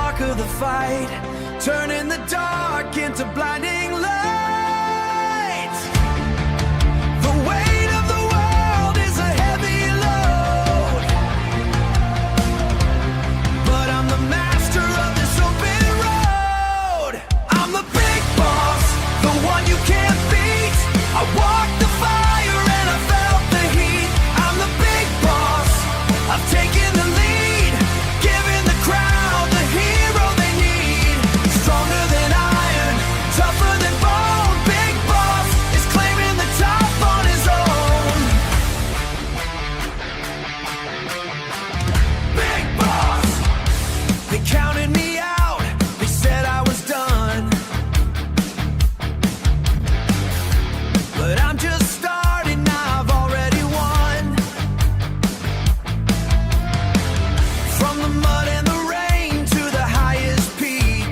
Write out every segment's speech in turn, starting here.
mark of the fight, turning the dark into blinding light. The weight of the world is a heavy load, but I'm the master of this open road. I'm the big boss, the one you can't beat. I walked the fire and I felt the heat. I'm the big boss, I've taken the lead, giving the crowd the hero they need. Stronger than iron, tougher than bone. Big boss is claiming the top on his own. Big boss. They counted me out, they said I was done, but I'm just starting, I've already won. From the mud and the rain to the highest peak,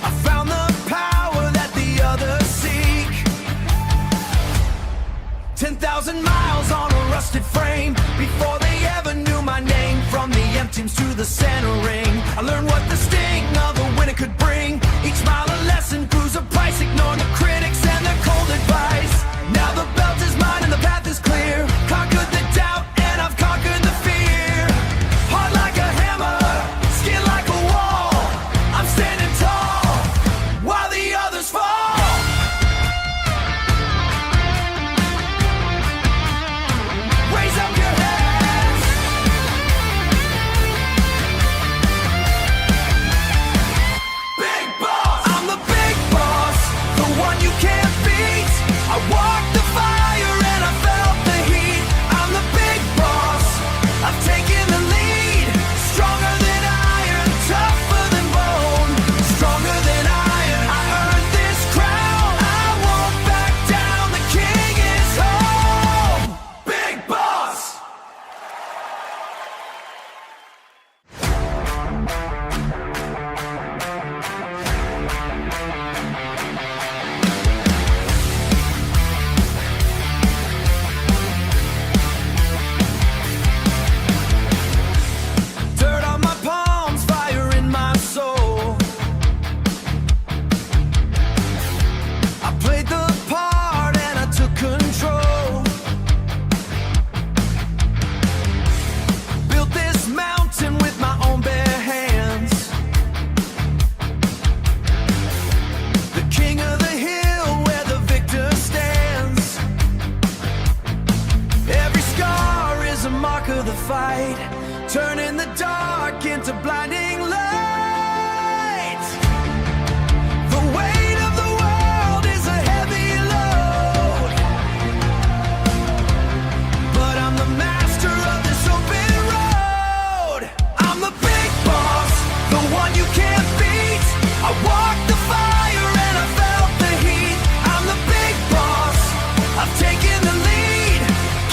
I found the power that the others seek. 10,000 miles on a rusted frame, before they ever knew my name. From the empties to the center ring, I learned what the sting of a winner could bring. Each mile a lesson, proves a price, ignoring the critics and their cold advice. Now the belt is mine and the path is clear. Conquered the doubt and I've conquered the fear. Hard like a hammer, skin like a wall, I'm standing tall while the others fall. Raise up your hands. Big boss, I'm the big boss, the one you can't beat. I walked the fire and I felt the heat. I'm the big boss, I've taken the lead. Stronger than iron, tougher than bone. Stronger than iron, I earned this crown. I won't back down, the king is home. Big boss. Dirt on my palms, fire in my soul. I played the part and I took control. Built this mountain with my own bare hands. The king of the hill where the victor stands. Every scar is a mark of the fight, turning the dark into blinding light. The weight of the world is a heavy load, but I'm the master of this open road. I'm the big boss, the one you can't beat. I walked the fire and I felt the heat. I'm the big boss, I've taken the lead,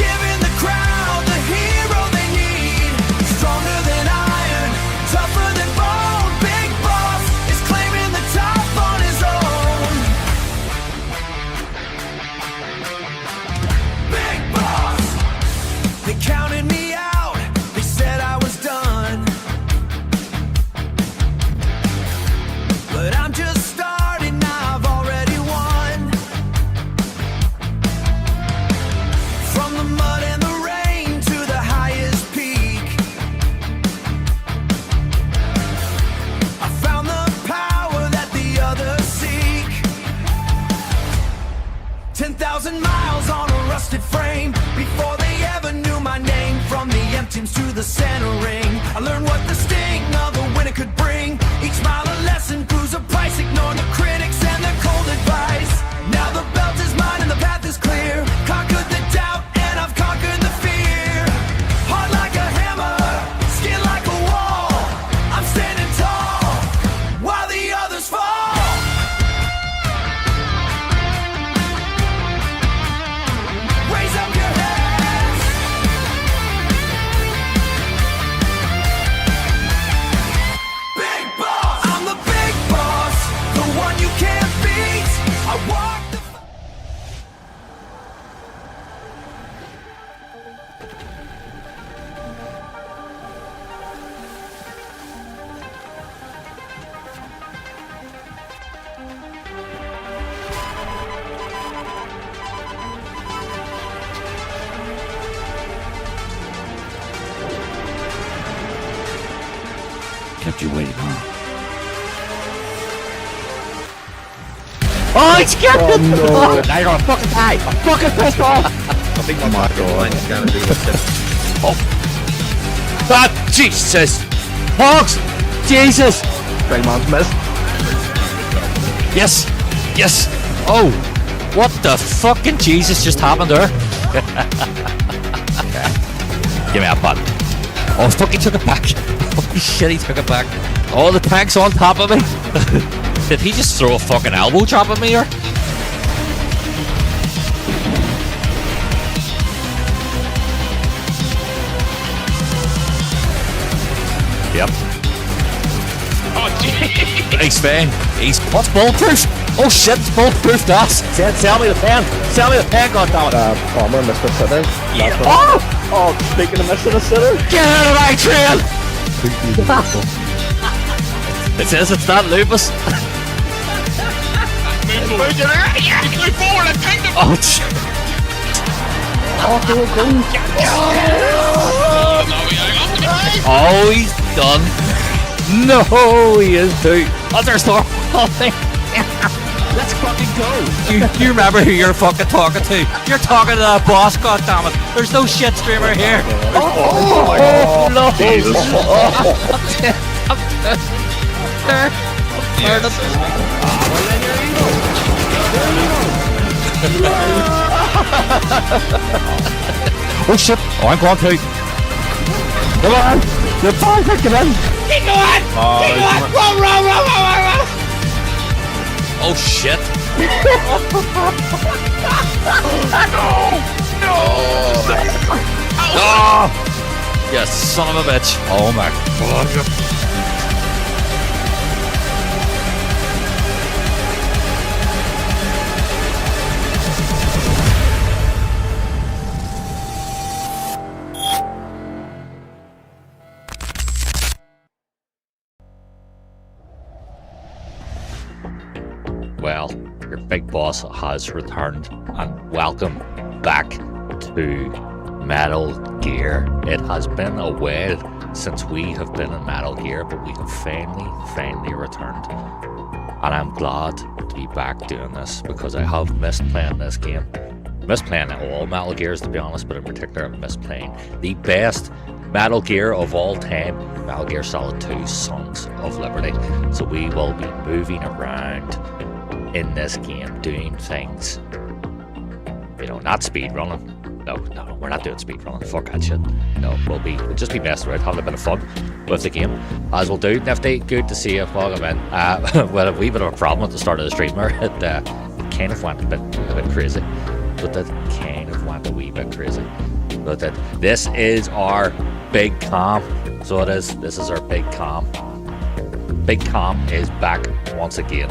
giving the crowd the hero they need. Stronger than iron, tougher than bone. Big boss is claiming the top on his own. Big boss. They counted me out, they said I was done, but I'm just starting, I've already won. From the mud and the rain to the highest peak, I found the power that the others seek. 10,000 miles on a rusted frame, before they ever knew my name. From the empties to the center ring, I learned what the sting of a winner could bring. Each mile a lesson, proves a price, ignoring the critics and their cold advice. Now the belt is mine and the path is clear. Conquered the doubt and I've conquered the fear. Hard like a hammer, skin like a wall, I'm standing tall while the others fall. Raise up your hands. Kept you waiting, huh? Oh, he's kept it! no. Now you're gonna fucking die! I'm fucking pissed off! I think my line is going to be with this. Ah, Jesus! Hogs! Jesus! Big man's missed. Yes! Yes! Oh! What the fucking Jesus just happened there? Give me that button. Oh, fuck, he took it back. Holy shit, he took it back. Oh, the tank's on top of me. Did he just throw a fucking elbow drop at me here? Yep. Oh, jeez. He's fine. He's... What's bulletproof? Oh shit, it's bulletproof gas. Sell me the pen. Sell me the pen, goddammit. Palmer missed a sitter. Yeah. That's what- Oh, speaking of missing a sitter. Get out of my trail! It says it's not lupus. Move forward and take them. Oh shit. Oh, he's done. No, he is too. Oh, there's the whole thing. Let's fucking go. You remember who you're fucking talking to? You're talking to that boss, goddammit. There's no shit streamer here. Oh, no. Jesus. Oh shit. Oh, I'm going to. Come on. You're fine, come in. Keep going. Keep going. Run. Oh shit. Oh, you son of a bitch. Oh my god. Well, your big boss has returned, and welcome back to Metal Gear. It has been a while since we have been in Metal Gear, but we have finally returned. And I'm glad to be back doing this because I have missed playing this game. Missed playing all Metal Gears, to be honest, but in particular I missed playing the best Metal Gear of all time, Metal Gear Solid 2 Sons of Liberty. So we will be moving around in this game, doing things, you know, not speed running. No, we're not doing speed running. Fuck that shit. No, we'll just be messing around, having a bit of fun with the game, as we'll do. Nifty, good to see you. Welcome in. Well, a wee bit of a problem at the start of the stream there. It kind of went a bit crazy, but that kind of went a wee bit crazy. But this is our big com. So it is. This is our big com. Big com is back once again.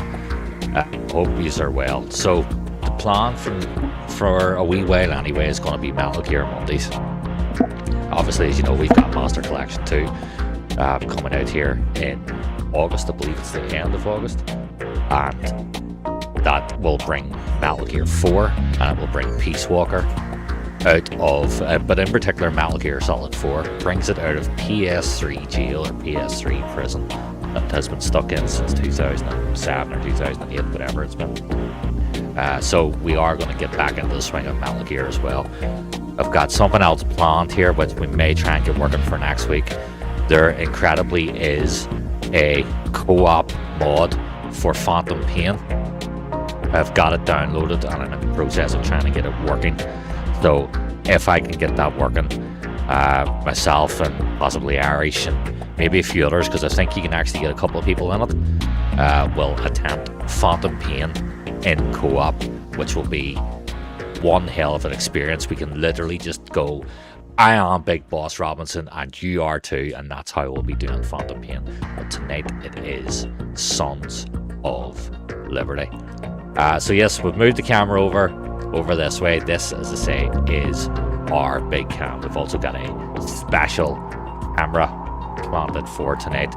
Hope you are well. So the plan for a wee while anyway is going to be Metal Gear Mondays. Obviously, as you know, we've got Master Collection 2 coming out here in August. I believe it's the end of August, and that will bring Metal Gear 4 and it will bring Peace Walker out of, but in particular Metal Gear Solid 4 brings it out of PS3 jail or PS3 prison that has been stuck in since 2007 or 2008, whatever it's been. So we are going to get back into the swing of Metal Gear as well. I've got something else planned here, which we may try and get working for next week. There incredibly is a co-op mod for Phantom Pain. I've got it downloaded and I'm in the process of trying to get it working. So if I can get that working, myself and possibly Irish and maybe a few others, because I think you can actually get a couple of people in it, will attempt Phantom Pain in co-op, which will be one hell of an experience. We can literally just go, I am Big Boss Robinson and you are too, and that's how we'll be doing Phantom Pain. But tonight it is Sons of Liberty. So yes, we've moved the camera over this way. This, as I say, is our big cam. We've also got a special camera planted for tonight.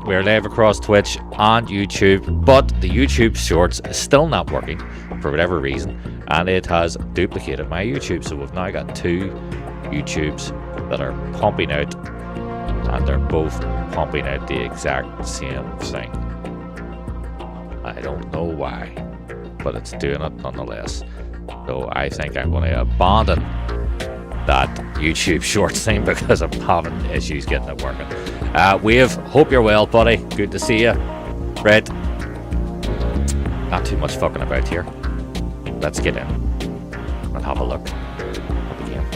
We're live across Twitch and YouTube, but the YouTube Shorts is still not working for whatever reason, and it has duplicated my YouTube. So we've now got two YouTubes that are pumping out and they're both pumping out the exact same thing. I don't know why, but it's doing it nonetheless. So I think I'm going to abandon that YouTube Shorts thing because I'm having issues getting it working. Wave, hope you're well, buddy. Good to see you. Red, not too much fucking about here. Let's get in and have a look at the game.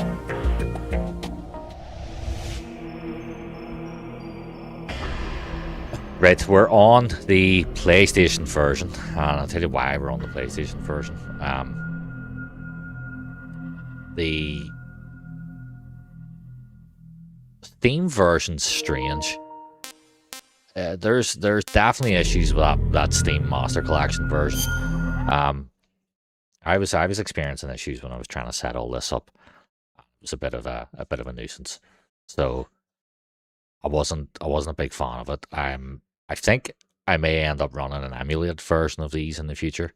Right, we're on the PlayStation version, and I'll tell you why we're on the PlayStation version. The Steam version's strange. There's definitely issues with that Steam Master Collection version. I was experiencing issues when I was trying to set all this up. It was a bit of a nuisance. So I wasn't a big fan of it. I think I may end up running an emulated version of these in the future.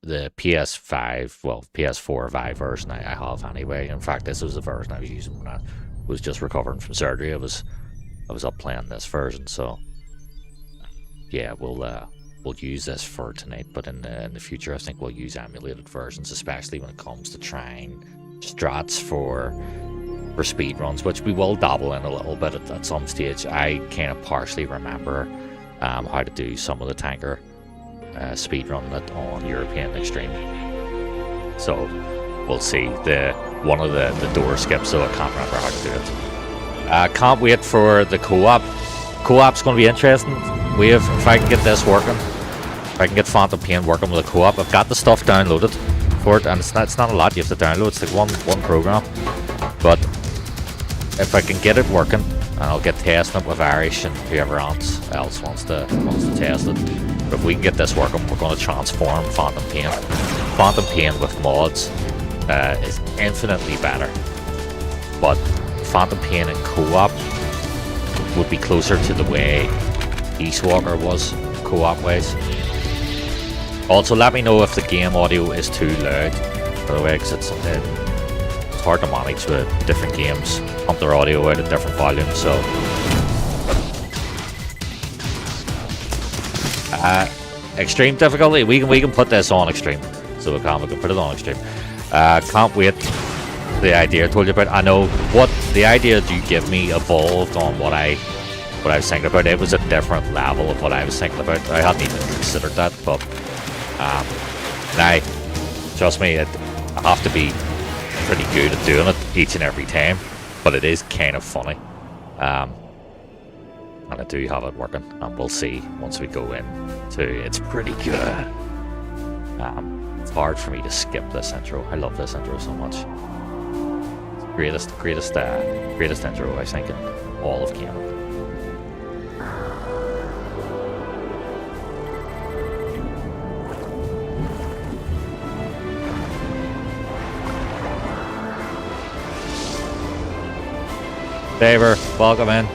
The PS4 Vive version I have anyway. In fact, this was the version I was using when I was just recovering from surgery. I was up playing this version, so yeah, we'll use this for tonight. But in the future, I think we'll use emulated versions, especially when it comes to trying strats for speed runs, which we will dabble in a little bit at some stage. I kind of partially remember how to do some of the tanker speed run that on European Extreme. So we'll see. One of the door skips, so I can't remember how to do it. Can't wait for the co-op. Co-op's going to be interesting. If I can get this working, if I can get Phantom Pain working with a co-op, I've got the stuff downloaded for it, and it's not a lot you have to download. It's like one program, but if I can get it working, and I'll get testing it with Irish and whoever else wants to test it. But if we can get this working, we're going to transform Phantom Pain. Phantom Pain with mods is infinitely better, but Phantom Pain in co-op would be closer to the way Peace Walker was co-op ways. Also, let me know if the game audio is too loud, by the way, because it's hard to manage with different games, pump their audio out at different volumes. So extreme difficulty, we can put this on extreme, so we can put it on extreme. Can't wait. The idea I told you about, I know what the idea you give me evolved on what I was thinking about. It was a different level of what I was thinking about. I hadn't even considered that, but now, trust me, I have to be pretty good at doing it each and every time, but it is kind of funny, and I do have it working, and we'll see once we go in to it's pretty good. It's hard for me to skip this intro. I love this intro so much. It's the greatest intro I think in all of gaming. Daver, welcome in.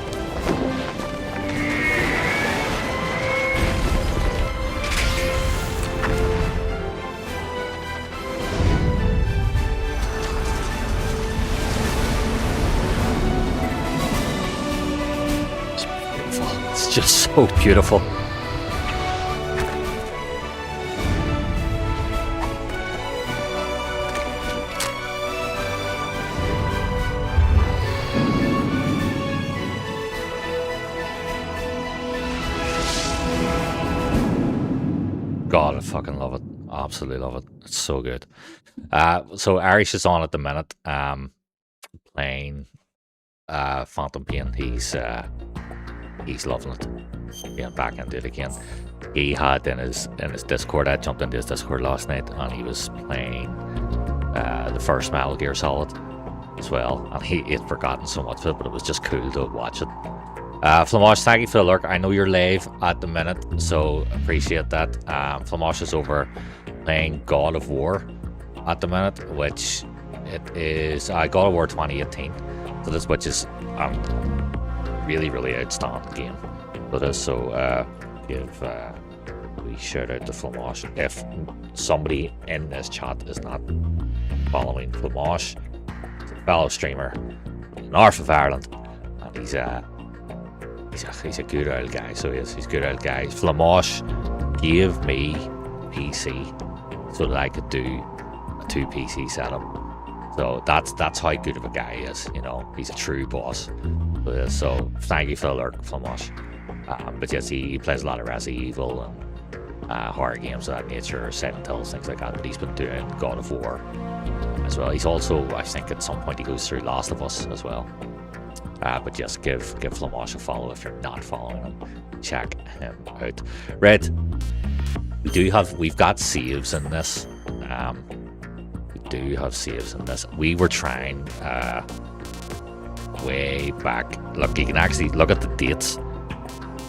It's beautiful. It's just so beautiful. God, I fucking love it. Absolutely love it. It's so good. So Irish is on at the minute, playing Phantom Pain. He's loving it. Getting back into it again. He had in his Discord, I jumped into his Discord last night, and he was playing the first Metal Gear Solid as well, and he had forgotten so much of it, but it was just cool to watch it. Flamash, thank you for the lurk. I know you're live at the minute, so appreciate that. Flamash is over playing God of War at the minute, which it is God of War 2018. So this, which is really, really outstanding game. It is. So give a wee shout out to Flamash. If somebody in this chat is not following Flamash, he's a fellow streamer, north of Ireland. he's a good old guy. So yes, he's a good old guy. Flamash gave me PC so that I could do a 2 PC setup. So that's how good of a guy he is. You know, he's a true boss. So thank you for the alert, Flamash. But yes, he plays a lot of Resident Evil and horror games of that nature, Silent Hills, things like that. But he's been doing God of War as well. He's also, I think, at some point he goes through Last of Us as well. But just give Flamash a follow if you're not following him. Check him out. Right, we've got saves in this. We do have saves in this. We were trying way back. Look, you can actually look at the dates.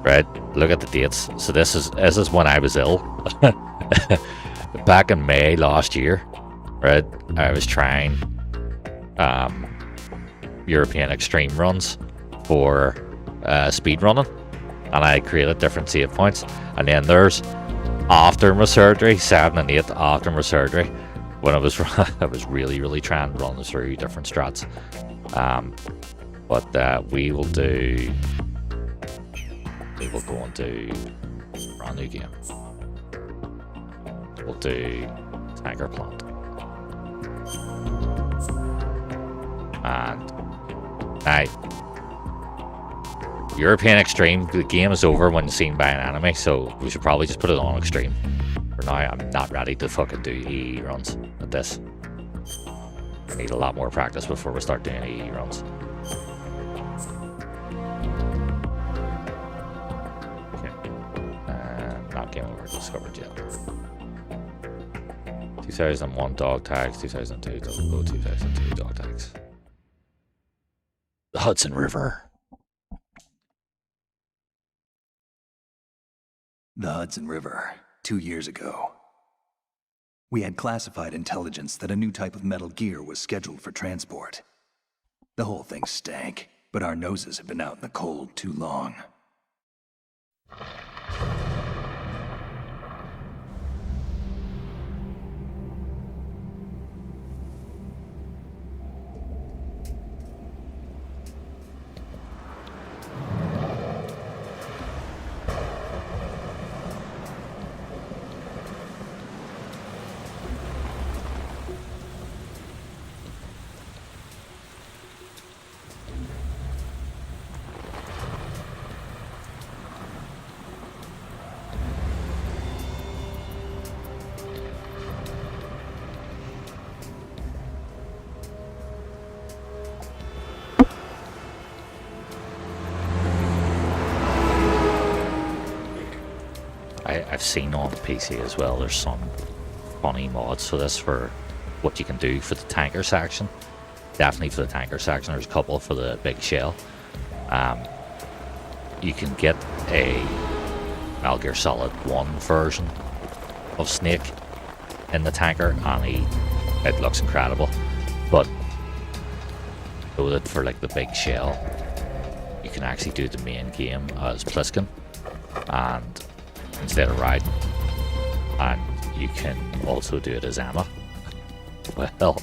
Right, look at the dates. So this is when I was ill. Back in May last year. Right, I was trying European extreme runs for speed running, and I created different save points. And then there's after my surgery, 7 and 8 after my surgery, when I was really trying to run through different strats. But we will go and do a brand new game. We'll do Tanker Plant. And European Extreme, the game is over when seen by an enemy, so we should probably just put it on Extreme. For now, I'm not ready to fucking do EE runs at this. I need a lot more practice before we start doing EE runs. Okay. Not game over discovered yet. 2001 dog tags, 2002 2002 dog tags. The Hudson River. The Hudson River, 2 years ago. We had classified intelligence that a new type of Metal Gear was scheduled for transport. The whole thing stank, but our noses had been out in the cold too long. I've seen on PC as well, there's some funny mods for this, for what you can do for the tanker section. Definitely for the tanker section. There's a couple for the big shell. You can get a Metal Gear Solid 1 version of Snake in the tanker, and it looks incredible. But with it for like the big shell, you can actually do the main game as Pliskin, and instead of Raiden, and you can also do it as Emma. Well,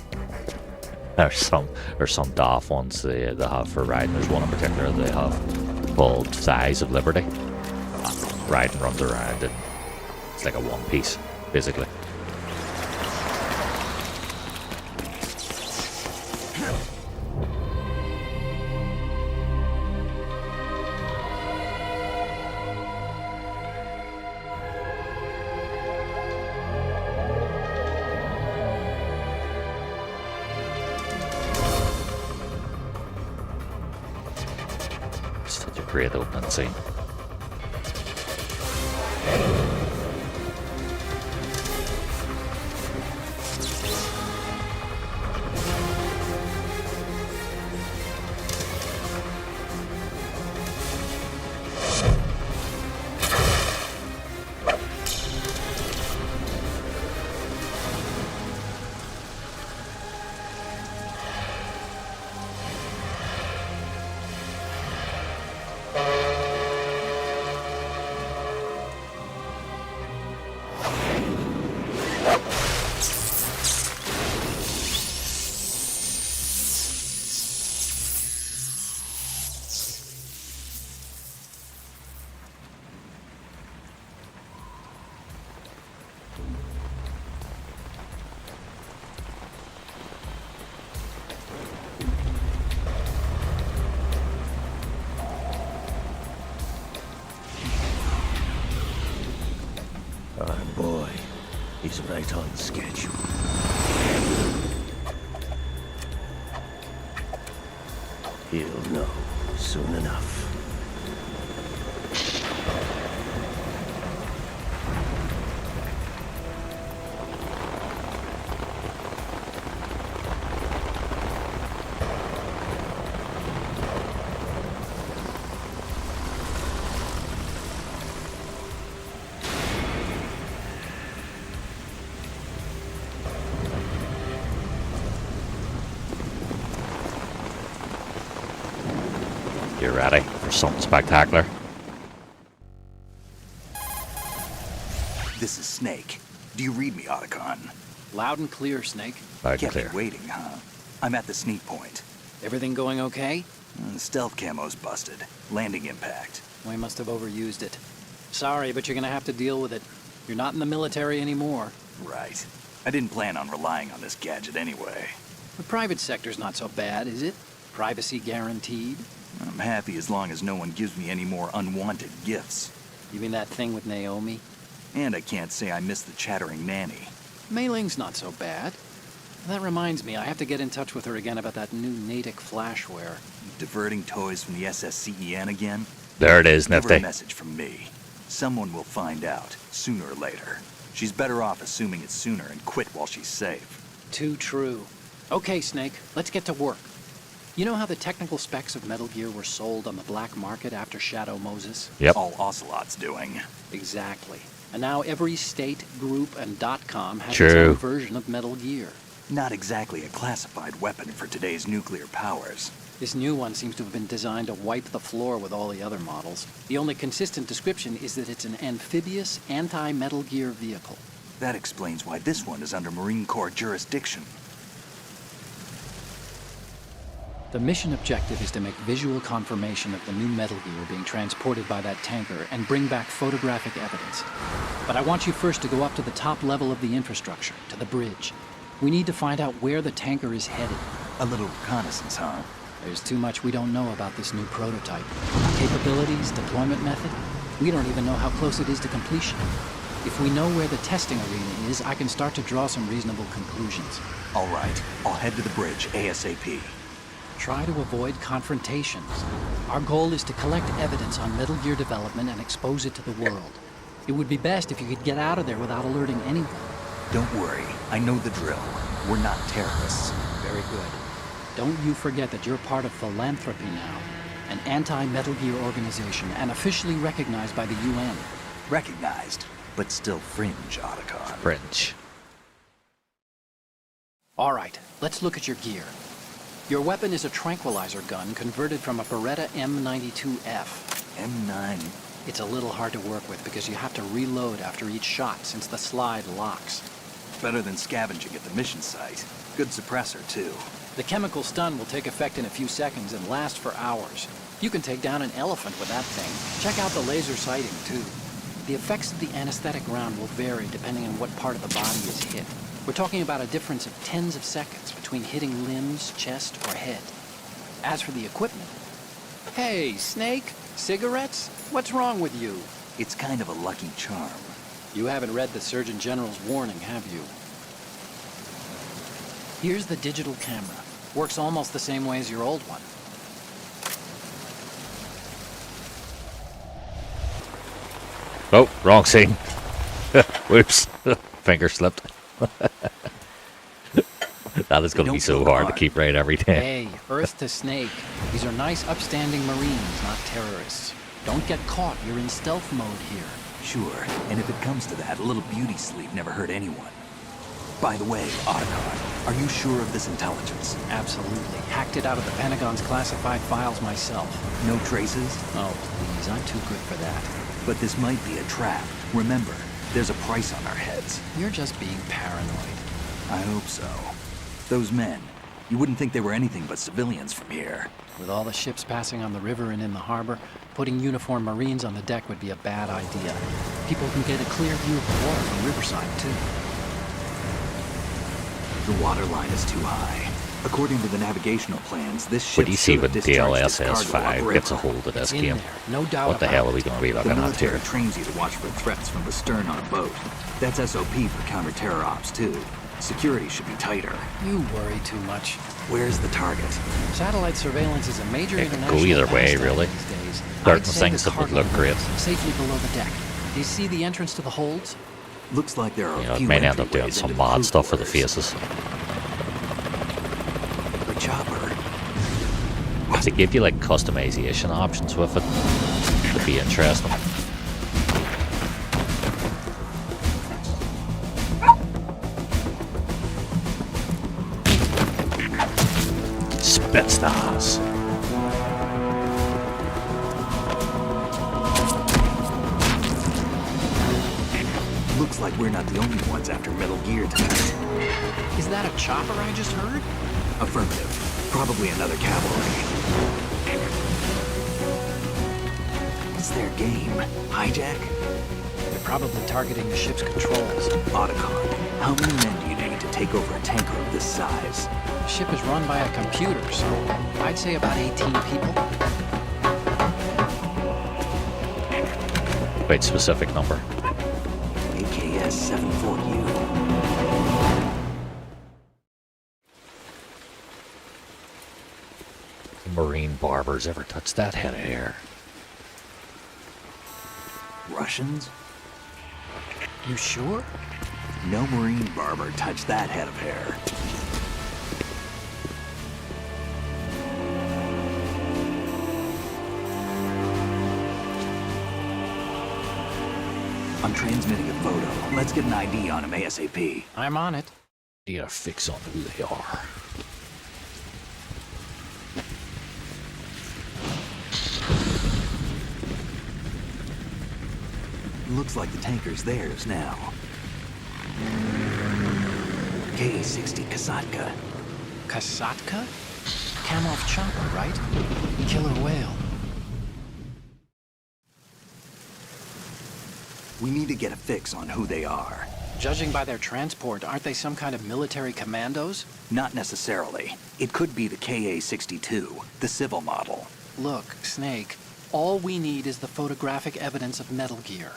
there's some DAF ones they have for Raiden. There's one in particular they have called Thighs of Liberty. Raiden runs around and it's like a one piece, basically. Such a great opening scene. He's right on schedule. He'll know soon enough. You ready for something spectacular? This is Snake. Do you read me, Otacon? Loud and clear, Snake. Loud and Kept you clear. waiting, huh? I'm at the sneak point. Everything going okay? The stealth camo's busted. Landing impact. We must have overused it. Sorry, but you're gonna have to deal with it. You're not in the military anymore. Right. I didn't plan on relying on this gadget anyway. The private sector's not so bad, is it? Privacy guaranteed? I'm happy as long as no one gives me any more unwanted gifts. You mean that thing with Naomi? And I can't say I miss the chattering nanny. Mei Ling's not so bad. That reminds me, I have to get in touch with her again about that new Natick flashware. Diverting toys from the SSCEN again? There it is, Give her a Nifty. message from me. Someone will find out, sooner or later. She's better off assuming it sooner and quit while she's safe. Too true. Okay, Snake, let's get to work. You know how the technical specs of Metal Gear were sold on the black market after Shadow Moses? Yep. All Ocelot's doing. Exactly. And now every state, group, and .com has its True. own version of Metal Gear. Not exactly a classified weapon for today's nuclear powers. This new one seems to have been designed to wipe the floor with all the other models. The only consistent description is that it's an amphibious, anti-Metal Gear vehicle. That explains why this one is under Marine Corps jurisdiction. The mission objective is to make visual confirmation of the new Metal Gear being transported by that tanker and bring back photographic evidence. But I want you first to go up to the top level of the infrastructure, to the bridge. We need to find out where the tanker is headed. A little reconnaissance, huh? There's too much we don't know about this new prototype. Capabilities, deployment method, we don't even know how close it is to completion. If we know where the testing arena is, I can start to draw some reasonable conclusions. All right, I'll head to the bridge ASAP. Try to avoid confrontations. Our goal is to collect evidence on Metal Gear development and expose it to the world. It would be best if you could get out of there without alerting anyone. Don't worry, I know the drill. We're not terrorists. Very good. Don't you forget that you're part of Philanthropy now, an anti-Metal Gear organization and officially recognized by the UN. Recognized, but still fringe, Otacon. Fringe. All right, let's look at your gear. Your weapon is a tranquilizer gun converted from a Beretta M92F. M9. It's a little hard to work with because you have to reload after each shot since the slide locks. Better than scavenging at the mission site. Good suppressor, too. The chemical stun will take effect in a few seconds and last for hours. You can take down an elephant with that thing. Check out the laser sighting, too. The effects of the anesthetic round will vary depending on what part of the body is hit. We're talking about a difference of tens of seconds between hitting limbs, chest, or head. As for the equipment... Hey, Snake! Cigarettes? What's wrong with you? It's kind of a lucky charm. You haven't read the Surgeon General's warning, have you? Here's the digital camera. Works almost the same way as your old one. Oh, wrong scene. Whoops. Finger slipped. That is going to be so hard to keep right every time. Hey, Earth to Snake. These are nice, upstanding Marines, not terrorists. Don't get caught. You're in stealth mode here. Sure, and if it comes to that, a little beauty sleep never hurt anyone. By the way, Otacon, are you sure of this intelligence? Absolutely. Hacked it out of the Pentagon's classified files myself. No traces? Oh, please. I'm too good for that. But this might be a trap. Remember, there's a price on our heads. You're just being paranoid. I hope so. Those men, you wouldn't think they were anything but civilians from here. With all the ships passing on the river and in the harbor, putting uniformed Marines on the deck would be a bad idea. People can get a clear view of the water from Riverside, too. The water line is too high. According to the navigational plans, this What ship do you see should when have discharged its cargo DLSS5 upriver. gets a hold of this In game? there, no doubt What the about hell are it. we going to be The looking at military here? trains you to watch for threats from the stern on a boat. That's SOP for counter-terror ops, too. Security should be tighter. You worry too much. Where's the target? Satellite surveillance is a major It can go international either way, pastime really. these days. Certain I'd say things the that would cargo look great. safely below the deck. Do you see the entrance to the holds? Looks like there are You a know, it few may end up doing entryways some into the mod crew stuff for the quarters. faces. The chopper. If they give you like customization options with it, it'd be interesting. Spetsnaz. Looks like we're not the only ones after Metal Gear tonight. Is that a chopper I just heard? Affirmative. Probably another cavalry. It's their game. Hijack? They're probably targeting the ship's controls. Otacon. How many men do you need to take over a tanker of this size? The ship is run by a computer, so I'd say about 18 people. Quite specific number. AKS 74U. Marine barbers ever touch that head of hair? Russians? You sure? No Marine barber touched that head of hair. I'm transmitting a photo. Let's get an ID on him ASAP. I'm on it. Need a fix on who they are. Looks like the tanker's theirs now. KA-60 Kasatka. Kasatka? Kamov chopper, right? Killer whale. We need to get a fix on who they are. Judging by their transport, aren't they some kind of military commandos? Not necessarily. It could be the KA-62, the civil model. Look, Snake, all we need is the photographic evidence of Metal Gear.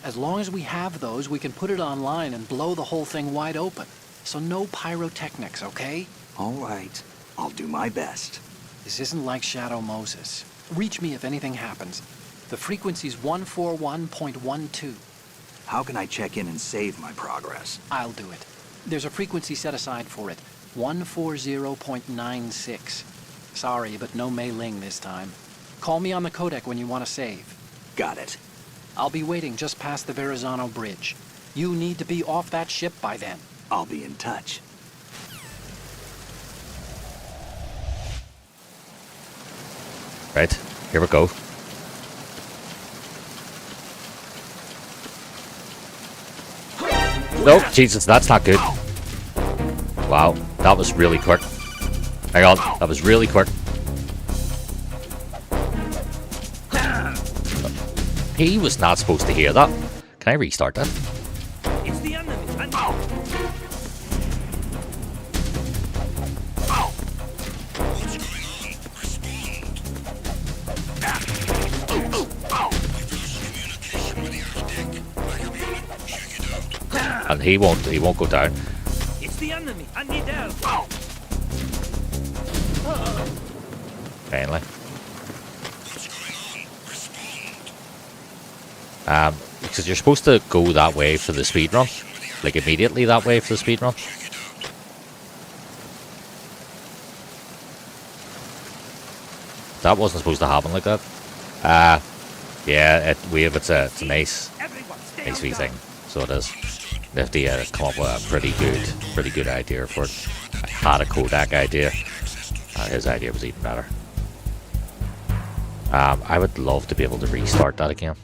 As long as we have those, we can put it online and blow the whole thing wide open. So no pyrotechnics, okay? All right. I'll do my best. This isn't like Shadow Moses. Reach me if anything happens. The frequency's 141.12. How can I check in and save my progress? I'll do it. There's a frequency set aside for it. 140.96. Sorry, but no Mei Ling this time. Call me on the codec when you want to save. Got it. I'll be waiting just past the Verrazano Bridge. You need to be off that ship by then. I'll be in touch. Right, here we go. No, Jesus, that's not good. Wow, that was really quick. Hang on, that was really quick. He was not supposed to hear that. Can I restart that? It's the enemy. And he won't go down. It's the enemy. I need help. Finally. Because you're supposed to go that way for the speed run. Like immediately that way for the speed run. That wasn't supposed to happen like that. Yeah, it's a nice wee thing. So it is. They have to come up with a pretty good idea for it. I had a Kodak idea. His idea was even better. I would love to be able to restart that again.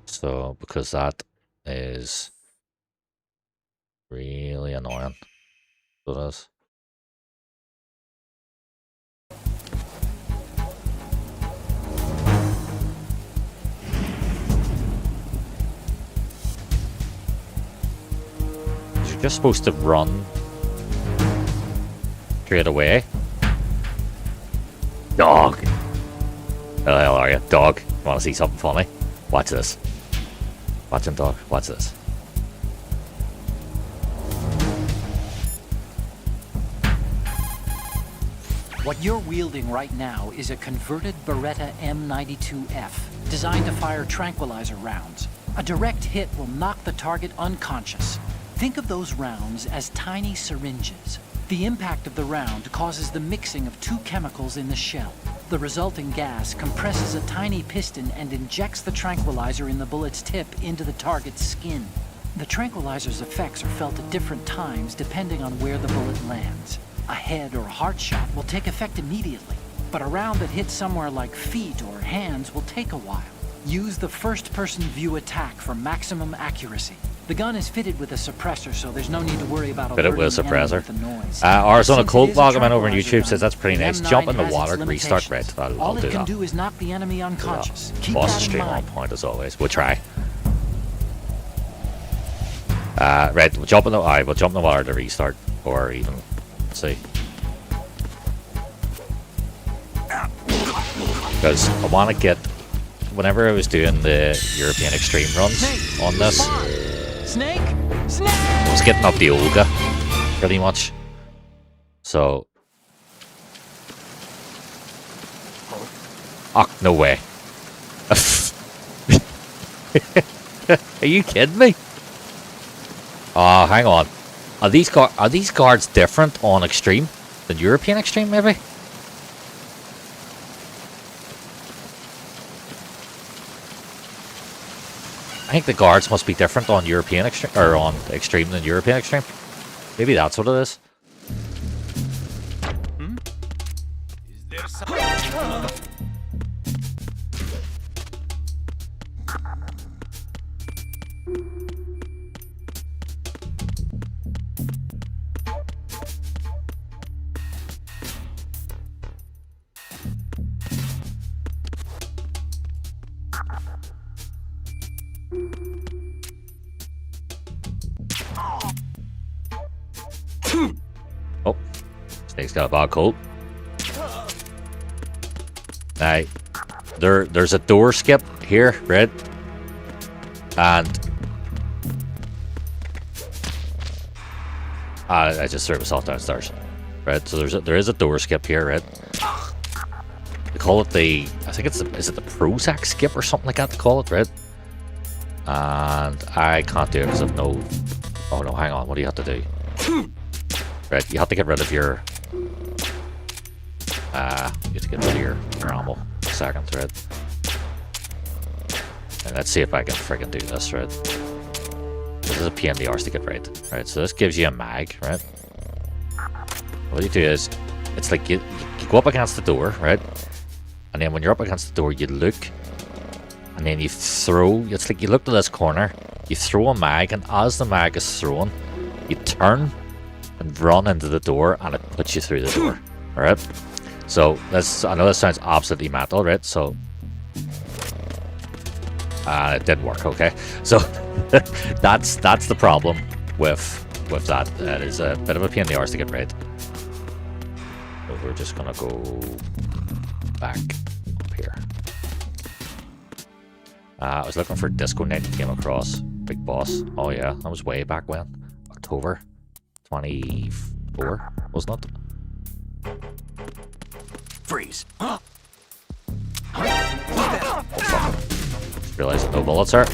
So, because that is really annoying. So it is. You're just supposed to run straight away. Dog. Where the hell are you? Dog. Want to see something funny? Watch this. Watch him, dog. Watch this. What you're wielding right now is a converted Beretta M92F, designed to fire tranquilizer rounds. A direct hit will knock the target unconscious. Think of those rounds as tiny syringes. The impact of the round causes the mixing of two chemicals in the shell. The resulting gas compresses a tiny piston and injects the tranquilizer in the bullet's tip into the target's skin. The tranquilizer's effects are felt at different times depending on where the bullet lands. A head or heart shot will take effect immediately, but a round that hits somewhere like feet or hands will take a while. Use the first-person view attack for maximum accuracy. The gun is fitted with a suppressor, so there's no need to worry about Fitted alerting with a the enemy suppressor. with the noise. Arizona Since it Colt is a Logman over on tranquilizer YouTube says that's pretty gun, nice. the Jump in M9 the has water, its restart. Right, limitations. I'll All do it can that. do is knock the enemy unconscious. Keep Boss that in stream on mind. point as always. We'll try. Right, we'll jump in the we'll jump in the water to restart, or even let's see. Because I want to get, whenever I was doing the European Extreme runs on this, Snake! Snake! I was getting up the Olga, pretty much. So, oh no way! Are you kidding me? Oh, hang on. Are these guards different on Extreme than European Extreme? Maybe. I think the guards must be different on European Extreme or on Extreme than European Extreme. Maybe that's what it is. Oh, Snake's got a bad cold. Now, there's a door skip here, right? And I just threw myself downstairs, right? So there is a door skip here, right? They call it the, I think is it the Prozac skip or something like that? They call it, right? And I can't do it because I've no. Oh no, hang on. What do you have to do? Right, you have to get rid of your. You have to get rid of your ammo. A second, right? And let's see if I can friggin' do this, right? This is a pain in the arse to get right. Right, so this gives you a mag, right? What you do is, it's like you go up against the door, right? And then when you're up against the door, you look, and then you throw. It's like you look to this corner, you throw a mag, and as the mag is thrown, you turn and run into the door, and it puts you through the door. All right. So this, I know this sounds absolutely mental, right? So it didn't work. Okay. So that's the problem with that. It is a bit of a pain in the arse to get right. So we're just gonna go back up here. I was looking for Disco Nick, came across Big Boss. Oh yeah, that was way back when. October 24, wasn't it? Freeze. Oh, fuck. Just realized no bullets are.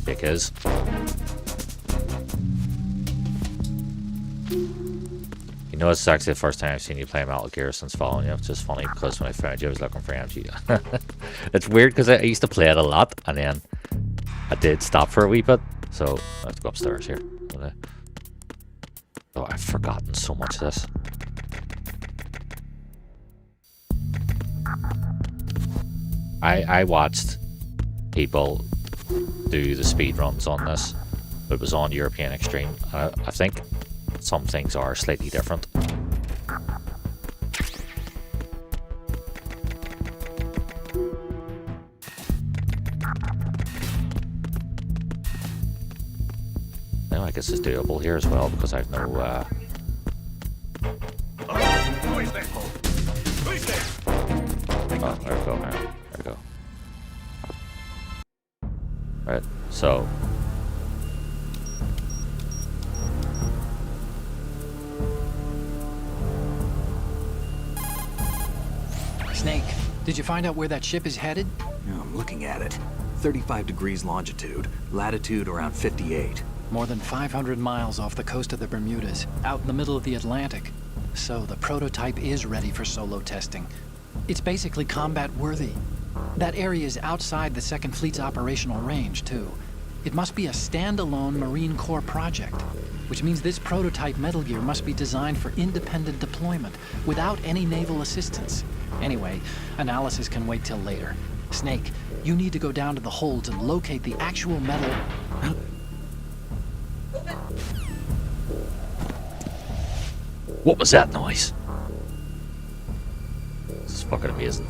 Because you know, it's actually the first time I've seen you play Metal Gear since following you. It's just funny because when I found you, I was looking for MG. It's weird because I used to play it a lot, and then I did stop for a wee bit, so I have to go upstairs here. Oh, I've forgotten so much of this. I watched people do the speed runs on this. It was on European Extreme. I think some things are slightly different. I guess it's doable here as well because I've no Oh, there we go, man. There we go. Right, so. Snake, did you find out where that ship is headed? Yeah, I'm looking at it. 35 degrees longitude, latitude around 58. More than 500 miles off the coast of the Bermudas, out in the middle of the Atlantic. So the prototype is ready for solo testing. It's basically combat worthy. That area is outside the Second Fleet's operational range, too. It must be a standalone Marine Corps project, which means this prototype Metal Gear must be designed for independent deployment, without any naval assistance. Anyway, analysis can wait till later. Snake, you need to go down to the holds and locate the actual metal... What was that noise? This is fucking amazing.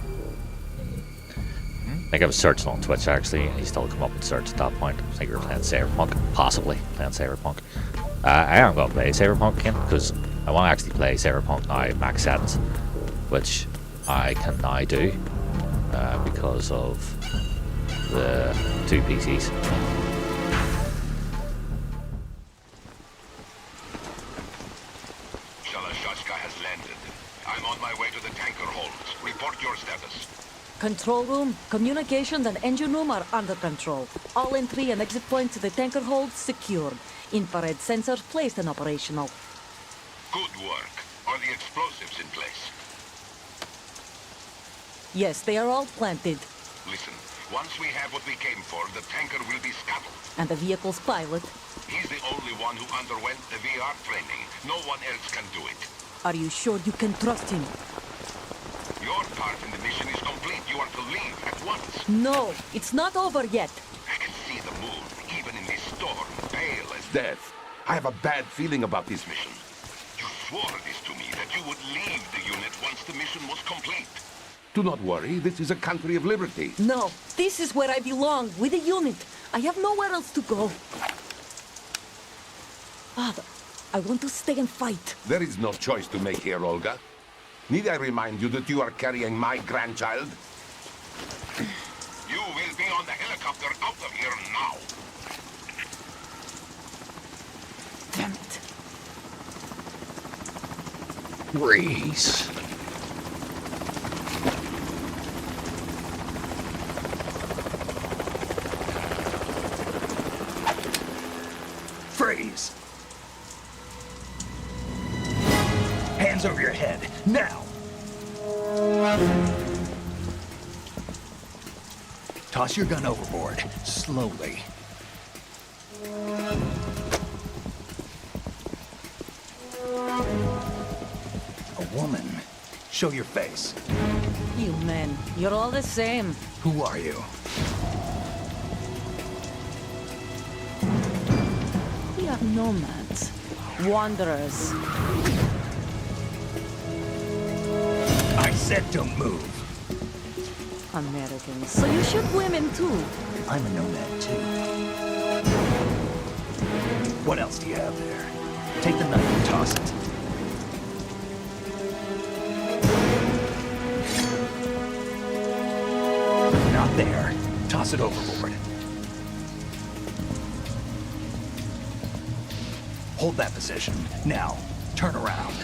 I think I was searching on Twitch actually, and he still come up and search at that point. I think we were playing Cyberpunk, possibly playing Cyberpunk. I am going to play Cyberpunk again because I want to actually play Cyberpunk now max settings, which I can now do because of the two PCs. Shalashashka has landed. I'm on my way to the tanker holds. Report your status. Control room, communications and engine room are under control. All entry and exit points to the tanker hold secured. Infrared sensors placed and operational. Good work. Are the explosives in place? Yes, they are all planted. Listen, once we have what we came for, the tanker will be scuttled. And the vehicle's pilot. He's the only one who underwent the VR training. No one else can do it. Are you sure you can trust him? Your part in the mission is complete. You are to leave at once. No, it's not over yet. I can see the moon, even in this storm, pale as death. I have a bad feeling about this mission. You swore this to me, that you would leave the unit once the mission was complete. Do not worry, this is a country of liberty. No, this is where I belong, with the unit. I have nowhere else to go. Father, I want to stay and fight. There is no choice to make here, Olga. Need I remind you that you are carrying my grandchild? You will be on the helicopter out of here now. Damn it. Reese. Freeze! Hands over your head, now! Toss your gun overboard, slowly. A woman. Show your face. You men, you're all the same. Who are you? We are nomads. Wanderers. I said don't move. Americans. So you shoot women too. I'm a nomad too. What else do you have there? Take the knife and toss it. Not there. Toss it overboard. Hold that position. Now, turn around.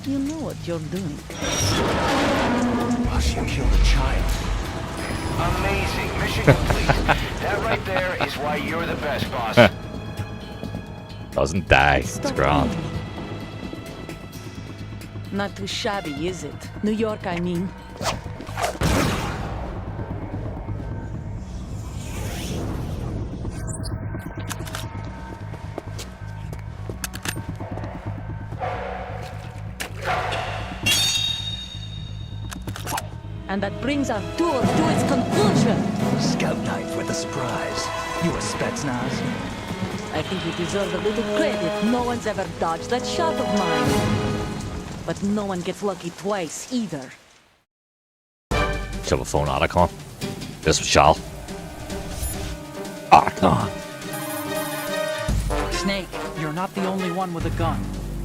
You know what you're doing. Gosh, you killed a child. Amazing. Mission complete. That right there is why you're the best, boss. Doesn't die. It's grand. Not too shabby, is it? New York, I mean. And that brings our tour to its conclusion. Scout knife with a surprise. You a Spetsnaz? I think you deserve a little credit. No one's ever dodged that shot of mine. But no one gets lucky twice, either. Shove a phone Otacon. This was Shal. Otacon. Snake, you're not the only one with a gun.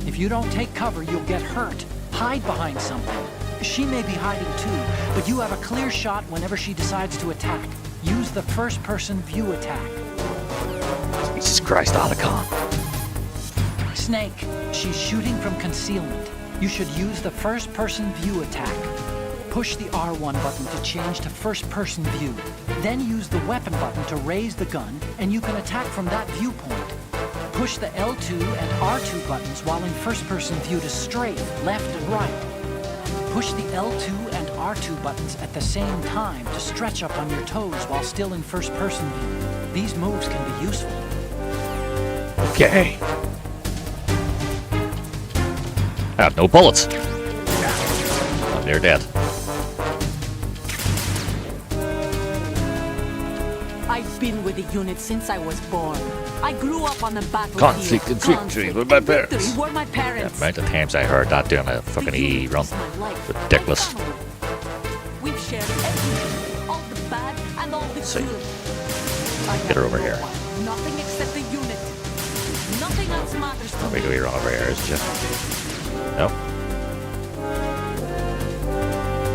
If you don't take cover, you'll get hurt. Hide behind something. She may be hiding too, but you have a clear shot whenever she decides to attack. Use the first-person view attack. Jesus Christ, Otacon. Snake, she's shooting from concealment. You should use the first-person view attack. Push the R1 button to change to first-person view. Then use the weapon button to raise the gun, and you can attack from that viewpoint. Push the L2 and R2 buttons while in first-person view to strafe, left and right. Push the L2 and R2 buttons at the same time to stretch up on your toes while still in first-person view. These moves can be useful. Okay. I have no bullets. Oh, they're dead. I've been with the unit since I was born. I grew up on the battlefield. Conflict and victory were my parents. Victory were my The parents. amount of times I heard that doing a fucking E run. Ridiculous. We've shared everything, all the bad and all the See. good. I Get her have over no here. one, nothing except the unit. Nothing else matters to We me. go here over here, isn't it? Nope.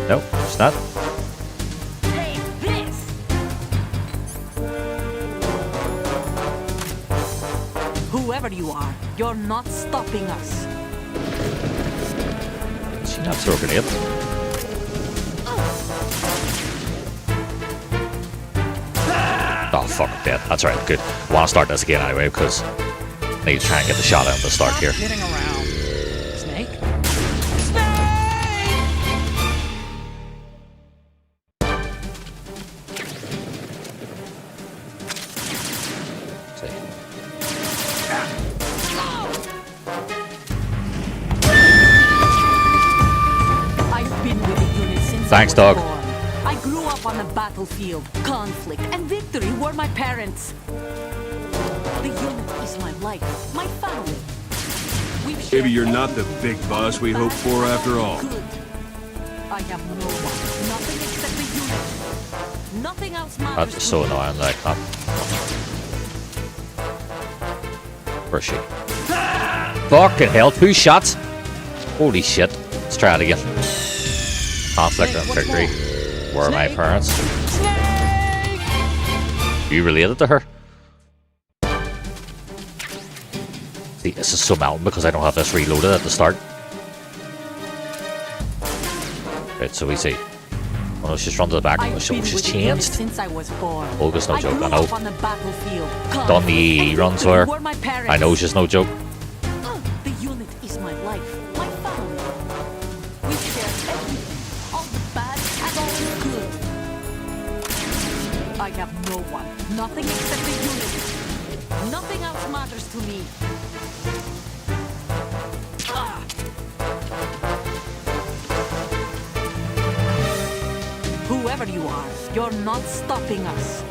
Nope, it's not. Take this. Whoever you are, you're not stopping us. She not throw a grenade. Oh fuck, I'm dead. That's alright, good. I want to start this again anyway because I need to try and get the shot out at the start Stop here. kidding around. Snake? See. I've been with the unit since Thanks, I was dog. born. I grew up on the battlefield. Conflict and victory were my parents. The unit is my life, my family. We've shared Maybe you're not the everything, big boss we bad hoped for and after all. good. I have no one, nothing except the unit. Nothing else matters. That's so to me. annoying, like that. Where's she? Fucking hell, 2 shots? Holy shit. Let's try it again. Conflict and victory were my parents. You related to her? See, this is so melting because I don't have this reloaded at the start. Right, so we see. Oh no, she's run to the back. Oh, I've been she's with the unit changed. since I was born. Olga's no I joke, grew I know. up on the battlefield. Done the Conflict and runs victory where were my parents. I know she's no joke. The unit is my life, my family. We've shared everything, all the bad and all the good. I have no one, nothing except the unit. Nothing else matters to me. Ah! Whoever you are, you're not stopping us.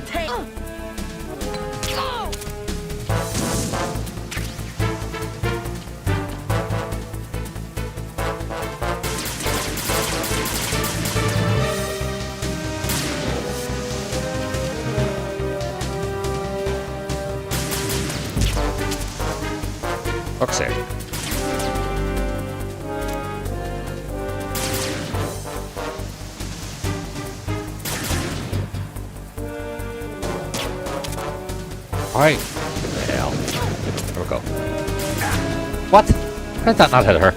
Take. Go! Fuck's sake. Alright. What the hell? There we go. What? How did that not hit her?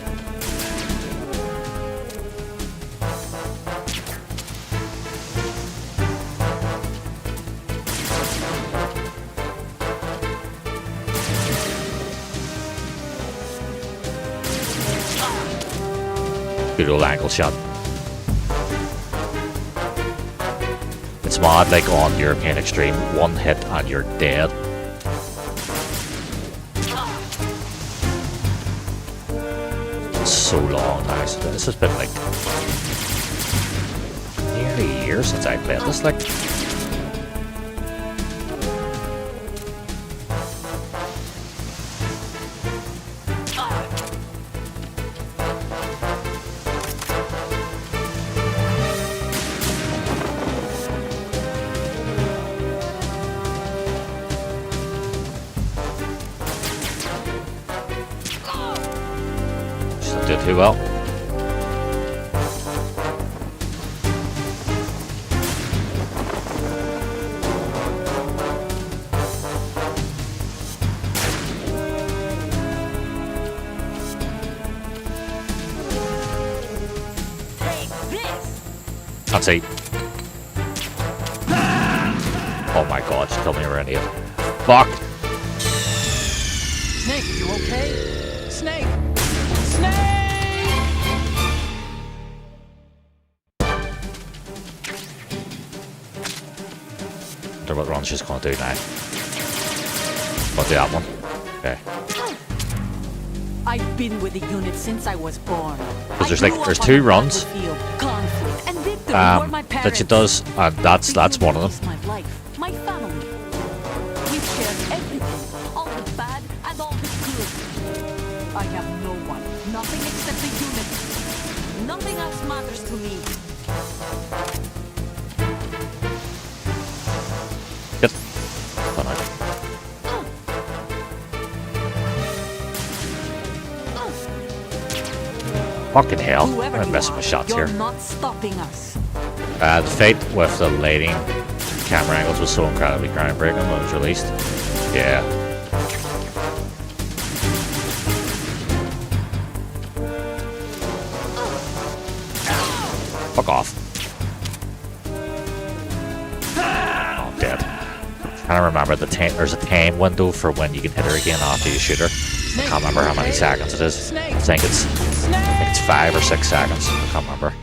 Good old ankle shot. It's mad, like on European Extreme, 1 hit and you're dead. It's so long now, so this has been like nearly a year since I played this, like. do too well. Can't see. Oh my god, she killed me already. Fuck! Snake, you okay? Snake! Snake! Wonder what run she's gonna do now. What, do that one? Okay. I've been with the unit since I was born. Because there's two runs that she does, and that's one of them. My life, my family. We've shared everything, all the bad and all the good. I have no one, nothing except the unit. Nothing else matters to me. Yep. Fun out. Fucking hell, I'm messing with shots here. You're not stopping us. The fight with the lighting camera angles was so incredibly groundbreaking when it was released. Yeah. Fuck off. Oh, I'm dead. I can't remember there's a time window for when you can hit her again after you shoot her. I can't remember how many seconds it is. I think it's 5 or 6 seconds. I can't remember.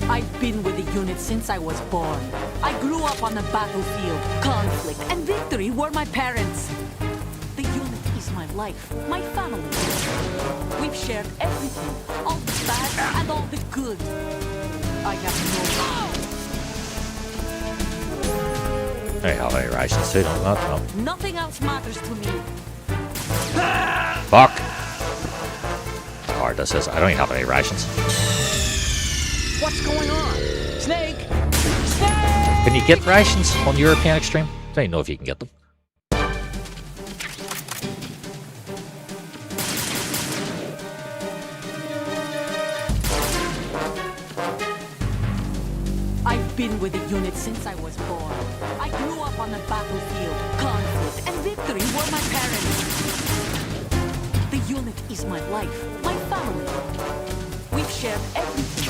I've been with the unit since I was born. I grew up on the battlefield. Conflict and victory were my parents. The unit is my life, my family. We've shared everything, all the bad and all the good. I have no... Hey, how many rations too, don't know. Nothing else matters to me. Fuck! How hard this is. I don't even have any rations. What's going on? Snake! Can you get rations on European Extreme? I don't even know if you can get them. I've been with the unit since I was born. I grew up on the battlefield. Conflict and victory were my parents. The unit is my life, my family. We've shared everything.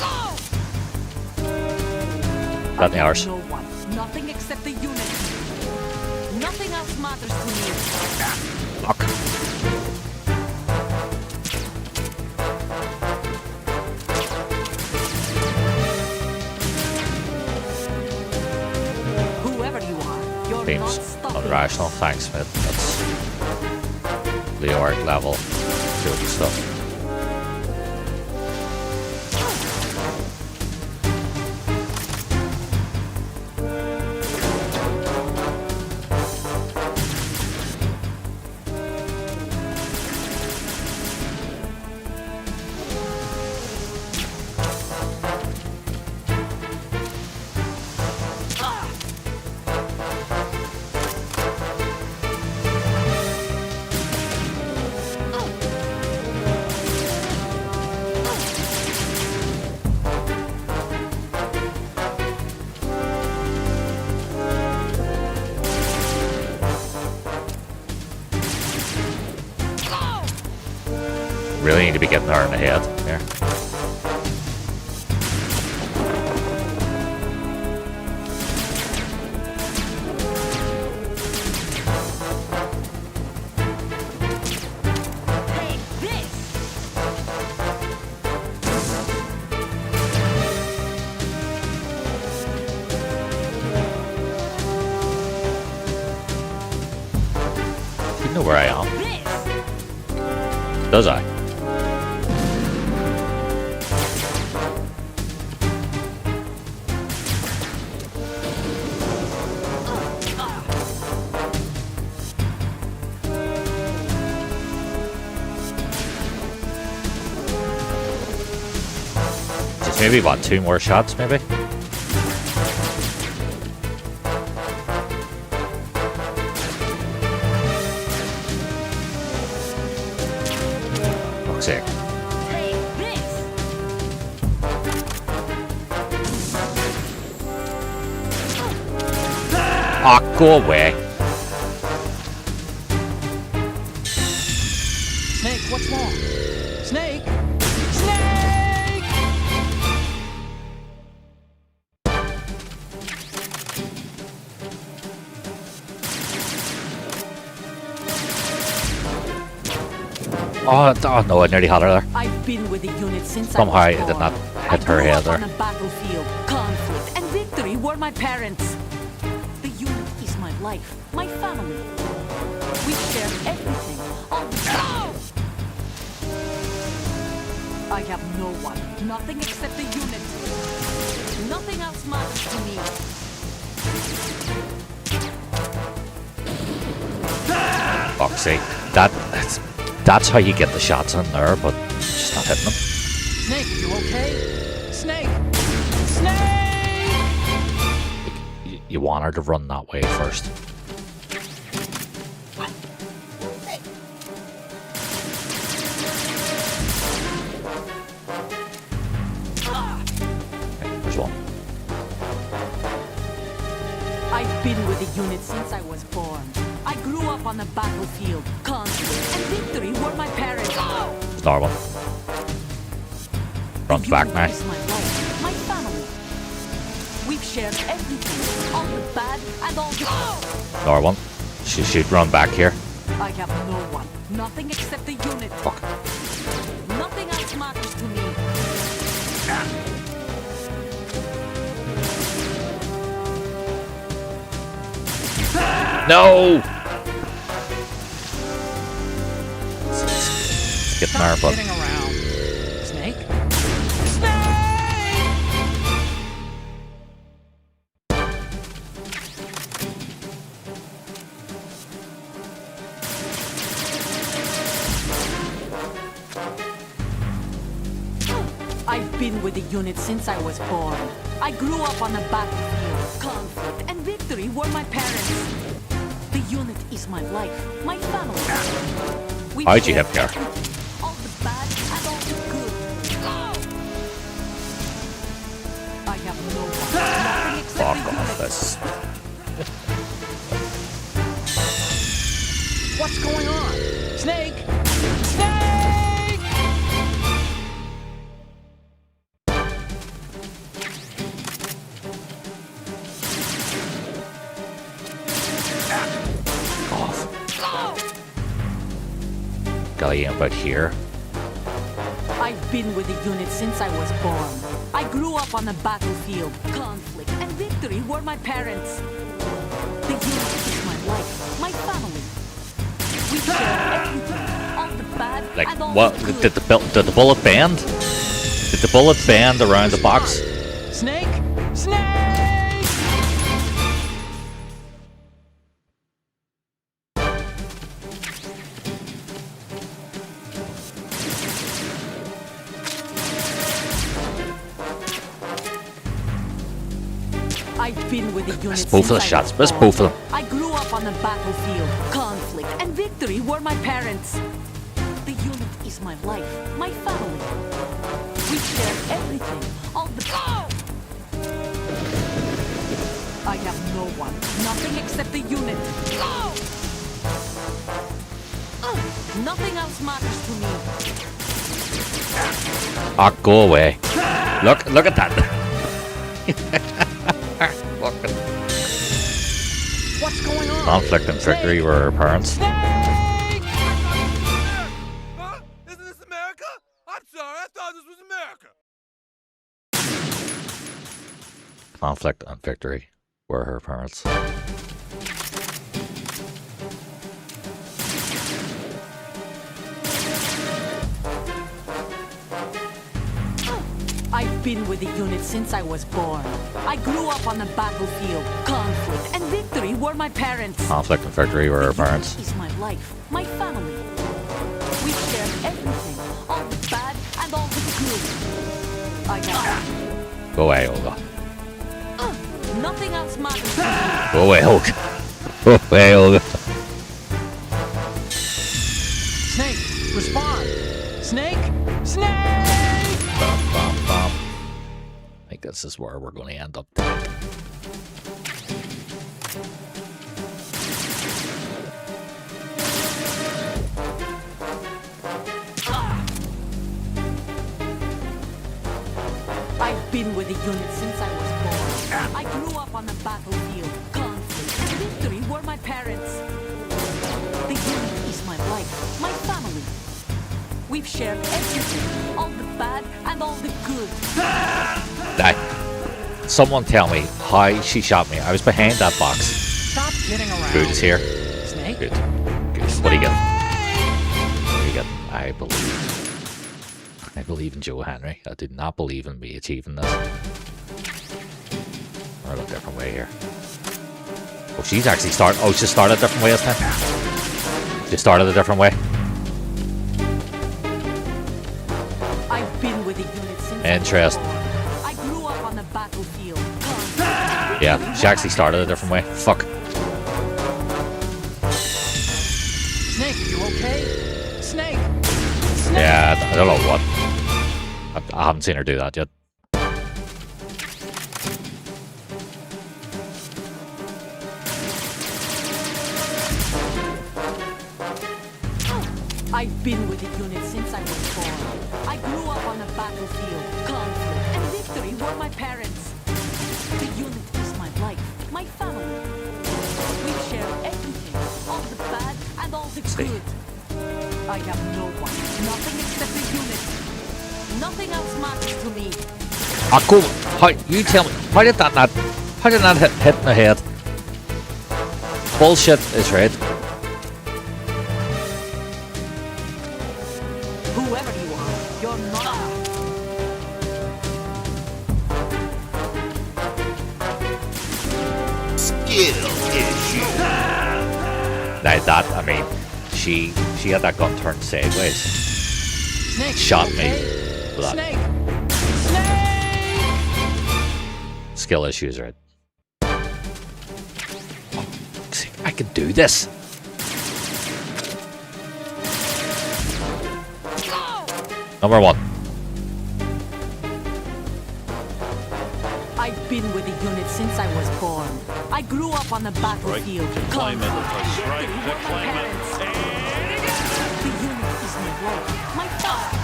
Got the hours. No one, nothing except the unit. Nothing else matters to me. Fuck. Whoever you are, you're not Seems stopping. unrational. Thanks, Smith. That's the art level. Good stuff. Really need to be getting her in the head here. You know where I am. Does I? Just maybe about 2 more shots, maybe? Ah, go away. Snake, what's wrong? Snake! Snake! Oh no, I nearly had her there. I've been with the unit since Somehow I I was did born. not I hit her grew head up there. on a battlefield. Conflict and victory were my parents. The unit is my life, my family. We share everything. All the I have no one, nothing except the unit. Nothing else matters to me. Fuck's sake. That's how you get the shots in there, but just not hitting them. Snake, you okay? Snake! Snake! You want her to run that way first. Okay, there's one. I've been with the unit since I was born. I grew up on the battlefield. Conflict and victory were my parents. There's another one. Runs back now. Is my life, my family. We've shared everything, all the bad and all the. Another one. She'd run back here. I have no one, nothing except the unit. Fuck. Nothing else matters to me. No! Let's get in our Stop butt. kidding around. Snake? I've been with the unit since I was born. I grew up on the battlefield. Conflict and victory were my parents. The unit is my life, my family. We How'd you share hit there? everything, all the bad and all the good. I have no one, nothing except Fuck the off unit. this. What's going on? Snake! Snake! Guy about here. I've been with the unit since I was born. I grew up on the battlefield. Conflict and victory were my parents. The unit is my life, my family. We share everything, all the bad Like, and all what? the good. Did the bullet bend? Did the bullet bend around the box? Snake! Snake! I've been with the unit Missed since both of the I shots. was Missed born. both of them. I grew up on the battlefield. Conflict and victory were my parents. The unit is my life, my family. We share everything, all the. I have no one, nothing except the unit. Nothing else matters to me. Ah, go away. Look at that. Fucking What's going on? conflict and victory were her parents. Snake! Huh? Isn't this America? I'm sorry, I thought this was America. Conflict and victory were her parents. I've been with the unit since I was born. I grew up on the battlefield. Conflict and victory were my parents. Conflict and victory were her The parents. unit is my life, my family. We share everything, all the bad and all the good. I have Go away, Olga. nothing else matters to me. Go away, Olga. Go away, Olga. Snake! Respond! Snake! Snake! Bum, bum, bum. I think this is where we're going to end up tonight. I've been with the unit since I was born. I grew up on the battlefield. Conflict and victory were my parents. The unit is my life, my family. We've shared everything, all the bad and all the good. Someone tell me how she shot me. I was behind that box. Stop kidding around. Food is here. Snake? Good. Good. What do you get? What do you get? I believe in Joe Henry. I did not believe in me achieving this. I'll go a different way here. Oh, she's actually started. Oh, she started a different way this time. She started a different way. I've been with the unit since Interesting. I grew up on the battlefield. Yeah, she actually started a different way. Fuck. Snake, you okay? Snake! Yeah, I don't know what. I haven't seen her do that yet. I've been with the unit since I was born. I grew up on the battlefield. Conflict and victory were my parents. The unit is my life, my family. We share everything, all the bad and all the good. I have no one, nothing except the unit. Nothing else matters to me. Ah, cool. How, you tell me. How did that not hit in the head? Bullshit is right. Whoever you are, you're not. Skill issue. Now that, I mean, she had that gun turned sideways. Snake, Shot you me okay? with that. Snake! Snake! Skill issues, right? Oh, see, I can do this. Number one. I've been with the unit since I was born. I grew up on the battlefield. Conflict and victory were my parents. The unit is my life, my father.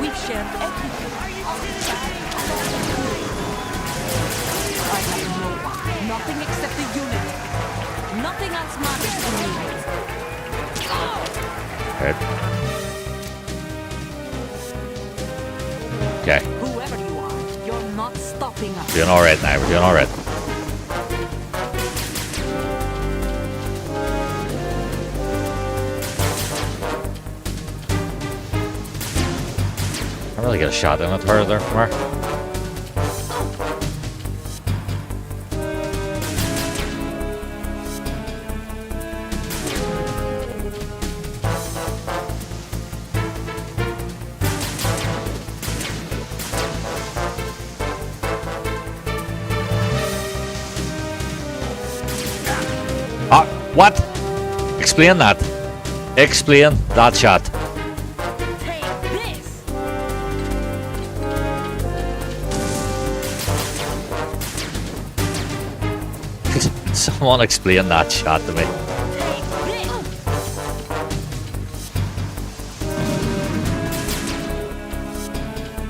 We've shared everything. All the bad and all the good. I have no one, nothing except the unit. Nothing else matters to me. Right. Okay. Whoever you are, you're not stopping us. Doing alright now, we're doing alright. I really get a shot in at her there from her. What? Explain that. Explain that shot. Take this. Someone explain that shot to me. Take this.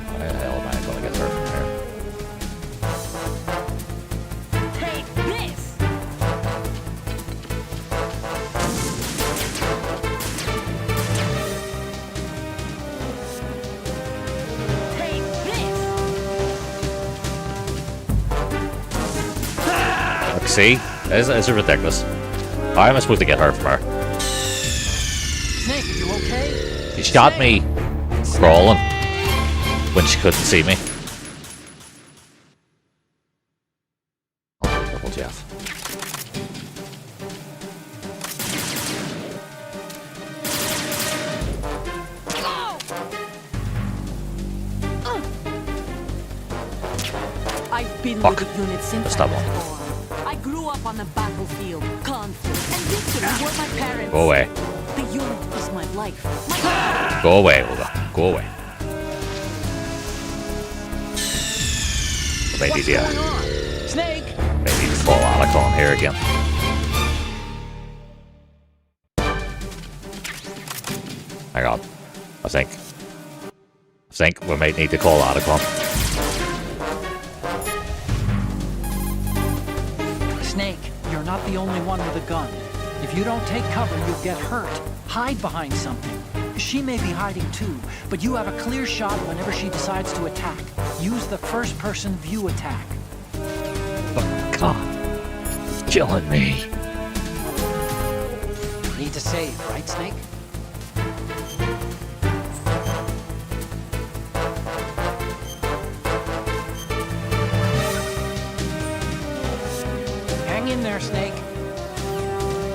How the hell am I going to get her from here? Take this. Take this. Look, see? This is ridiculous. How am I supposed to get her from her? Snake, are you okay? She shot me crawling when she couldn't see me. Unbelievable, Jeff. I've been Fuck. with the unit since Missed I that was one. born. I grew up on the battlefield. Conflict and victory were my parents. Go away. The unit is my life. My Go away, Olga. Go away. Maybe What's going on? Snake! maybe fall Alec on here again. Hang on. I think we might need to call Atacon. Snake, you're not the only one with a gun. If you don't take cover, you'll get hurt. Hide behind something. She may be hiding too, but you have a clear shot whenever she decides to attack. Use the first-person view attack. Oh, God. It's killing me. Need to save, right, Snake? Hang in there, Snake.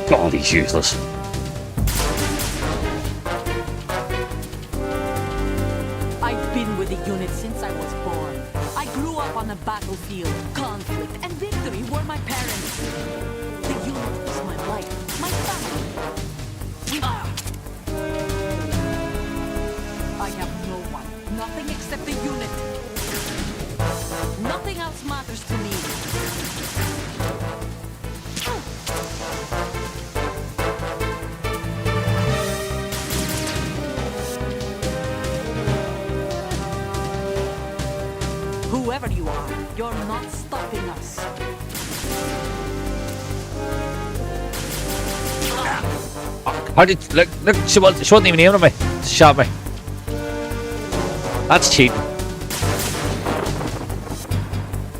God, he's useless. I've been with the unit since I was born. I grew up on the battlefield. Conflict and victory were my parents. The unit is my life, my family. I have no one, nothing except the unit. Nothing else matters to me. Whoever you are, you're not stopping us. How did look? She wasn't even aiming at me. She shot me. That's cheating.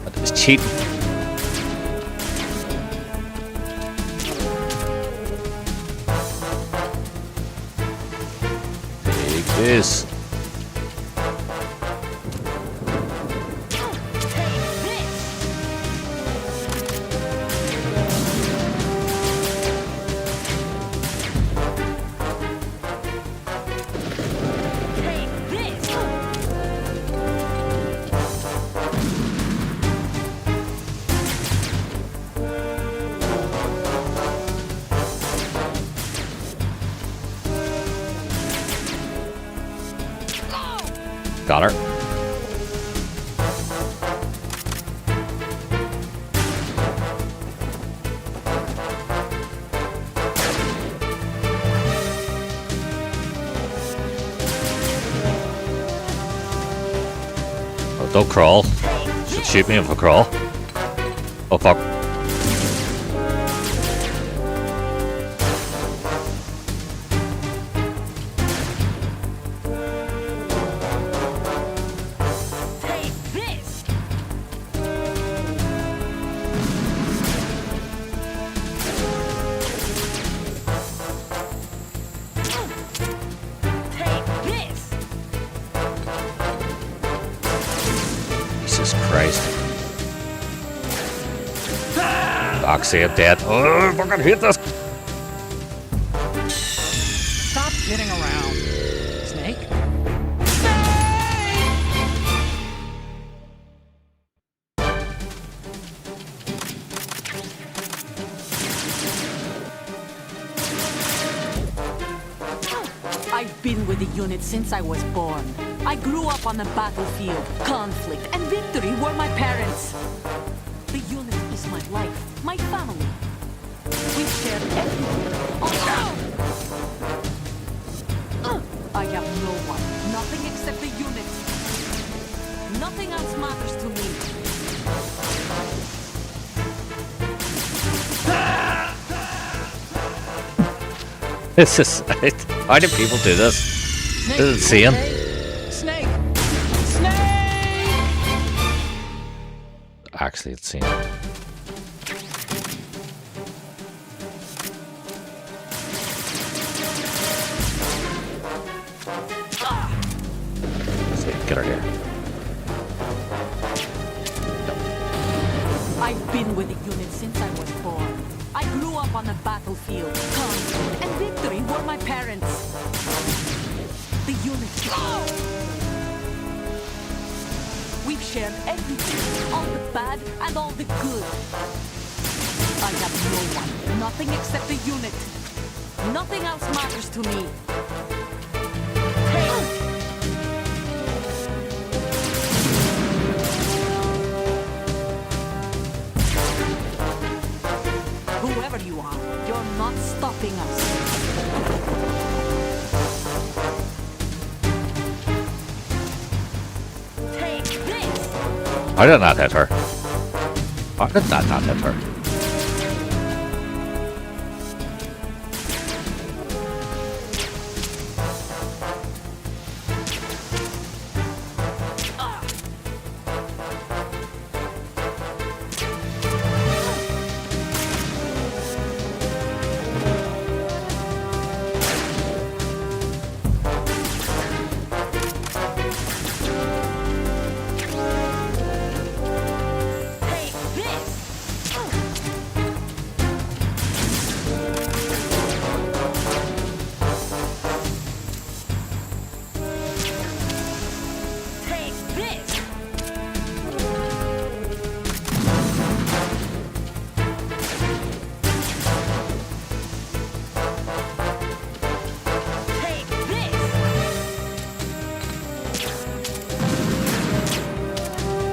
That is cheating. Take this. Got her. Oh, don't crawl. Should shoot me if I crawl. Oh fuck. Jesus Christ. Oxy, I'm dead. Oh, I fucking hate this. Stop kidding around. Snake? I've been with the unit since I was born. I grew up on the battlefield. Conflict and victory were my parents. The unit is my life, my family. We've shared everything. I have no one, nothing except the unit. Nothing else matters to me. This is. How do people do this? Snake, This is insane. Snake! Snake! Actually, insane. Get her here. I've been with the unit since I was born. I grew up on the battlefield. Conflict and victory were my parents. The unit. We've shared everything, all the bad and all the good. I have no one, nothing except the unit. Nothing else matters to me. Whoever you are, you're not stopping us. How did that hit her? How did that not hit her?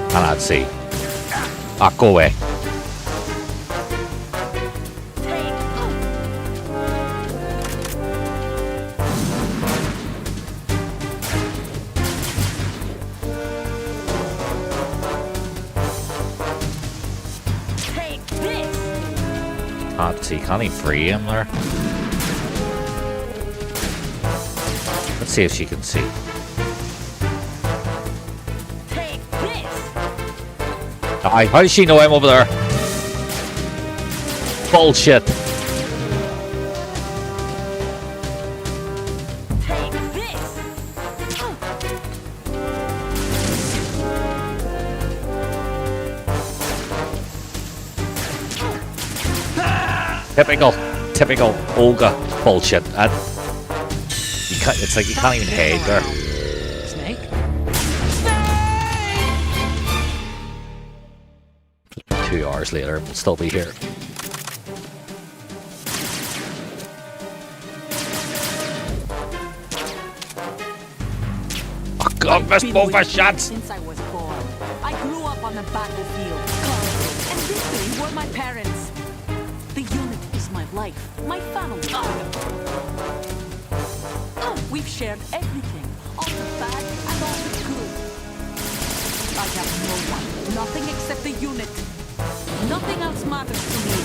Cannot see. Ah, go away. Can't see. Can't even free him there. Let's see if she can see. Aye, how does she know I'm over there? Bullshit. Typical Olga bullshit. You can't, it's like you can't even hide there. Snake? 2 hours later, we'll still be here. Oh God, missed both our shots! Since I was born, I grew up on the battlefield. Conflict and victory were my parents. The unit is my life, my family. We've shared everything, all the bad and all the good. I have no one, nothing except the unit. Nothing else matters to me.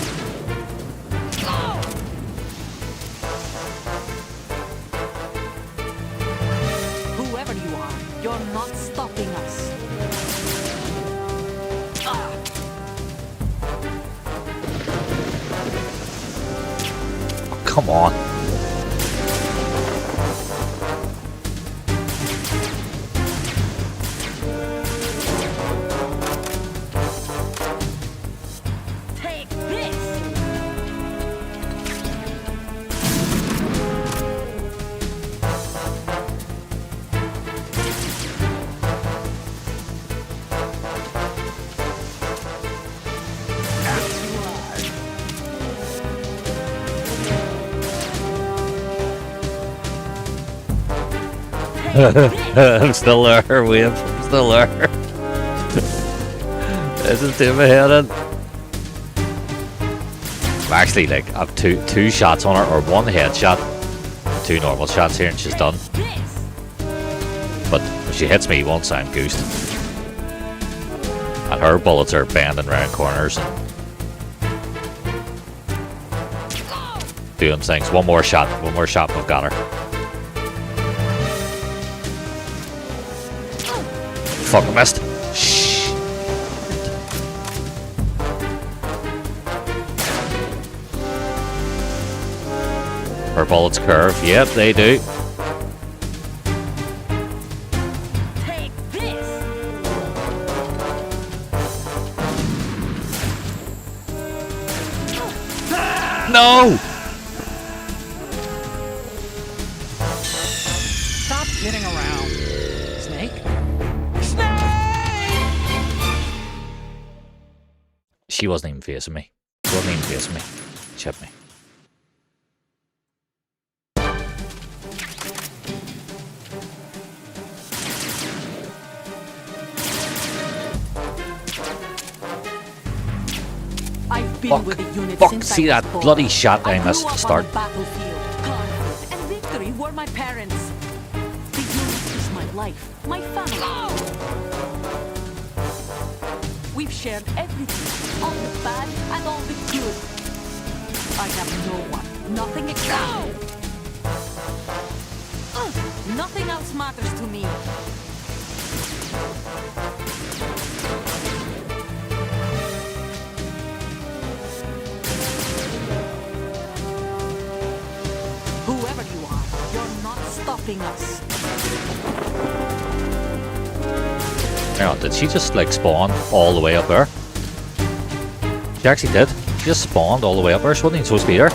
Whoever you are, you're not stopping us. Oh, come on. I'm still there, Wave. I'm still there. This is too headed. Actually, like, I've two shots on her, or one headshot, 2 normal shots here, and she's done. But if she hits me once, I'm goosed. And her bullets are bending round corners and doing things. One more shot, and we've got her. Fuck, I missed. Shh. Her bullets curve. Yep, they do. Take this. No! Stop kidding around. Snake? She wasn't even facing me. She wasn't even facing me. She hit me. I've been with the unit Fuck, since see I was that born. bloody shot I missed grew to up start. on the battlefield. Conflict and victory were my parents. The unit is my life, my family. We've shared everything, all the bad and all the good. I have no one, nothing except... Nothing else matters to me. Whoever you are, you're not stopping us. Hang on, did she just like spawn all the way up there? She actually did. She just spawned all the way up there. She wasn't even supposed to be here.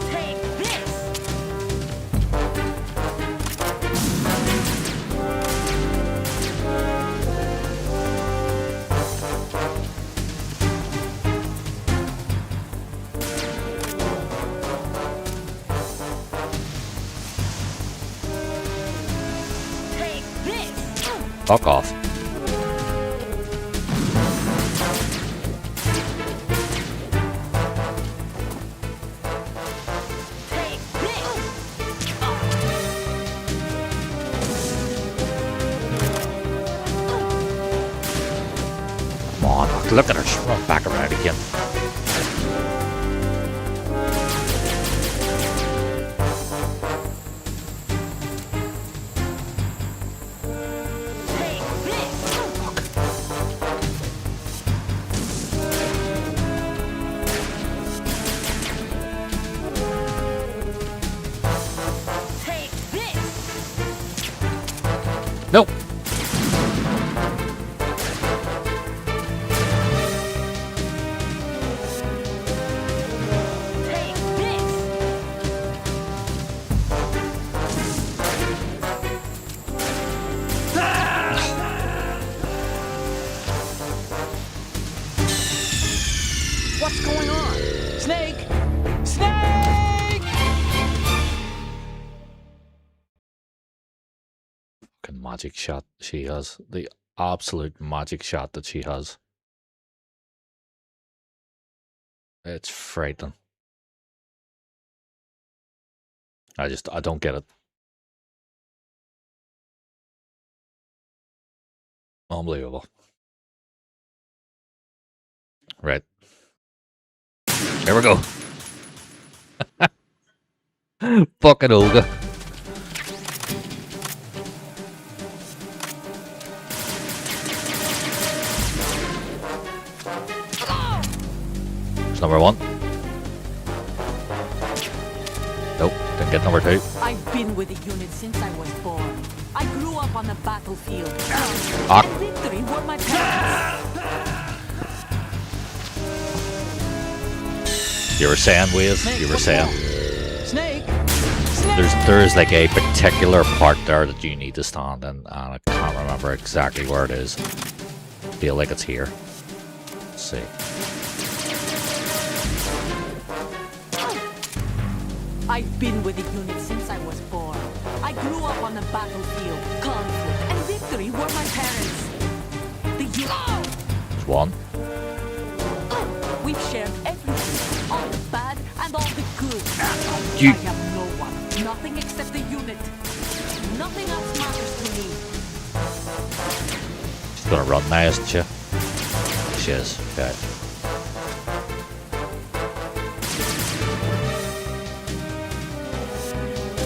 Take this! Take this! Fuck off. Take this! Come on, look at her. She's run back around again. Take this! Take this! Nope. Take this! What's going on? Snake! Snake! Fucking magic shot she has. The absolute magic shot that she has. It's frightening. I don't get it. Unbelievable. Right. Here we go. Fucking Olga. There's number one. Nope, didn't get number two. I've been with the unit since I was born. I grew up on the battlefield. Ah. And victory were my parents. You were saying, Wade? Snake, You were what's saying. wrong? Snake! Snake! There's like a particular part there that you need to stand in, and I can't remember exactly where it is. Feel like it's here. Let's see. I've been with the unit since I was born. I grew up on the battlefield. Conflict and victory were my parents. The unit... There's one. We've shared everything. All the bad and all the good. You- I have no one. Nothing except the unit. Nothing else matters to me. She's gonna run now, isn't she? She is. Okay.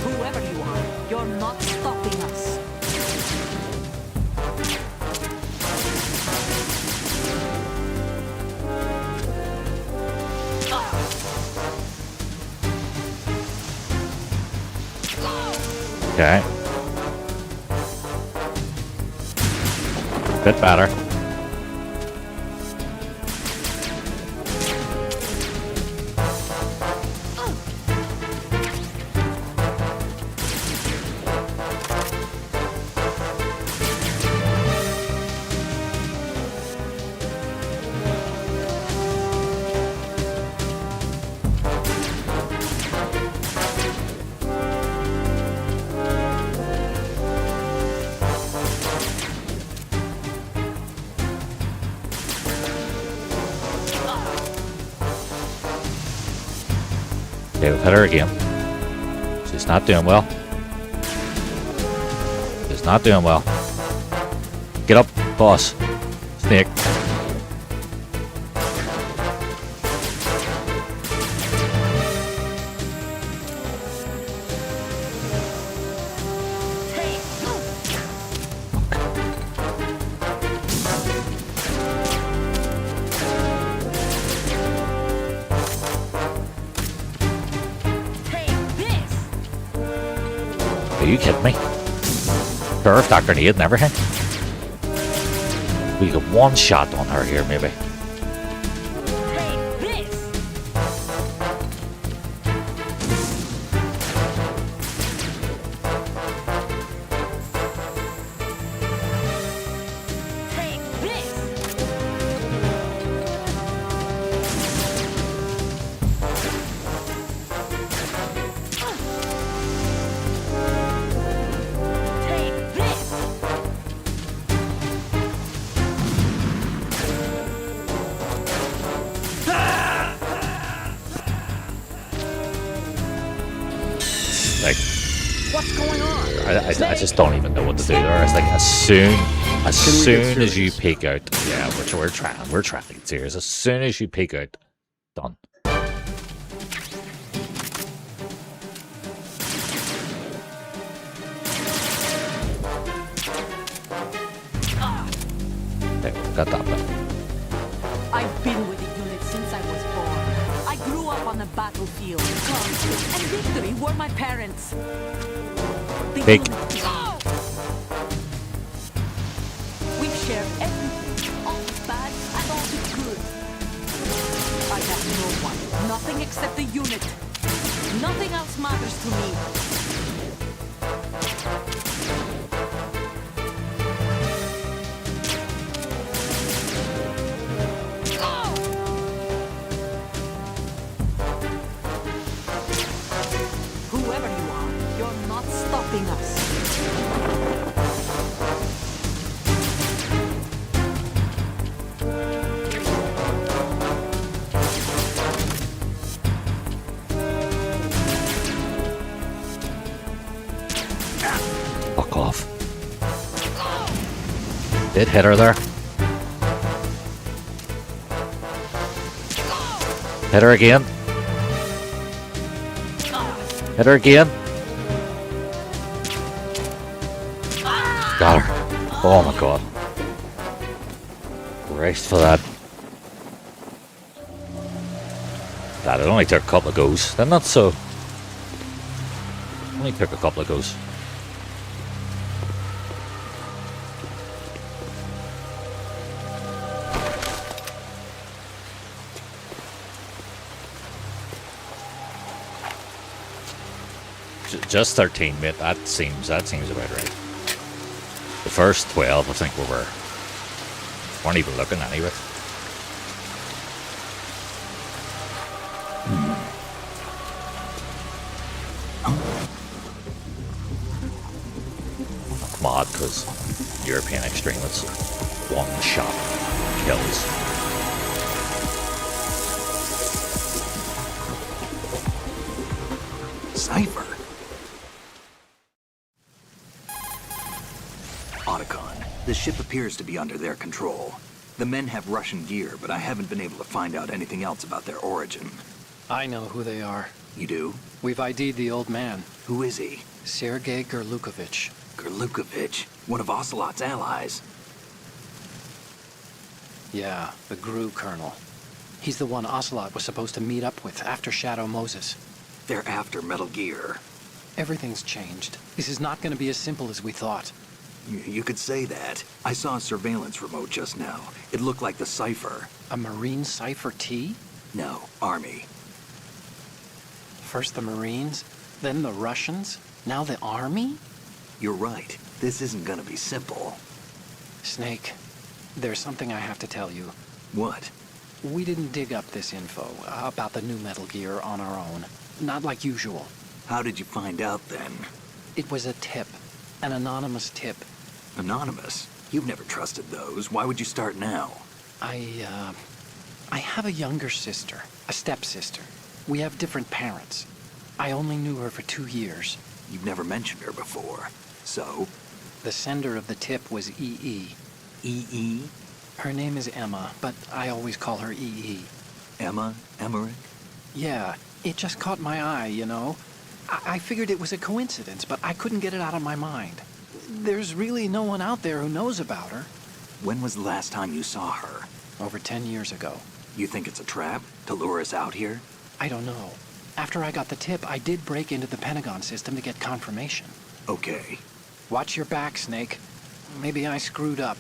Whoever you are, you're not stopping us. Okay. Bit better. Okay, we've hit her again. She's not doing well. She's not doing well. Get up, boss. Snake. Are you kidding me? Curve, Dr. Need and everything? We got one shot on her here, maybe. Like, What's going on? I just don't even know what to do there. It's like as soon as you peek out, yeah, we're trying. Serious. As soon as you peek out, done. Okay, we've got that bit. I've been with the unit since I was born. I grew up on the battlefield. Conflict and victory were my parents. The Big. unit is... We've shared everything, all the bad and all the good. I have no one, nothing except the unit. Nothing else matters to me. Whoever you are, you're not stopping us. Fuck off. Did hit her there. Hit her again. Hit her again. Got her. Oh my god. Raced for that. That it only took a couple of goes. Then not so. Only took a couple of goes. Just 13, mate. That seems about right. The first 12, I think weren't even looking anyway. That's mad because European extremists, one shot kills. Cypher. Otacon, the ship appears to be under their control. The men have Russian gear, but I haven't been able to find out anything else about their origin. I know who they are. You do? We've ID'd the old man, Who is he? Sergei Gerlukovich. Gerlukovich, one of Ocelot's allies. Yeah, the GRU colonel. He's the one Ocelot was supposed to meet up with after Shadow Moses. They're after Metal Gear. Everything's changed. This is not going to be as simple as we thought. You could say that. I saw a surveillance remote just now. It looked like the Cypher. A Marine Cypher T? No, Army. First the Marines, then the Russians, now the Army? You're right. This isn't gonna be simple. Snake, there's something I have to tell you. What? We didn't dig up this info about the new Metal Gear on our own. Not like usual. How did you find out then? It was a tip. An anonymous tip. Anonymous? You've never trusted those. Why would you start now? I have a younger sister, a stepsister. We have different parents. I only knew her for 2 years. You've never mentioned her before. So? The sender of the tip was EE. E.E.? Her name is Emma, but I always call her EE. Emma? Emmerich? Yeah, it just caught my eye, you know? I figured it was a coincidence, but I couldn't get it out of my mind. There's really no one out there who knows about her. When was the last time you saw her? Over 10 years ago. You think it's a trap? To lure us out here? I don't know. After I got the tip, I did break into the Pentagon system to get confirmation. Okay. Watch your back, Snake. Maybe I screwed up.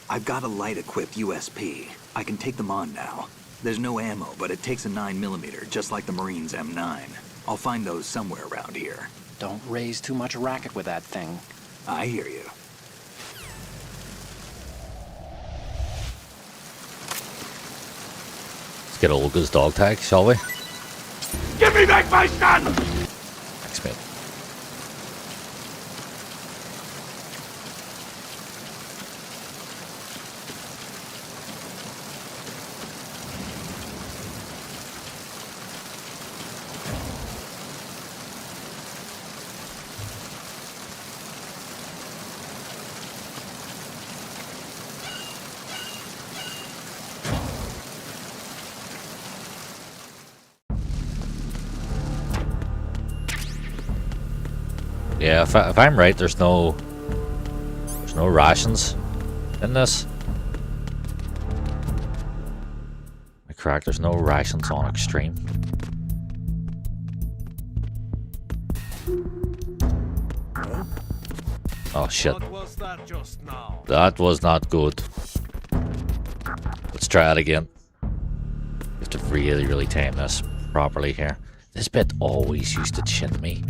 I've got a light-equipped USP. I can take them on now. There's no ammo, but it takes a 9mm, just like the Marines' M9. I'll find those somewhere around here. Don't raise too much racket with that thing. I hear you. Let's get Olga's dog tag, shall we? Give me back my son! Thanks, mate. Yeah, if I'm right, there's no rations in this. Am I correct? There's no rations on Extreme. Oh shit. What was that just now? That was not good. Let's try it again. You have to really, really tame this properly here. This bit always used to chin me.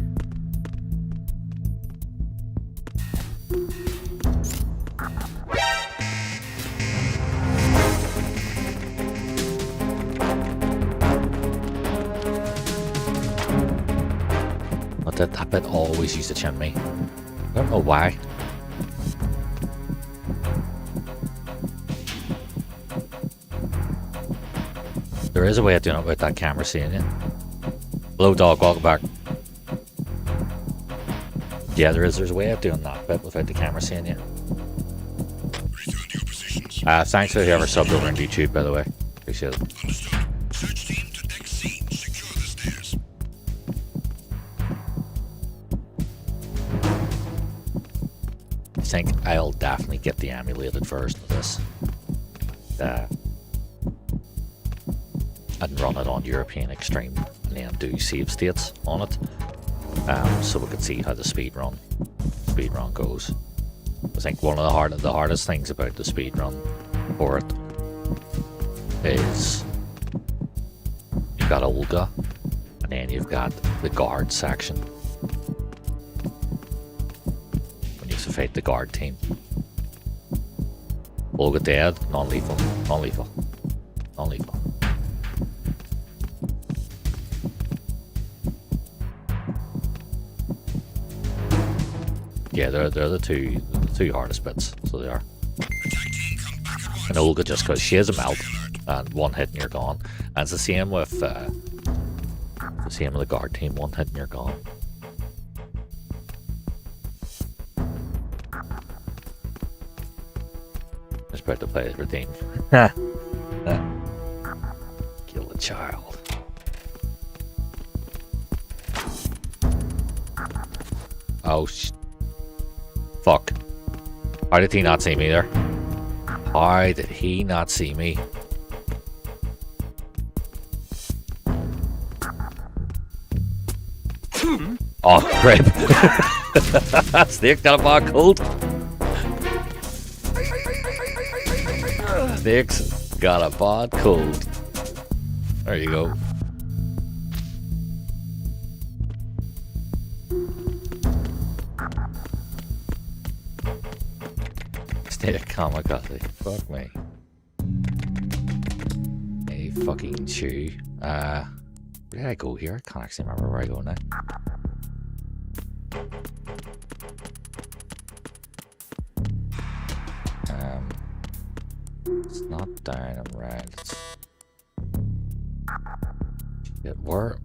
But that bit always used to chin me. I don't know why. There is a way of doing it without that camera seeing you. Hello dog, welcome back. Yeah, there's a way of doing that bit without the camera seeing you. Thanks for whoever subbed over on YouTube, by the way. Appreciate it. Search team to deck C. Secure the stairs. I think I'll definitely get the emulated version of this. And run it on European Extreme and then do save states on it. So we can see how the speed run goes. I think one of the hardest things about the speed run for it is you've got Olga and then you've got the guard section. When you have to fight the guard team. Olga dead, non-lethal, non-lethal, non-lethal. Yeah, they're the two hardest bits, so they are. And Olga, just because she has a melt, and one hit and you're gone. And it's the same with the guard team, one hit and you're gone. Just about to play as redeem. Kill a child. Oh fuck. How did he not see me there? Why did he not see me? Oh, crap. Snake got a bad cold. Snake's got a bad cold. There you go. Snake kamikaze. Fuck me. A fucking chew. Where did I go here? I can't actually remember where I go now. It's not down and right. Where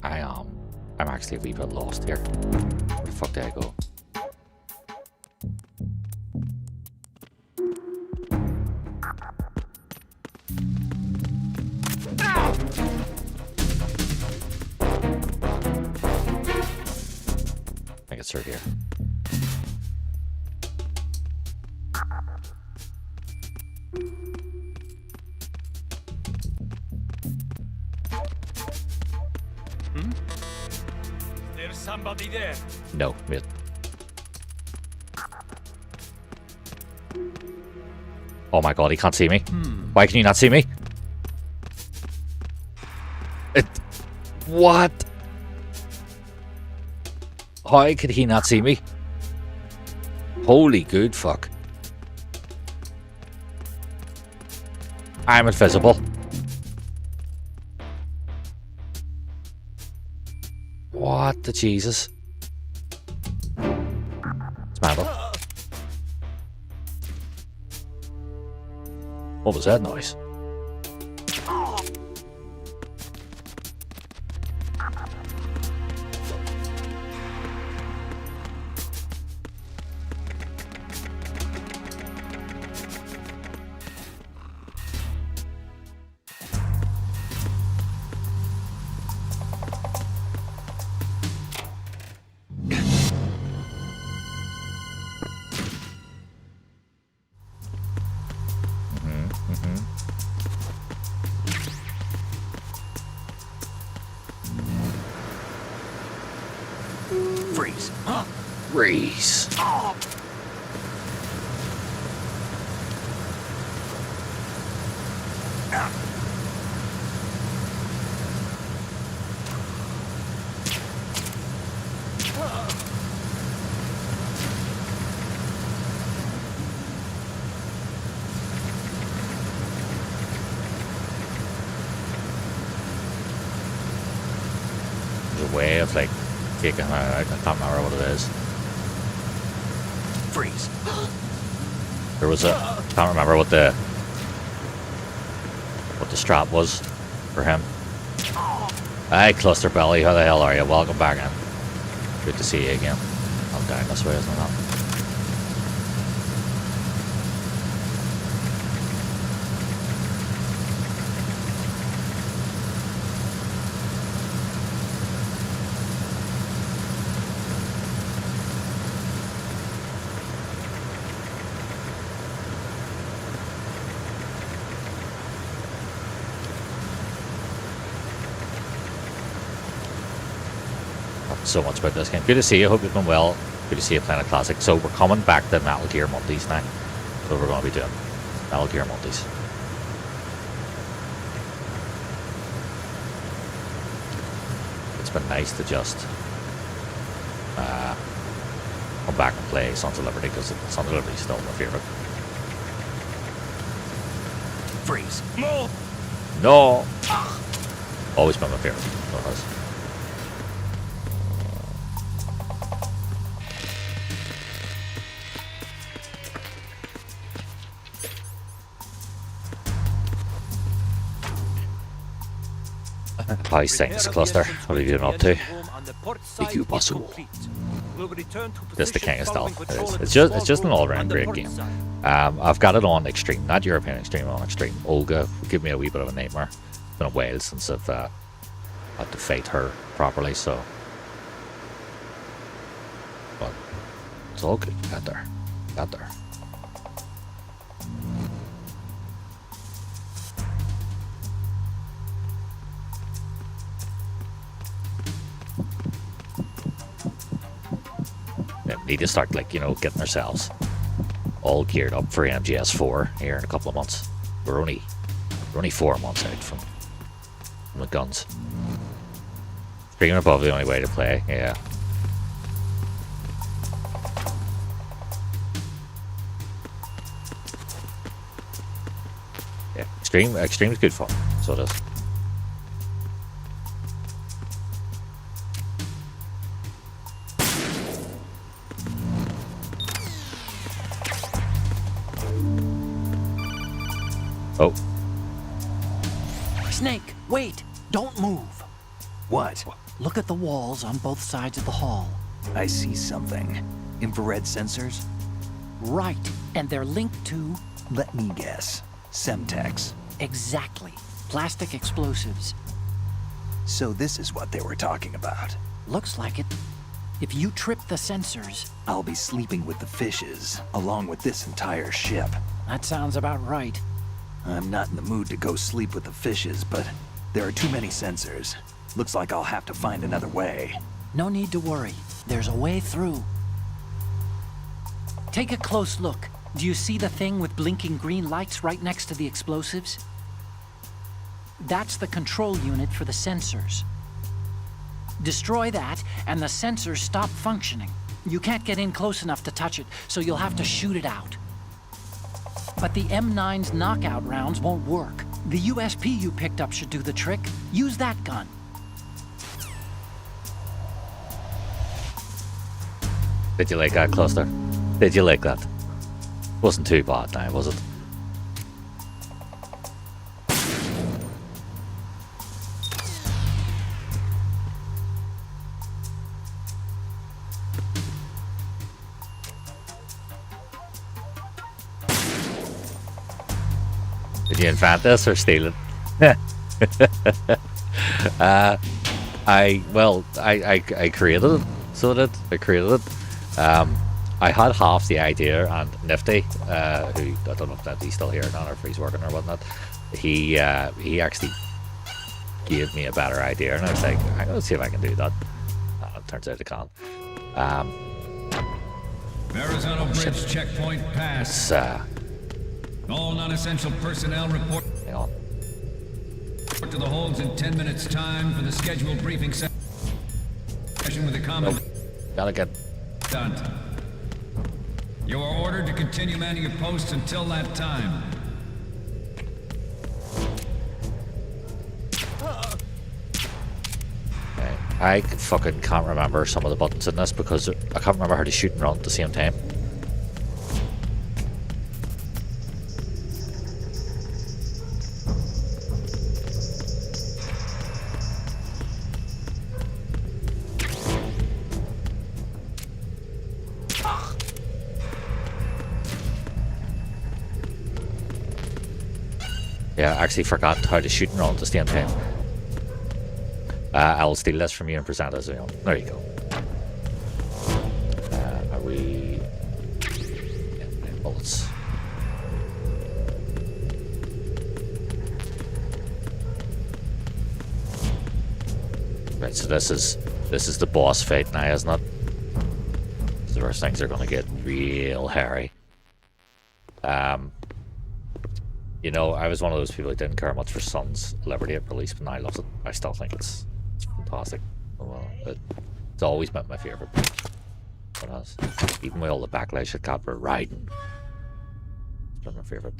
I am, I'm actually a wee bit lost here. Where the fuck did I go? I think it's through here. There's somebody there. No, wait. Oh my god, he can't see me. Why can you not see me? What? How could he not see me? Holy good fuck. I'm invisible. What the Jesus? It's Mandel. What was that noise? Freeze. Freeze. There's a way of like taking her out. I can't remember what it is. Freeze. There was a can't remember what the strap was for him. Hi, Cluster Belly, how the hell are you? Welcome back in. Good to see you again. I'm down this way, isn't it? So much about this game. Good to see you. Hope you've been well. Good to see you playing a classic. So we're coming back to Metal Gear Mondays now. So we're going to be doing Metal Gear Mondays. It's been nice to just come back and play Sons of Liberty because Sons of Liberty is still my favorite. Freeze. No. No. Always been my favorite. So it has. How's things, Cluster? What have you been up to? You bustle. This the king of stealth. It's just an all-round great game. I've got it on extreme, not European extreme, on extreme. Olga give me a wee bit of a nightmare. It's been a while since I've had to fight her properly, so. But it's all good. Got there. Got there. Need to start, like, you know, getting ourselves all geared up for MGS4 here in a couple of months. We're only 4 months out from the guns. Speaking of above, the only way to play, yeah. Yeah, extreme is good fun. So it is. Oh. Snake, wait! Don't move! What? Look at the walls on both sides of the hall. I see something. Infrared sensors? Right, and they're linked to... Let me guess. Semtex. Exactly. Plastic explosives. So this is what they were talking about. Looks like it. If you trip the sensors... I'll be sleeping with the fishes, along with this entire ship. That sounds about right. I'm not in the mood to go sleep with the fishes, but there are too many sensors. Looks like I'll have to find another way. No need to worry. There's a way through. Take a close look. Do you see the thing with blinking green lights right next to the explosives? That's the control unit for the sensors. Destroy that, and the sensors stop functioning. You can't get in close enough to touch it, so you'll have to shoot it out. But the M9's knockout rounds won't work. The USP you picked up should do the trick. Use that gun. Did you like that, Cluster? Did you like that? Wasn't too bad now, was it? Did you invent this or steal it? I created it. So did I created it. I had half the idea, and Nifty, who I don't know if that he's still here or not, or if he's working or whatnot, he actually gave me a better idea, and I was like, I'm gonna see if I can do that. It turns out I can't. Verrazano Bridge checkpoint pass. All non-essential personnel report. Hang on. Report to the holds in 10 minutes time for the scheduled briefing session with the commandant. Gotta get. You are ordered to continue manning your posts until that time. Okay. I fucking can't remember some of the buttons in this because I can't remember how to shoot and run at the same time. Yeah, I actually forgot how to shoot and roll at the same time. I'll steal this from you and present it as well. There you go. Are we... Yeah, bullets. Right, so this is the boss fight now, isn't it? The first things are going to get real hairy. You know, I was one of those people who didn't care much for Sun's Liberty at release, but now I love it. I still think it's fantastic. Well, it's always been my favourite. It has. Even with all the backlash it got for Raiden. It's been my favourite.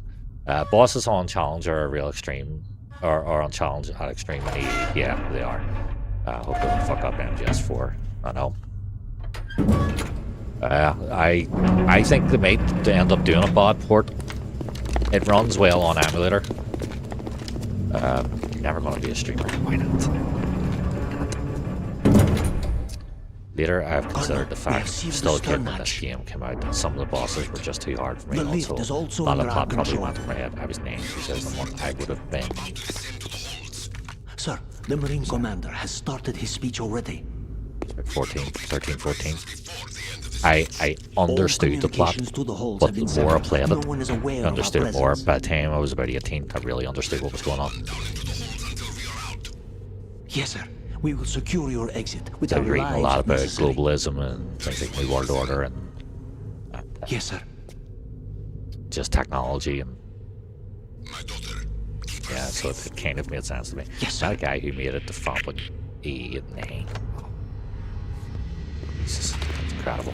Bosses on Challenge are a real extreme. Or on Challenge at Extreme. Yeah, they are. Hope they don't fuck up MGS4. I know. I think they might end up doing a bad port. It runs well on emulator. Never gonna be a streamer. Why not? Later, I've considered the fact still kid when this game came out that some of the bosses were just too hard for me. Also, Lollipop probably went to my head. I was named because the one I would have been. Sir, the Marine Commander has started his speech already. 13, 14. I understood the plot, but the more I played it, I understood it more. By the time I was about 18, I really understood what was going on. Yes, sir. We will secure your exit with I was reading a lot about globalism and things like New World Order and yes, sir. Just technology and yeah, so it kind of made sense to me. Yes, sir. That guy who made it to fucking E and 9. It's just incredible.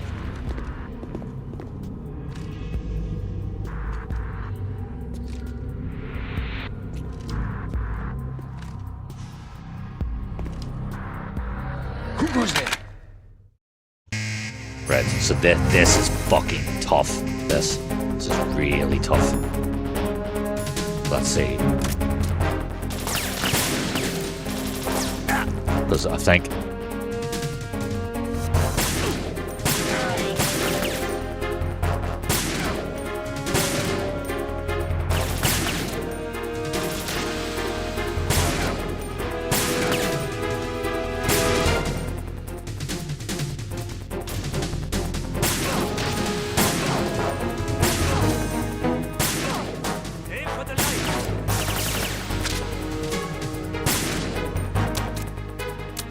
Who goes there? Right, so this is fucking tough. This is really tough. Let's see. Because I think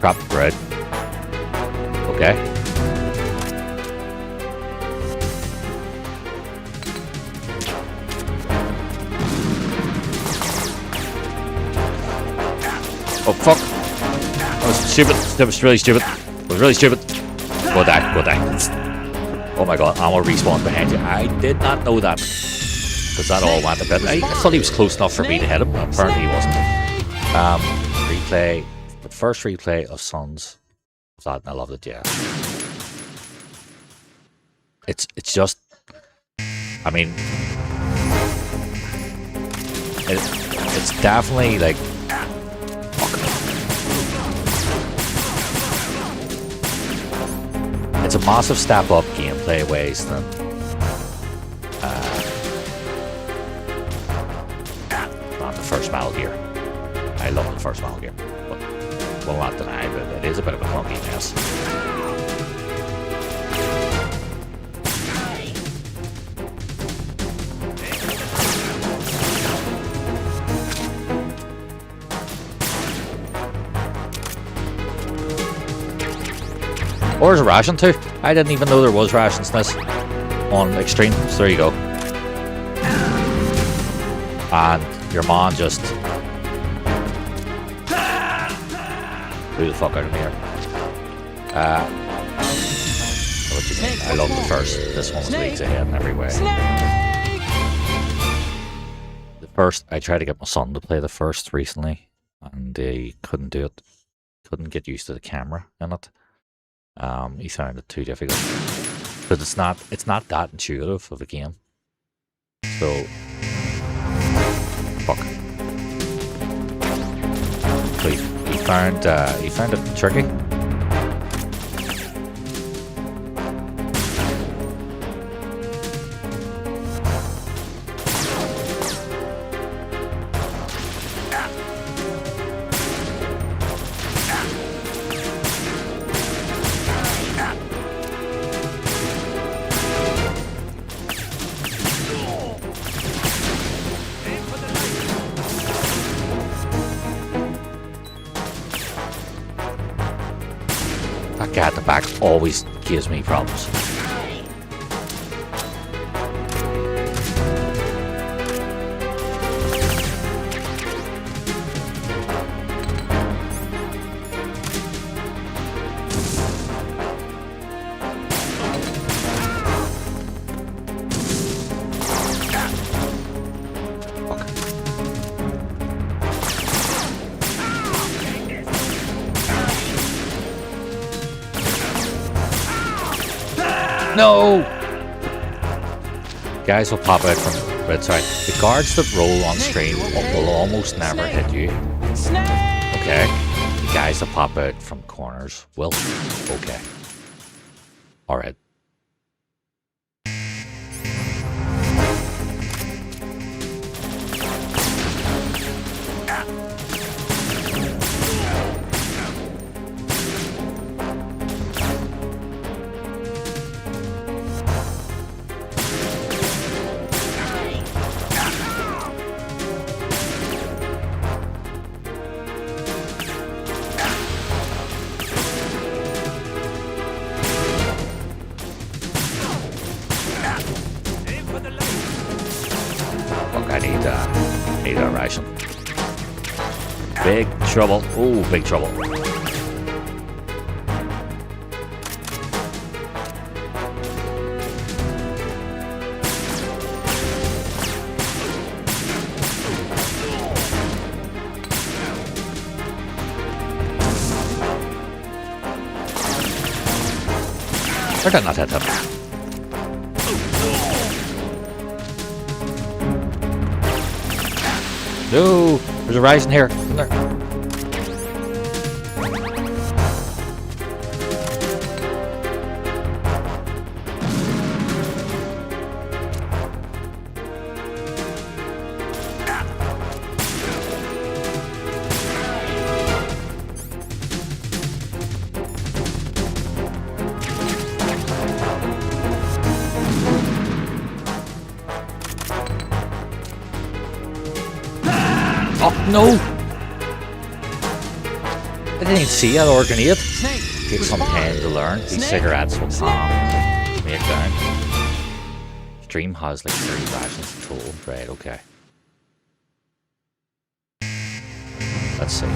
crap bread. Okay. Oh fuck! That was stupid. That was really stupid. It was really stupid. Go die. Go die. Oh my god! Ammo respawn behind you. I did not know that. Because that all went a bit. I thought he was close enough for me to hit him. Apparently he wasn't. Replay. The first replay of Sons of that, and I loved it. Yeah. It's just. I mean, it's definitely like. It's a massive step up gameplay ways than the first Metal Gear. I love the first Metal Gear, but will not deny that it is a bit of a clunky mess. Or there's a ration too. I didn't even know there was rations in this on Extreme. So there you go. And your man just blew the fuck out of me here. What do you mean? I love the first. This one was leagues ahead in every way. The first, I tried to get my son to play the first recently, and he couldn't do it. Couldn't get used to the camera in it. He found it too difficult, but it's not that intuitive of a game. So, fuck. So he found it tricky. That guy at the back always gives me problems. No! Guys will pop out from... But sorry, the guards that roll on stream will almost never hit you. Okay? The guys that pop out from corners will. Okay. Alright. I need a ration. Big trouble. Oh, big trouble. I did not hit him. No, there's a rise in here. Come there. no! I didn't even see that or grenade. Takes some time to learn. These cigarettes will make down. Stream has like 30 rations total. Right, okay. Let's see.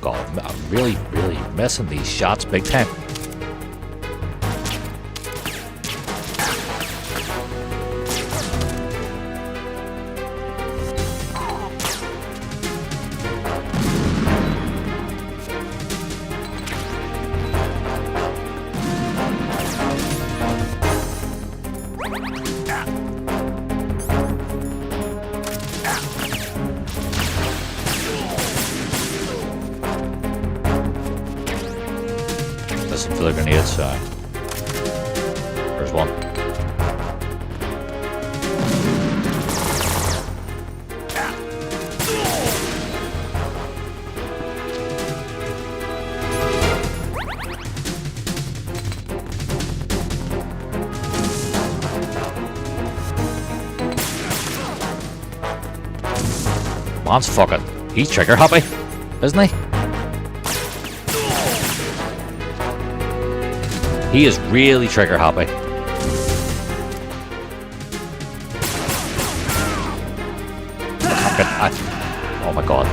God, I'm really missing these shots big time. Listen for the grenades. There's one. Man's fucking. He's trigger happy, isn't he? He is really trigger happy. Oh my god.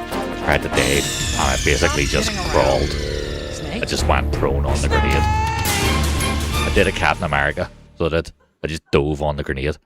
I tried to dave and I basically just crawled. I just went prone on the grenade. I did a Captain America, so I just dove on the grenade.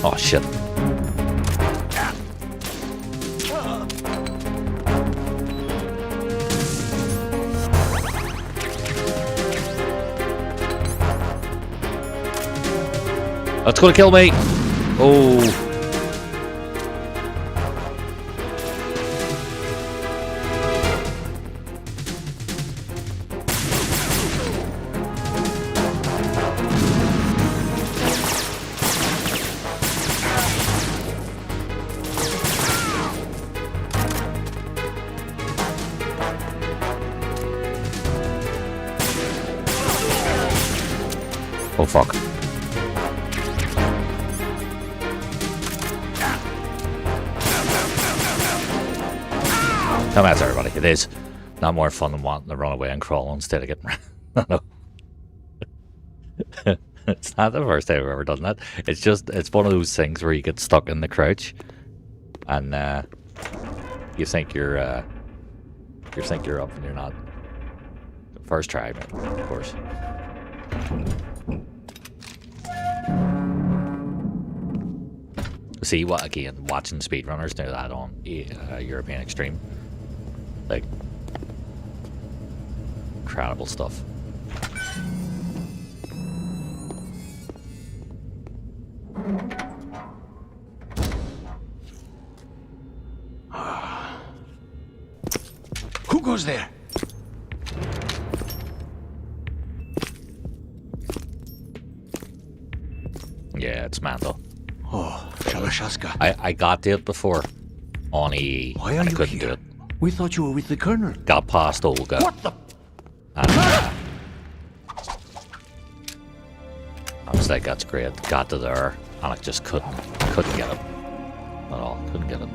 Oh shit. That's gonna kill me. Oh. Oh fuck. Come at everybody. It is not more fun than wanting to run away and crawl instead of getting no. It's not the first time I've ever done that. It's just, it's one of those things where you get stuck in the crouch and you think you're up and you're not. First try, man, of course. See what, again, watching speedrunners do that on European Extreme, like, incredible stuff. Who goes there? It's mental. Oh, Shalashaska. I got to it before on EE. Why are and I you couldn't here? do it. We thought you were with the Colonel. Got past Olga. What the? And, I was like, that's great. Got to there, and I just couldn't get it at all. Couldn't get it.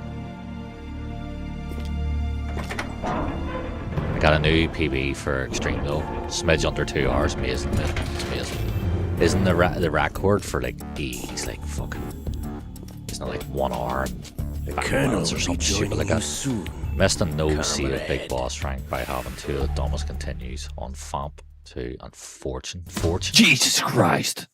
I got a new PB for Extreme though. Smidge under 2 hours. Amazing, mate. It's amazing. Isn't the record for like E's like fucking? Isn't it like 1 hour and 5 minutes or something stupid like that? Soon. Missed a no save Big Boss rank by having 2 of the dumbest continues on Fomp 2 and Fortune. Jesus Christ!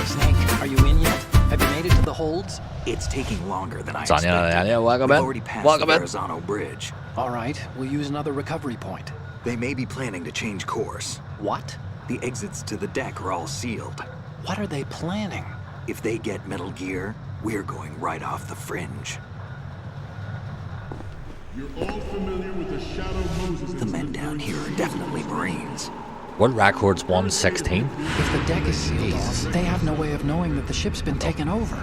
Snake, are you in yet? Have you made it to the holds? It's taking longer than I Sonya, expected. welcome We've in. already passed Welcome the in. Verrazano Bridge. All right, we'll use another recovery point. They may be planning to change course. What? The exits to the deck are all sealed. What are they planning? If they get Metal Gear, we're going right off the fringe. You're all familiar with the Shadow Moses. The men down here are definitely Marines. World record's 116. If the deck is sealed off, they have no way of knowing that the ship's been taken over.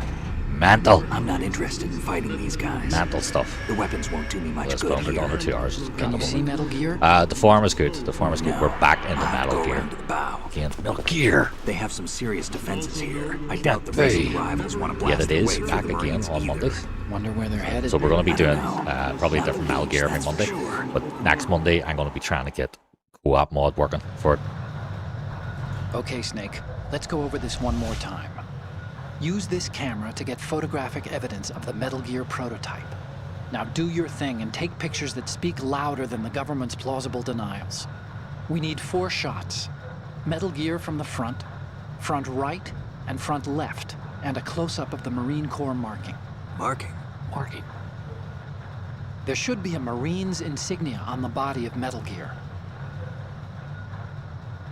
Mental. I'm not interested in fighting these guys. Mental stuff. The weapons won't do me much Let's good go under here. 2 hours. Can you see Metal Gear? The form is good. The form is good. No, We're back into I'll Metal go Gear. around to the bow. Again, Metal Gear. They have some serious defenses here. I doubt the Hey. recent rivals want to blast Yeah, it their is way through back the again Marines on either. Mondays. Wonder where they're headed. So we're going to be I don't doing know. probably a different Metal Gear every That's for Monday. sure. But next Monday, I'm going to be trying to get co-op mod working for it. Okay, Snake. Let's go over this one more time. Use this camera to get photographic evidence of the Metal Gear prototype. Now do your thing and take pictures that speak louder than the government's plausible denials. We need 4 shots. Metal Gear from the front right, and front left, and a close-up of the Marine Corps marking. Marking? Marking. There should be a Marine's insignia on the body of Metal Gear.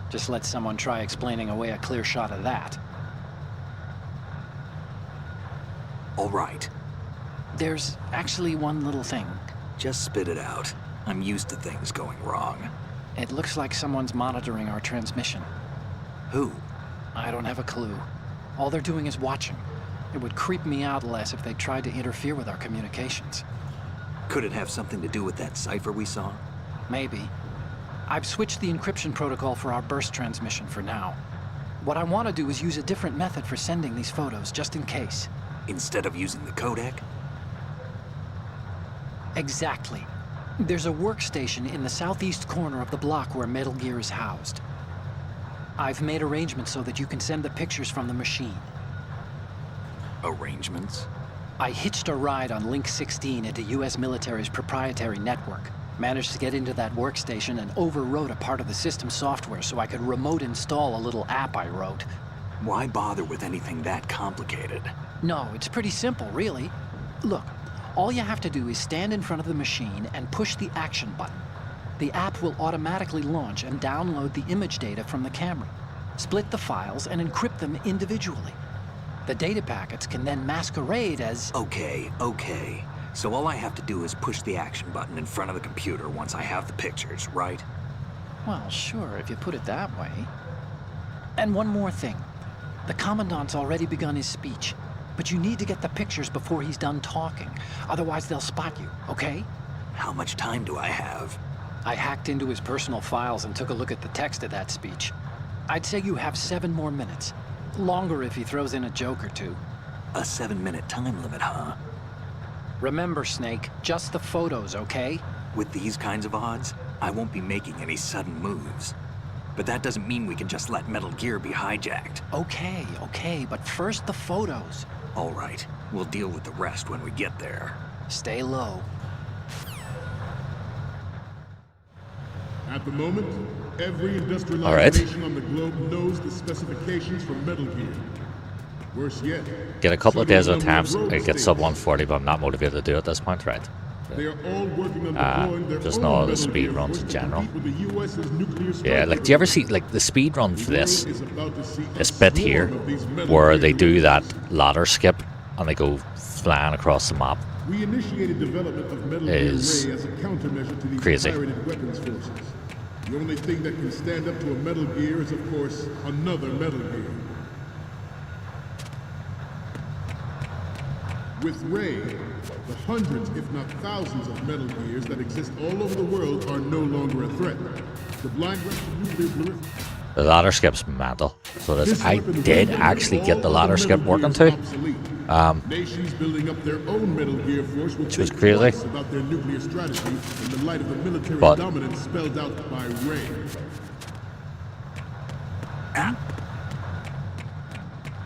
Just let someone try explaining away a clear shot of that. All right. There's actually one little thing. Just spit it out. I'm used to things going wrong. It looks like someone's monitoring our transmission. Who? I don't have a clue. All they're doing is watching. It would creep me out less if they tried to interfere with our communications. Could it have something to do with that cipher we saw? Maybe. I've switched the encryption protocol for our burst transmission for now. What I want to do is use a different method for sending these photos, just in case. Instead of using the codec? Exactly. There's a workstation in the southeast corner of the block where Metal Gear is housed. I've made arrangements so that you can send the pictures from the machine. Arrangements? I hitched a ride on Link 16 into US military's proprietary network. Managed to get into that workstation and overwrote a part of the system software so I could remote install a little app I wrote. Why bother with anything that complicated? No, it's pretty simple, really. Look, all you have to do is stand in front of the machine and push the action button. The app will automatically launch and download the image data from the camera, split the files, and encrypt them individually. The data packets can then masquerade as... Okay. So all I have to do is push the action button in front of the computer once I have the pictures, right? Well, sure, if you put it that way. And one more thing. The Commandant's already begun his speech, but you need to get the pictures before he's done talking. Otherwise, they'll spot you, okay? How much time do I have? I hacked into his personal files and took a look at the text of that speech. I'd say you have 7 more minutes. Longer if he throws in a joke or two. A 7-minute time limit, huh? Remember, Snake, just the photos, okay? With these kinds of odds, I won't be making any sudden moves. But that doesn't mean we can just let Metal Gear be hijacked. Okay, but first the photos. All right, we'll deal with the rest when we get there. Stay low. At the moment, every industrialized All right. nation on the globe knows the specifications for Metal Gear. Worse yet, Get a couple of days of attempts. rogue I get states. sub 140, but I'm not motivated to do it at this point, right? They are all working on deploying their just own know the Metal speed Gear runs force in to general. compete with the US's nuclear Yeah, strike like, do you ever force. see, like, the speed run for this, The world is about to see a this bit swarm here, of these Metal where Gear they do units. that ladder skip, and they go flying across the map? We initiated development of Metal Is Gear Ray as a countermeasure to these crazy. pirated weapons forces. The only thing that can stand up to a Metal Gear is, of course, another Metal Gear. With Ray, the hundreds, if not thousands, of Metal Gears that exist all over the world are no longer a threat. The blind rush to nuclear proliferation. The ladder skip's mental. So this, I did actually get the ladder skip working too. Nations building up their own Metal Gear force will Which was think crazy. twice about their nuclear strategy in the light of the military But- dominance spelled out by Ray.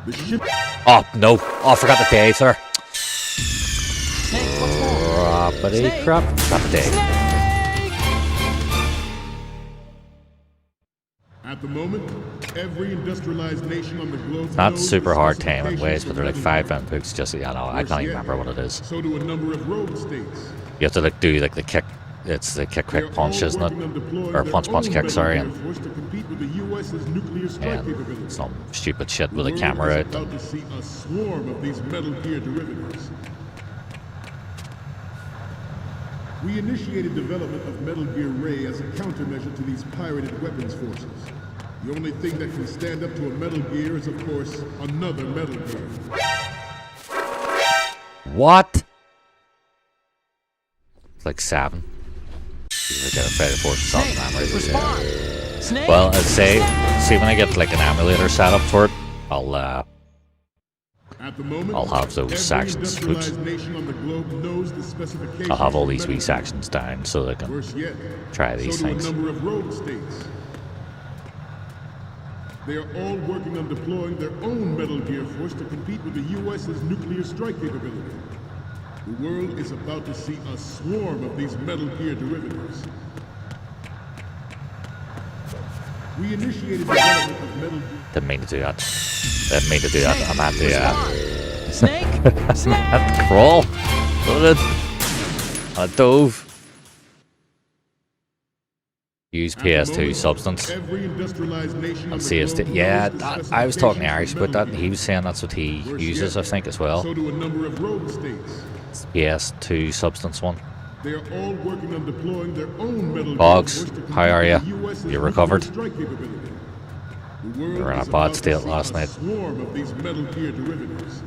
The ship. Oh no! Oh, I forgot the day, sir. Snake, what's more? Property Snake. crap. Not the day. At the moment, every industrialized nation on the globe Not knows super the hard time in specifications ways, but they're like for 5 Metal Gear. inputs. Just I know I can't even remember what it is. So do a number of rogue states. You have to like do like the kick. It's the kick quick punch, isn't it? Or punch kick. Sorry, and some stupid shit with a camera out. About to see a swarm of these Metal Gear derivatives. We initiated development of Metal Gear Ray as a countermeasure to these pirated weapons forces. The only thing that can stand up to a Metal Gear is, of course, another Metal Gear. What? It's like 7. You get a Federal Force or something. I'm ready Respond. Snake. Well, I'd say, see when I get like an emulator set up for it, I'll At the moment, I'll have those every sections put. industrialized nation on the globe knows the specifications I'll have all for these wee Metal sections down so they Gear. can Worse yet, try these so do things. a number of rogue states. They are all working on deploying their own Metal Gear force to compete with the U.S.'s nuclear strike capability. The world is about to see a swarm of these Metal Gear derivatives. We initiated development of Metal Gear. Didn't mean to do that. Didn't mean to do that. I'm at the Snake. Snake. at the crawl. Look at I dove. Use PS2 substance. Every industrialized nation on And the CST. globe Yeah, knows the that, I was talking to Irish specifications about for that, and he was saying that's what he Worse uses, yet, I think, as well. So do a number of rogue states. PS2 substance one. They are all working on deploying their own Metal Boggs, Gear force to compete how are with ya? the US's You nuclear recovered? strike capability. The world You were in a is bad about to state see last a night. Swarm of these Metal Gear derivatives.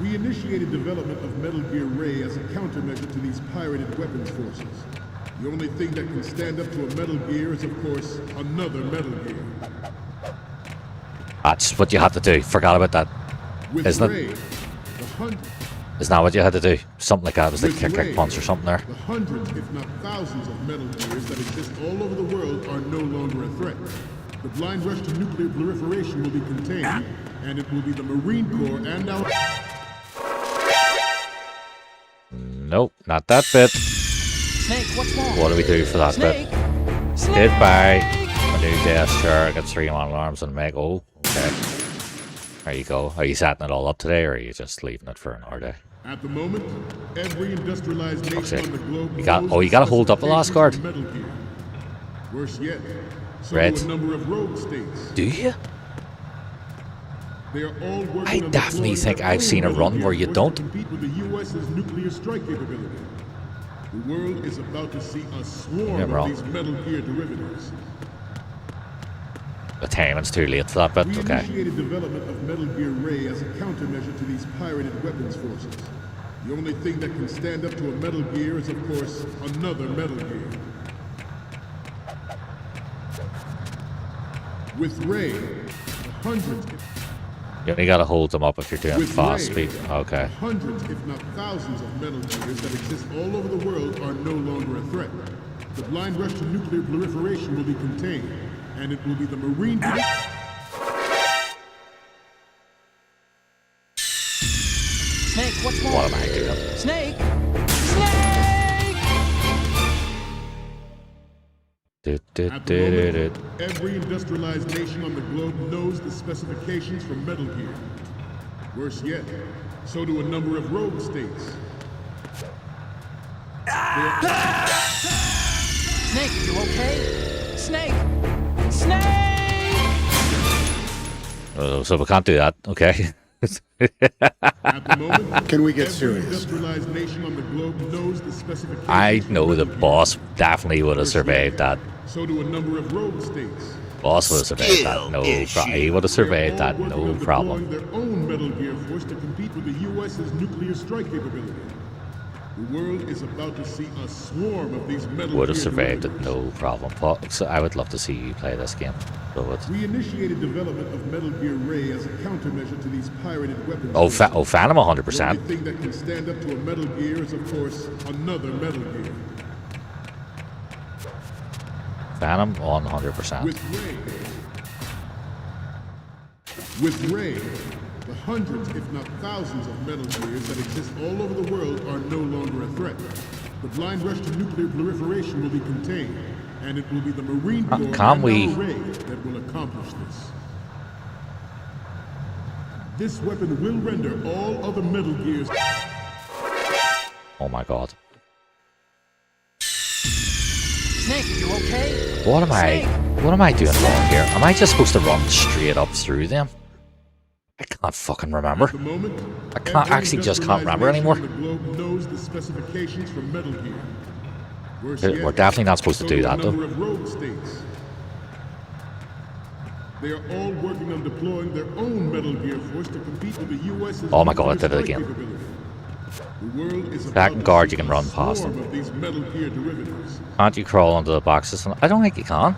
We initiated development of Metal Gear Ray as a countermeasure to these pirated weapons forces. The only thing that can stand up to a Metal Gear is, of course, another Metal Gear. That's what you had to do. Forgot about that. With Isn't Ray, it? the hundred. Isn't that what you had to do? Something like that. It was like With kick Ray, punch or something there. The hundreds, if not thousands, of Metal Gears that exist all over the world are no longer a threat. The blind rush to nuclear proliferation will be contained, and it will be the Marine Corps and our... Nope, not that bit. Snake, what's more? What do we do for that Snake. bit? Snake. Goodbye. A new desk chair. I got 3 man alarms and make. Oh, okay. There you go. Are you setting it all up today, or are you just leaving it for another day? At the moment, every industrialized nation Okay. on the globe You got- knows oh, you the gotta hold up the last specifications guard. for Metal Gear. Worse yet, so Red. do a number of rogue states. Do you? They are all working I on definitely deploying think their I've own seen a Metal run Gear where you force don't. to compete with the U.S.'s nuclear strike capability. The world is about to see a swarm Yeah, of wrong. these Metal Gear derivatives. The timing's too late for that bit. We Okay. initiated development of Metal Gear Ray as a countermeasure to these pirated weapons forces. The only thing that can stand up to a Metal Gear is, of course, another Metal Gear. With Ray, the hundreds, You only gotta hold them up if you're doing With fast Ray, speed. Okay. hundreds, if not thousands, of Metal Gears that exist all over the world are no longer a threat. The blind rush to nuclear proliferation will be contained, and it will be the Marine Corps. Snake, what's more? What am I doing? Snake. Snake. Do, do, At do, the do, do. moment, every industrialized nation on the globe knows the specifications for Metal Gear. Worse yet, so do a number of rogue states. Snake, you okay? Snake. Snake. So we can't do that. Okay. At the moment, Can we get every serious? industrialized nation on the globe knows the specifications I for know the Metal Gear. boss definitely would have Worse yet, survived that. So do a number of rogue states. Boss would have survived that. No problem. He would have survived that. No problem. Their own Metal Gear force to compete with the US's nuclear strike capability. The world is about to see a swarm of these Metal Would have Gear survived it, derivatives. no problem. But so I would love to see you play this game. So We initiated development of Metal Gear Ray as a countermeasure to these pirated weapons. Phantom 100%. The only thing that can stand up to a Metal Gear is, of course, another Metal Gear. Phantom 100%. With Ray, the hundreds, if not thousands, of Metal Gears that exist all over the world are no longer a threat. The blind rush to nuclear proliferation will be contained, and it will be the Marine Corps and our Ray that will accomplish this. This weapon will render all other Metal Gears... Oh my god. Snake, are you okay? What am I doing wrong here? Am I just supposed to run straight up through them? I can't fucking remember. I can't actually just can't remember anymore. The globe knows the specifications for Metal Gear. Worse We're yet, definitely not supposed to so do do that a though. number of rogue states. They are all working on deploying their own Metal Gear force to compete with the US's Oh my god, I did it nuclear again. strike capability. The world is Back about and to guard, see you can a run past swarm them. of these Metal Gear derivatives. Can't you crawl under the boxes? I don't think you can.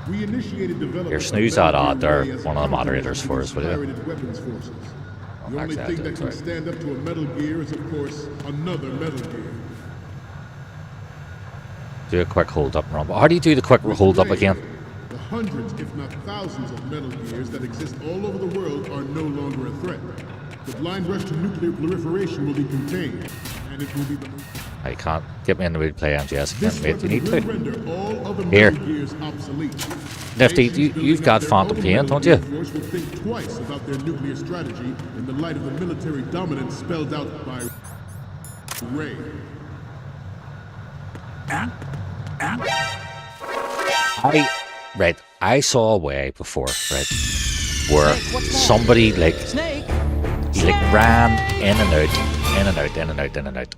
We initiated development Here, of snooze Metal that Gear odd there. Ray as a One of the countermeasure moderators to for these us, will you? pirated weapons forces. The only actually, I thing did, that can sorry. stand up to a Metal Gear is, of course, another Metal Gear. Do a quick hold up and run. How do you do the quick hold up again? The hundreds, if not thousands, of Metal Gears that exist all over the world are no longer a threat. The blind rush to nuclear proliferation will be contained, and it will be the... I can't get me in the mood to play MGS This again. Wait, you need weapon to. will render all other Here. Metal Gears obsolete. Nifty, Nations you've building got up their Phantom own Pain, Metal don't Gear you? Force will think twice about their nuclear strategy in the light of the military dominance spelled out by Ray. I saw a way before, right, where Snake, what's that? somebody like Snake? he like ran in and out, in and out, in and out, in and out.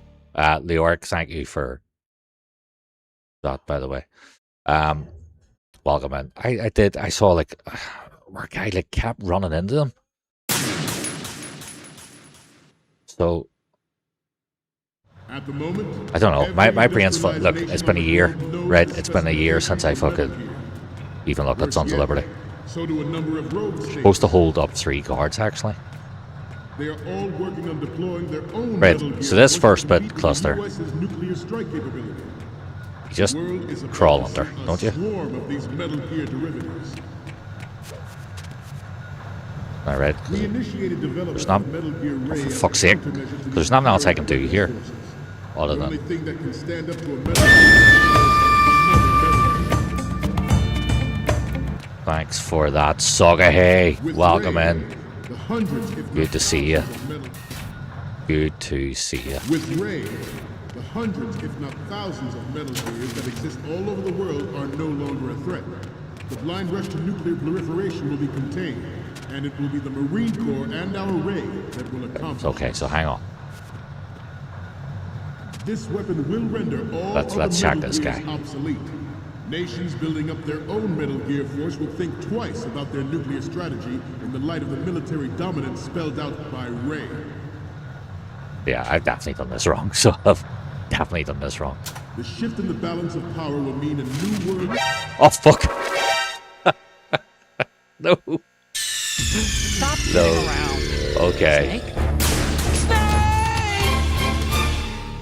Leoric, thank you for that, by the way. Welcome in. I saw like where a guy like kept running into them. So At the moment, I don't know. My every brain's industrialized look. nation It's been a on the year, globe knows right? the It's been a year since I specifications of fucking Metal Gear. even looked at Worse Sons of yet, Liberty. So do a number of rogue states. Supposed to hold up 3 guards actually. They are all working on deploying their own Right, Metal Gear so this force first to bit compete with cluster. the US's nuclear strike capability. You just The world is about crawl to under, see a don't you? swarm of these Metal Gear derivatives. All right. We initiated development There's not. of Metal Gear Oh, Ray for as a fuck's sake! countermeasure to There's these nothing else I pirated can do here, weapons forces. other The only than thing that can stand up to a Metal Gear. thanks for that, Saga. Hey, With welcome Ray, in. the hundreds, if not Good to see you. thousands of Metal- Good to see you. With Ray, the hundreds, if not thousands, of Metal Gears that exist all over the world are no longer a threat. The blind rush to nuclear proliferation will be contained, and it will be the Marine Corps and our Ray that will accomplish. Okay, so hang on. This weapon will render all Let's other check Metal this Gears guy. obsolete. Nations building up their own Metal Gear force will think twice about their nuclear strategy in the light of the military dominance spelled out by Ray. Yeah, I've definitely done this wrong. So I've definitely done this wrong. The shift in the balance of power will mean a new world. Oh fuck! No. Stop No. kidding around. Okay. Snake?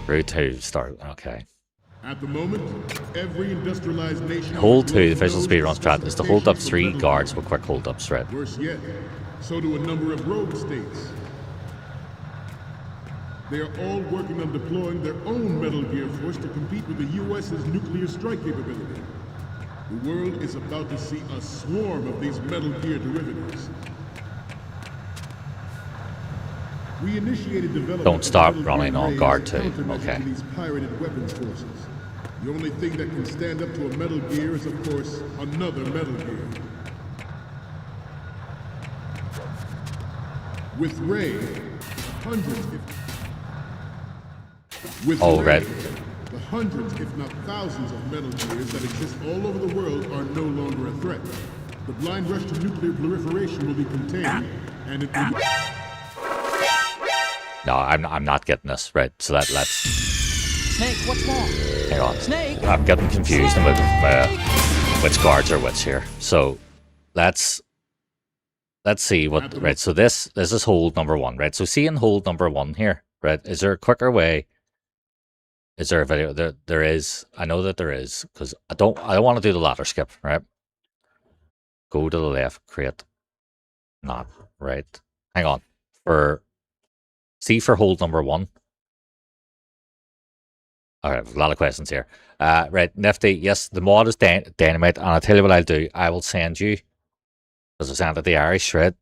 Route 2 start. Okay. At the moment, every industrialized nation. Hold on the 2. The globe official knows speedrun strat is to hold up specifications for 3 Metal guards Gear. with quick hold ups. Right. Worse yet, so do a number of rogue states. They are all working on deploying their own Metal Gear force to compete with the US's nuclear strike capability. The world is about to see a swarm of these Metal Gear derivatives. We initiated development. Don't stop of Metal running Gear on Ray guard as a 2. countermeasure Okay. to these pirated weapons forces. The only thing that can stand up to a Metal Gear is, of course, another Metal Gear. With Ray, hundreds, with Oh, Ray, right. the hundreds, if not thousands, of Metal Gears that exist all over the world are no longer a threat. The blind rush to nuclear proliferation will be contained, and it will be... No, I'm not getting this. Right, so let's... Snake, what's wrong? Hang on. Snake! I'm getting confused with which guards are which here. So, let's see what... Right, so this is hold number 1, right? So, see in hold number 1 here, right? Is there a quicker way? Is there a video? There is. I know that there is, because I don't want to do the ladder skip, right? Go to the left, create. Not, right. Hang on. See for hold number 1. All right, a lot of questions here. Right, Nifty, yes, the mod is Dynamite, and I'll tell you what I'll do. I will send you, because I sent it the Irish, right?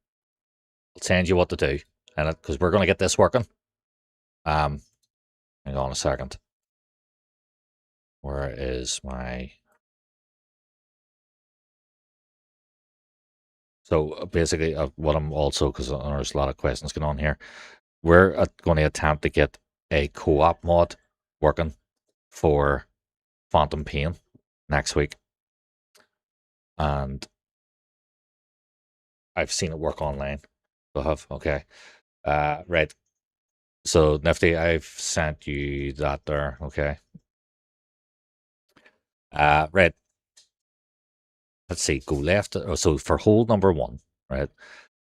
I'll send you what to do, and because we're going to get this working. Hang on a second. Where is my... So basically, what I'm also, because there's a lot of questions going on here, we're going to attempt to get a co-op mod working for Phantom Pain next week. And I've seen it work online. I have, okay. Right. So, Nifty, I've sent you that there, okay. Right. Let's see, go left. So for hold number 1, right?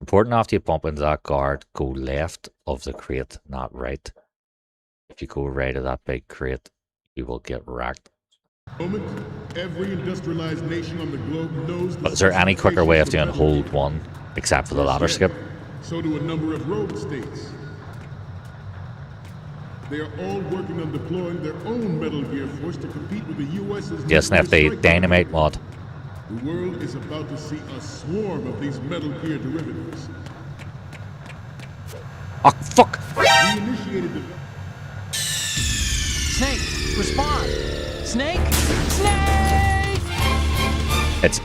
Important after you bump into that guard, go left of the crate, not right. If you go right of that big crate, you will get wrecked. Every industrialized nation on the globe knows. But is there any quicker way of doing hold 1 except for the ladder skip? So do a number of rogue states. They are all working on deploying their own Metal Gear Force to compete with the US's... Yes, Nifty, Dynamite mod. The world is about to see a swarm of these Metal Gear derivatives. Oh, fuck! We initiated the... Snake, respond! Snake! Snake!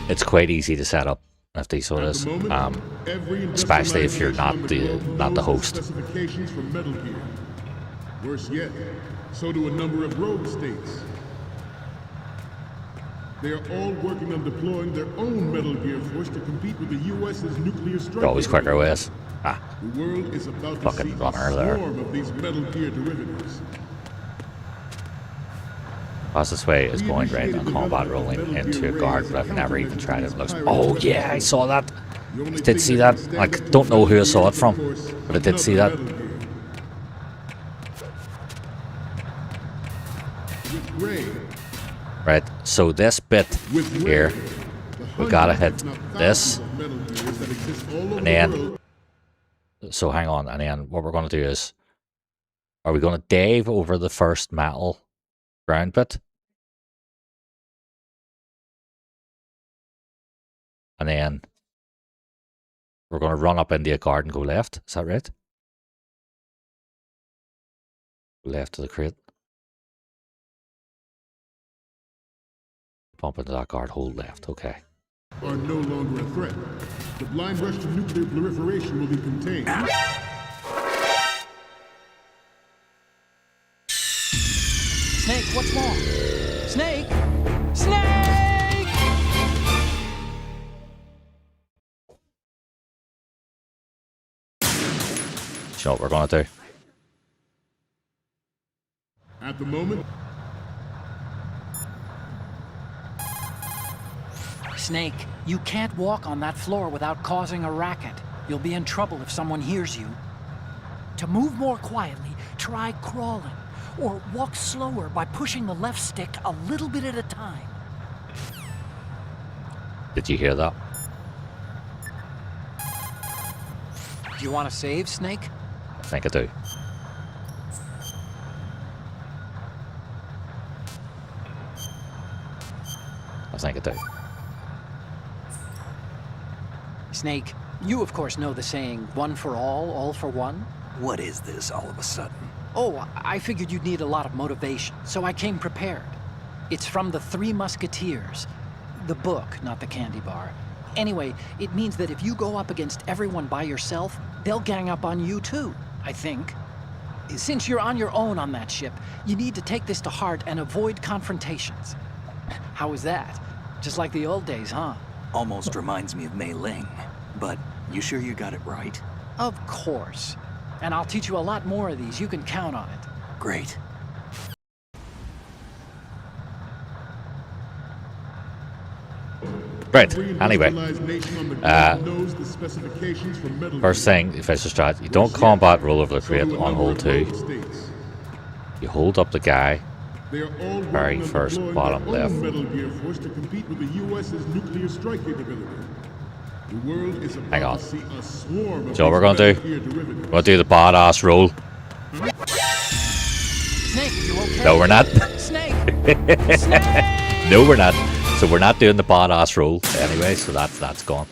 It's quite easy to set up, Nifty, so it is. Especially if you're not the host. Specifications for Metal Gear. Worse yet, so do a number of rogue states. They are all working on deploying their own Metal Gear Force to compete with the US's nuclear strike. There are always quicker ways. The world is about to Fucking see runner a there. swarm of these Metal Gear derivatives. Fastest way is going right on combat rolling into a guard, but I've never even tried it. Oh yeah, I saw that. I did see that. I don't know who I saw it from, but I did see that. Right, so this bit here, we gotta hit this, and then, so hang on, and then what we're gonna do is, are we gonna dive over the first metal ground bit? And then, we're gonna run up into a guard and go left, is that right? Left to the crate. Bump into that guard, hold left, okay. Are no longer a threat. The blind rush to nuclear proliferation will be contained. Snake, what's wrong? Snake! Snake! You know what we're gonna do? At the moment, Snake, you can't walk on that floor without causing a racket. You'll be in trouble if someone hears you. To move more quietly, try crawling, or walk slower by pushing the left stick a little bit at a time. Did you hear that? Do you want to save, Snake? I think I do. I think I do. Snake, you of course know the saying, one for all for one? What is this all of a sudden? Oh, I figured you'd need a lot of motivation, so I came prepared. It's from the Three Musketeers. The book, not the candy bar. Anyway, it means that if you go up against everyone by yourself, they'll gang up on you too, I think. Since you're on your own on that ship, you need to take this to heart and avoid confrontations. How was that? Just like the old days, huh? Almost reminds me of Mei Ling. But you sure you got it right? Of course. And I'll teach you a lot more of these. You can count on it. Great. Right, anyway. Knows the specifications for Metal First thing, if it's a strat, you don't combat roll over the crate on hold 2. You hold up the guy. They are all Very working on first deploying bottom their left. own Metal Gear Force to compete with the U.S.'s nuclear strike capability. The world is Hang about on. to see a swarm of So what we're these gonna Metal do? Gear derivatives. We're gonna do the badass roll. Snake, you okay? No, we're not. Snake! Snake! No, we're not. So we're not doing the badass roll anyway. So that's gone.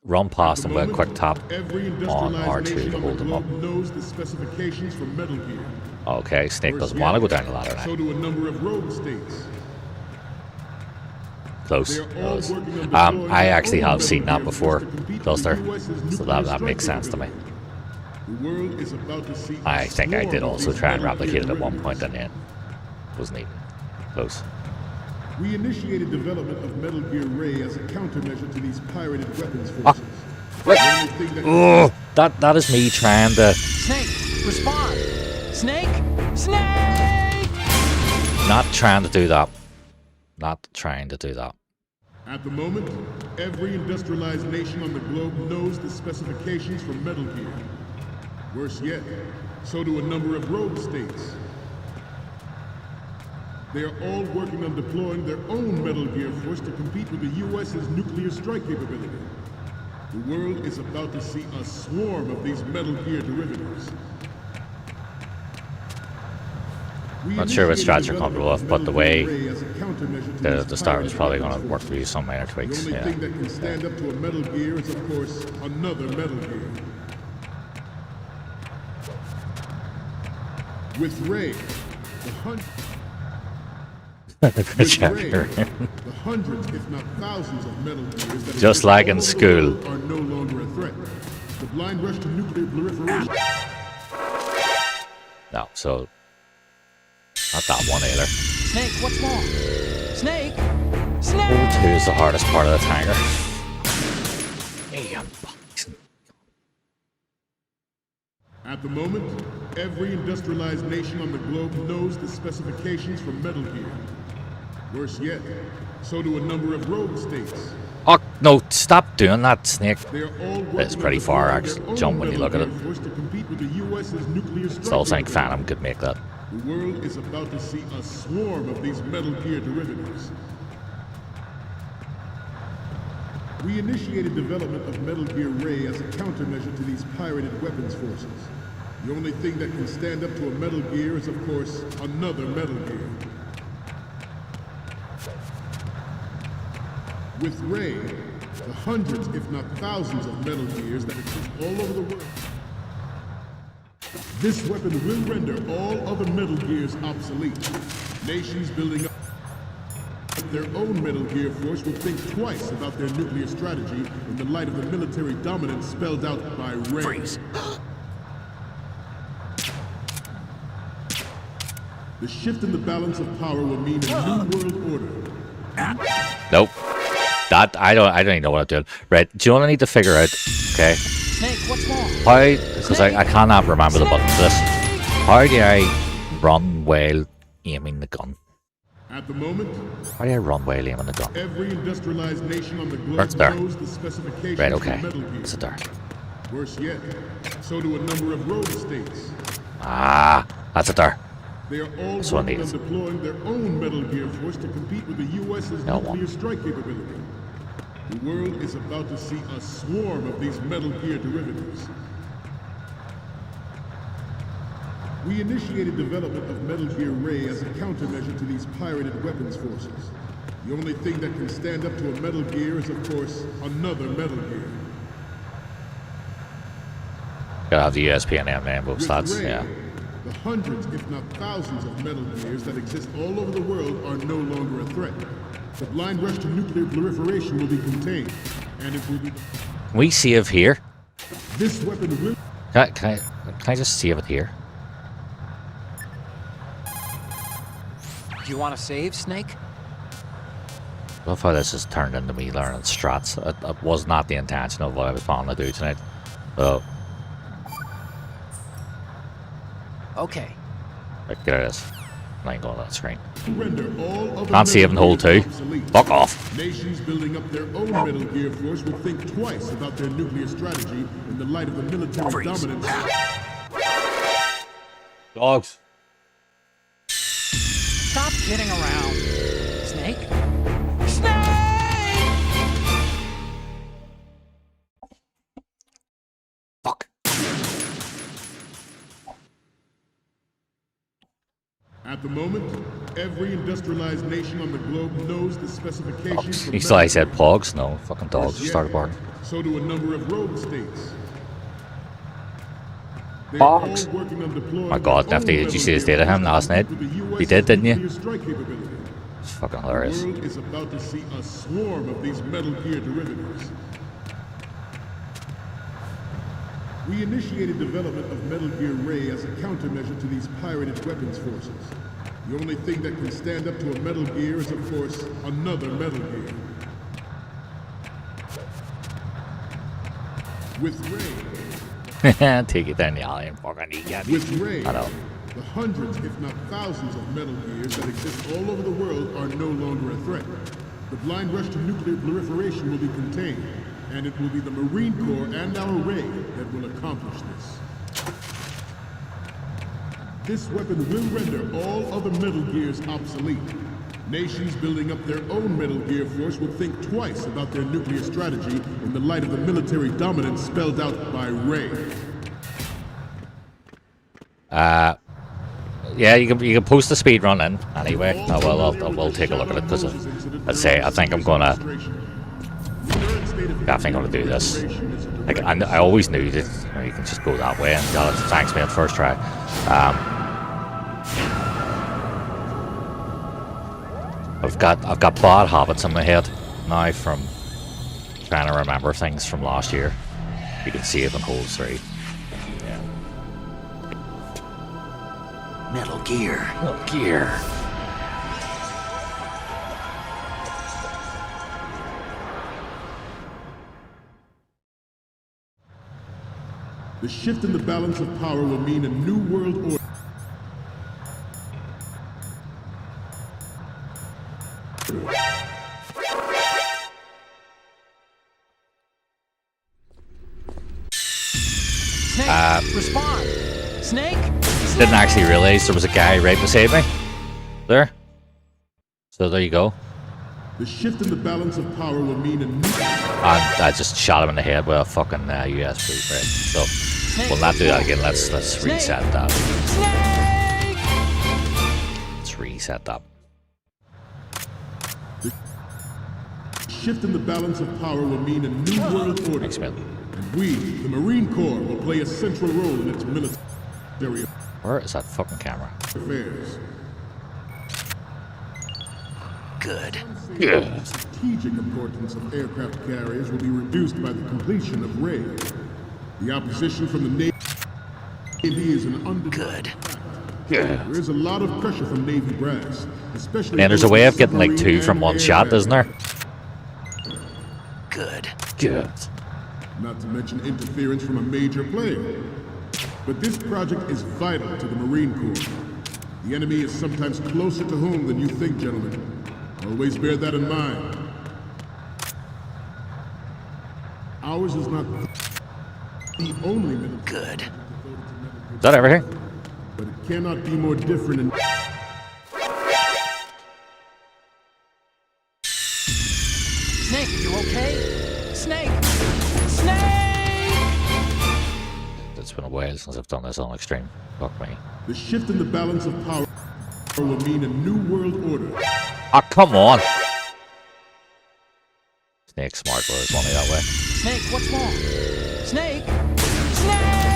Run past them with a quick tap Every on industrialized R2 nation to on hold the them up. globe knows the specifications for Metal Gear. Okay, Snake Worse doesn't yet, want to go down the ladder So now. do a number of rogue states. Close. They are all Close. working on deploying I their actually own have seen Metal that Gear before, Force to compete with Cluster. the US's So nuclear that strike makes sense to me. capability. The world is about to see a I think I swarm did of also these try and Metal Gear replicate it at one derivatives. point and then wasn't even close. We initiated development of Metal Gear Ray as a countermeasure to these pirated weapons forces. The only thing that Oh, that is me trying to Snake, respond! Snake! Snake! not trying to do that. Not trying to do that. At the moment, every industrialized nation on the globe knows the specifications for Metal Gear. Worse yet, so do a number of rogue states. They are all working on deploying their own Metal Gear Force to compete with the U.S.'s nuclear strike capability. The world is about to see a swarm of these Metal Gear derivatives. Not sure what strats you're comfortable with, but the way the start was probably going to work for you some minor The tweaks. only Yeah. thing that can stand up to a Metal Gear is, of course, another Metal Gear. With Ray, the Good job, Ray, Kieran. the hundreds, if not thousands, of Metal Gears that Just exist like all in over the school. world are no longer a threat. The blind rush to nuclear proliferation. No, so not that one either. Snake, what's wrong? Snake! Hold Snake! 2 is the hardest part of the tanker. Damn. At the moment, every industrialized nation on the globe knows the specifications for Metal Gear. Worse yet, so do a number of rogue states. Oh no! Stop doing that, Snake. They are all It's working pretty on far, deploying actually, their own jump when you Metal look at Gear it. Force to compete with the U.S.'s nuclear strike Still think capability. Phantom could make that. The world is about to see a swarm of these Metal Gear derivatives. We initiated development of Metal Gear Ray as a countermeasure to these pirated weapons forces. The only thing that can stand up to a Metal Gear is, of course, another Metal Gear. With Ray, the hundreds, if not thousands, of Metal Gears that exist all over the world. This weapon will render all other Metal Gears obsolete. Nations building up their own Metal Gear Force will think twice about their nuclear strategy in the light of the military dominance spelled out by Ray. Freeze. The shift in the balance of power will mean a new world order. Nope. That I don't even know what I'm doing. Right? Do you want to need to figure out? Okay. Snake, what's wrong? How? Because I cannot remember the buttons for this. How do I run while aiming the gun? At the moment, How do I run while aiming the gun? every industrialized nation on the globe That's there. knows the specifications Right. for Okay. Metal Gear. Is it there? Worse yet, so do a number of rogue states. Ah, that's it there. They are all That's what I working on needed. deploying their own Metal Gear Force to compete with the U.S.'s No nuclear one. strike capability. The world is about to see a swarm of these Metal Gear derivatives. We initiated development of Metal Gear Ray as a countermeasure to these pirated weapons forces. The only thing that can stand up to a Metal Gear is, of course, another Metal Gear. Gotta have the USP and M both With stats. Ray, Yeah. the hundreds, if not thousands, of Metal Gears that exist all over the world are no longer a threat. The blind rush to nuclear proliferation will be contained, and it will be... Can we save here? This weapon will... Can I just save it here? Do you want to save, Snake? I love how this has turned into me learning strats. It was not the intention of what I was planning to do tonight. Oh, Okay. right, there it is. I ain't going on that screen. Render all other Can't save and hold Metal too. Gear obsolete. Fuck off. Nations building up their own Metal Gear force will think twice about their nuclear strategy in the light of the military dominance. Dogs. Stop kidding around. Snake? Snake! Fuck. At the moment, every industrialized nation on the globe knows the specifications. for He thought I Metal said Gear. pogs. No, fucking dogs. Yes, Started barking. So do a number of rogue states. They are all Pogs. working on deploying My God, their Nifty, own did you Metal see his Gear data him force last night? with the You US did, didn't you? nuclear strike capability. It's fucking The hilarious. world is about to see a swarm of these Metal Gear derivatives. We initiated development of Metal Gear Ray as a countermeasure to these pirated weapons forces. The only thing that can stand up to a Metal Gear is, of course, another Metal Gear. With Ray, Take it down the alley and fucking eat it. with Ray, I know. the hundreds, if not thousands, of Metal Gears that exist all over the world are no longer a threat. The blind rush to nuclear proliferation will be contained, and it will be the Marine Corps and our Ray that will accomplish this. This weapon will render all other Metal Gears obsolete. Nations building up their own Metal Gear force will think twice about their nuclear strategy in the light of the military dominance spelled out by Ray. Yeah, you can post the speed run in anyway. I will take a look at it because I think I'm gonna. Yeah, I think I'm gonna do this. Like I always knew that you can just go that way, and thanks man first try. I've got bad habits in my head now from trying to remember things from last year. You can save and hold 3. Yeah. Metal Gear. Metal Gear. The shift in the balance of power will mean a new world order. Snake, respond. Snake? Didn't actually realize there was a guy right beside me. There. So there you go. The shift in the balance of power will mean a new. And I just shot him in the head with a fucking USB, right? So we'll not do that again. Let's reset that. Let's reset that. The shift in the balance of power will mean a new world order. Thanks, man. And we, the Marine Corps, will play a central role in its military Where is that fucking camera? affairs. Good. The strategic importance of aircraft carriers will be reduced by the completion of Ray. The opposition from the Navy is an undeniable fact. There is a lot of pressure from Navy brass, especially. And there's a way of getting like 2 from one shot, isn't there? Good. Good. Not to mention interference from a major player. But this project is vital to the Marine Corps. The enemy is sometimes closer to home than you think, gentlemen. Always bear that in mind. Ours is not the only military. Good. Is that everything? But it cannot be more different in. Snake, you okay? Snake! Snake! It's been a while since I've done this on extreme. Fuck me. The shift in the balance of power will mean a new world order. Ah, come on. Snake smart was only that way. Snake, what's wrong? Snake! Snake!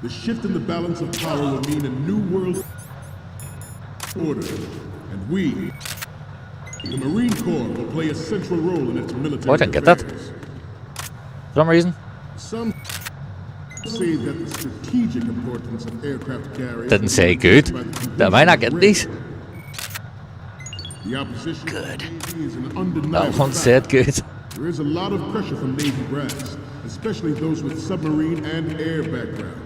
The shift in the balance of power will mean a new world order. And we, the Marine Corps, will play a central role in its military Oh, I didn't get that. affairs. For some reason. Some say that the strategic importance of aircraft carriers Didn't say good. Am I not getting these? The opposition good. Is an undeniable That one fact. said good. There is a lot of pressure from Navy brass, especially those with submarine and air background.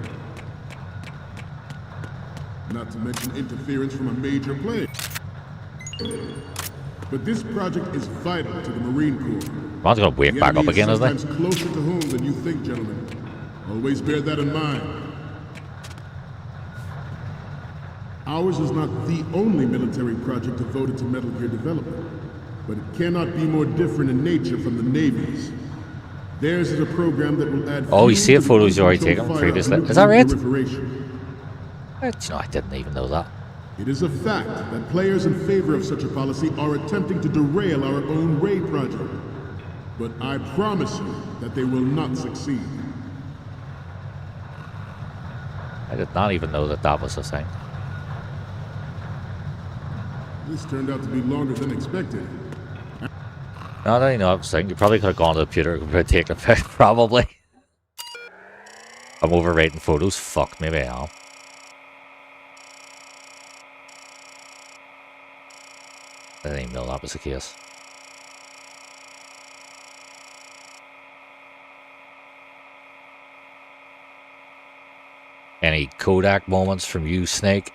Not to mention interference from a major player. But this project is vital to the Marine Corps. Ron's gonna wake back up again, isn't he? Sometimes closer to home than you think, gentlemen. Always bear that in mind. Ours is not the only military project devoted to Metal Gear development, but it cannot be more different in nature from the Navy's. Theirs is a program that will add. Oh, you see a photos you already taken fire previously. nuclear Is that right? proliferation. No, I didn't even know that. It is a fact that players in favor of such a policy are attempting to derail our own Ray project. But I promise you that they will not succeed. I did not even know that that was a thing. This turned out to be longer than expected. Now that you know, I was thinking you probably could have gone to the computer and taken a pic, probably. I'm overrating photos. Fuck, maybe I am. I didn't even know that was the case. Any Kodak moments from you, Snake?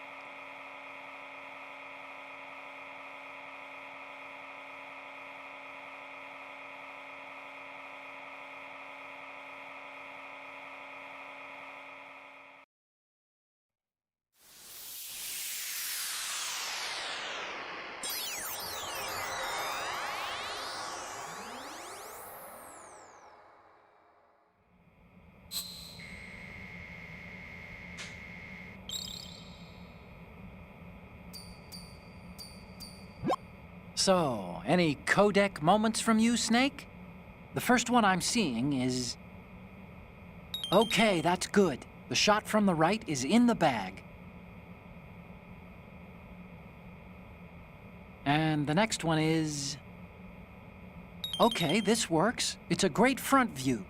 So, any codec moments from you, Snake? The first one I'm seeing is... Okay, that's good. The shot from the right is in the bag. And the next one is... Okay, this works. It's a great front view.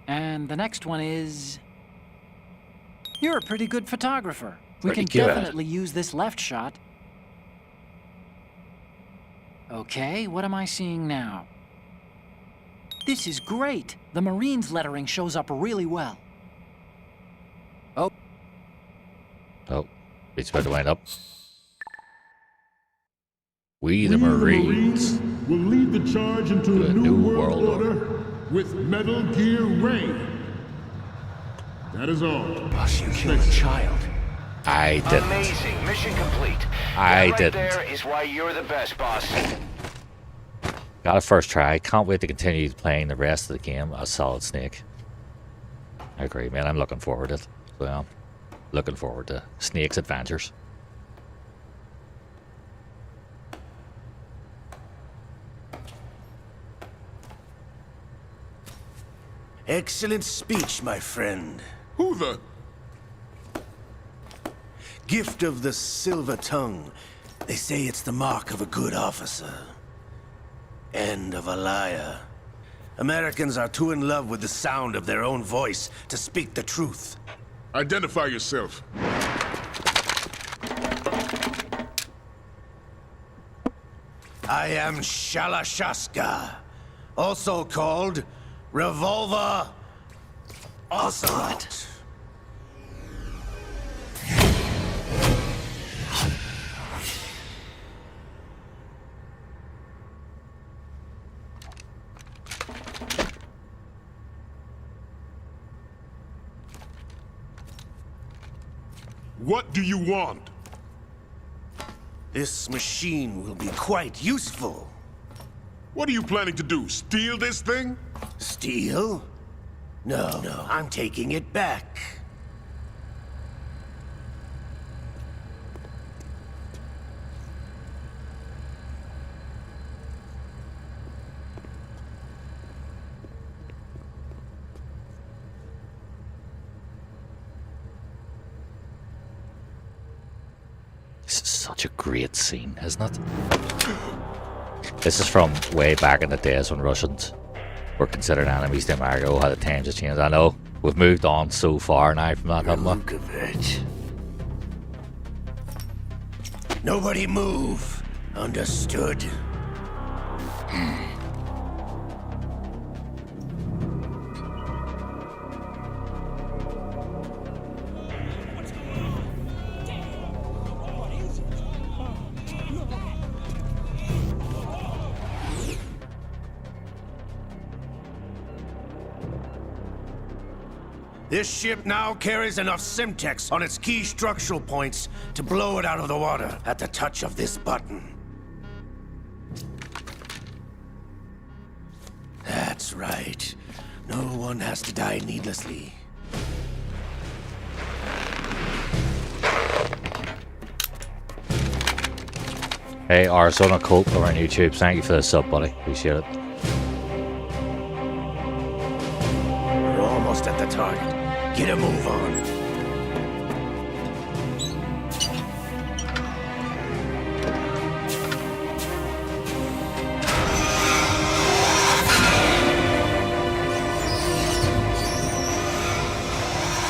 And the next one is... You're a pretty good photographer. We can definitely use this left shot. Okay, what am I seeing now? This is great. The Marines lettering shows up really well. Oh. Oh, it's about to wind up. We the Marines will lead the charge into a new world order with Metal Gear Ray. That is all. Boss, you killed a child. I didn't. Amazing. Mission complete. I That didn't. Right there is why you're the best, boss. Got a first try. Can't wait to continue playing the rest of the game as Solid Snake. I agree, man. I'm looking forward to it. So, yeah, looking forward to Snake's adventures. Excellent speech, my friend. Who the? Gift of the silver tongue. They say it's the mark of a good officer. And of a liar. Americans are too in love with the sound of their own voice to speak the truth. Identify yourself. I am Shalashaska, also called Revolver Ocelot. What do you want? This machine will be quite useful. What are you planning to do? Steal this thing? Steal? No, I'm taking it back. This is such a great scene, isn't it? This is from way back in the days when Russians were considered enemies to America. How the times have changed. I know we've moved on so far now from that, haven't we? Nobody move. Understood? This ship now carries enough Simtex on its key structural points to blow it out of the water at the touch of this button. That's right. No one has to die needlessly. Hey, Arizona Colt over on YouTube. Thank you for the sub, buddy. Appreciate it. We're almost at the target. Get a move on.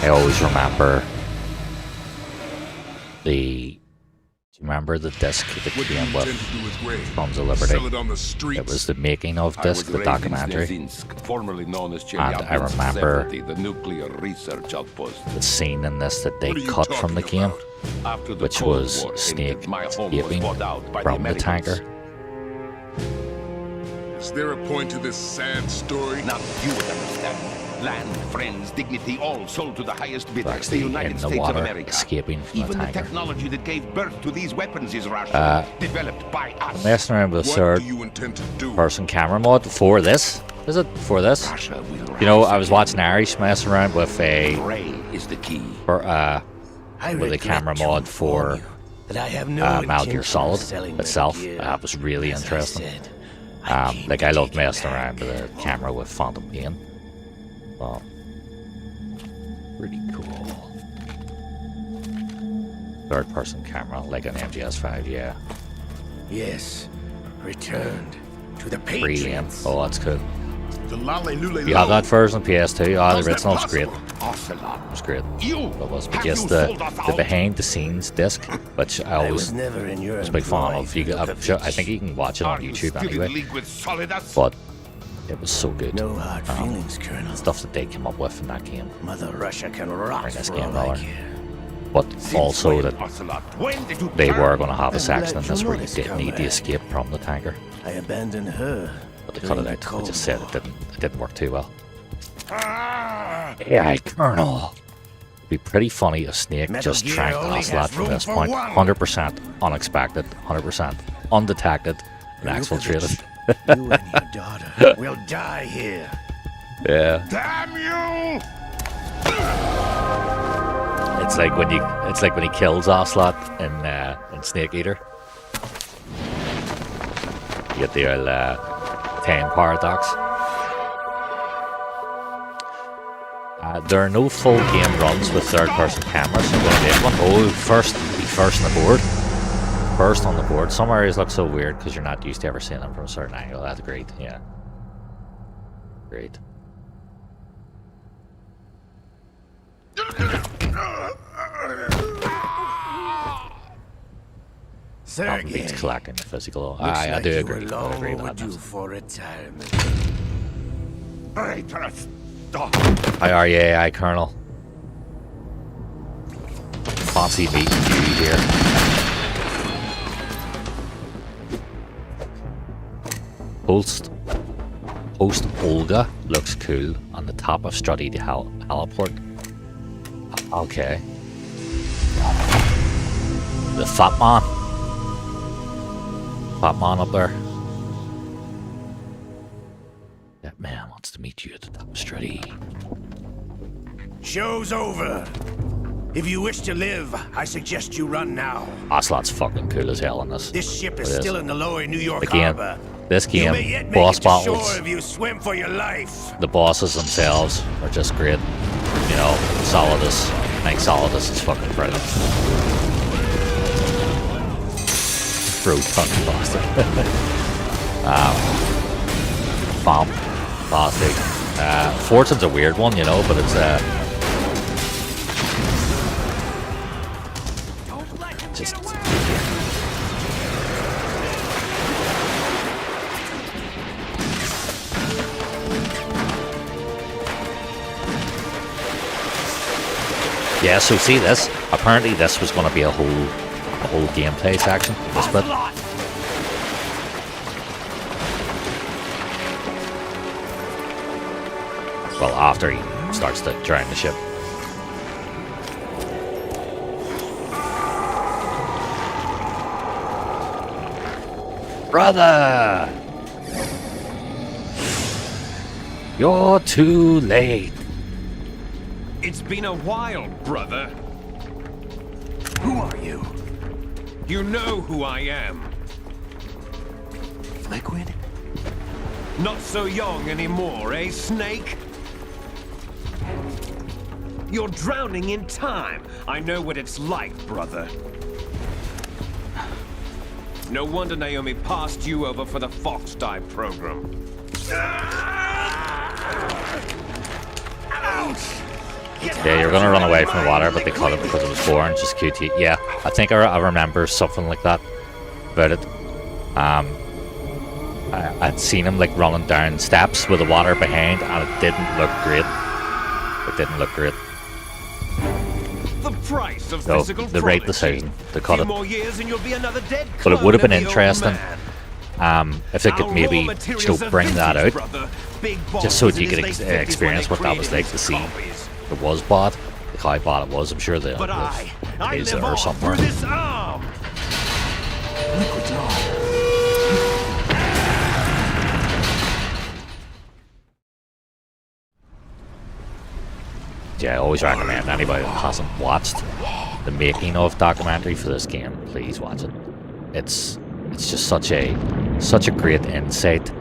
I always remember the... Do you remember the disc that came with Sons of Liberty? It was the making of disc, the documentary. And I remember the scene in this that they cut from the game, which was Snake escaping from the tanker. Is there a point to this sad story? Now you would understand. Land, friends, dignity, all sold to the highest bidder. The Actually, United in the States of water, America. escaping from Even the the tanker. technology that gave birth to these weapons is Russian, developed by us. I'm messing around with a What third do you intend to do? person camera mod for this. Is it for this? Russia will You know, rise I was watching Irish messing around with a Ray is the key. with I a regret camera to mod inform for you that I have no Metal intention Gear of Solid selling itself. Metal Gear. That was really As I interesting. said, I came Like to I love take it messing back. around with a camera with Phantom Pain. Well, pretty cool. Third person camera, like an MGS5, yeah. Yes, returned to the Pre-game. Patriots. Oh, that's cool. The Lale You have that version on PS2? Oh, How's the that original's great. Ocelot. It was great. You It was, but have just you the sold us out? behind the scenes disc, which I I always was never in your was a big fan employ, of. You, Vukovich. I think you can watch it on Are you YouTube still in anyway. league with Solidas? But it was so good. No hard feelings, Colonel. Stuff that they came up with in that game. Mother Russia can rock Bring this for game all I dollar. care. But also that Ocelot, when did you they turn? were going to have a I'm section in glad this you where you noticed, didn't need to comrade. escape from the tanker. I abandoned her. But they cut during it the out. I Cold just said War. it didn't work too well. Ah! AI Colonel. It'd be pretty funny if Snake Metal just Gear tracked only Ocelot has from room this for point. one. 100% unexpected, 100% undetected, and exfiltrated. You and your daughter will die here. Yeah. Damn you! It's like when he kills Ocelot in Snake Eater. You get the old 10 paradox. There are no full game runs with third-person cameras. I'm gonna make one. Oh, be first on the board. First on the board. Some areas look so weird because you're not used to ever seeing them from a certain angle. That's great. Yeah. Great. Sergei, Beats collecting the physical. looks I like do you agree. were I long agree with that. overdue for retirement. Traitorous dog. Hi, REAI Colonel. Fancy meeting you here. Host Olga looks cool on the top of Strutty Heliport. Okay. The Fat Man. Fat Man up there. That man wants to meet you at the top of Strutty. Show's over. If you wish to live, I suggest you run now. Ocelot's fucking cool as hell in this. This ship is It is. still in the lower New York Again, harbor. this You game, may yet make boss it to shore battles, if you swim for your life. the bosses themselves are just great. You know, Solidus. I think Solidus is fucking brilliant. Rotund bastard. Fantastic. Fortune's a weird one, you know, but it's just Yeah, so see this. Apparently this was going to be a whole gameplay section. This bit. Well, after he starts to drown the ship. Brother! You're too late. It's been a while, brother. Who are you? You know who I am. Liquid? Not so young anymore, eh, Snake? You're drowning in time. I know what it's like, brother. No wonder Naomi passed you over for the Fox Dive program. Yeah, you're gonna run away from the water, but they caught it because it was boring. Just cute. Yeah, I think I remember something like that about it. I'd seen him like running down steps with the water behind, and it didn't look great. It didn't look great. The price of So physical the right prodigy. decision to cut Few it. more years and you'll be another dead But it would have clone been of the old interesting man. if they could Our maybe raw materials still are bring that out, vintage, brother. Big just so Boss that you was could in his late 50s experience when what they that was like created to see copies. it was bad, like how bad it was. I'm sure they But I is live there on somewhere. through this arm. Liquid's on. Yeah, I always recommend anybody that hasn't watched the making of documentary for this game, please watch it. It's just such a great insight,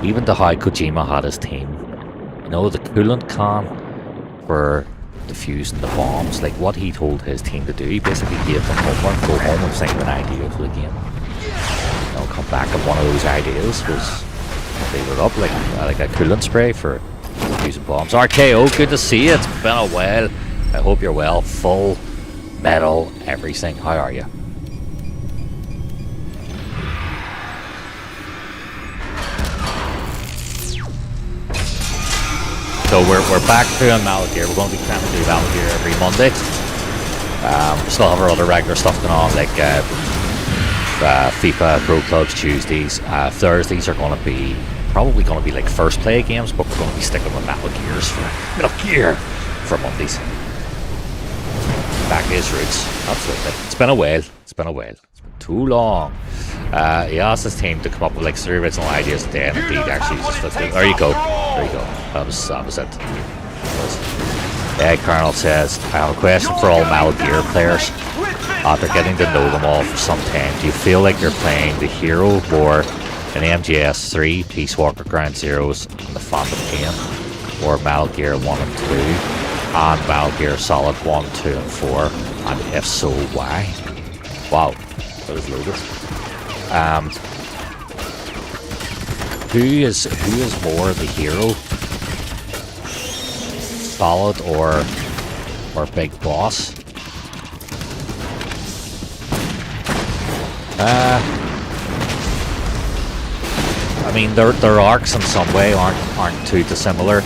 even to how Kojima had his team. You know, the coolant can for defusing the bombs, like what he told his team to do. He basically gave them homework, go home and think of an idea for the game. You know, come back, and one of those ideas was they were up like a coolant spray for using bombs. RKO, good to see you. It's been a while. I hope you're well. Full metal, everything. How are you? So we're back doing Metal Gear. We're going to be trying to do Metal Gear every Monday. We still have our other regular stuff going on, like FIFA Pro Clubs Tuesdays. Thursdays are going to be probably going to be like first play games, but we're going to be sticking with Metal Gear for Mondays. Back to his roots. Absolutely. It's been a while. It's been too long. He asked his team to come up with like 3 original ideas a day, and indeed actually just there you go. That was it. Ed Colonel says, I have a question for all Metal Gear players. After getting to know them all for some time, do you feel like you're playing the hero more in MGS 3, Peace Walker Ground Zeroes, and the Phantom Pain, or Metal Gear 1 and 2, and Metal Gear Solid 1, 2 and 4, and if so, why? Wow, that was loaded. Who is more the hero? Solid or Big Boss? I mean, their arcs in some way aren't too dissimilar.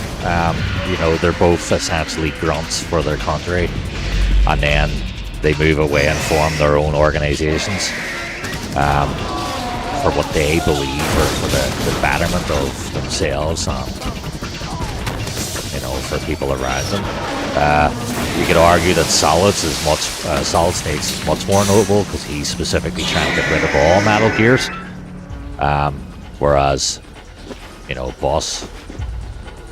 You know, they're both essentially grunts for their country, and then they move away and form their own organizations for what they believe, or for the betterment of themselves and, you know, for people around them. You could argue that Solid Snake's is much more notable because he's specifically trying to get rid of all Metal Gears. Whereas, you know, Boss,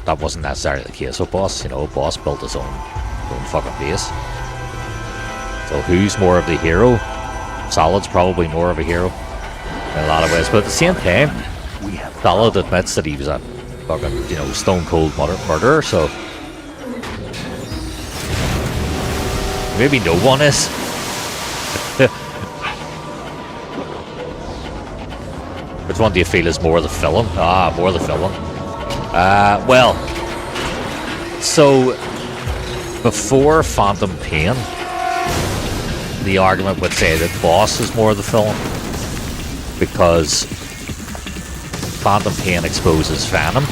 that wasn't necessarily the case with Boss. You know, Boss built his own fucking base. So who's more of the hero? Solid's probably more of a hero in a lot of ways, but at the same time, Solid admits that he was a fucking, you know, stone cold murderer, so maybe no one is. Which one do you feel is more the villain? More the villain. Well, so before Phantom Pain, the argument would say that Boss is more the villain because Phantom Pain exposes Venom,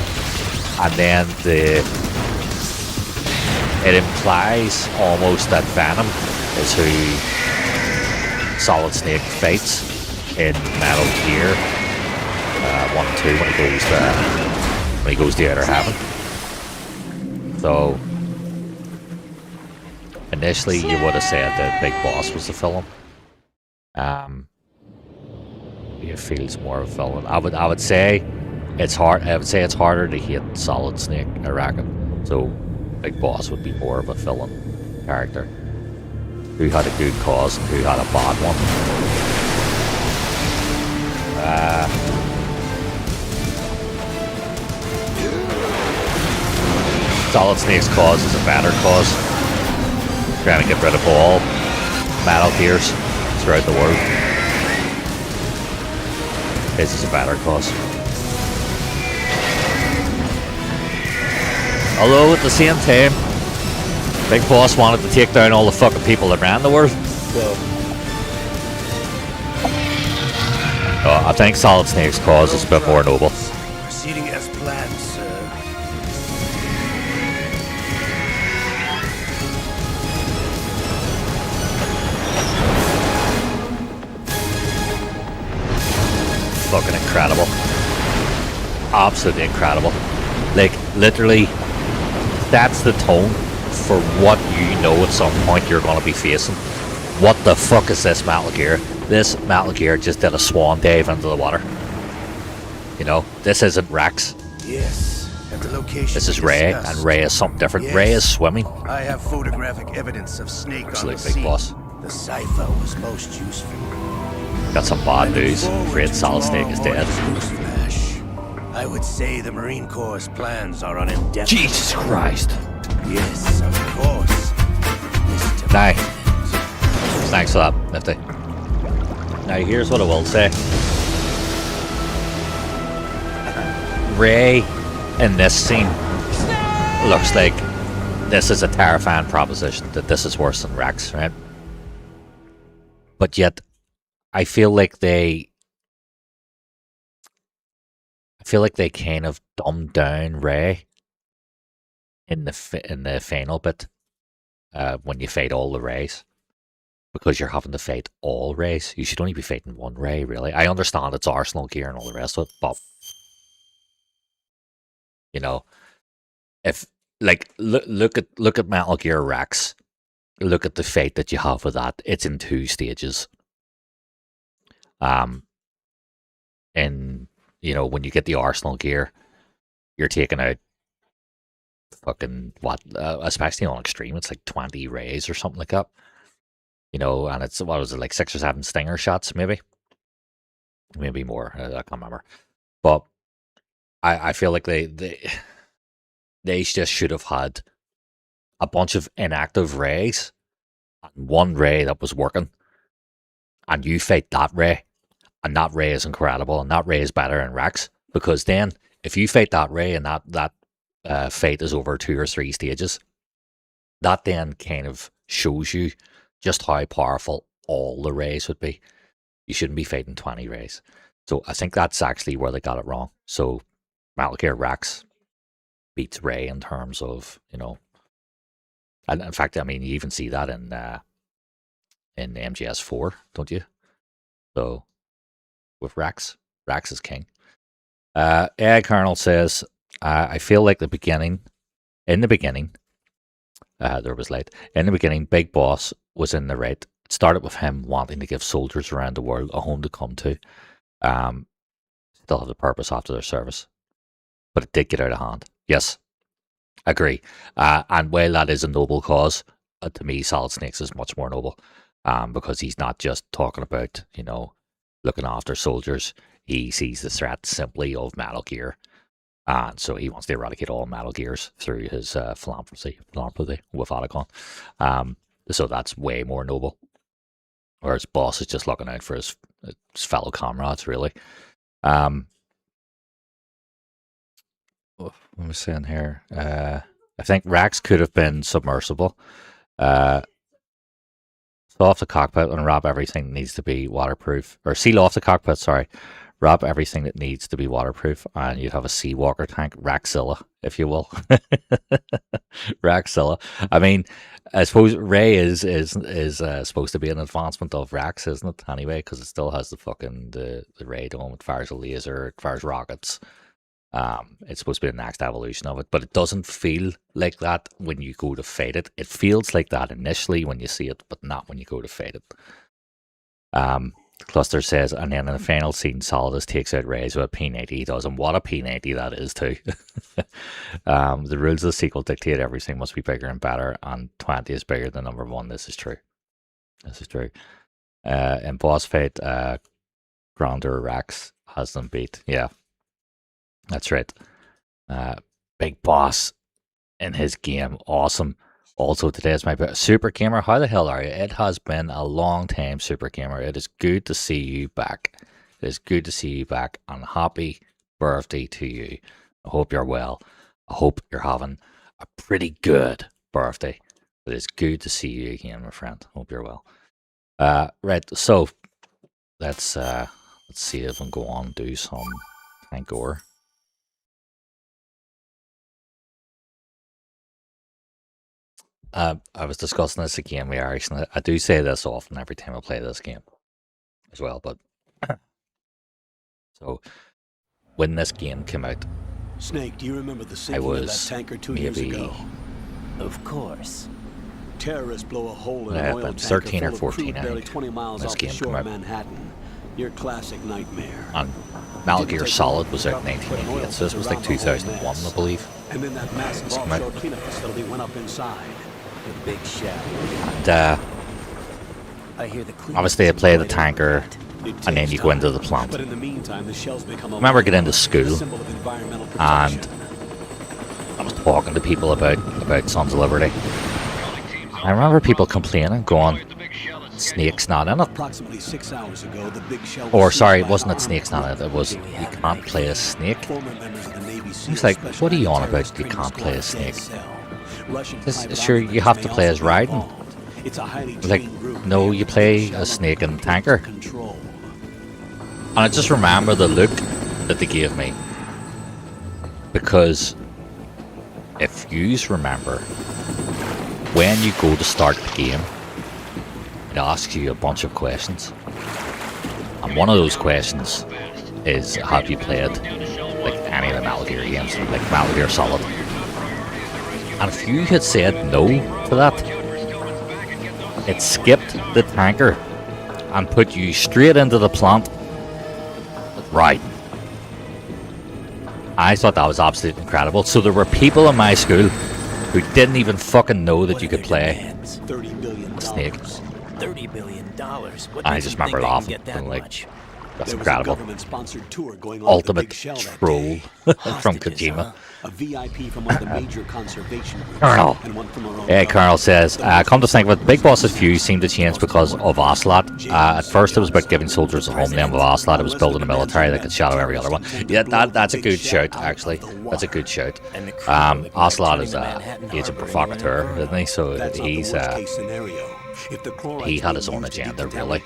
and then it implies almost that Venom is who Solid Snake fights in Metal Gear 1 and 2 when he goes to Outer Heaven. So initially you would have said that Big Boss was the villain. It feels more of a villain. I would say it's hard. I would say it's harder to hate Solid Snake, I reckon. So Big Boss would be more of a villain character who had a good cause and who had a bad one. Solid Snake's cause is a better cause. Trying to get rid of all Metal Gears throughout the world. His is a better cause. Although at the same time, Big Boss wanted to take down all the fucking people that ran the world. I think Solid Snake's cause is a bit more noble. Proceeding as planned, sir. Fucking incredible. Absolutely incredible. Like, literally, that's the tone for what you know at some point you're going to be facing. What the fuck is this Metal Gear? This Metal Gear just did a swan dive into the water. You know, this isn't Rex. Yes, at the location. This is Ray, and Ray is something different. Yes. Ray is swimming. I have photographic evidence of Snake on the Big scene. Boss. The cipher was most useful. Got some bad news. I'm afraid Solid Snake is dead. I would say the Marine Corps' plans are on indefinite. Jesus Christ. Yes, of course. Now, thanks for that, Nifty. Now, here's what I will say. Ray, in this scene, looks like this is a terrifying proposition, that this is worse than Rex, right? But yet, I feel like they kind of dumbed down Ray in the final bit when you fight all the Rays, because you're having to fight all Rays. You should only be fighting one Ray, really. I understand it's Arsenal gear and all the rest of it, but you know, if like look at Metal Gear Rex, look at the fight that you have with that. It's in 2 stages. And you know, when you get the Arsenal gear, you're taking out fucking what, especially on extreme, it's like 20 Rays or something like that. You know, and it's, what was it, like 6 or 7 stinger shots, maybe more. I can't remember. But I feel like they just should have had a bunch of inactive Rays and one Ray that was working, and you fight that Ray. And that Ray is incredible, and that Ray is better than Rex, because then if you fight that Ray and that fight is over 2 or 3 stages, that then kind of shows you just how powerful all the Rays would be. You shouldn't be fighting 20 Rays. So I think that's actually where they got it wrong. So Metal Gear Rex beats Ray in terms of, you know, and in fact, I mean, you even see that in MGS4, don't you? So with Rex is king. AI Colonel says, I feel like in the beginning, there was light. In the beginning, Big Boss was in the right. It started with him wanting to give soldiers around the world a home to come to. Still have the purpose after their service. But it did get out of hand. Yes, agree. And while that is a noble cause, to me, Solid Snakes is much more noble. Because he's not just talking about, you know, looking after soldiers. He sees the threat simply of Metal Gear. And so he wants to eradicate all Metal Gears through his philanthropy with Otacon. So that's way more noble. Whereas Boss is just looking out for his fellow comrades, really. What am I saying here? I think Rex could have been submersible. Seal off the cockpit and wrap everything that needs to be waterproof. Or seal off the cockpit, sorry. Wrap everything that needs to be waterproof, and you'd have a Seawalker tank, Raxilla, if you will. Raxilla. I mean, I suppose Ray is supposed to be an advancement of Rax, isn't it? Anyway, because it still has the fucking the Ray dome. It fires a laser. It fires rockets. It's supposed to be the next evolution of it, but it doesn't feel like that when you go to fight it. It feels like that initially when you see it, but not when you go to fight it. Cluster says, and then in the final scene, Solidus takes out Reyes with a P90. He does, and what a P90 that is too. The rules of the sequel dictate everything must be bigger and better, and 20 is bigger than number 1. This is true. This is true. In boss fight, Grandeur Rex has them beat. Yeah. That's right. Big boss in his game. Awesome. Also, today is my Super Gamer. How the hell are you? It has been a long time, Super Gamer. It is good to see you back. It is good to see you back, and happy birthday to you. I hope you're well. I hope you're having a pretty good birthday. It is good to see you again, my friend. Hope you're well. Right, so let's see if I can go on and do some tank gore. I was discussing this again with Irish, and I do say this often every time I play this game as well, but so when this game came out, Snake, do you remember the sinking of that tanker 2 years ago? Of course. Terrorists blow a hole in an oil tanker 13 or full of 14, crude barely 20 miles this off the game shore came of out. Manhattan. Your classic nightmare. And Metal Gear Solid was out in 1988, so this was like 2001, I believe. And then that massive offshore cleanup facility went up inside. The big shell. And I hear the obviously I play the tanker, and then you go into the plant. But in the meantime, the shells become I remember getting into school, and I was talking to people about Sons of Liberty. I remember people complaining, going, Snake's not in it. Approximately 6 hours ago, the big shell Or sorry, it wasn't that Snake's not in it, it was you can't play a snake. He's like, what are you on about, you can't play a snake? Sure, you have to play as Raiden. Like, no, you play a snake and tanker. And I just remember the look that they gave me. Because if you remember, when you go to start the game, it asks you a bunch of questions. And one of those questions is, have you played like any of the Metal Gear games, like Metal Gear Solid? And if you had said no to that, it skipped the tanker and put you straight into the plant. Right. I thought that was absolutely incredible. So there were people in my school who didn't even fucking know that you could play Snake. $30 billion. What I makes just you remember think they can laughing get that and like, much? that's There was a incredible. government-sponsored tour going on Ultimate the big shell that troll day. from Hostages, Kojima. A VIP from one of the major conservation groups. Colonel. And one from our own Yeah, Colonel says, come to think of it, Big Boss's views seem to change because of Ocelot. At first it was about giving soldiers a homeland. With Ocelot, it was building a military that could shadow every other one. Yeah, that's a good shout, actually. That's a good shout. Ocelot is agent provocateur, isn't he? So he's he had his own agenda, really.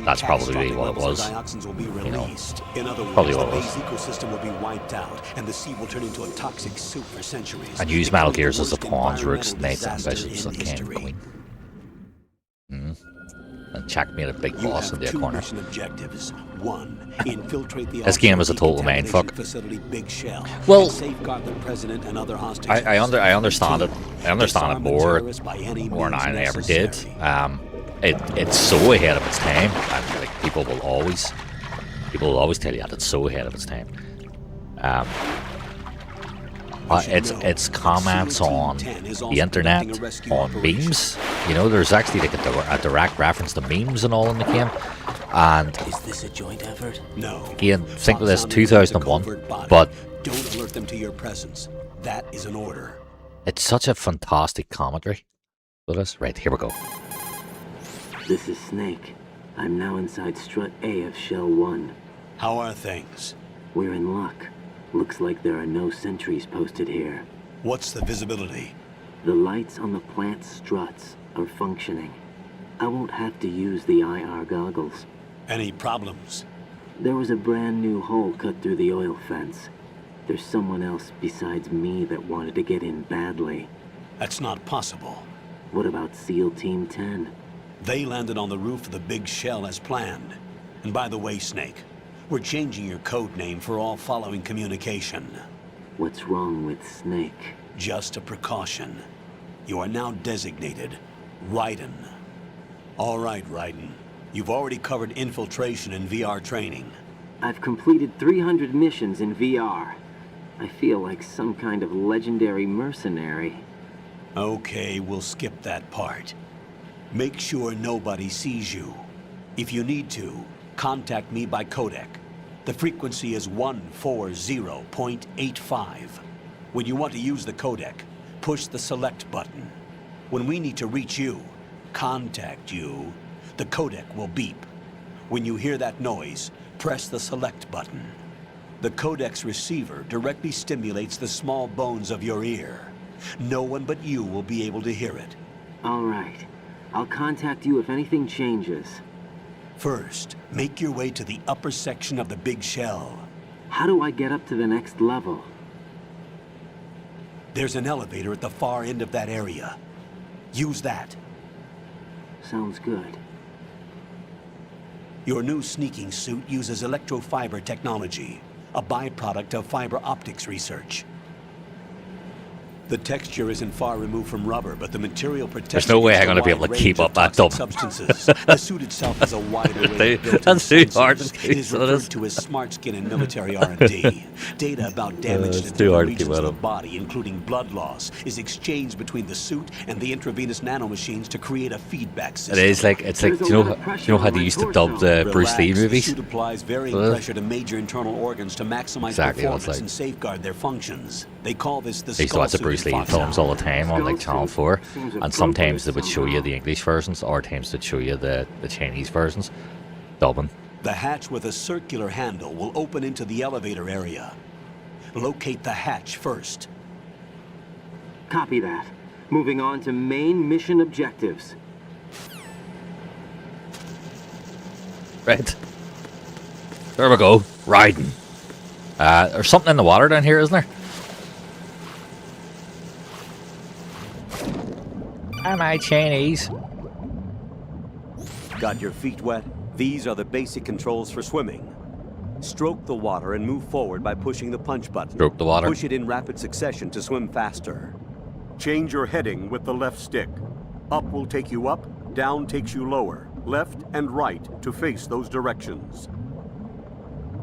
That's probably what it was. You know, probably what it was. Ecosystem will be wiped out, and the sea will turn into a toxic soup for centuries. And use Metal Gears as the pawns, rooks, knights, and bishops of king and queen. And checkmate a big boss in the corner. Objectives. One, infiltrate the This game is a total mindfuck. facility Big Shell. Well, Safeguard the president and other hostages. I understand it. I understand it more than I ever did. It's so ahead of its time. And, like, people will always tell you that it's so ahead of its time. It's comments on the internet, on memes. You know, there's actually like a direct reference to memes and all in the game. And is this a joint effort? No. Again, think of this, 2001, but don't alert them to your presence. That is an order. It's such a fantastic commentary. Look at this. Right, here we go. This is Snake. I'm now inside Strut A of Shell 1. How are things? We're in luck. Looks like there are no sentries posted here. What's the visibility? The lights on the plant struts are functioning. I won't have to use the IR goggles. Any problems? There was a brand new hole cut through the oil fence. There's someone else besides me that wanted to get in badly. That's not possible. What about SEAL Team 10? They landed on the roof of the big shell as planned. And by the way, Snake, we're changing your code name for all following communication. What's wrong with Snake? Just a precaution. You are now designated Raiden. All right, Raiden. You've already covered infiltration and VR training. I've completed 300 missions in VR. I feel like some kind of legendary mercenary. Okay, we'll skip that part. Make sure nobody sees you. If you need to, contact me by codec. The frequency is 140.85. When you want to use the codec, push the select button. When we need to reach you, contact you, the codec will beep. When you hear that noise, press the select button. The codec's receiver directly stimulates the small bones of your ear. No one but you will be able to hear it. All right. I'll contact you if anything changes. First, make your way to the upper section of the big shell. How do I get up to the next level? There's an elevator at the far end of that area. Use that. Sounds good. Your new sneaking suit uses electrofiber technology, a byproduct of fiber optics research. The texture isn't far removed from rubber, but the material protects. There's no way I'm going to be able to keep up that dub. Substances. The suit itself has a wide array of built-in That's too hard to sensors. keep It is referred to as smart skin in military R&D. Data about damage it's to too hard different to keep regions of the up. body, including blood loss, is exchanged between the suit and the intravenous nanomachines to create a feedback system. It is like, it's like, do you know how they used to dub the Bruce Lee movies? The suit applies varying pressure to major internal organs to maximize Exactly what it's performance like. and safeguard their functions. They call this the I used to watch the skull Bruce suit Lee in films all the time on like Skull Channel suit 4, seems and sometimes they appropriate would show you somehow. the English versions, or times they'd show you the Chinese versions, dubbing. The hatch with a circular handle will open into the elevator area. Locate the hatch first. Copy that. Moving on to main mission objectives. Right. There we go. Riding. There's something in the water down here, isn't there? Am I Chinese? Got your feet wet? These are the basic controls for swimming. Stroke the water and move forward by pushing the punch button. Stroke the water. Push it in rapid succession to swim faster. Change your heading with the left stick. Up will take you up, down takes you lower, left and right to face those directions.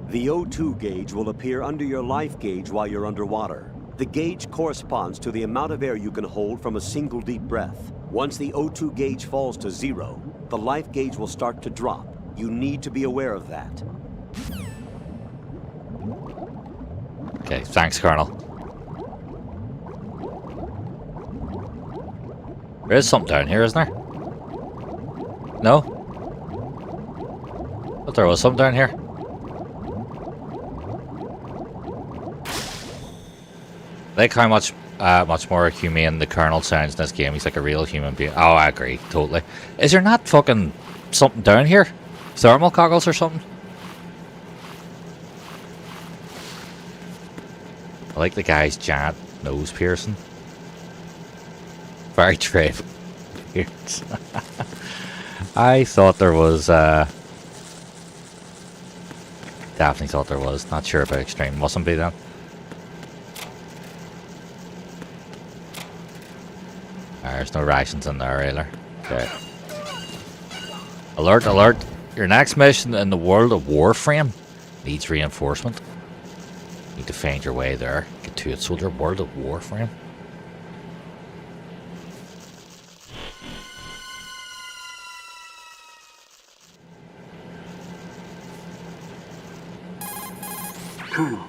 The O2 gauge will appear under your life gauge while you're underwater. The gauge corresponds to the amount of air you can hold from a single deep breath. Once the O2 gauge falls to 0, the life gauge will start to drop. You need to be aware of that. Okay, thanks, Colonel. There is something down here, isn't there? No? But there was something down here. I like how much more humane the Colonel sounds in this game. He's like a real human being. Oh, I agree, totally. Is there not fucking something down here? Thermal goggles or something? I like the guy's giant nose piercing. Very trade. I thought there was, definitely thought there was. Not sure about Extreme. Mustn't be then. There's no rations in there either. Okay. Alert, alert. Your next mission in the world of Warframe needs reinforcement. Need to find your way there. Get to it, soldier. World of Warframe. Colonel,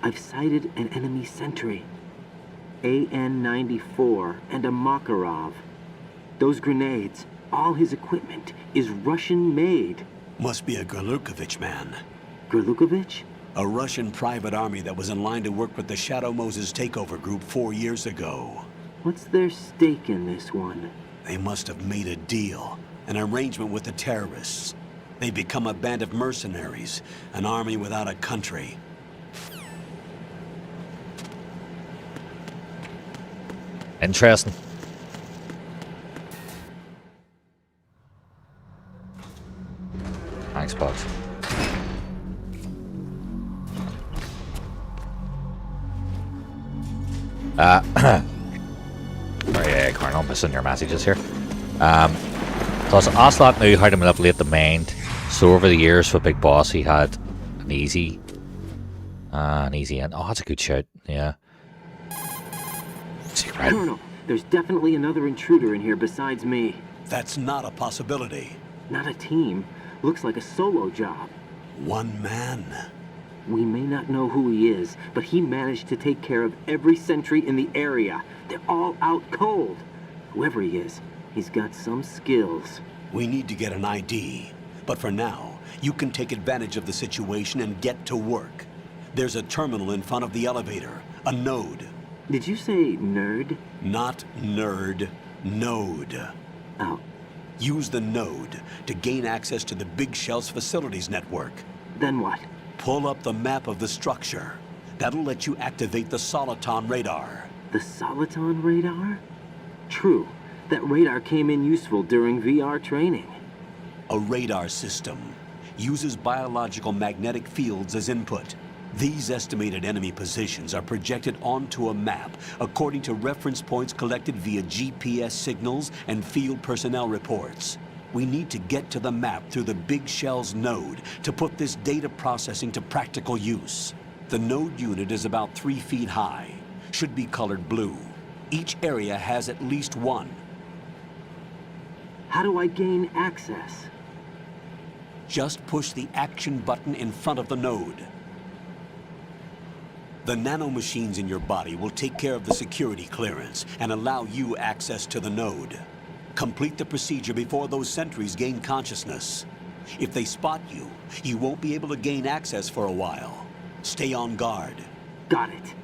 I've sighted an enemy sentry. AN-94 and a Makarov. Those grenades, all his equipment, is Russian-made. Must be a Gerlukovich man. Gerlukovich? A Russian private army that was in line to work with the Shadow Moses takeover group 4 years ago. What's their stake in this one? They must have made a deal, an arrangement with the terrorists. They become a band of mercenaries, an army without a country. Interesting. Thanks, Bugs. Sorry, Colonel, missing your messages here. Plus, Ocelot knew how to manipulate the mind, so over the years with Big Boss, he had an easy end. Oh, that's a good shout, yeah. Colonel, there's definitely another intruder in here besides me. That's not a possibility. Not a team. Looks like a solo job. One man. We may not know who he is, but he managed to take care of every sentry in the area. They're all out cold. Whoever he is, he's got some skills. We need to get an ID. But for now, you can take advantage of the situation and get to work. There's a terminal in front of the elevator. A node. Did you say nerd? Not nerd. Node. Oh. Use the node to gain access to the Big Shell's facilities network. Then what? Pull up the map of the structure. That'll let you activate the Soliton radar. The Soliton radar? True. That radar came in useful during VR training. A radar system uses biological magnetic fields as input. These estimated enemy positions are projected onto a map according to reference points collected via GPS signals and field personnel reports. We need to get to the map through the Big Shell's node to put this data processing to practical use. The node unit is about 3 feet high, should be colored blue. Each area has at least one. How do I gain access? Just push the action button in front of the node. The nanomachines in your body will take care of the security clearance and allow you access to the node. Complete the procedure before those sentries gain consciousness. If they spot you, you won't be able to gain access for a while. Stay on guard. Got it.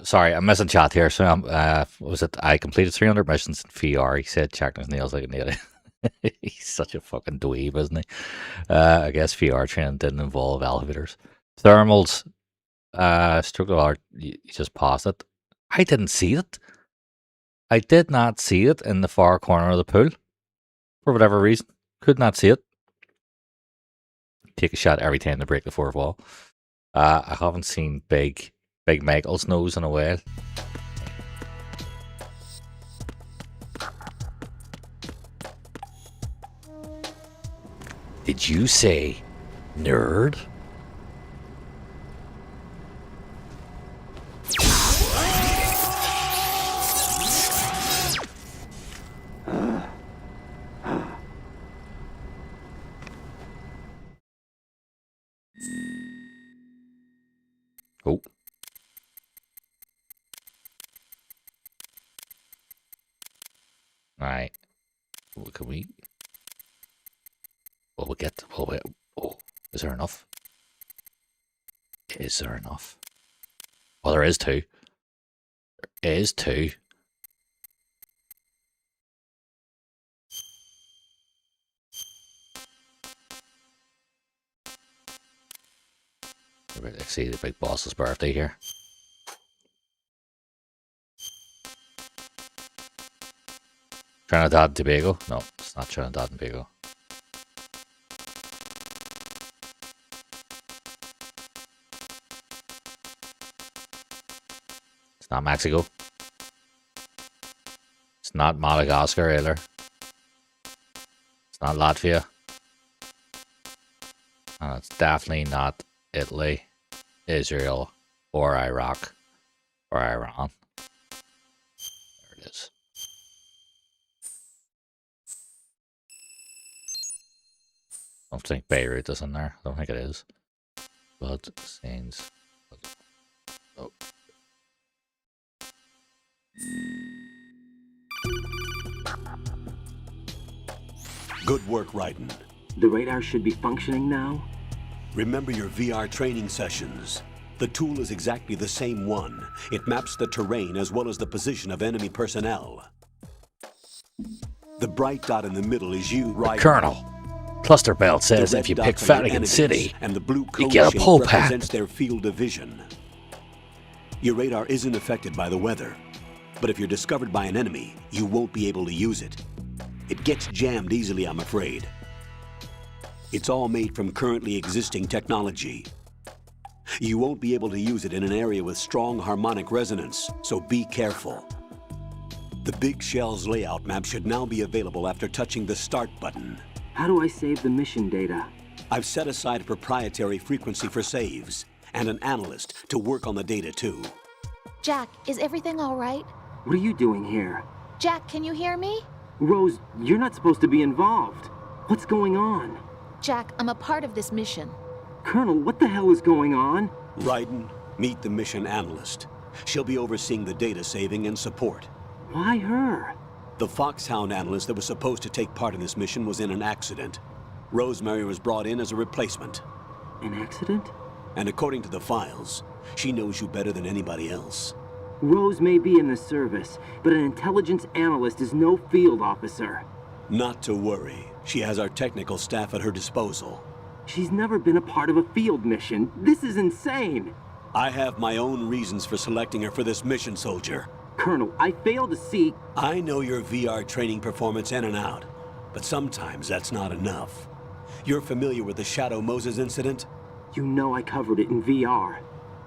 Sorry, I'm missing chat here. So, was it I completed 300 missions in VR? He said, checking his nails like an idiot. He's such a fucking dweeb, isn't he? I guess VR training didn't involve elevators. Thermals, stroke of art, you just paused it. I didn't see it. I did not see it in the far corner of the pool. For whatever reason. Could not see it. Take a shot every time to break the fourth wall. I haven't seen Big Michael's nose in a while. Did you say nerd? Oh. Alright. What can we... What we'll get... Oh, is there enough? Is there enough? Well, there is two. There is two. Let's see the big boss's birthday here. Trinidad and Tobago? No, it's not Trinidad and Tobago. It's not Mexico. It's not Madagascar either. It's not Latvia. And it's definitely not Italy, Israel, or Iraq, or Iran. There it is. I don't think Beirut is in there. I don't think it is. Blood stains. Oh. Good work, Raiden. The radar should be functioning now? Remember your VR training sessions. The tool is exactly the same one. It maps the terrain as well as the position of enemy personnel. The bright dot in the middle is you, right? Colonel, Cluster Belt says The if you red pick dots are your Fadigan enemies, City, and the blue you cone get a shape pole pack. represents their field of vision. Your radar isn't affected by the weather, but if you're discovered by an enemy, you won't be able to use it. It gets jammed easily, I'm afraid. It's all made from currently existing technology. You won't be able to use it in an area with strong harmonic resonance, so be careful. The Big Shell's layout map should now be available after touching the Start button. How do I save the mission data? I've set aside a proprietary frequency for saves, and an analyst to work on the data too. Jack, is everything all right? What are you doing here? Jack, can you hear me? Rose, you're not supposed to be involved. What's going on? Jack, I'm a part of this mission. Colonel, what the hell is going on? Raiden, meet the mission analyst. She'll be overseeing the data saving and support. Why her? The Foxhound analyst that was supposed to take part in this mission was in an accident. Rosemary was brought in as a replacement. An accident? And according to the files, she knows you better than anybody else. Rose may be in the service, but an intelligence analyst is no field officer. Not to worry. She has our technical staff at her disposal. She's never been a part of a field mission. This is insane. I have my own reasons for selecting her for this mission, soldier. Colonel, I fail to see... I know your VR training performance in and out, but sometimes that's not enough. You're familiar with the Shadow Moses incident? You know I covered it in VR.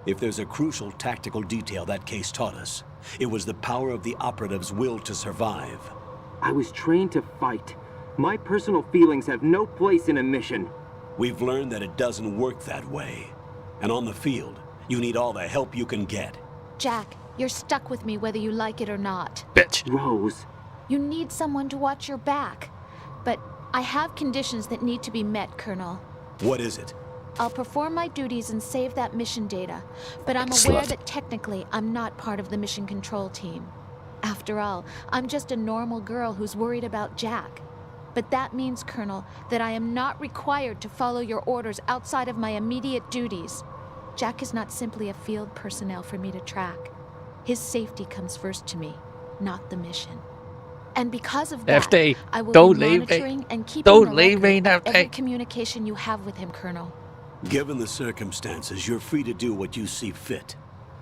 If there's a crucial tactical detail that case taught us, it was the power of the operative's will to survive. I was trained to fight. My personal feelings have no place in a mission. We've learned that it doesn't work that way. And on the field, you need all the help you can get. Jack, you're stuck with me whether you like it or not. Bitch. Rose. You need someone to watch your back. But I have conditions that need to be met, Colonel. What is it? I'll perform my duties and save that mission data, but I'm aware that technically I'm not part of the mission control team. After all, I'm just a normal girl who's worried about Jack. But that means, Colonel, that I am not required to follow your orders outside of my immediate duties. Jack is not simply a field personnel for me to track. His safety comes first to me, not the mission. And because of that, FD, I will don't be leave monitoring me. and keeping Don't the leave me record now, of every FD. communication you have with him, Colonel. Given the circumstances, you're free to do what you see fit.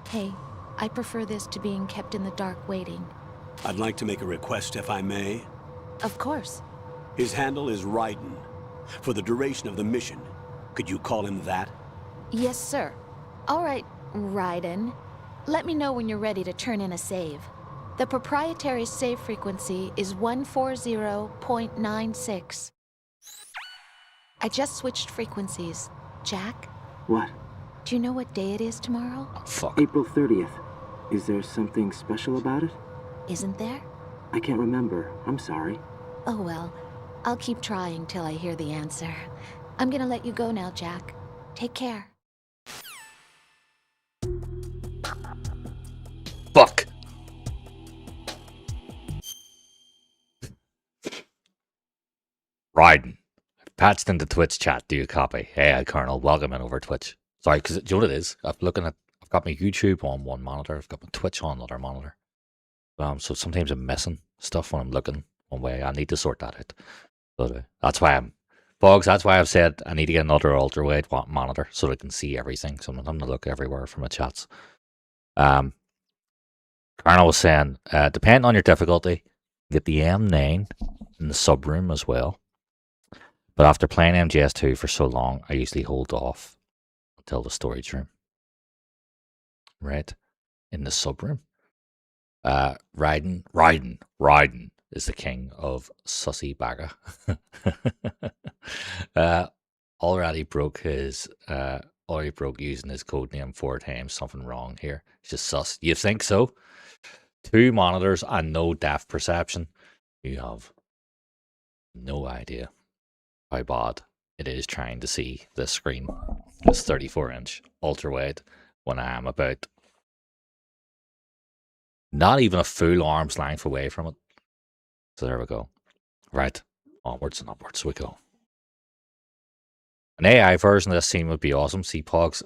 Hey, I prefer this to being kept in the dark waiting. I'd like to make a request, if I may. Of course. His handle is Raiden. For the duration of the mission, could you call him that? Yes, sir. All right, Raiden. Let me know when you're ready to turn in a save. The proprietary save frequency is 140.96. I just switched frequencies. Jack? What? Do you know what day it is tomorrow? Oh, fuck. April 30th. Is there something special about it? Isn't there? I can't remember. I'm sorry. Oh well. I'll keep trying till I hear the answer. I'm gonna let you go now, Jack. Take care. Fuck. Raiden. Patched into Twitch chat. Do you copy? Hey, Colonel. Welcome in over Twitch. Sorry, because do you know what it is? I've got my YouTube on one monitor. I've got my Twitch on another monitor. So sometimes I'm missing stuff when I'm looking one way. I need to sort that out. But that's why that's why I've said I need to get another ultra-wide monitor so that I can see everything. So I'm not having to look everywhere from my chats. Colonel was saying, depending on your difficulty, get the M9 in the sub-room as well. But after playing MGS2 for so long, I usually hold off until the storage room. Right? In the sub-room. Raiden is the king of Sussy Baga. Already broke using his codename 4 times. Something wrong here. It's just sus. You think so? 2 monitors and no depth perception. You have no idea how bad it is trying to see this screen. This 34-inch ultra wide when I am about not even a full arm's length away from it. So there we go. Right. Onwards and upwards we go. An AI version of this scene would be awesome. See, Pogs.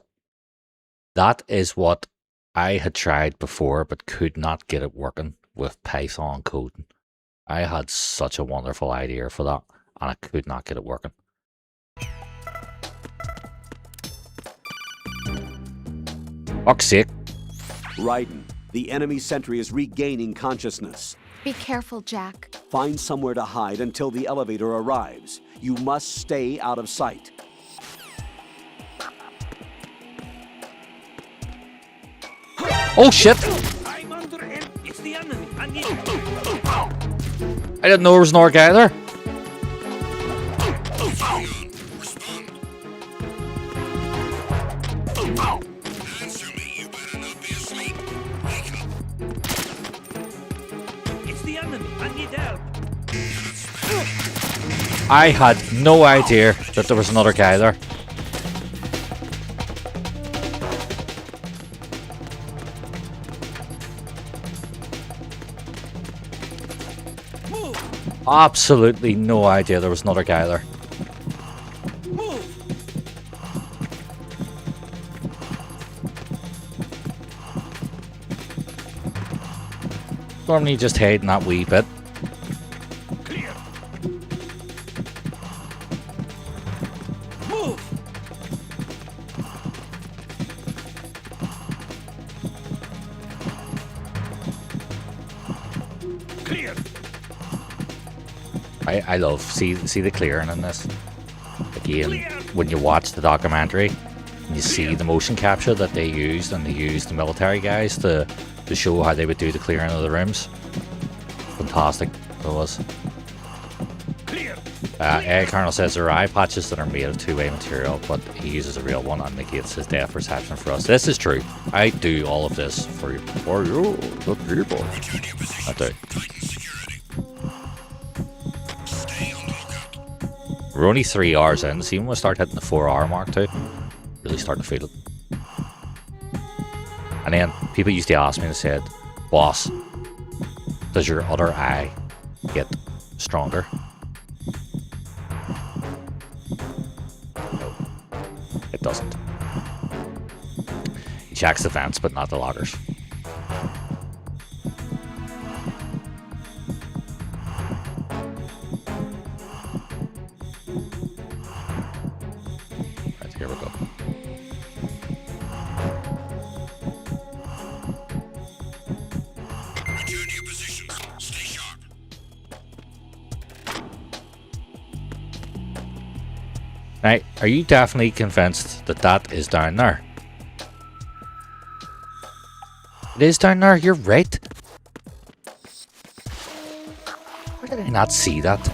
That is what I had tried before but could not get it working with Python coding. I had such a wonderful idea for that, and I could not get it working. Fuck's sake. Raiden, the enemy sentry is regaining consciousness. Be careful, Jack. Find somewhere to hide until the elevator arrives. You must stay out of sight. Oh shit! I'm under him. It's the enemy. I need I didn't know there was an orc either. It's the enemy. I need help. I had no idea that there was another guy there. Absolutely no idea there was another guy there. Normally just hiding that wee bit. I love see the clearing in this. Again, when you watch the documentary, and you see the motion capture that they used, and they used the military guys to show how they would do the clearing of the rooms. Fantastic, it was. Ed Colonel says there are eye patches that are made of two-way material, but he uses a real one and negates his depth perception for us. This is true. I do all of this for you, the people. I do. We're only 3 hours in, so even when we start hitting the 4-hour mark too, really starting to feel it. And then people used to ask me and said, "Boss, does your other eye get stronger?" No, it doesn't. He checks the vents, but not the lockers. Here we go. Return to your positions. Stay sharp. Now, are you definitely convinced that that is down there? It is down there, you're right. Where did I not see that?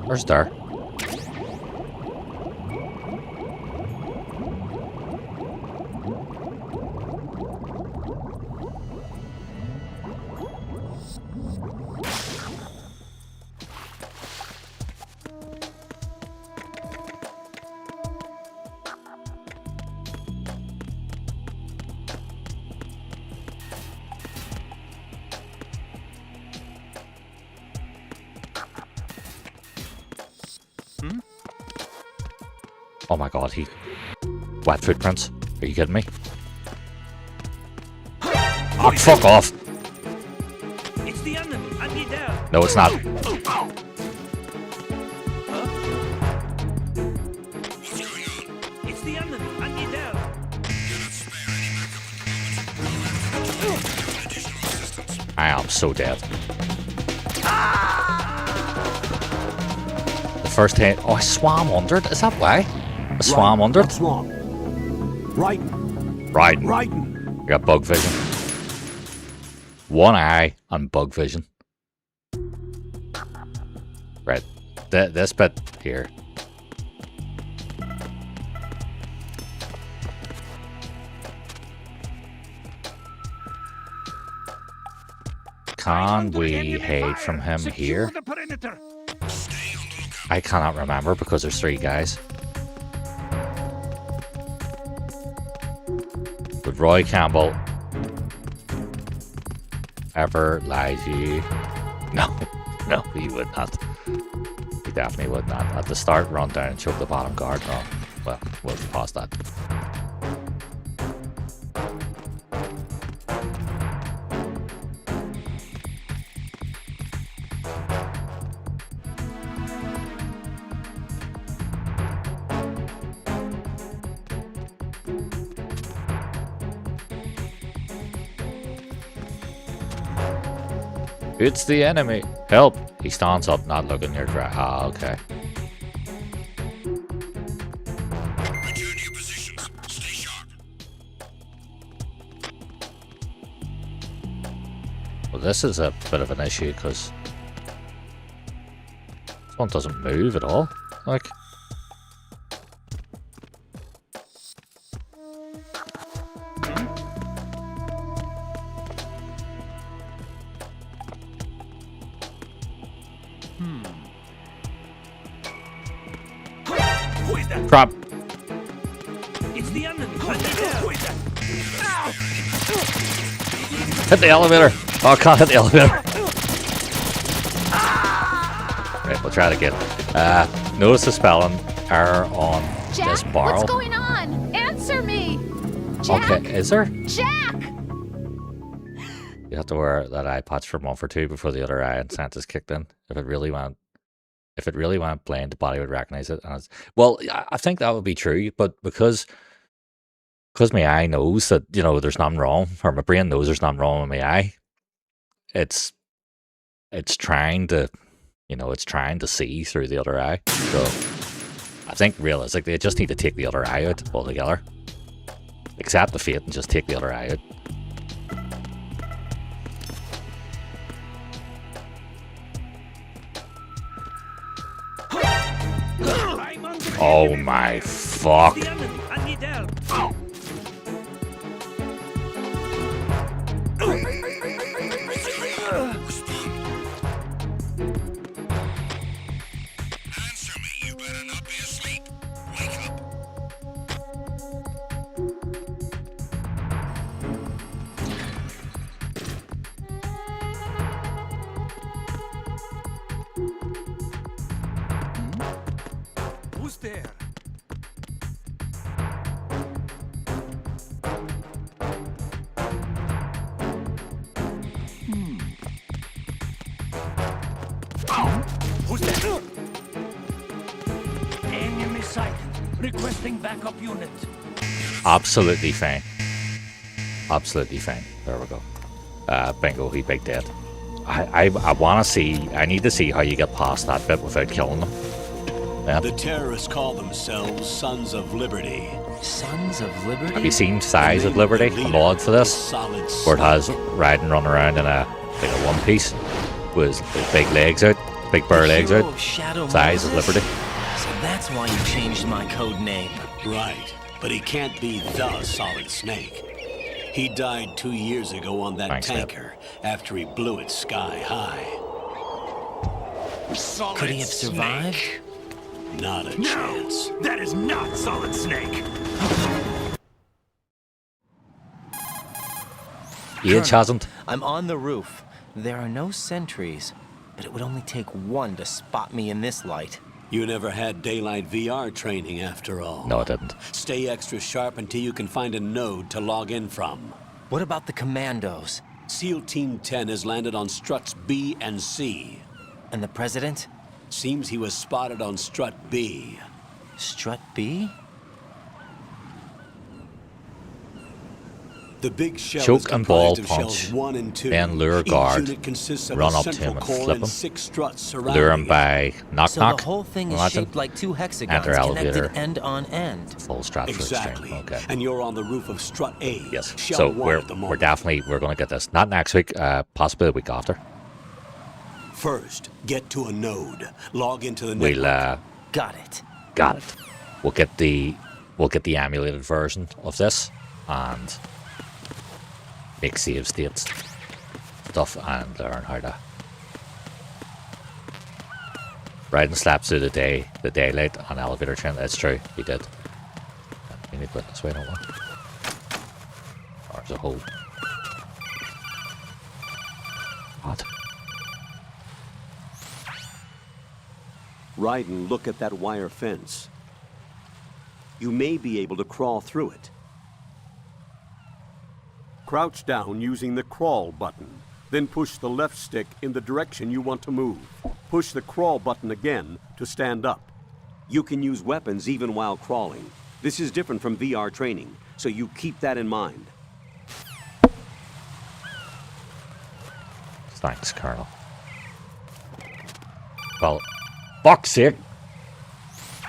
Where's there? Oh my god, wet footprints? Are you kidding me? Oh, fuck off! It's the enemy. I need help. No, it's not. It's the enemy. I need help. I am so dead. The first hit. Oh, I swam under it. Is that why? I swam under it. What's wrong? Right. Raiden. I got bug vision. One eye and bug vision. Right. This bit here. Can we hide from him here? I cannot remember because there's 3 guys. Would Roy Campbell ever lie to you? No, he would not. He definitely would not. At the start, run down and choke the bottom guard. No, well, we'll pause that. It's the enemy. Help! He stands up, not looking near dry. Ah, okay. Return to your positions. Stay sharp. Well, this is a bit of an issue because this one doesn't move at all. Like, Trap. It's the enemy. Hit the elevator. Oh, I can't hit the elevator. Right, we'll try it again. Notice the spelling error on Jack, this barrel. what's going on? Answer me! Jack! Okay, is there? Jack! You have to wear that eye patch for a month or two before the other eye incentive kicked in. If it really went blind, the body would recognize it. And it's, well, I think that would be true, but because my eye knows that, you know, there's nothing wrong, or my brain knows there's nothing wrong with my eye, it's trying to, you know, it's trying to see through the other eye. So I think realistically, they just need to take the other eye out altogether. Accept the fate and just take the other eye out. Oh my fuck. Answer me. You better not be asleep. Wake up. Who's there? Who's there? Enemy sighted. Requesting backup unit. Absolutely fine. Absolutely fine. There we go. Bingo, he big dead. I want to see, I need to see how you get past that bit without killing them. Yeah. The terrorists call themselves Sons of Liberty. Sons of Liberty? Have you seen Size of Liberty, a mod for this? Where it has Raiden running around in a one piece with his big legs out, big bare legs out. Size of Liberty. So that's why you changed my code name. Right, but he can't be the Solid Snake. He died 2 years ago on that tanker after he blew it sky high. Could he have survived? Not a chance. That is not Solid Snake. Age hasn't. I'm on the roof. There are no sentries, but it would only take one to spot me in this light. You never had daylight VR training after all. No, I didn't. Stay extra sharp until you can find a node to log in from. What about the commandos? SEAL Team 10 has landed on struts B and C. And the president? Seems he was spotted on strut B. Strut B? The big shell is Choke and ball comprised of punch, shells 1 and 2. then lure Each guard, unit consists of run a up to central him and core flip and him, 6 struts lure him surrounding by knock So knock, the whole thing is imagine. shaped like two hexagons Enter elevator, connected end on end. full Stratford Exactly. stream. Okay. And you're on the roof of strut A. Yes. Shell So 1 at the we're moment. definitely going to get this. Not next week. Possibly the week after. First, get to a node. Log into the network. We'll Got it. got it. We'll get the emulated version of this and make save states stuff and learn how to ride and slap through the daylight on elevator train. That's true, he did. We need to put it this way, don't we? Or as a whole. What? Raiden, look at that wire fence. You may be able to crawl through it. Crouch down using the crawl button. Then push the left stick in the direction you want to move. Push the crawl button again to stand up. You can use weapons even while crawling. This is different from VR training, so you keep that in mind. Thanks, Colonel. Well, fuck's sake.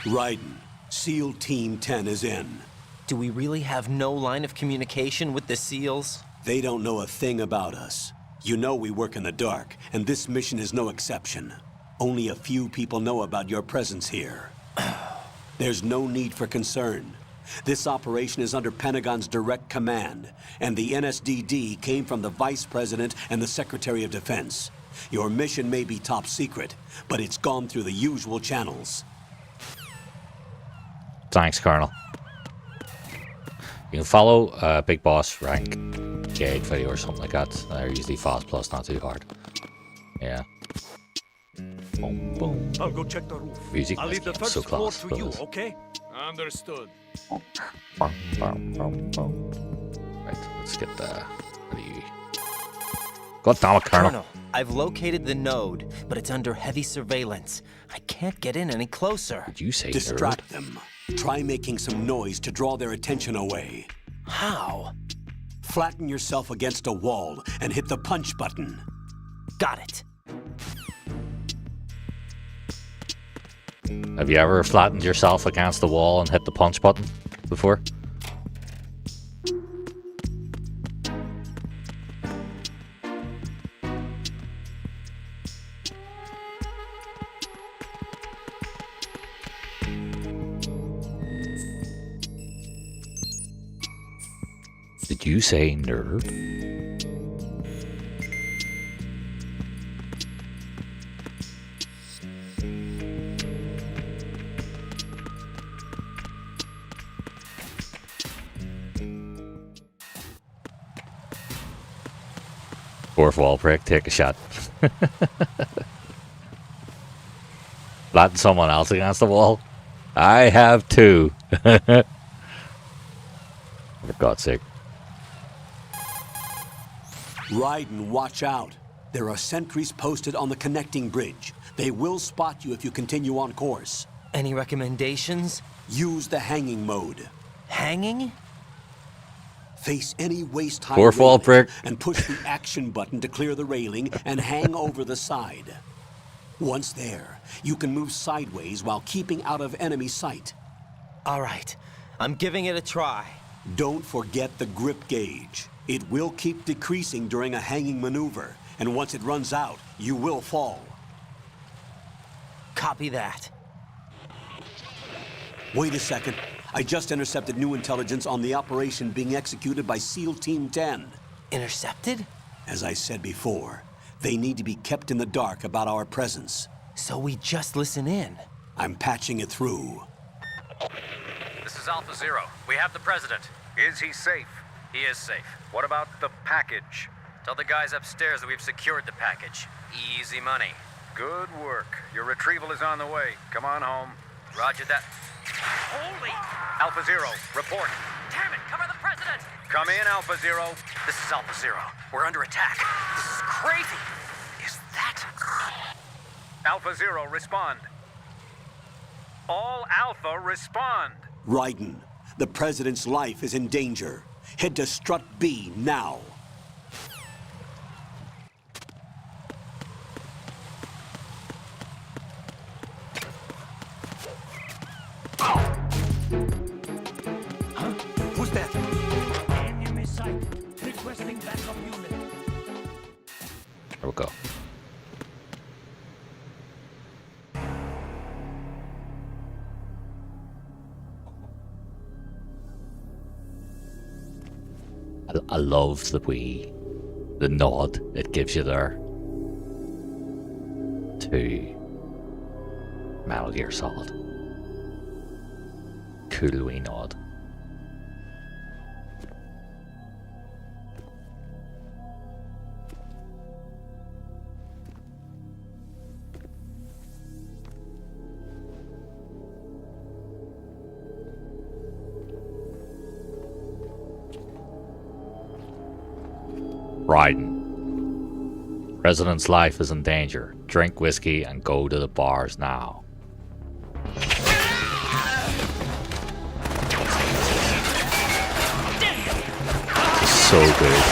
Raiden, SEAL Team 10 is in. Do we really have no line of communication with the SEALs? They don't know a thing about us. You know we work in the dark, and this mission is no exception. Only a few people know about your presence here. There's no need for concern. This operation is under Pentagon's direct command, and the NSDD came from the Vice President and the Secretary of Defense. Your mission may be top secret, but it's gone through the usual channels. Thanks, Colonel. You can follow Big Boss rank Jade video or something like that. They're usually fast plus, not too hard. Yeah. Boom, boom. I'll go check the roof. Music I'll leave the first so floor class, to you, brothers. okay? Understood. Right, let's get the... God damn it, Colonel. I've located the node, but it's under heavy surveillance. I can't get in any closer. Did you say Distract them. Try making some noise to draw their attention away. How? Flatten yourself against a wall and hit the punch button. Got it. Have you ever flattened yourself against the wall and hit the punch button before? Did you say nerd? Fourth wall prick, take a shot. Flatten someone else against the wall? I have two. For God's sake. Raiden, watch out. There are sentries posted on the connecting bridge. They will spot you if you continue on course. Any recommendations? Use the hanging mode. Hanging? Face any waist-high Fourth wall railing prick. and push the action button to clear the railing and hang over the side. Once there, you can move sideways while keeping out of enemy sight. All right, I'm giving it a try. Don't forget the grip gauge. It will keep decreasing during a hanging maneuver, and once it runs out, you will fall. Copy that. Wait a second. I just intercepted new intelligence on the operation being executed by SEAL Team 10. Intercepted? As I said before, they need to be kept in the dark about our presence. So we just listen in. I'm patching it through. This is Alpha Zero. We have the president. Is he safe? He is safe. What about the package? Tell the guys upstairs that we've secured the package. Easy money. Good work. Your retrieval is on the way. Come on home. Roger that. Holy! Alpha Zero, report. Damn it, cover the president! Come in, Alpha Zero. This is Alpha Zero. We're under attack. This is crazy. Is that... Alpha Zero, respond. All Alpha, respond. Raiden, the President's life is in danger. Head to Strut B now. Who's that? Enemy sight. Requesting backup unit. There we go. I love the nod it gives you there to Metal Gear Solid. Cool wee nod. Raiden. President's life is in danger. Drink whiskey and go to the bars now. So good.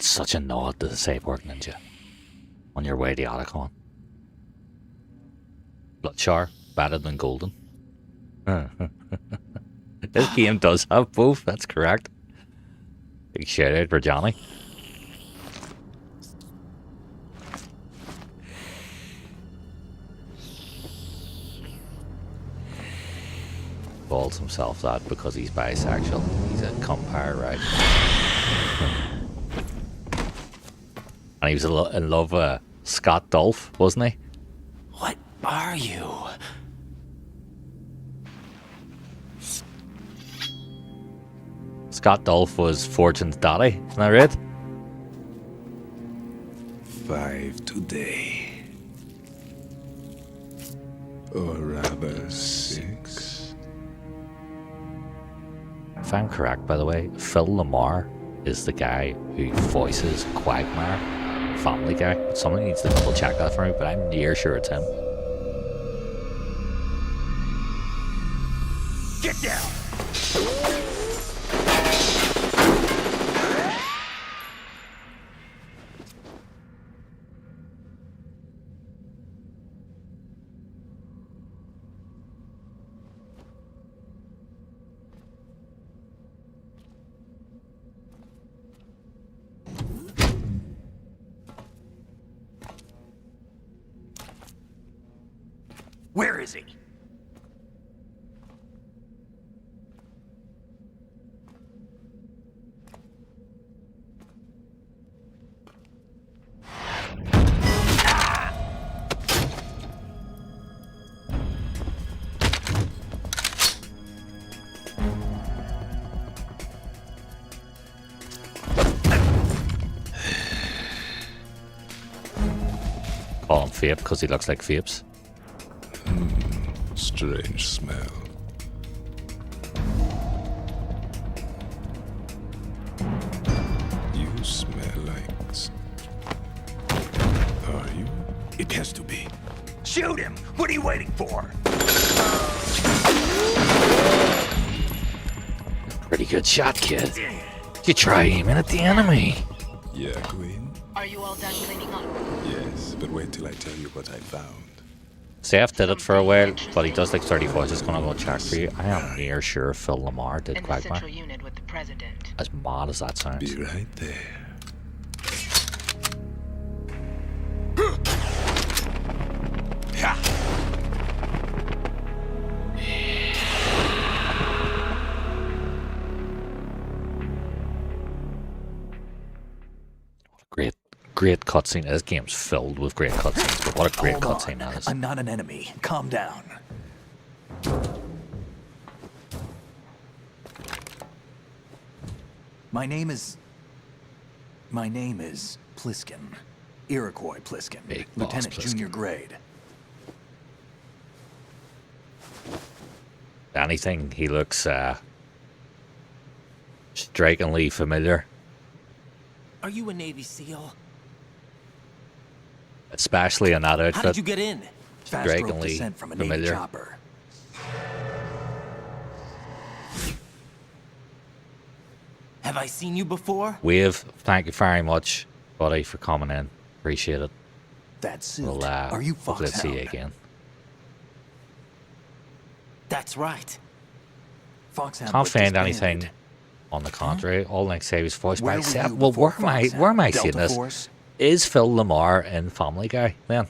It's such a nod to the Cyborg Ninja. On your way to Otacon. Bloodshar, better than Golden. This game does have both, that's correct. Big shout out for Johnny. Calls himself that because he's bisexual. He's a cumpire, right? And he was in love with Scott Dolph, wasn't he? What are you? Scott Dolph was Fortune's daddy, isn't that right? 5 today. Or rather 6. If I'm correct, by the way, Phil Lamar is the guy who voices Quagmire, Family Guy. Somebody needs to double check that for me, but I'm near sure it's him. Get down! Where is he? Call him Fape because he looks like Fapes. Strange smell. You smell like... Are you? It has to be. Shoot him! What are you waiting for? Pretty good shot, kid. You try aiming at the enemy. Yeah, Queen? Are you all done cleaning up? Yes, but wait till I tell you what I found. Seth did it for a while, but he does like 34. Just gonna go check for you. I am near sure Phil Lamar did Quagmire. Unit with the president. As mad as that sounds. Be right there. Great cutscene. This game's filled with great cutscenes, but what a great cutscene that is. I'm not an enemy. Calm down. My name is Pliskin. Iroquois Pliskin. Big boss Lieutenant Pliskin. Junior grade. If anything, he looks strikingly familiar. Are you a Navy SEAL? Especially in that outfit. How did you get in? Fast rope Strikingly descent from a Navy familiar. chopper. Have I seen you before? Wave, thank you very much, buddy, for coming in. Appreciate it. That suit. We'll, Are you hopefully see you Foxhound? again. That's right. Foxhound Can't was find disbanded. anything on the contrary. All I can say was voiced Where by were Seth. you Well, before where am I Foxhound? seeing Delta this? Force? Is Phil Lamar in Family Guy, man?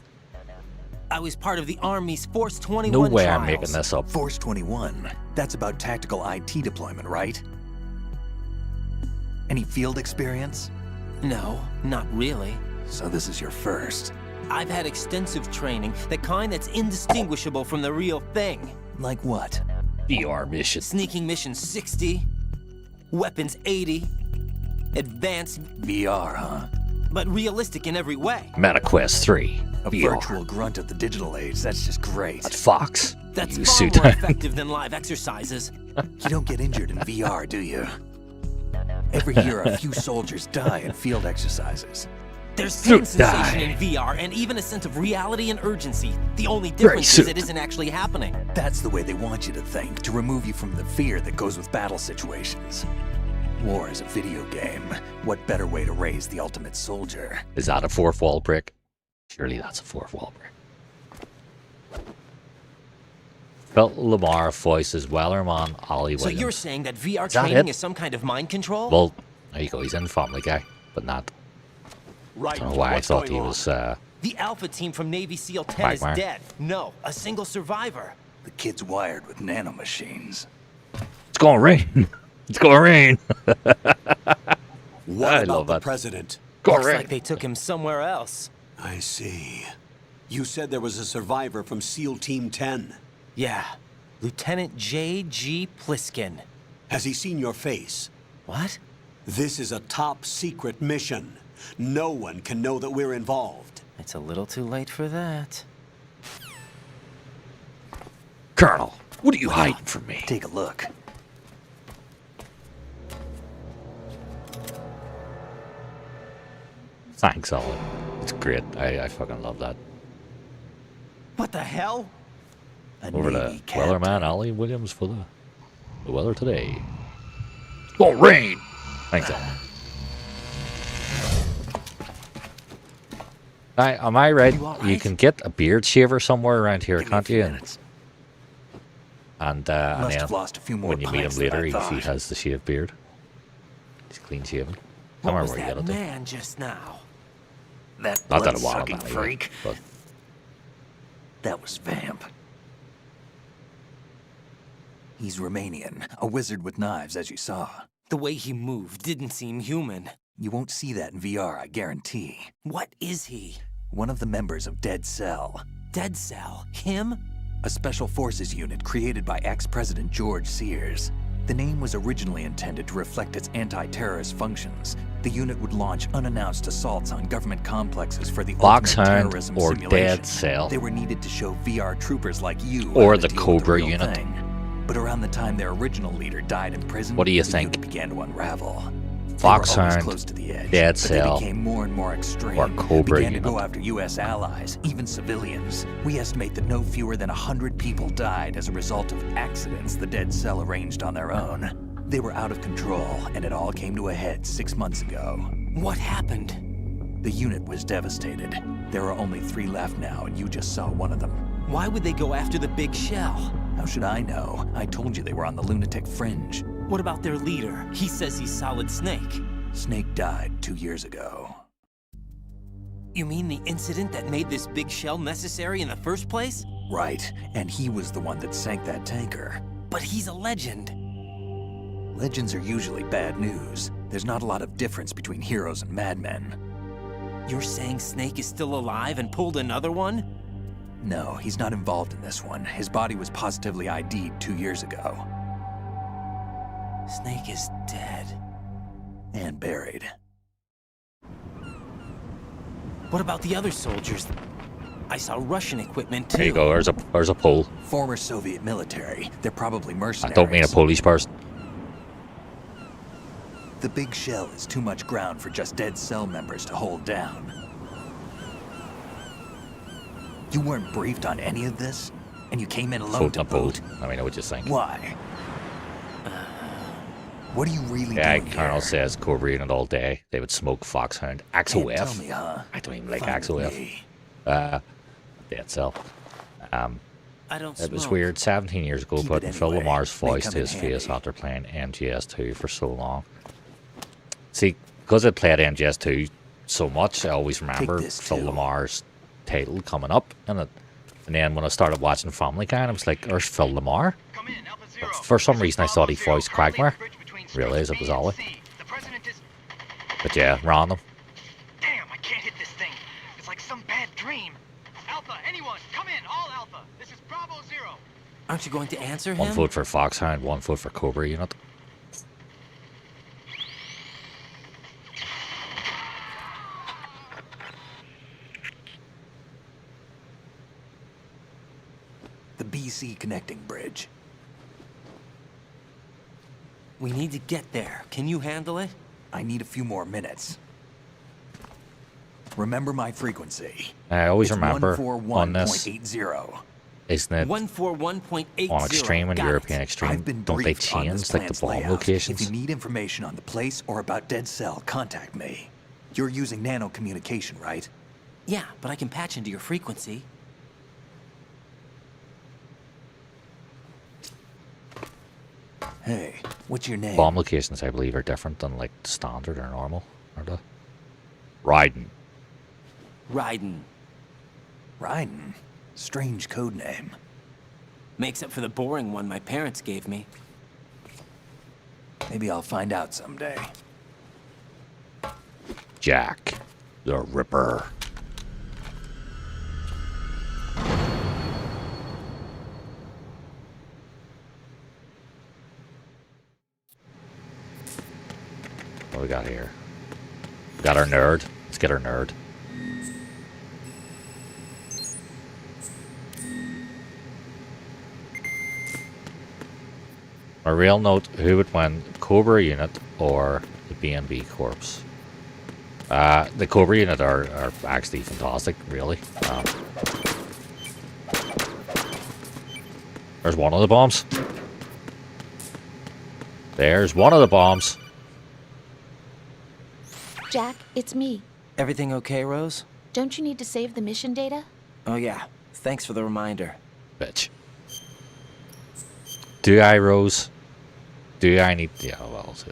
I was part of the Army's Force 21 No way trials. I'm making this up. Force 21. That's about tactical IT deployment, right? Any field experience? No, not really. So this is your first. I've had extensive training, the kind that's indistinguishable from the real thing. Like what? VR mission. Sneaking mission 60, weapons 80, advanced, VR, huh? but realistic in every way. MetaQuest 3. A VR. virtual grunt of the digital age. That's just great. At Fox. That's You far suit. more effective than live exercises. You don't get injured in VR, do you? Every year, a few soldiers die in field exercises. There's Suit sensation die. in VR and even a sense of reality and urgency. The only Very difference is suit. it isn't actually happening. That's the way they want you to think, to remove you from the fear that goes with battle situations. War is a video game. What better way to raise the ultimate soldier? Is that a fourth wall break? Surely that's a fourth wall break. Phil Lamar voices Wellerman Ollie So Williams. you're saying that VR Is that training it? is some kind of mind control? Well, there you go. He's in Family Guy, but not. Right. I don't know why What's I thought going he on? was. The Alpha team from Navy SEAL 10 is Quagmire. dead. No, a single survivor. The kid's wired with nanomachines. It's gonna rain. It's gonna rain. What I about love the that. president? Looks like they took him somewhere else. I see. You said there was a survivor from SEAL Team 10. Yeah, Lieutenant J.G. Pliskin. Has he seen your face? What? This is a top secret mission. No one can know that we're involved. It's a little too late for that. Colonel, what are you hiding from me? Take a look. Thanks, Ollie. It's great. I fucking love that. What the hell? Over to Wellerman Ollie Williams for the weather today. It's gonna rain. Thanks, Ollie. Am I right? You can get a beard shaver somewhere around here, can't you? And Must then have lost a few more when you meet him pints than I later, he thought. has the shaved beard. He's clean shaven. I What don't was remember where that you got it. man just now? That Not that a while blood-sucking back, freak. but That was Vamp. He's Romanian, a wizard with knives, as you saw. The way he moved didn't seem human. You won't see that in VR, I guarantee. What is he? One of the members of Dead Cell. Dead Cell? Him? A special forces unit created by ex-President George Sears. The name was originally intended to reflect its anti-terrorist functions. The unit would launch unannounced assaults on government complexes for the ultimate Foxhound terrorism or simulation. Dead Cell. They were needed to show VR troopers like you Or how to the deal with Cobra real unit. thing. But around the time their original leader died in prison, What do you the think? unit began to unravel. Foxhound, they were always close to the edge, Dead but Cell, they became more and more extreme. or Cobra began to unit. go after U.S. allies, even civilians. We estimate that no fewer than 100 people died as a result of accidents the Dead Cell arranged on their own. They were out of control, and it all came to a head 6 months ago. What happened? The unit was devastated. There are only 3 left now, and you just saw one of them. Why would they go after the big shell? How should I know? I told you they were on the lunatic fringe. What about their leader? He says he's Solid Snake. Snake died 2 years ago. You mean the incident that made this big shell necessary in the first place? Right, and he was the one that sank that tanker. But he's a legend. Legends are usually bad news. There's not a lot of difference between heroes and madmen. You're saying Snake is still alive and pulled another one? No, he's not involved in this one. His body was positively ID'd 2 years ago. Snake is dead. And buried. What about the other soldiers? I saw Russian equipment too. There you go. There's a pole. Former Soviet military. They're probably I mercenaries. don't mean a Polish person. The big shell is too much ground for just Dead Cell members to hold down. You weren't briefed on any of this? And you came in alone Floating to a boat. boot? I mean, I would just think. Why? What are you really Yeah, doing Colonel here? says Cobra unit all day. They would smoke Foxhound. Axel Can't F. tell me, huh? I don't even like Fine Axel with F. me. Dead Cell. I don't It was smoke. weird 17 years ago Keep it putting Phil anyway. Lamar's May voice come to in his face handy. after playing MGS2 for so long. See, because I played MGS2 so much, I always remember this Phil too. Lamar's title coming up in it. And then when I started watching Family Guy, I was like, there's Phil Lamar. But for some reason, I thought he voiced Quagmire. Realized it was Ollie. But yeah, random. Damn, I can't hit this thing. It's like some bad dream. Alpha, anyone, come in, all Alpha. This is Bravo Zero. Aren't you going to answer him? One vote for Foxhound, one vote for Cobra unit. The BC connecting bridge. We need to get there. Can you handle it? I need a few more minutes. Remember my frequency. I always It's remember on this 141.80. isn't it? 141.80. On Extreme and Got European it. Extreme, don't they change like the bomb locations? If you need information on the place or about Dead Cell, contact me. You're using nano communication, right? Yeah, but I can patch into your frequency. Hey, what's your name? Bomb locations, I believe, are different than like standard or normal, aren't they? Raiden. Raiden. Raiden? Strange code name. Makes up for the boring one my parents gave me. Maybe I'll find out someday. Jack, the Ripper. What we got here? We got our nerd. Let's get our nerd. A real note, who would win, Cobra Unit or the BNB Corps? The Cobra Unit are actually fantastic, really. There's one of the bombs. There's one of the bombs. Jack, it's me. Everything okay, Rose? Don't you need to save the mission data? Oh yeah, thanks for the reminder. Bitch. Do I, Rose? Do I need... Yeah, well, I'll see.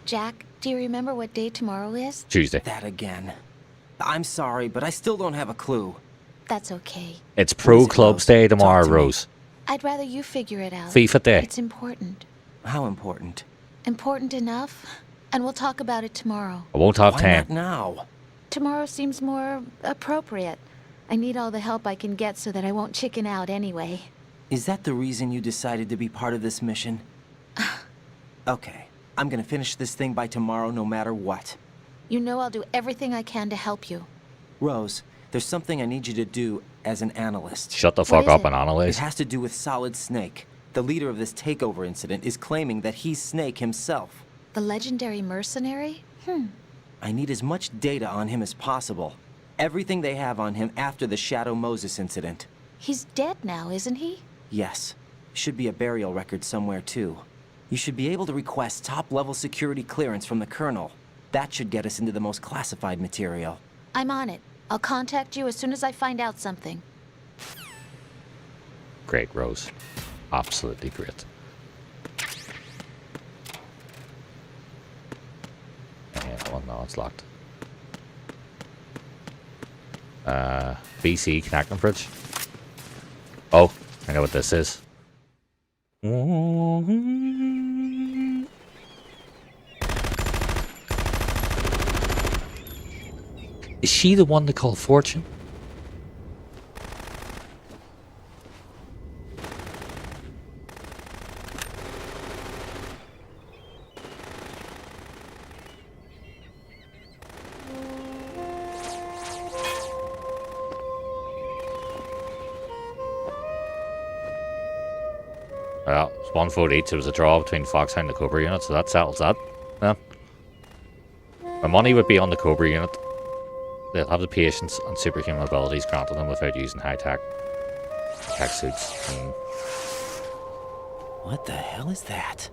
Jack, do you remember what day tomorrow is? Tuesday. That again. I'm sorry, but I still don't have a clue. That's okay. It's Pro Clubs Day tomorrow, Rose. I'd rather you figure it out. FIFA Day. It's important. How important? Important enough. And we'll talk about it tomorrow. I won't have Why time. not now? Tomorrow seems more appropriate. I need all the help I can get so that I won't chicken out anyway. Is that the reason you decided to be part of this mission? Okay, I'm gonna finish this thing by tomorrow no matter what. You know I'll do everything I can to help you. Rose, there's something I need you to do as an analyst. Shut the fuck up and analyze. It has to do with Solid Snake. The leader of this takeover incident is claiming that he's Snake himself. The legendary mercenary? I need as much data on him as possible. Everything they have on him after the Shadow Moses incident. He's dead now, isn't he? Yes. Should be a burial record somewhere, too. You should be able to request top-level security clearance from the Colonel. That should get us into the most classified material. I'm on it. I'll contact you as soon as I find out something. Great, Rose. Absolutely great. Yeah, well, no, it's locked. BC Connecting Bridge. Oh, I know what this is. Is she the one they call Fortune? Well, it's 1 vote each. It was a draw between Foxhound and the Cobra unit, so that settles that. Yeah. My money would be on the Cobra unit. They'll have the patience and superhuman abilities granted them without using high-tech tech suits. What the hell is that?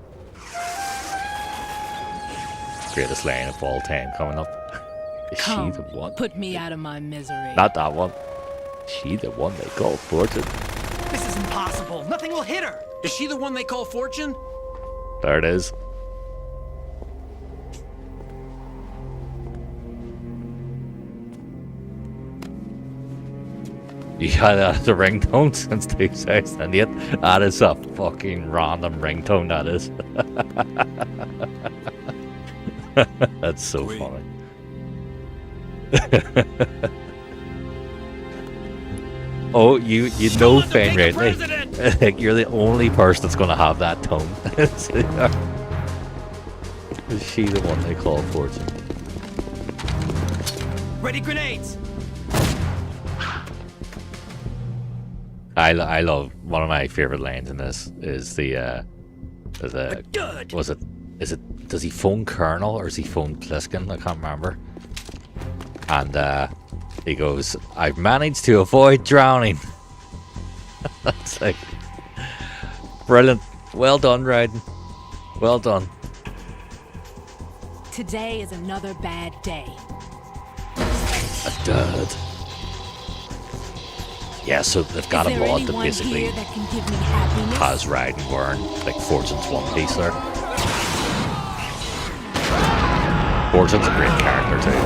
Greatest line of all time coming up. Is Come, she the one? put me out of my misery. Not that one. Is she the one they call Fortune? This is impossible. Nothing will hit her. Is she the one they call Fortune? There it is. You got the ringtone since 2008. That is a fucking random ringtone, that is. That's so funny. Oh, you know Fane rightly. Like, you're the only person that's gonna have that tone. Is she the one they call Fortune? Ready grenades. I love, one of my favorite lines in this is the was it, is it, does he phone Colonel or does he phone Pliskin? I can't remember. And he goes, "I've managed to avoid drowning." That's like brilliant. Well done, Raiden. Well done. Today is another bad day. A dud. Yeah, so they've got a mod that basically has Raiden wearing like Fortune's one piece there. Fortune's a great character too.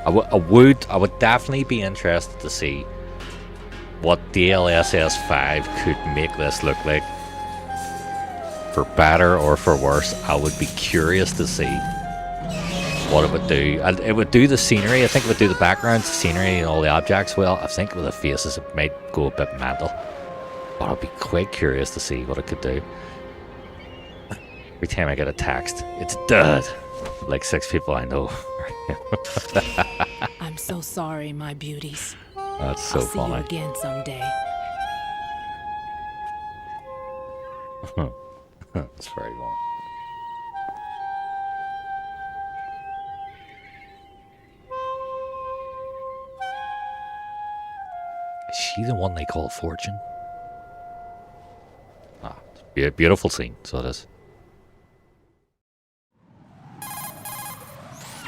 I would definitely be interested to see what DLSS 5 could make this look like. For better or for worse, I would be curious to see what it would do. It would do the scenery, I think it would do the backgrounds, the scenery and all the objects well. I think with the faces it might go a bit mental. But I'd be quite curious to see what it could do. Every time I get a text, it's dud. Like 6 people I know. I'm so sorry, my beauties. That's so I'll see funny. you again someday. That's very funny. Is she the one they call Fortune? Ah, it's a beautiful scene, so it is.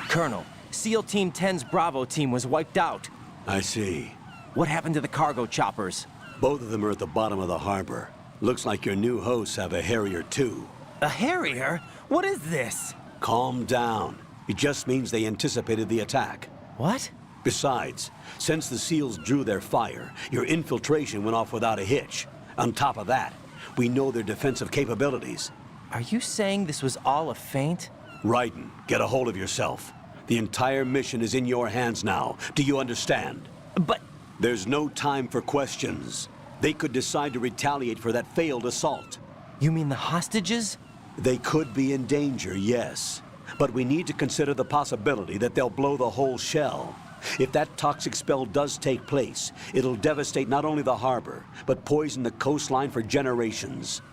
Colonel, SEAL Team 10's Bravo team was wiped out. I see. What happened to the cargo choppers? Both of them are at the bottom of the harbor. Looks like your new hosts have a Harrier too. A Harrier? What is this? Calm down. It just means they anticipated the attack. What? Besides, since the SEALs drew their fire, your infiltration went off without a hitch. On top of that, we know their defensive capabilities. Are you saying this was all a feint? Raiden, get a hold of yourself. The entire mission is in your hands now. Do you understand? But... There's no time for questions. They could decide to retaliate for that failed assault. You mean the hostages? They could be in danger, yes. But we need to consider the possibility that they'll blow the whole shell. If that toxic spell does take place, it'll devastate not only the harbor, but poison the coastline for generations.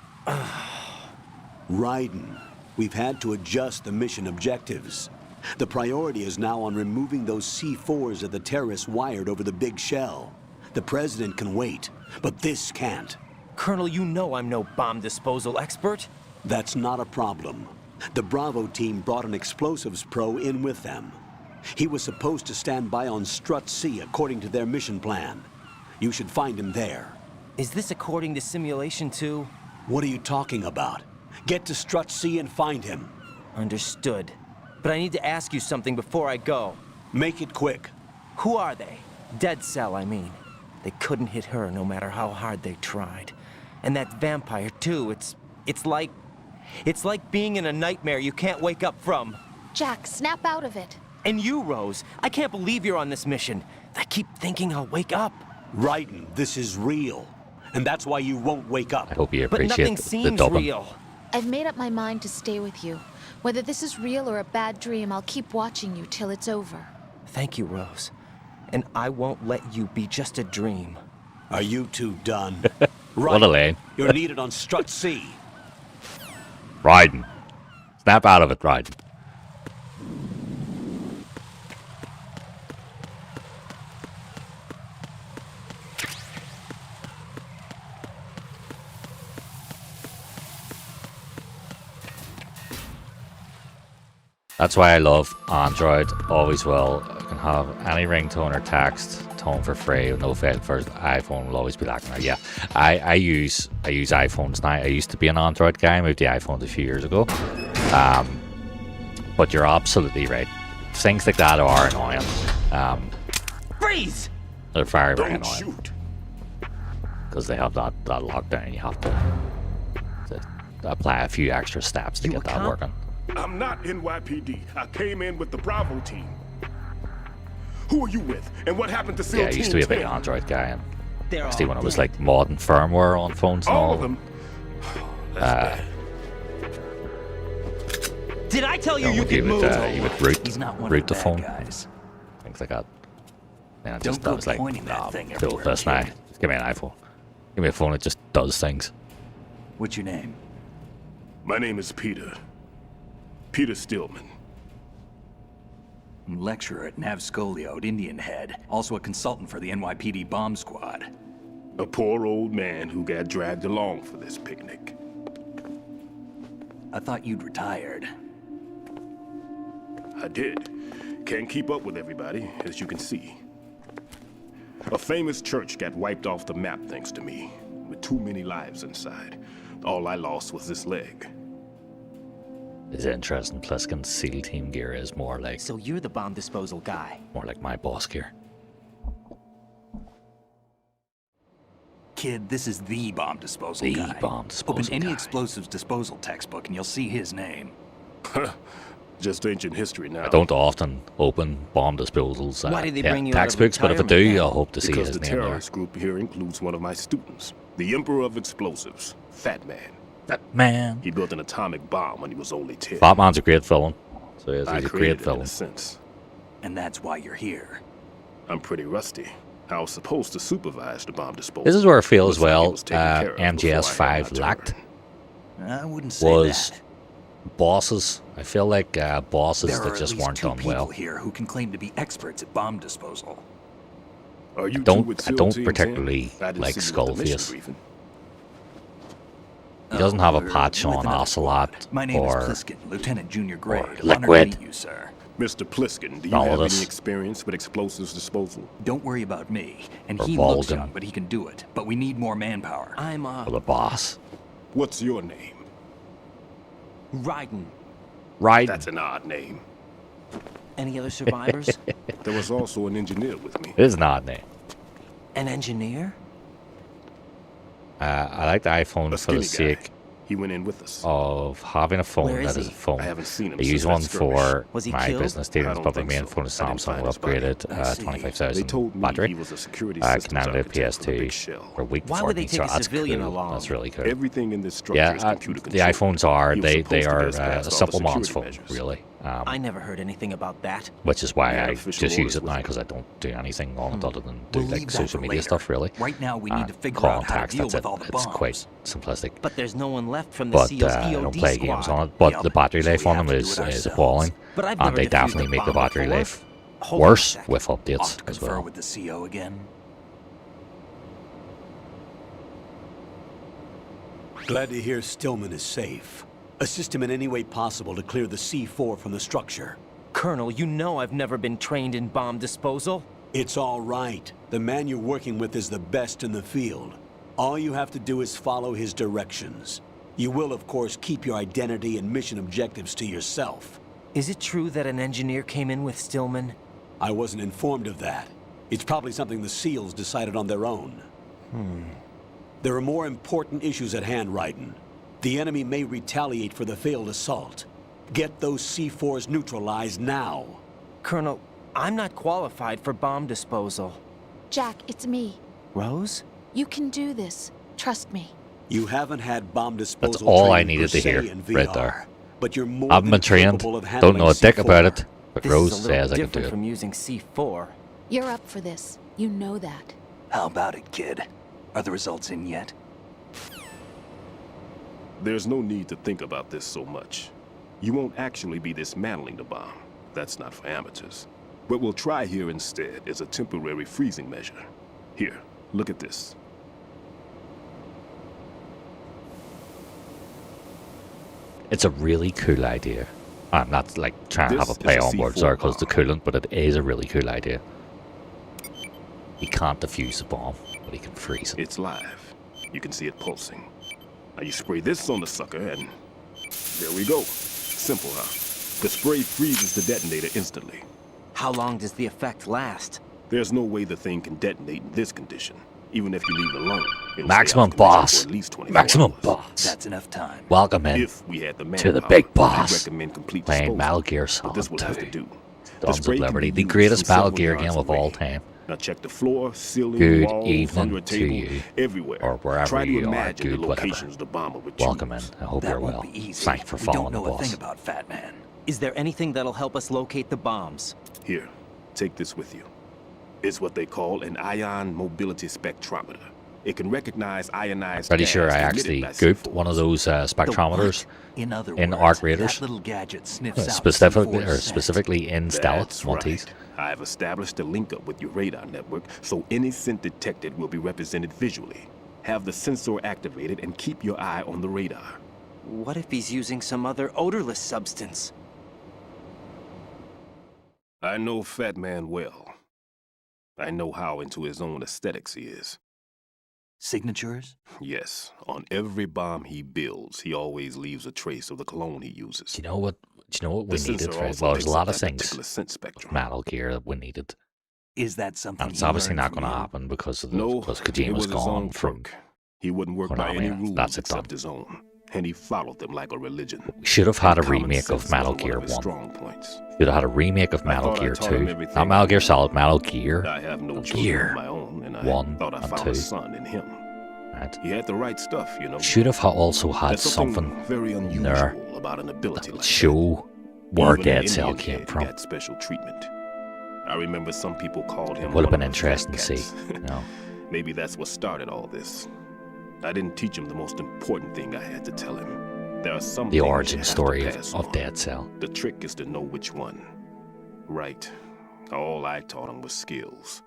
Raiden, we've had to adjust the mission objectives. The priority is now on removing those C4s that the terrorists wired over the big shell. The president can wait, but this can't. Colonel, you know I'm no bomb disposal expert. That's not a problem. The Bravo team brought an explosives pro in with them. He was supposed to stand by on Strut C according to their mission plan. You should find him there. Is this according to Simulation 2? What are you talking about? Get to Strut C and find him. Understood. But I need to ask you something before I go. Make it quick. Who are they? Dead Cell, I mean. They couldn't hit her no matter how hard they tried. And that vampire, too, it's like being in a nightmare you can't wake up from. Jack, snap out of it. And you, Rose, I can't believe you're on this mission. I keep thinking I'll wake up. Raiden, this is real. And that's why you won't wake up. I hope you But appreciate nothing the seems dubbing. real. I've made up my mind to stay with you. Whether this is real or a bad dream, I'll keep watching you till it's over. Thank you, Rose. And I won't let you be just a dream. Are you two done? What a lane. You're needed on Strut C. Raiden. Snap out of it, Raiden. That's why I love Android. Always will. I can have any ringtone or text tone for free with no fail. First iPhone will always be lacking there. Yeah, I use iPhones now. I used to be an Android guy. I moved to iPhones a few years ago. But you're absolutely right. Things like that are annoying. Freeze! They're very, very annoying. Because they have that lockdown. You have to apply a few extra steps to get that working. I'm not NYPD. I came in with the Bravo team. Who are you with? And what happened to SEAL Yeah, I used to be a big 10? Android guy, and especially when it was like modern firmware on phones and all. All of them? Did I tell you you would could move? you would root of the the phone, bad things like that. Yeah, Don't I go was like, pointing that nah, thing cool, everywhere, this now. kid. Just give me an iPhone. Give me a phone that just does things. What's your name? My name is Peter. Peter Stillman. I'm lecturer at Nav Scolio at Indian Head. Also a consultant for the NYPD bomb squad. A poor old man who got dragged along for this picnic. I thought you'd retired. I did. Can't keep up with everybody, as you can see. A famous church got wiped off the map thanks to me, with too many lives inside. All I lost was this leg. It's interesting. Pliskin's SEAL team gear is more like... So you're the bomb disposal guy. More like my boss gear. Kid, this is the bomb disposal guy. The bomb disposal Open any guy. explosives disposal textbook and you'll see his name. Just ancient history now. I don't often open bomb disposals Why did they bring you out of textbooks, but if I do, retirement I hope to see Because his the name there. terrorist group here includes one of my students, the Emperor of Explosives, Fat Man. Fat Man. He built an atomic bomb when he was only 10. Fat Man's a great villain. So he's I a created great it in villain. a sense. And that's why you're here. I'm pretty rusty. I was supposed to supervise the bomb disposal. This is where I feel as Looks like it well was taken care of before I had MGS5 my lacked. I wouldn't say Was that. bosses. I feel like bosses There are that at just least weren't two done people well. here who can claim to be experts at bomb disposal. Are you I don't- two with I SEAL don't Team 10? particularly I didn't like see you at the mission Skullface. briefing. He doesn't have a we're patch with on another Ocelot My name or is Pliskin, Lieutenant Junior Grade. Honored to Liquid. meet you, sir. Mr. Pliskin, do you have Validus. any experience with explosives disposal? Don't worry about me. And Or he looks Valden. young, but he can do it. But we need more manpower. I'm, or the boss. What's your name? Raiden. Right. That's an odd name. Any other survivors? There was also an engineer with me. It is an odd name. An engineer? I like the iPhone A for the skinny guy. sake He went in with us. of having a phone Where is that is he? a phone. I haven't seen him I use since one that skirmish. for Was he my killed? business I dealings, don't but my think main so. phone is I didn't Samsung. find We his body. upgraded I see. 25,000 They told me battery. he was a security Canada systems architect for the PS2 big shell. for a week Why before would they me, take so a that's civilian cool. along? That's really cool. Everything in this structure Yeah, is computer the controlled. iPhones are He was they supposed to are get us a past all the supplement's phone, security measures. really. I never heard anything about that. Which is why Yeah, I official just use orders it with now him. because I don't do anything on it other than do We'll like leave that social for media later. stuff, really. Right now, we need to figure call out and how to text, deal that's with it. all the It's bombs. quite simplistic. But there's no one left from the But SEAL's I EOD don't play squad. games on it. But Yup, the battery so life we on have them to is do it ourselves. appalling. But I've And never they defused definitely a make the bomb battery before. life Hold on a worse second. with Ought updates to as confer well. with the CO again. Glad to hear Stillman is safe. Assist him in any way possible to clear the C4 from the structure. Colonel, you know I've never been trained in bomb disposal. It's all right. The man you're working with is the best in the field. All you have to do is follow his directions. You will, of course, keep your identity and mission objectives to yourself. Is it true that an engineer came in with Stillman? I wasn't informed of that. It's probably something the SEALs decided on their own. There are more important issues at hand, Raiden. The enemy may retaliate for the failed assault. Get those C4s neutralized now. Colonel, I'm not qualified for bomb disposal. Jack, it's me. Rose? You can do this. Trust me. You haven't had bomb disposal That's all I training needed per to hear, se in right VR, there. But you're more I haven't than been trained, capable of don't handling know a dick C4. about it, but This Rose is a little says I can do different it. from using C4. You're up for this. You know that. How about it, kid? Are the results in yet? There's no need to think about this so much. You won't actually be dismantling the bomb. That's not for amateurs. What we'll try here instead is a temporary freezing measure. Here, look at this. It's a really cool idea. I'm not like trying to have a This play is a on words C4 there because the bomb. coolant, but it is a really cool idea. He can't defuse the bomb, but he can freeze it. It's live. You can see it pulsing. Now you spray this on the sucker and there we go. Simple, huh? The spray freezes the detonator instantly. How long does the effect last? There's no way the thing can detonate in this condition. Even if you leave it alone, it'll Maximum stay off commission boss. for at least 24 Maximum hours. boss. That's enough time. Welcome in If we had the to the manpower, big I'd boss. recommend complete Playing disposal, Metal Gear but Solid this will 2. have to do. The Sons spray of can Liberty, be the used greatest from Metal several Gear yards game of all away. time. Now check the floor, ceiling, Good walls, evening under a to table, you, everywhere. or wherever Try to you are. imagine Good the whatever. locations the bomber would Welcome in. choose. I hope That you're won't well. be easy. Thank you for We don't following the know a boss. thing about Fat Man. Is there anything that'll help us locate the bombs? Here, take this with you. It's what they call an ion mobility spectrometer. It can recognize ionized Pretty gas sure I emitted actually by gooped C4s. one of those spectrometers In other in words, Arc Raiders, that little gadget sniffs out specifically C4 or scent. specifically in Stealth That's Montes. right. I've established a link up with your radar network, so any scent detected will be represented visually. Have the sensor activated and keep your eye on the radar. What if he's using some other odorless substance? I know Fat Man well. I know how into his own aesthetics he is. Signatures? Yes, on every bomb he builds, he always leaves a trace of the cologne he uses. Do you know what we The needed, sensor Fred? also Well, there's a picks lot up of that things particular scent spectrum. with Metal Gear that we needed. Is that something And it's he obviously learned not from going to you? happen because No, Kojima it was was his gone own from quirk. He wouldn't work by Konami, any and rules that's it except done. his own, and he followed them like a religion. We should have had a And common remake of sense Metal wasn't one Gear of his 1. strong points. Should have had a remake of I Metal thought I Gear taught him 2. everything Not Metal Gear Solid, Metal Gear. I have no Gear. children of my own, and I 1 thought I and found 2. a son in him. Right. He had the right stuff, you know. Should have also had There's something very in unusual there about an ability that would like show where Even an Dead Cell Indian came kid from. got special treatment. I remember some people called him. Would have one been of the fat interesting to see. cats. You know. Maybe that's what started all this. I didn't teach him the most important thing I had to tell him. There are some The things origin you have to story pass of on. Dead Cell. The trick is to know which one. Right. All I taught him was skills.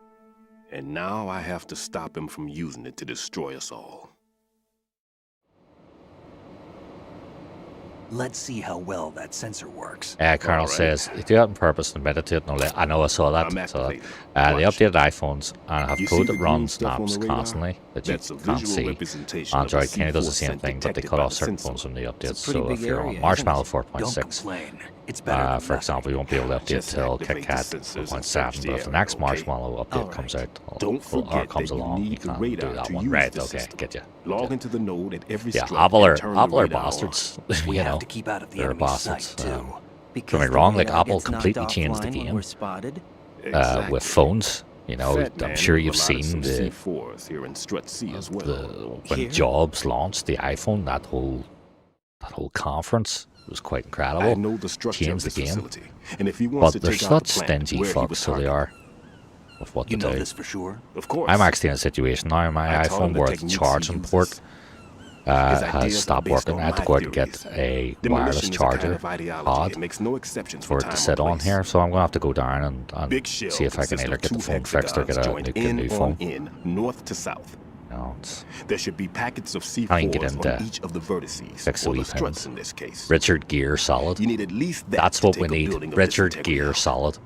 And now I have to stop him from using it to destroy us all. Let's see how well that sensor works. Colonel Alright. says, they do that on purpose and meditate. No, I know, I saw that. I'm Saw that. activating. They updated iPhones and have You see code the that green runs stuff on snaps the radar? constantly that you That's a can't visual see. representation of Android the kind of does the C4 same scent thing, but they detected cut by off the certain sensor. phones from the updates. It's a pretty So if big you're area, on isn't Marshmallow it? Don't 4.6, complain. It's better than for example, you won't be able to update Just till activate the KitKat sensors and search 4.7, the but if the area, next okay? Marshmallow update Alright. comes out, Don't or forget comes that you along, you need the can't radar do that to one. use Right, the okay, system. get you. Log into the node at every Yeah, strike Apple are, and turn the Apple are radar on. bastards. We you have know, to keep out of the they're enemy's bastards. sight, too. Don't get me wrong, like Apple completely changed the When game we're spotted. with phones. You know, Fat I'm Man sure you've allotted seen some the C4s here in Strut C as well. when Here? Jobs launched the iPhone, that whole conference was quite incredible. I know the structure of Changed this the game. facility, and if he wants But to they're take out the such plant stingy where he was fucks, so they targeted. are, with what You to know do. this for sure? Of course. I'm actually in a situation now in my I taught him iPhone the where the techniques he charging uses. port His has ideas stopped are based working. on I had to my go out and theories. get a Demolition wireless is a charger kind of ideology. pod It makes no exceptions for it time to or sit on place. here, so I'm going to have to go down and Big shell see if I can consists either of get the two phone fixed or get hexagons a joined new in phone. on in, north to south. No, it's There should be packets of I can get C4s into on each of the vertices, fix the or the wee struts pins. in this case. Richard Gere solid. You need at least that That's to what take we a need. building of this Richard integrity Gere out. solid.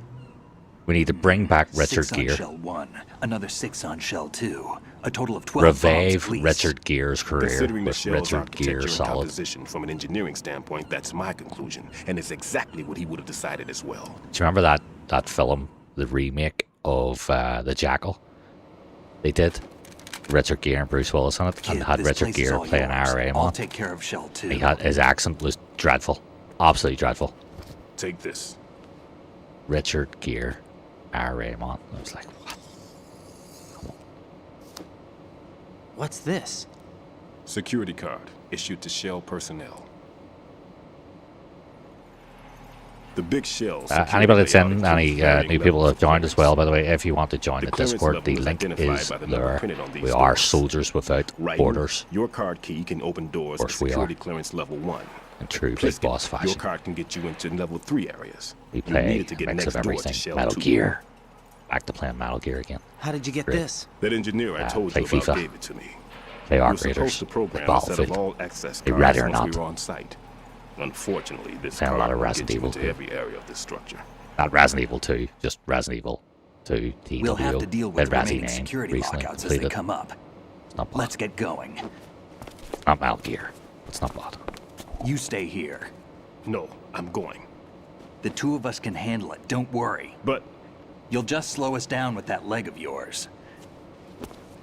We need to bring back Richard 6 on Gere. Shell 1, another 6 on Shell 2. A total of 12 bombs Revive at least. Richard Gere's career Considering the with shell's Richard architecture Gere and solid. composition from an engineering standpoint, that's my conclusion, and it's exactly what he would have decided as well. Do you remember that film, the remake of The Jackal? They did. Richard Gere and Bruce Willis on it, and Kid, had this Richard place is Gere all playing yours. IRA I'll man. take care of Shell 2. His accent was dreadful, absolutely dreadful. Take this. Richard Gere, IRA man. I was like, what? What's this? Security card issued to Shell personnel. The big shell. Anybody that's in, any new people have joined as well, by the way, if you want to join the clearance Discord, level the is link identified is by the number there. printed on these We are doors. soldiers without Right. borders, Your card key can open doors at course we security are. clearance level 1. in true Big Pliskin, Boss Your fashion. card can get you into level 3 areas. We You play needed to get a mix next of door to everything. Shell Metal 2. Gear. Back to playing Metal Gear again. How did you get Great. this? That engineer I told play you about FIFA. gave it to me. Play We were Arc supposed Raiders. to program Play a set of Battlefield. all access Be cards ready or once we not. were on site. Unfortunately, this Playing a card lot of will Resident get you Evil into 2. every area of this structure. Not Resident Evil 2, just Resident Evil 2 TW. We'll have to deal with Played Resi remaining 9 security recently, lockouts as they completed. come up. Not bad. Let's get going. Not Metal Gear. It's not bad. You stay here. No, I'm going. The two of us can handle it, don't worry. But you'll just slow us down with that leg of yours.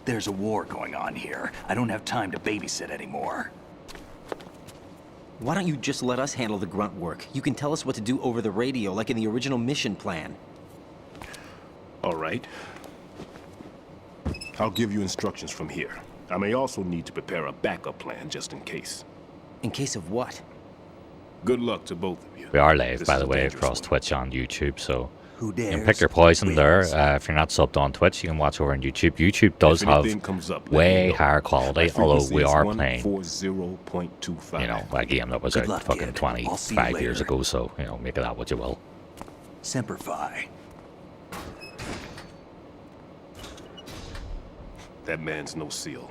There's a war going on here. I don't have time to babysit anymore. Why don't you just let us handle the grunt work? You can tell us what to do over the radio, like in the original mission plan. all right. I'll give you instructions from here. I may also need to prepare a backup plan just in case. In case of what? Good luck to both of you. We are live, This by is the a way, dangerous across one. Twitch and YouTube, so Who You can dares? pick your poison there. If you're not subbed on Twitch, you can watch over on YouTube. YouTube does If have anything comes up, let way me know. higher quality, My although frequency we is are playing, 140.25. you know, a game that was Good out luck, fucking kid. I'll see you 25 years later. ago, so, you know, make of that what you will. Semper Fi. That man's no SEAL.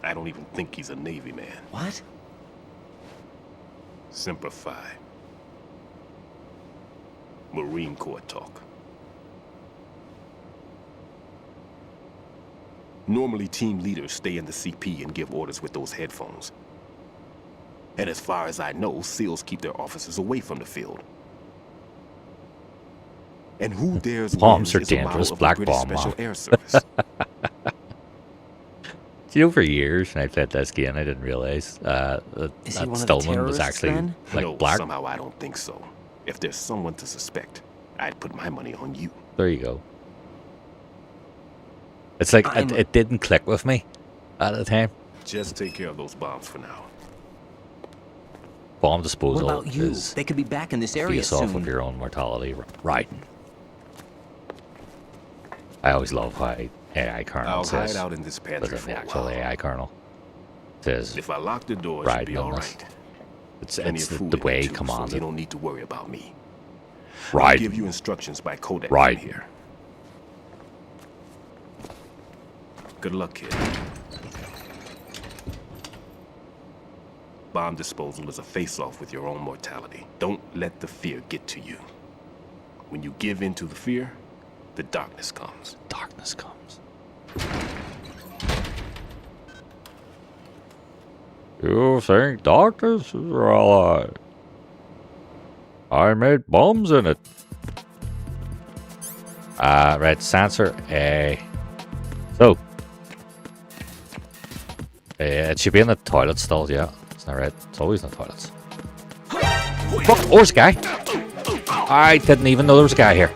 I don't even think he's a Navy man. What? Semper Fi. Marine Corps talk. Normally, team leaders stay in the CP and give orders with those headphones. And as far as I know, SEALs keep their officers away from the field. And who dares Bombs win are is a model dangerous. of the Black British bomb, Special man. Air Service. You know, for years when I played this game, I didn't realize that Is he one of the Stillman was terrorists, actually then? like No, black. somehow I don't think so. If there's someone to suspect, I'd put my money on you. There you go. It's like it didn't click with me at the time. Just take care of those bombs for now. Bomb What disposal about you? is They could be back in this area face off soon. of your own mortality. Riding. I always love how AI kernel I'll says, hide out in this pantry within for the a actual while. AI kernel says, If I lock the door, it should riding be on all this. right. It's Plenty it's of food the in way it he too, commands so you it. don't need to worry about me. Right. I'll give you instructions by codec Right. from here. Good luck, kid. Bomb disposal is a face-off with your own mortality. Don't let the fear get to you. When you give in to the fear, the darkness comes. Darkness comes. You think darkness is our ally? I made bombs in it. Right, sensor A. So, it should be in the toilet still, yeah. Isn't that right? It's always in the toilets. Fuck, oh, there's a guy. I didn't even know there was a guy here.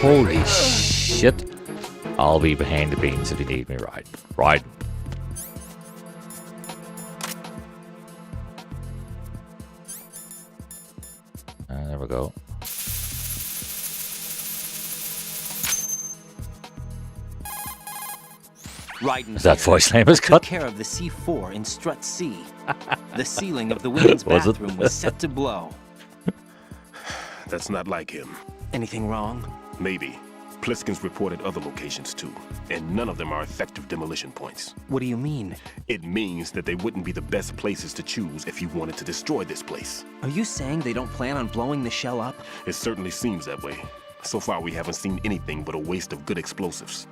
Holy shit. I'll be behind the beans if you need me, right? Right. There we go. Raiden Is that here. voice name is Took cut? care of the C4 in Strut C. The ceiling of the women's Was it? bathroom was set to blow. That's not like him. Anything wrong? Maybe. Pliskin's reported other locations too, and none of them are effective demolition points. What do you mean? It means that they wouldn't be the best places to choose if you wanted to destroy this place. Are you saying they don't plan on blowing the shell up? It certainly seems that way. So far, we haven't seen anything but a waste of good explosives.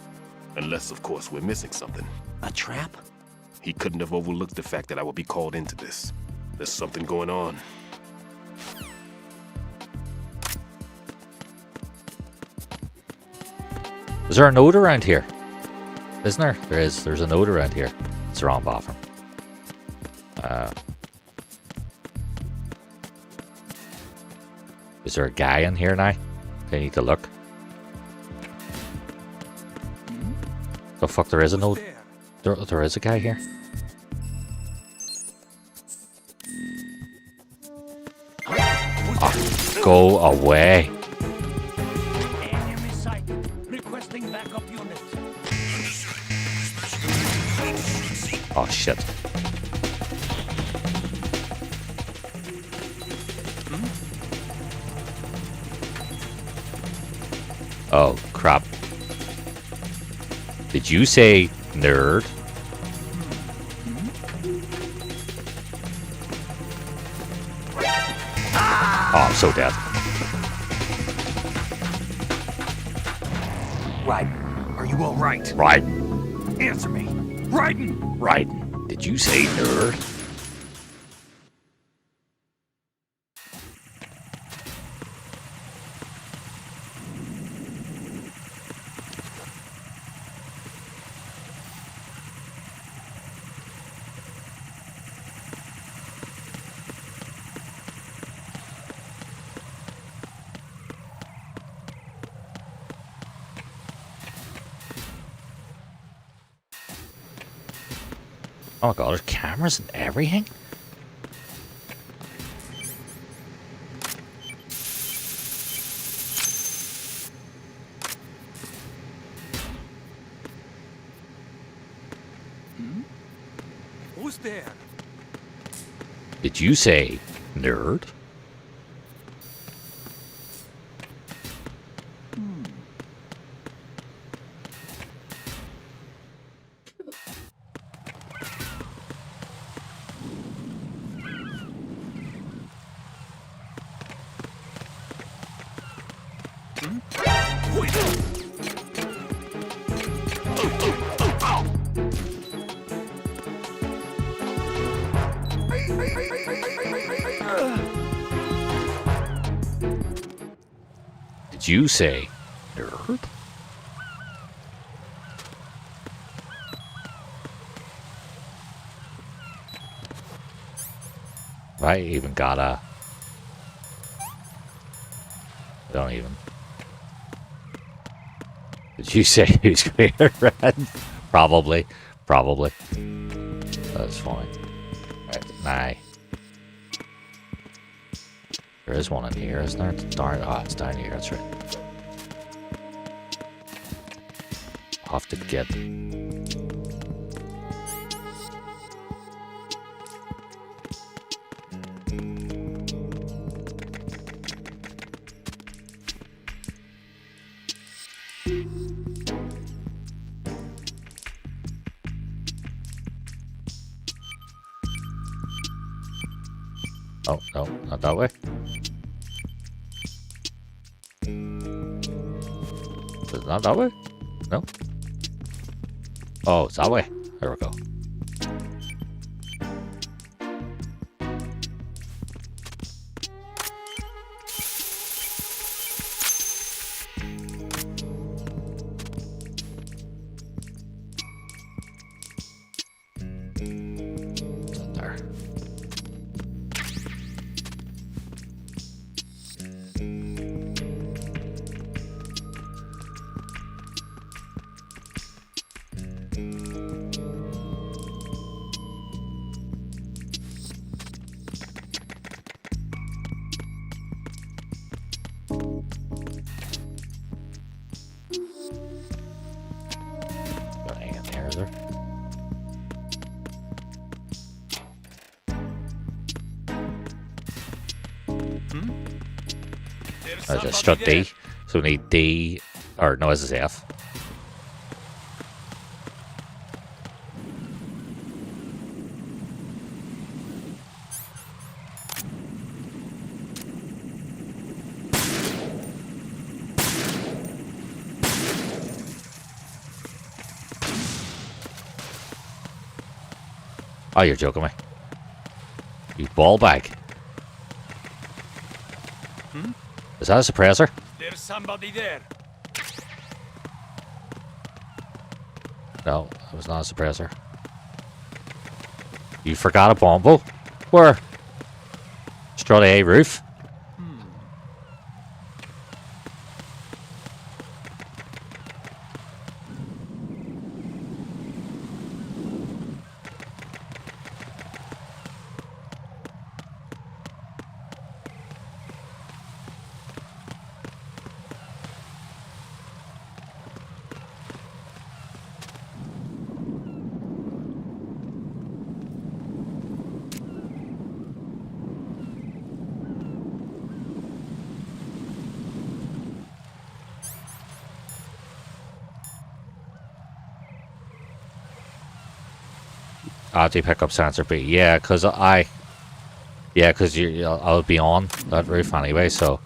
Unless, of course, we're missing something. A trap? He couldn't have overlooked the fact that I would be called into this. There's something going on. Is there a note around here? Isn't there? There is. There's a note around here. It's the wrong bathroom. Is there a guy in here now? I need to look. The fuck, there is a note. There is a guy here. Oh, go away. Enemy sighted. Requesting backup units. Oh shit. Oh crap. Did you say nerd? Oh, I'm so dead. Raiden, are you all right? Right. Answer me. Raiden! Right. Did you say nerd? Oh my god, there's cameras and everything? Did you say nerd? Did you say nerd? I even got a... Don't even... Did you say who's clear red? Probably. Probably. That's fine. Right, nah. There is one in here, isn't there? Darn, oh, it's down here, that's right. I'll have to get... Oh, no, not that way. Is it not that way? No? Oh, it's that way. There we go. There. Hang in there, is there? Just struck D. So we need D, or no, this is F. Oh, you're joking me. You ball bag. Is that a suppressor? There's somebody there. No, it was not a suppressor. You forgot a bombo? Where? Strut A roof? Auto pickup sensor B. Yeah, because I'll be on that roof anyway, so.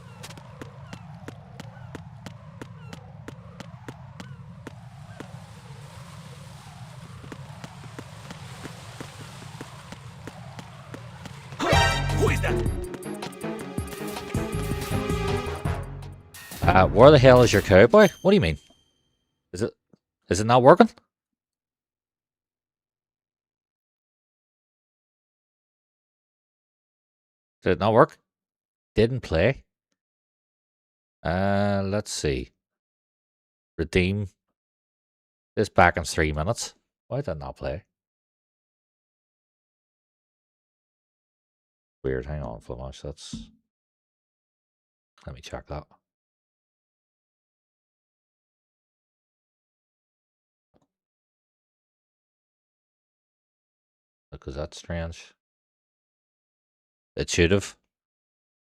Who is that? Where the hell is your cowboy? What do you mean? Is it not working? Did it not work? Didn't play. Let's see. Redeem. This back in 3 minutes. Why did that not play? Weird. Hang on, Flamash. That's. Let me check that. Because that's strange. It should have.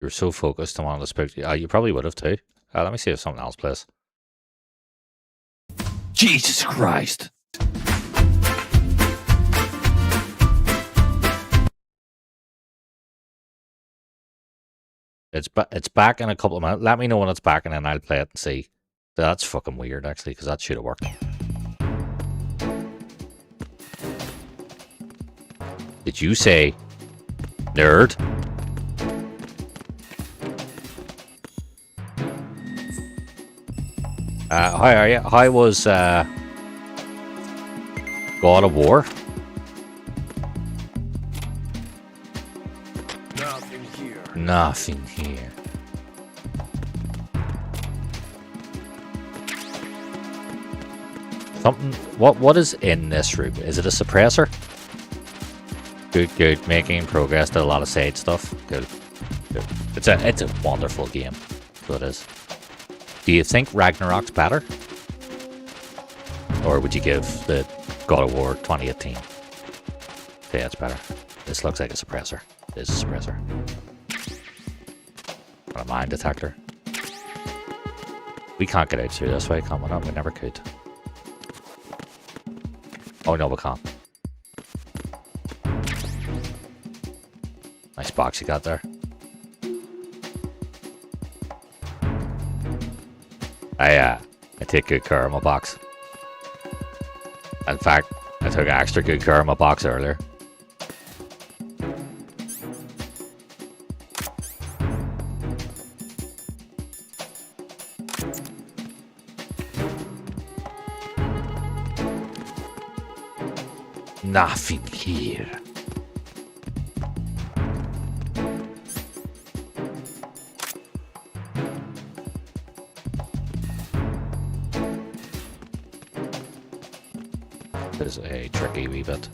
You were so focused on wanting to spook you. You probably would have too. Let me see if something else plays. Jesus Christ. It's back in a couple of minutes. Let me know when it's back and then I'll play it and see. That's fucking weird actually, because that should have worked. Did you say nerd? How are you? How was God of War? Nothing here. Nothing here. Something. What is in this room? Is it a suppressor? Good. Making progress. Did a lot of side stuff. Good. It's a wonderful game. So it is. Do you think Ragnarok's better? Or would you give the God of War 2018? Yeah, it's better. This looks like a suppressor. It is a suppressor. What a mine detector. We can't get out through this way, can we not? We never could. Oh no, we can't. Nice box you got there. I take good care of my box. In fact, I took extra good care of my box earlier. Nothing here. This is a tricky wee bit.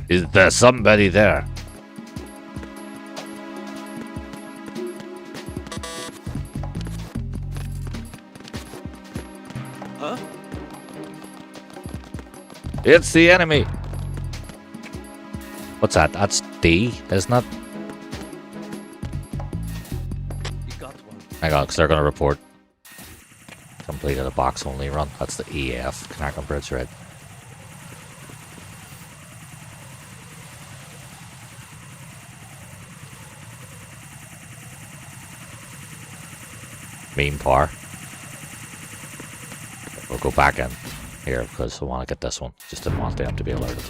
Is there somebody there? Huh? It's the enemy. What's that? That's D, isn't it? Hang on, because they're going to report completed a box only run. That's the EF. Connecting Bridge, right? Mean par. We'll go back in here because I want to get this one. Just didn't want them to be alerted.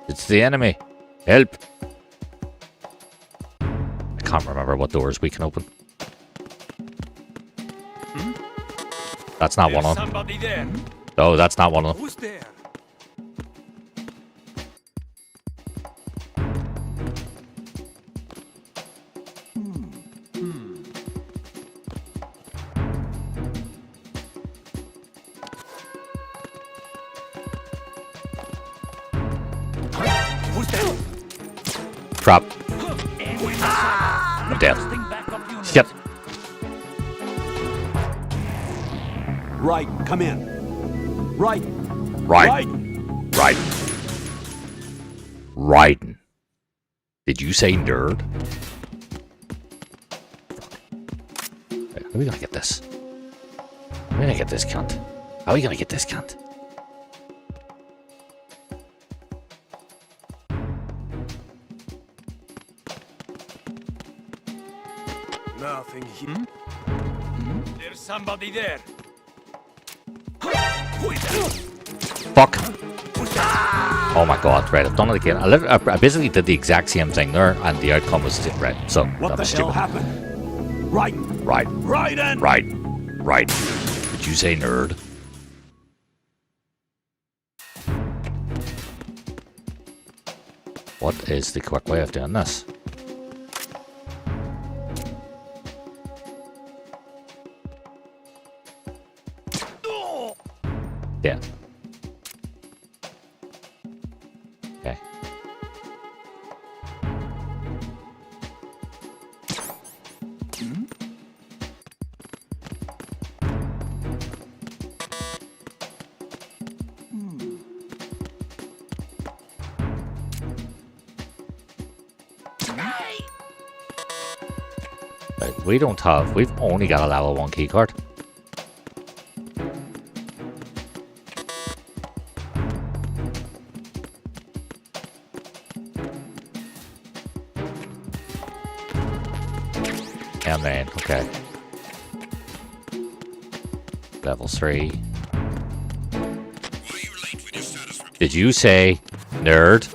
It's the enemy. Help. I can't remember what doors we can open. That's not one of them. Somebody there. No, that's not one of them. Who's there? Crap. I'm dead. Shit. Right, come in. Right. Raiden. Did you say nerd? How are we gonna get this? How are we gonna get this cunt? How are we gonna get this cunt? Nothing here. There's somebody there. Fuck. Oh my god, right, I've done it again. I basically did the exact same thing there, and the outcome was right. So, What that the was hell stupid. happened? Right. Right. Did you say nerd? What is the quick way of doing this? Yeah. Okay. We don't have. We've only got a level 1 keycard. And then, okay. Level 3. Did you say nerd?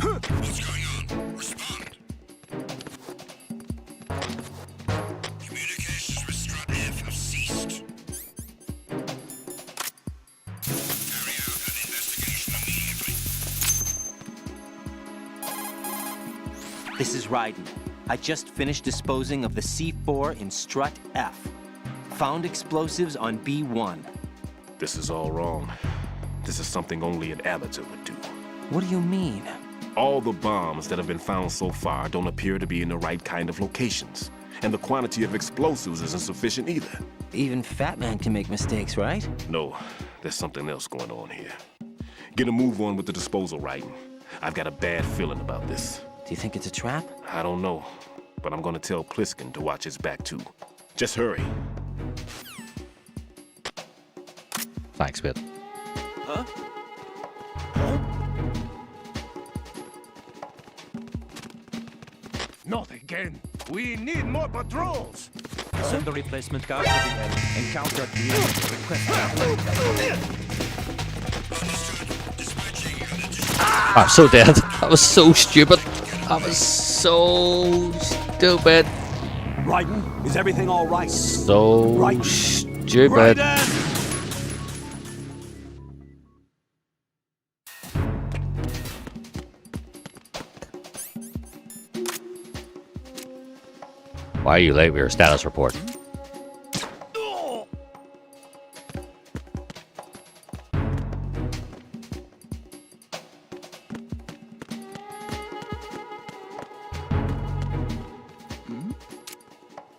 What's going on? Respond. Communications with Strut F have ceased. Carry out an investigation immediately. This is Raiden. I just finished disposing of the C4 in Strut F. Found explosives on B1. This is all wrong. This is something only an amateur would do. What do you mean? All the bombs that have been found so far don't appear to be in the right kind of locations. And the quantity of explosives isn't sufficient either. Even Fat Man can make mistakes, right? No, there's something else going on here. Get a move on with the disposal, Raiden. I've got a bad feeling about this. Do you think it's a trap? I don't know, but I'm gonna tell Pliskin to watch his back too. Just hurry. Thanks, Bit. Huh? Not again. We need more patrols. Send the replacement guard to the end. Encounter at the end. Request I'm so dead. That was so stupid. That was so stupid. Raiden, is everything all right? So stupid. Why are you late with your status report?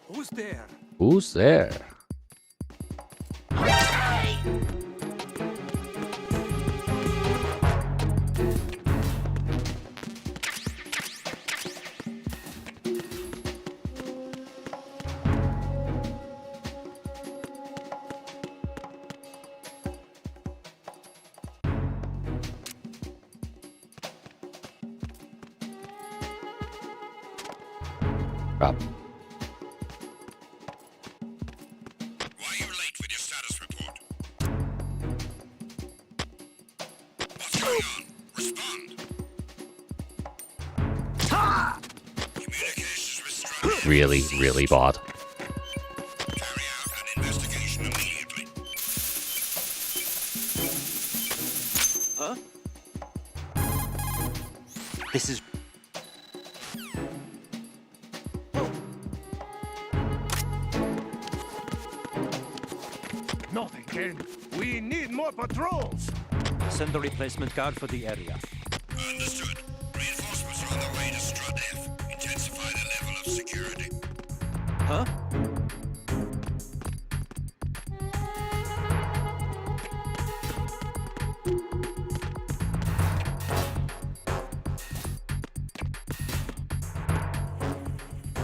Who's there? Who's there? Crap. Why are you late with your status report? What's going on? Respond. Communications with Strut F. Really, really bad. Carry out an investigation immediately. Huh? This is... Not again. We need more patrols. Send the replacement guard for the area. Understood. Reinforcements are on the way to Strut F. Intensify the level of security. Huh?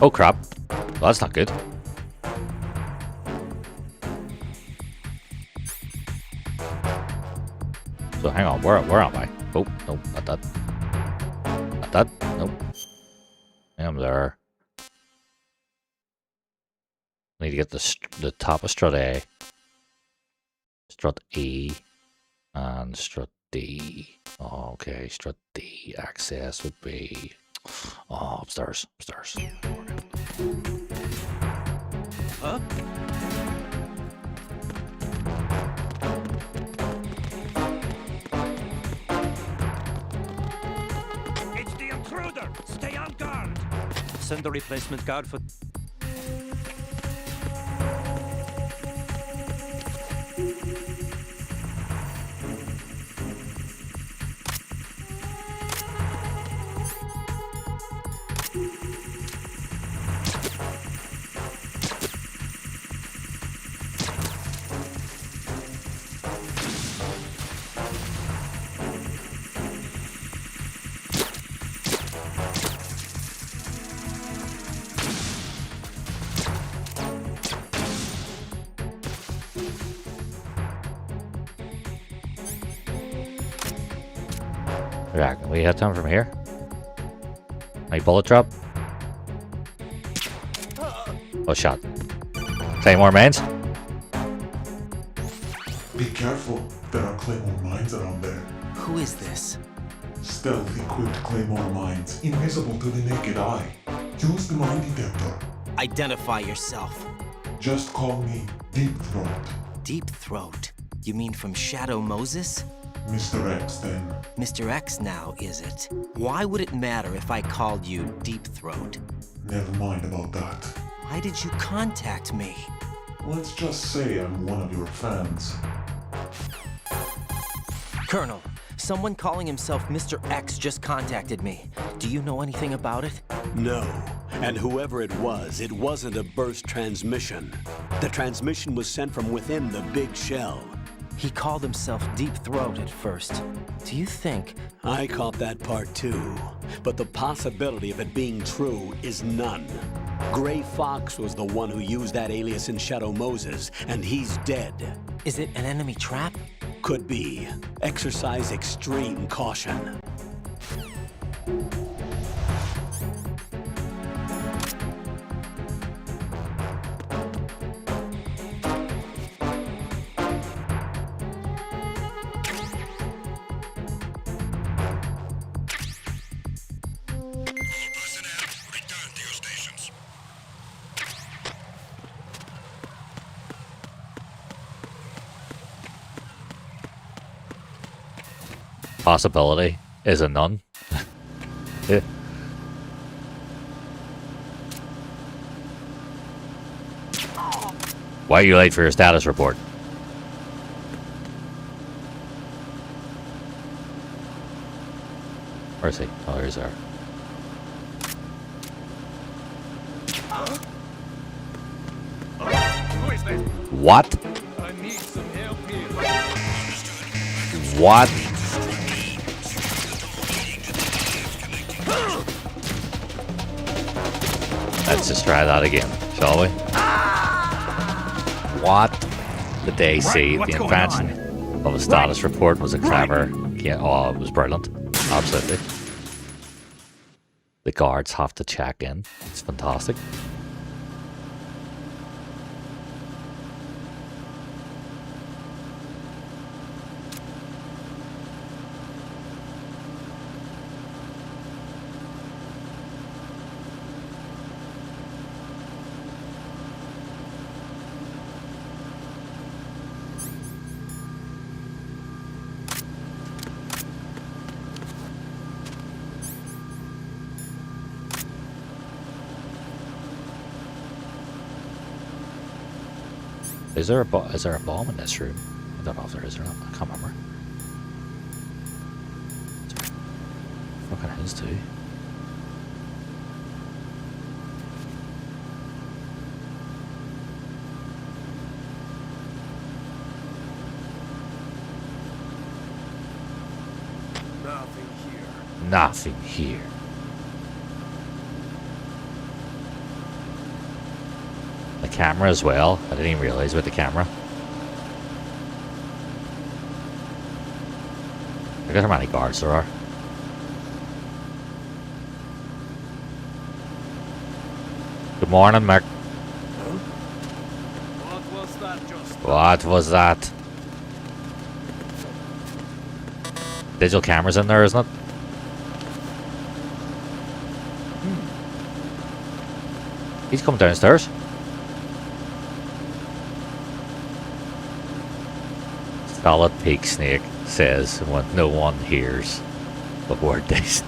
Oh crap. Well, that's not good. So hang on, where am I? Oh, no, not that. Not that, nope. I'm there. Need to get the top of strut A, strut E, and strut D. Oh, okay, strut D access would be upstairs. Huh? It's the intruder. Stay on guard. Send the replacement guard for... Yeah, can we hit him from here? My bullet drop? Oh, shot. Claymore mains? Be careful. There are Claymore mines around there. Who is this? Stealth equipped Claymore mines, invisible to the naked eye. Use the mine detector. Identify yourself. Just call me Deep Throat. Deep Throat? You mean from Shadow Moses? Mr. X, then. Mr. X now, is it? Why would it matter if I called you Deep Throat? Never mind about that. Why did you contact me? Let's just say I'm one of your fans. Colonel, someone calling himself Mr. X just contacted me. Do you know anything about it? No. And whoever it wasn't a burst transmission. The transmission was sent from within the big shell. He called himself Deep Throat at first. Do you think... I caught that part too. But the possibility of it being true is none. Gray Fox was the one who used that alias in Shadow Moses, and he's dead. Is it an enemy trap? Could be. Exercise extreme caution. Possibility is a none. Yeah. Why are you late for your status report? Where is he? Oh, here's there. What? I need some help here. What? Let's just try that again, shall we? What did they see? Right, The invention of a status report was a clever... Yeah, oh, it was brilliant. Absolutely. The guards have to check in. It's fantastic. Is there a bomb in this room? I don't know if there is or not. I can't remember. Fucking is too. Nothing here. Nothing here. The camera as well. I didn't even realize about the camera. Look at how many guards there are. Good morning, Mark. What was that just? What was that? Digital cameras in there, isn't it? He's coming downstairs. Solid Peak Snake says when no one hears the word they say.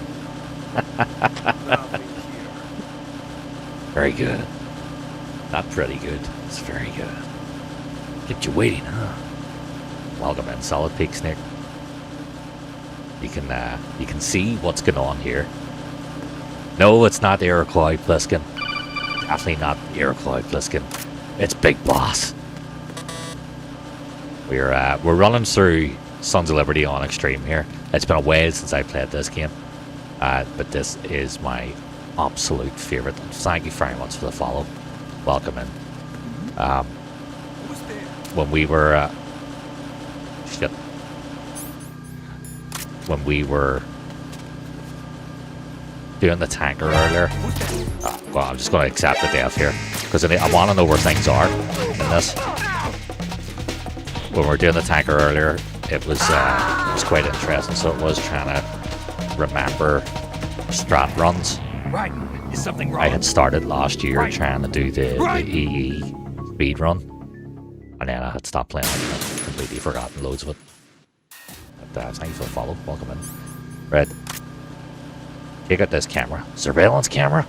Very good. Not pretty good. It's very good. Kept you waiting, huh? Welcome in, Solid Peak Snake. You can see what's going on here. No, it's not Iroquois Pliskin. Definitely not Iroquois Pliskin. It's Big Boss. We're running through Sons of Liberty on Extreme here. It's been a while since I played this game, but this is my absolute favorite. Thank you very much for the follow. Welcome in. When we were doing the tanker earlier. Well, I'm just going to accept the death here because I want to know where things are in this. When we were doing the tanker earlier, it was quite interesting. So it was trying to remember strat runs. Right. Is something wrong? I had started last year trying to do the EE speed run, and then I had stopped playing it and completely forgotten loads of it. But thank you for the follow. Welcome in. Red. Take out this camera. Surveillance camera?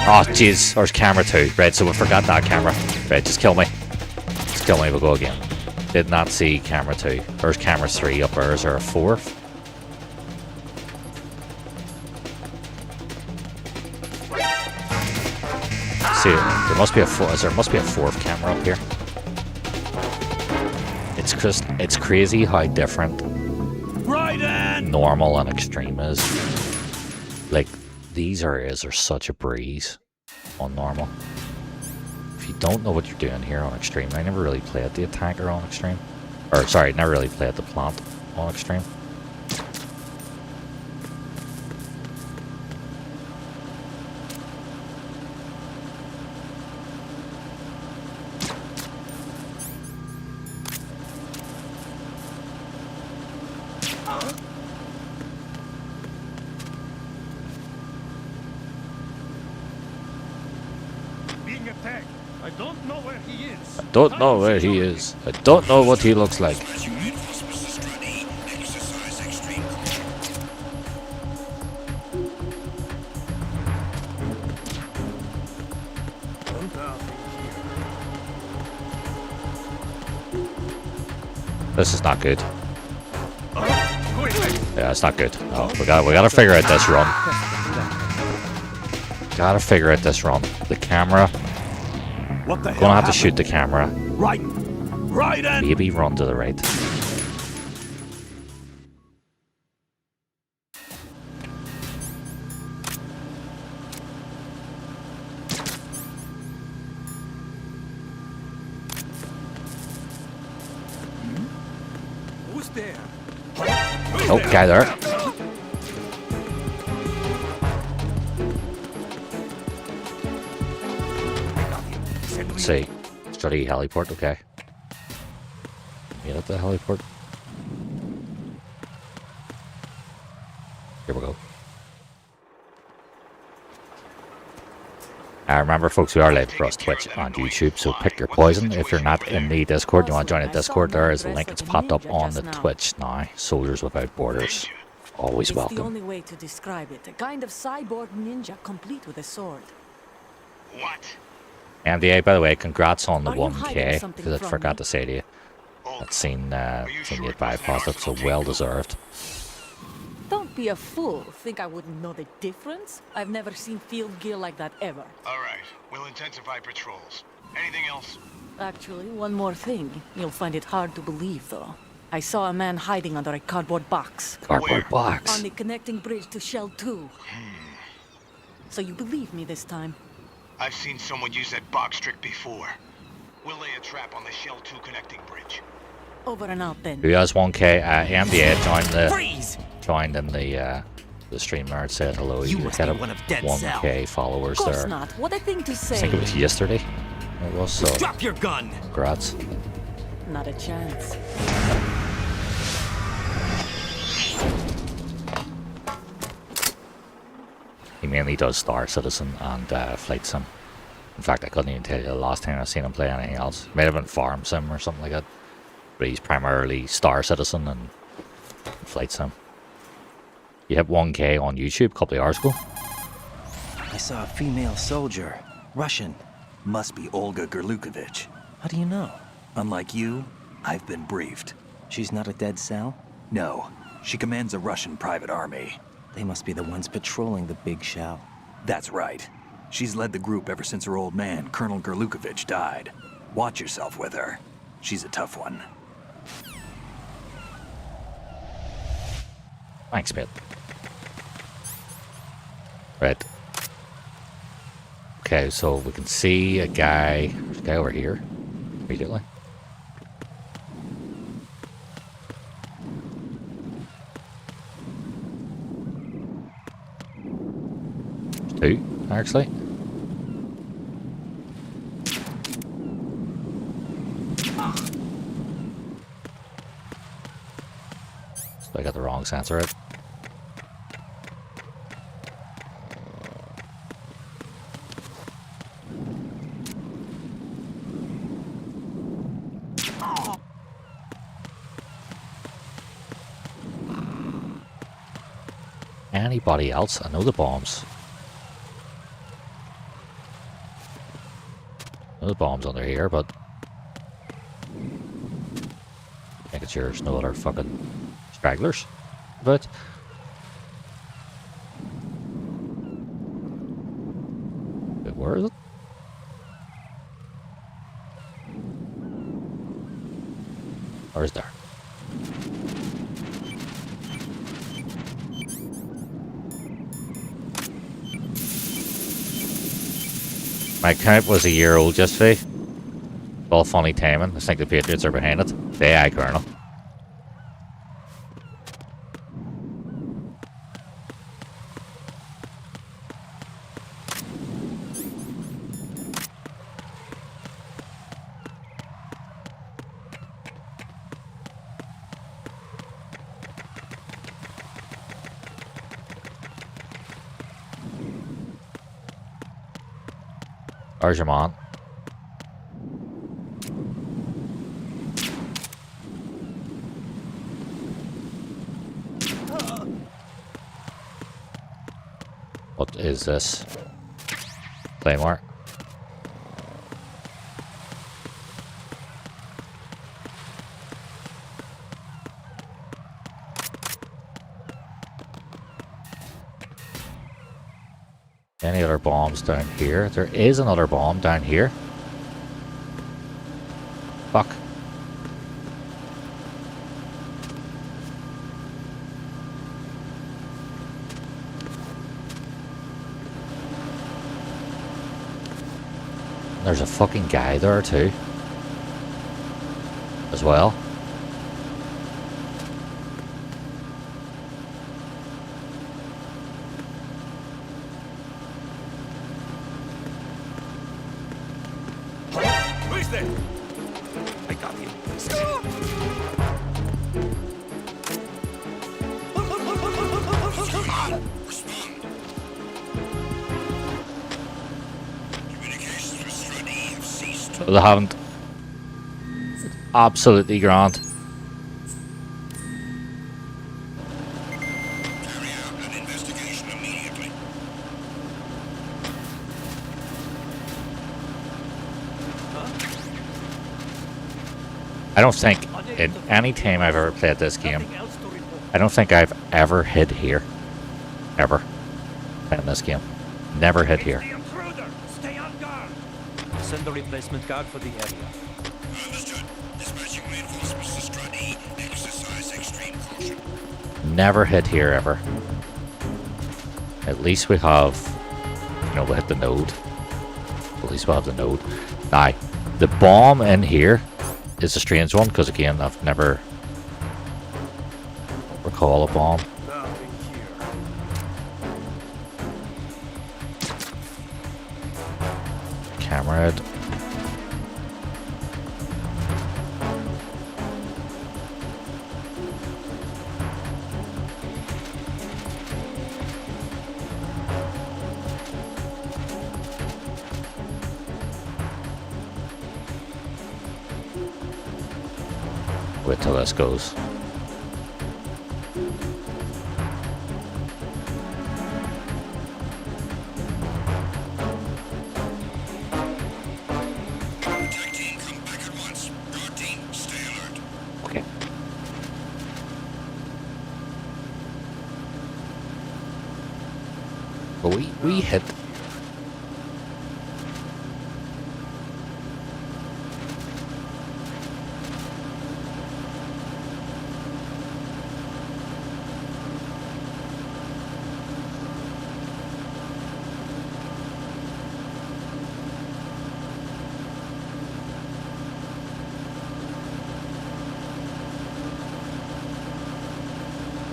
Oh, jeez. There's camera 2. Red, so we forgot that camera. Red, just kill me. Just kill me. We'll go again. Did not see camera 2. There's camera 3 up there. Is there a 4th? See, there must be a there must be a 4th camera up here. It's crazy how different normal and extreme is. Like, these areas are such a breeze on normal. If you don't know what you're doing here on extreme, I never really played the attacker on extreme. Or sorry, never really played the plant on extreme. I don't know where he is. I don't know where he is. I don't know what he looks like. This is not good. Yeah, it's not good. Oh, we gotta figure out this run. Gotta figure out this run. The camera. What the hell Gonna have to happened? shoot the camera. Right. Right and Maybe run to the right. Who's there? Oh, guy there. Let's see. Study heliport, okay. Meet at the heliport. Here we go. Remember, folks, we are live across Twitch and YouTube, so pick your poison. If you're not in the Discord, you want to join the Discord, there is a link. It's popped up on the Twitch now. Soldiers Without Borders. Always It's the welcome. only way to describe it. A kind of cyborg ninja complete with a sword. What? MDA, by the way, congrats on the Are you hiding 1K, something because I from forgot me? to say to you. I'd seen you had bypassed it, so well deserved. Don't be a fool. Think I wouldn't know the difference? I've never seen field gear like that ever. All right. We'll intensify patrols. Anything else? Actually, one more thing. You'll find it hard to believe, though. I saw a man hiding under a cardboard box. Cardboard box? On the connecting bridge to Shell 2. So you believe me this time? I've seen someone use that box trick before. We'll lay a trap on the Shell 2 connecting bridge. Over and out then. Who has 1K? MDA joined in the stream there. It said hello. You must had be a one of Dead 1K followers Of course there. not. What a thing to I say. think it was yesterday. It was so. Drop your gun. Congrats. Not a chance. He mainly does Star Citizen and Flight Sim. In fact, I couldn't even tell you the last time I've seen him play anything else. Might have been Farm Sim or something like that. But he's primarily Star Citizen and Flight Sim. You hit 1K on YouTube a couple of hours ago. I saw a female soldier. Russian. Must be Olga Gerlukovich. How do you know? Unlike you, I've been briefed. She's not a dead cell? No. She commands a Russian private army. They must be the ones patrolling the big shell. That's right. She's led the group ever since her old man, Colonel Gerlukovich, died. Watch yourself with her. She's a tough one. Thanks, mate. Right. Okay, so we can see a guy. There's a guy over here. Immediately. There's 2, actually. So I got the wrong sensor out. Anybody else? I know the bombs. I know the bombs under here, but making sure there's no other fucking stragglers. But wait, where is it? Or is there? My account was a year old yesterday. All funny timing. I think the Patriots are behind it. The AI kernel. Where's your mom? What is this? Claymore? Any other bombs down here? There is another bomb down here. Fuck. There's a fucking guy there too. As well. Who's there? I got him. They haven't. Absolutely grand. I don't think in any time I've ever played this game, I don't think I've ever hid here. Ever. In this game. Never hid here. Stay on guard. Send the replacement guard for the area. Understood. Dispatching reinforcements to Strut E. Exercise extreme caution. Never hid here ever. At least we have, you know, we hit the node. At least we have the node. Now, the bomb in here is a strange one because again, I've never recall a bomb. Camera out. Wait till this goes. Okay. But we hit.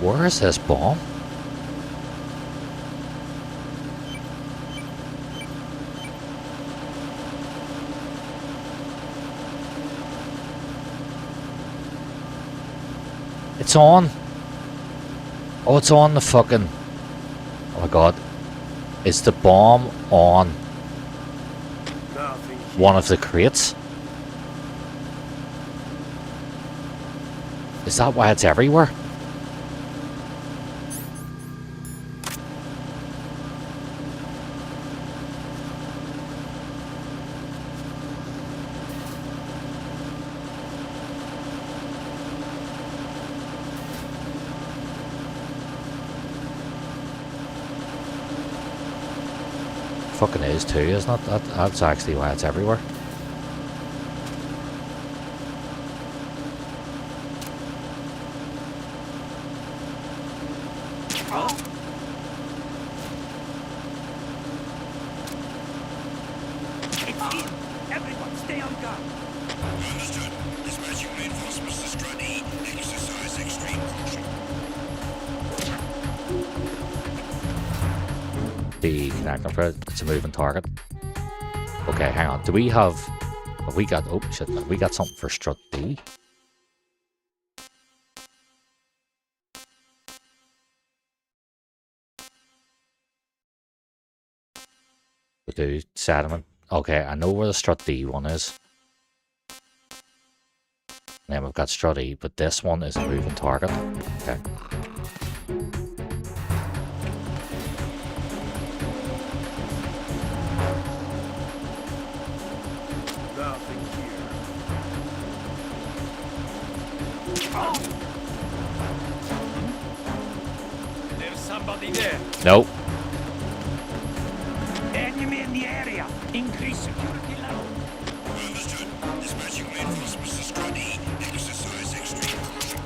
Where is this bomb? It's on. Oh, it's on the fucking... Oh my god. Is the bomb on one of the crates? Is that why it's everywhere? Fucking is too, isn't it? That's actually why it's everywhere. Everyone, stay on guard. Understood. Dispatching reinforcements to Strut E. Exercise extreme caution. The connector for it, it's a moving target. Okay, hang on. Do we have we got, oh shit, have we got something for Strut B? We do, sediment. Okay, I know where the Strut D one is. And then we've got Strut E, but this one is a moving target. Okay. There's somebody there. Nope. Enemy in the area. Increase security level. Understood. Dispatching reinforcements to Strut E. Exercise extreme caution.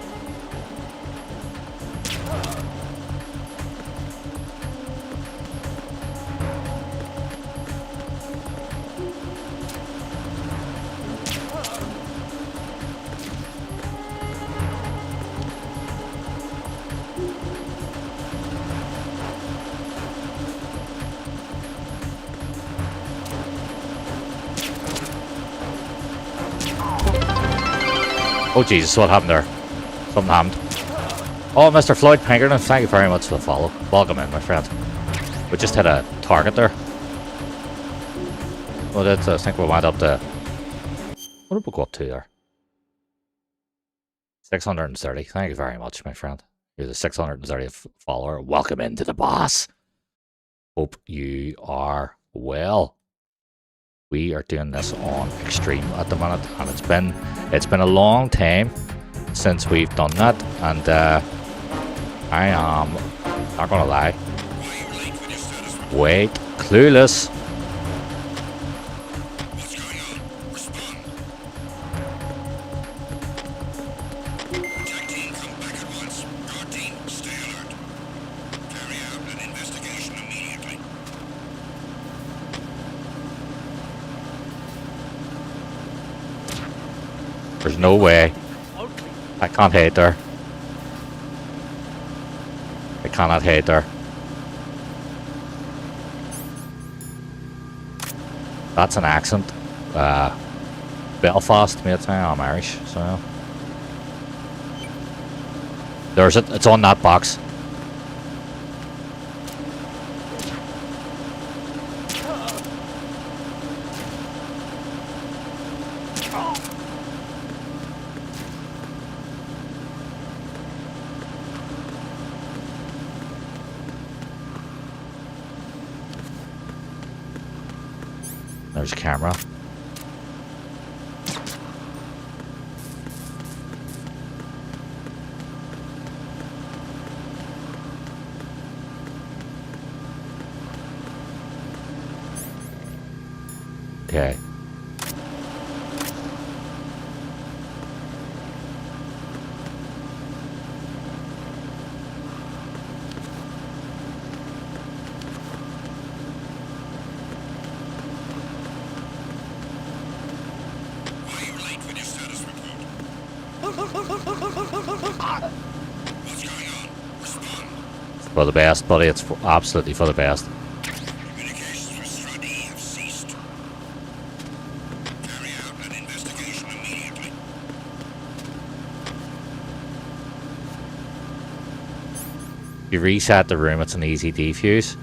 Oh Jesus, what happened there? Something happened. Oh, Mr. Floyd Pinkerton, thank you very much for the follow. Welcome in, my friend. We just hit a target there. Well, that's, I think we went up to... What did we go up to there? 630. Thank you very much, my friend. You're the 630th follower. Welcome into the boss. Hope you are well. We are doing this on extreme at the minute, and it's been a long time since we've done that, and I am not gonna lie, wait, clueless. There's no way. I can't hide there. I cannot hide there. That's an accent. Belfast, mate. I'm Irish, so. There's it. It's on that box. There's a camera. Okay. For the best, buddy. It's absolutely for the best. Communications with Strut E have ceased. Carry out an investigation immediately. You reset the room, it's an easy defuse.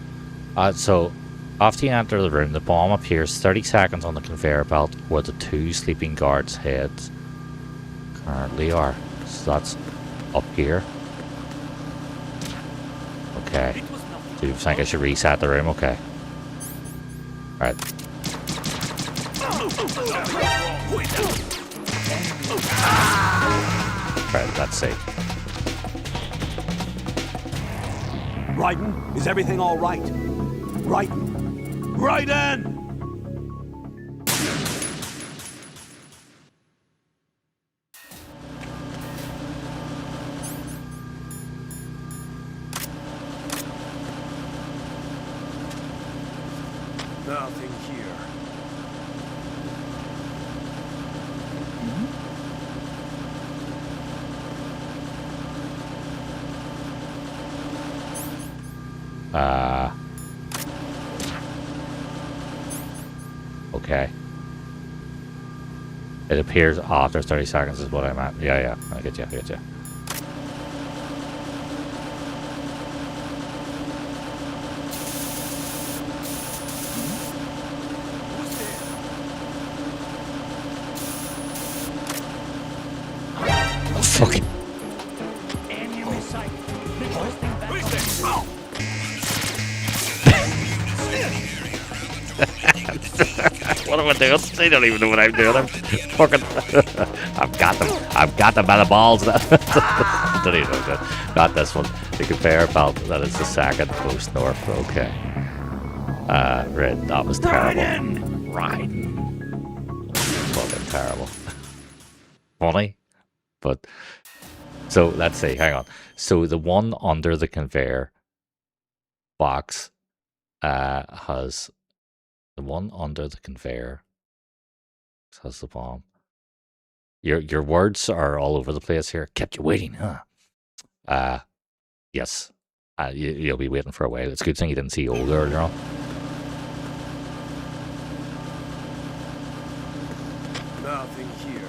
So, after you enter the room, the bomb appears 30 seconds on the conveyor belt where the 2 sleeping guards' heads currently are. So that's up here. Okay. Do you think I should reset the room? Okay. Alright. Right, let's see. Raiden, is everything all right? Raiden! Raiden! Nothing here. Okay. It appears after 30 seconds is what I meant. Yeah, I get you, Oh, fucking. What am I doing? They don't even know what I'm doing. I'm fucking. I've got them by the balls. Don't even know that. Not this one. The conveyor belt. That is the second post north. Okay. Right. That was terrible. Raiden. Fucking terrible. Funny, but so let's see. Hang on. So the one under the conveyor box has. The one under the conveyor has the bomb. Your words are all over the place here. Kept you waiting, huh? Yes. You'll be waiting for a while. It's a good thing you didn't see Olga earlier on. Nothing here.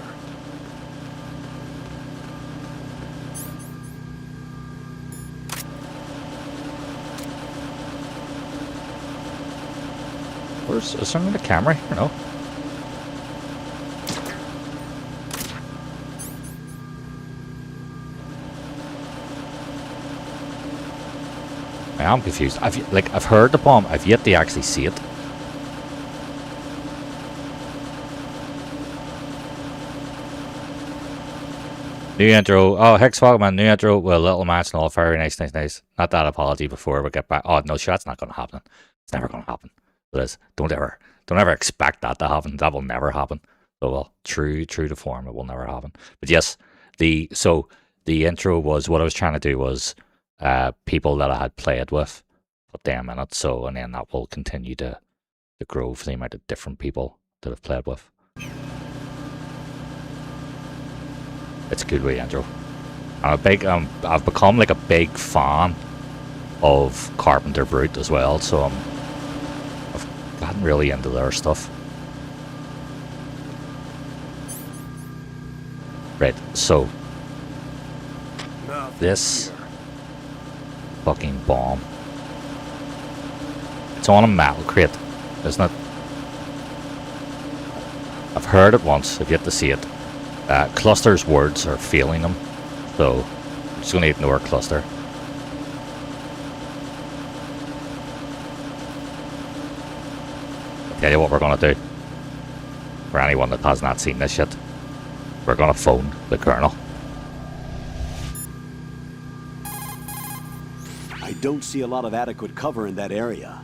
Is there a camera here? No. I'm confused. I've heard the bomb. I've yet to actually see it. New intro. Oh, Hex Fogman, new intro. Well, little match and all. Very nice. Not that apology before we get back. Oh, no, sure, that's not going to happen. It's never going to happen. It is. Don't ever expect that to happen. That will never happen. So, well, true to form, it will never happen. But yes, the intro was, what I was trying to do was people that I had played with, put them in it. So, and then that will continue to grow for the amount of different people that I've played with. It's a good way intro. I've become like a big fan of Carpenter Brute as well. So I've gotten really into their stuff. Right, so this fucking bomb. It's on a metal crate, isn't it? I've heard it once, I've yet to see it. Cluster's words are failing him, so I'm just going to ignore Cluster. I'll tell you what we're going to do. For anyone that has not seen this yet, we're going to phone the Colonel. I don't see a lot of adequate cover in that area.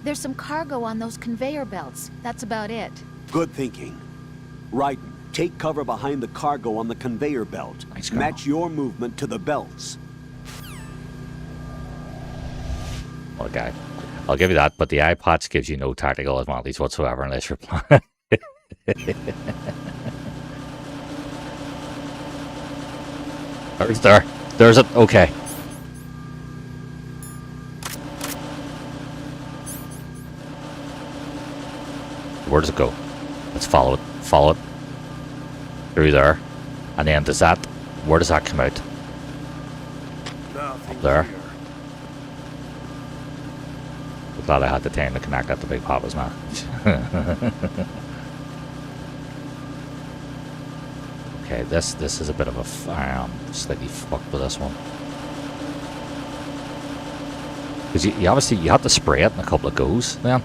There's some cargo on those conveyor belts. That's about it. Good thinking. Right. Take cover behind the cargo on the conveyor belt. Nice. Match your movement to the belts. What a guy. I'll give you that, but the eye patch gives you no tactical advantage whatsoever unless you're playing. There's it. Okay. Where does it go? Let's follow it. Follow it. Through there. And then does that... Where does that come out? Up there. I'm glad I had the time to connect that to Big Papa's, man. Okay, this is a bit of a... slightly fucked with this one. Because you obviously... You have to spray it in a couple of goes, then.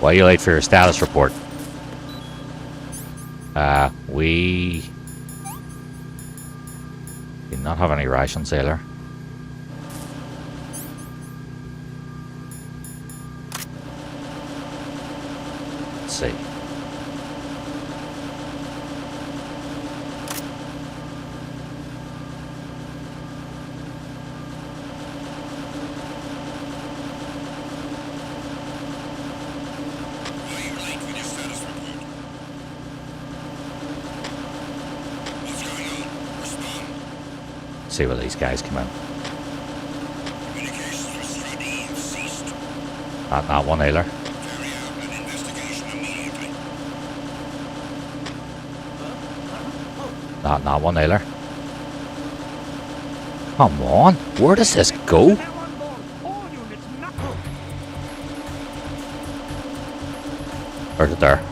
Why are you late for your status report? We do not have any rations, sailor. Let's see. See where these guys come in. Not one either. Not one either. Come on, where does this go? Or is it there?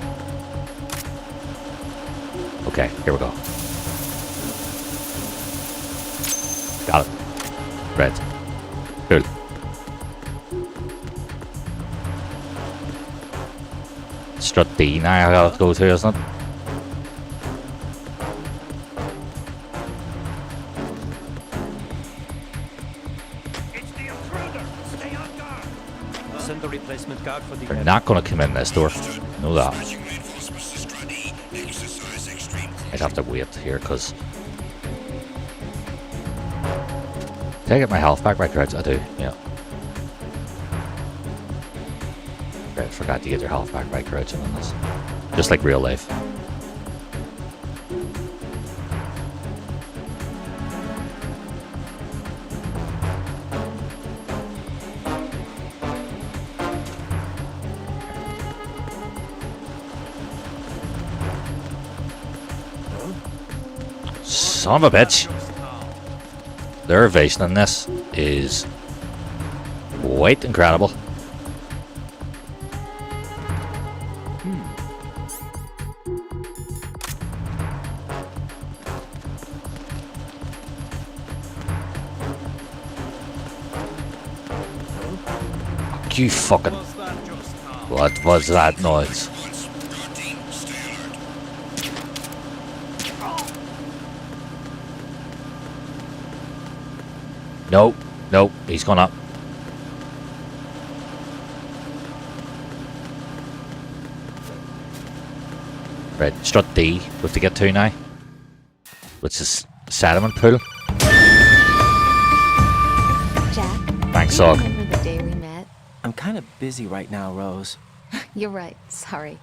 Okay, here we go. Got it. Red. Cool. Strut D now I gotta go to, isn't it? Send the replacement guard for the... They're not gonna come in this door. Know that. I'd have to wait here, because... Did I get my health back by crouch? I do, yeah. Right, forgot to get your health back by crouching on this. Just like real life. Son of a bitch. Their evasion in this is quite incredible. You fucking... What was that noise? Nope, nope, he's gone up. Right, strut D, we have to get to now. Which is sediment pool. Jack, thanks, do you Zog. remember the day we met? I'm kind of busy right now, Rose. You're right, sorry.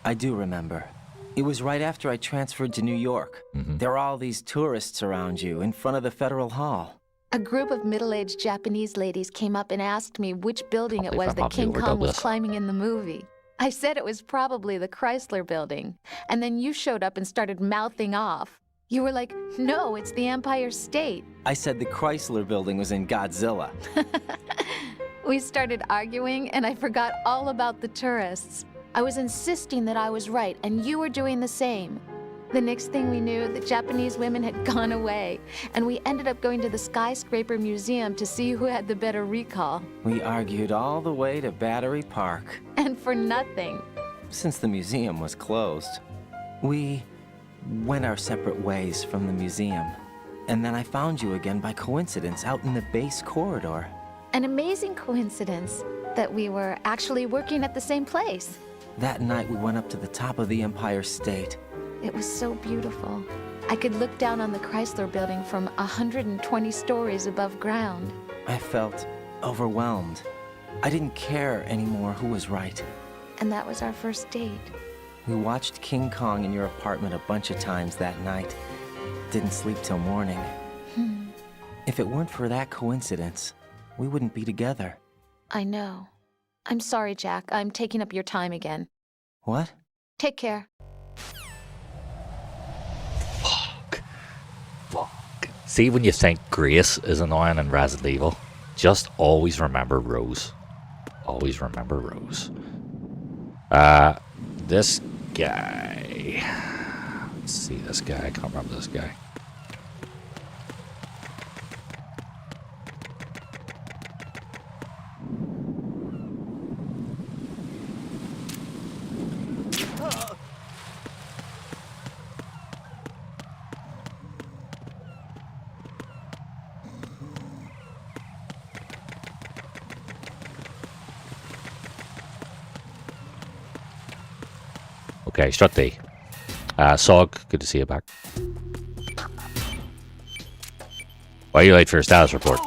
I do remember. It was right after I transferred to New York. There were all these tourists around you in front of the Federal Hall. A group of middle-aged Japanese ladies came up and asked me which building it was that probably King Kong was overdub this. climbing in the movie. I said it was probably the Chrysler building, and then you showed up and started mouthing off. You were like, no, it's the Empire State. I said the Chrysler building was in Godzilla. We started arguing, and I forgot all about the tourists. I was insisting that I was right, and you were doing the same. The next thing we knew, the Japanese women had gone away, and we ended up going to the Skyscraper Museum to see who had the better recall. We argued all the way to Battery Park. And for nothing. Since the museum was closed, we went our separate ways from the museum. And then I found you again by coincidence out in the base corridor. An amazing coincidence that we were actually working at the same place. That night we went up to the top of the Empire State. It was so beautiful. I could look down on the Chrysler Building from 120 stories above ground. I felt overwhelmed. I didn't care anymore who was right. And that was our first date. We watched King Kong in your apartment a bunch of times that night. Didn't sleep till morning. If it weren't for that coincidence, we wouldn't be together. I know. I'm sorry, Jack. I'm taking up your time again. What? Take care. Fuck. See, when you think Grace is annoying in Resident Evil, just always remember Rose. Always remember Rose. This guy. Let's see this guy. I can't remember this guy. Okay, Strut D. Sog, good to see you back. Why are you late for your status report?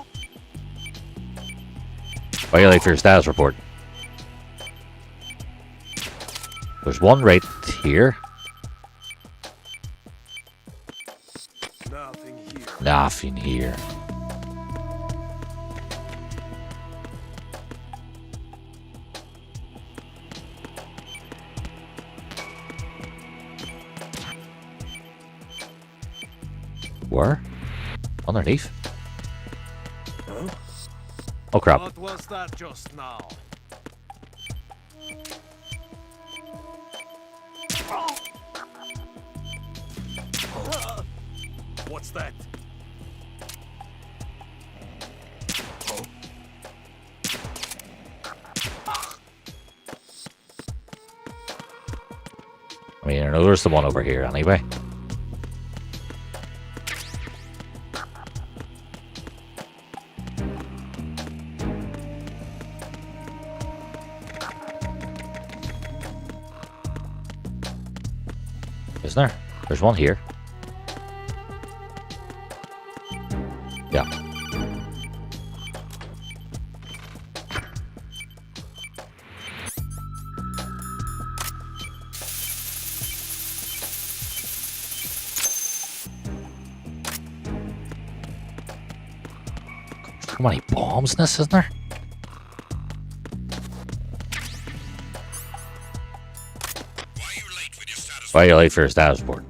Why are you late for your status report? There's one right here. Nothing here. Where? Underneath? Huh? Oh crap. What was that just now? What's that? I mean, I know there's the one over here anyway. Isn't there? There's one here. Yeah. How many bombs in this, isn't there? Why are you late for your status report?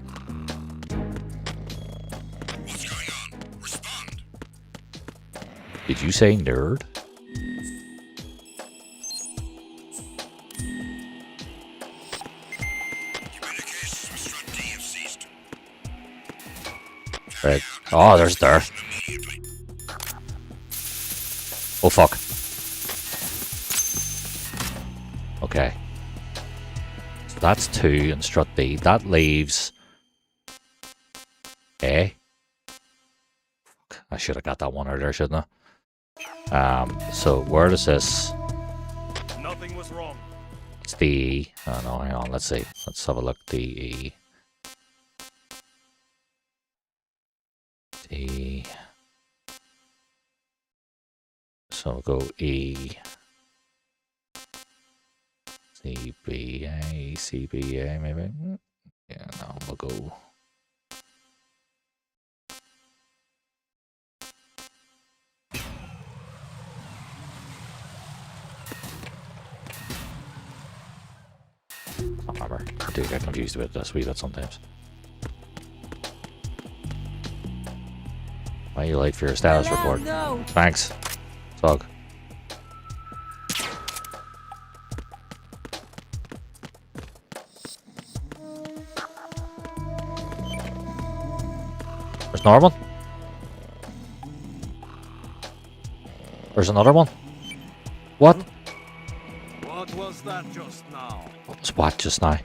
What's going on? Respond. Did you say nerd? Communications with Strut D have ceased. Right. Oh, there's Darth. Oh, fuck. Okay. So that's 2 in Strut B. That leaves A. Fuck. I should have got that one earlier, shouldn't I? So where does this... Nothing was wrong. It's the E. Oh, no, hang on. Let's see. Let's have a look. The E. D. So we'll go E. CBA, CBA, maybe? Yeah, no, we'll go. I don't remember. I do get confused with this wee bit sometimes. Why are you late for your status report? No. Thanks. Sog. There's another one. There's another one. What? What was that just now? What was what just now?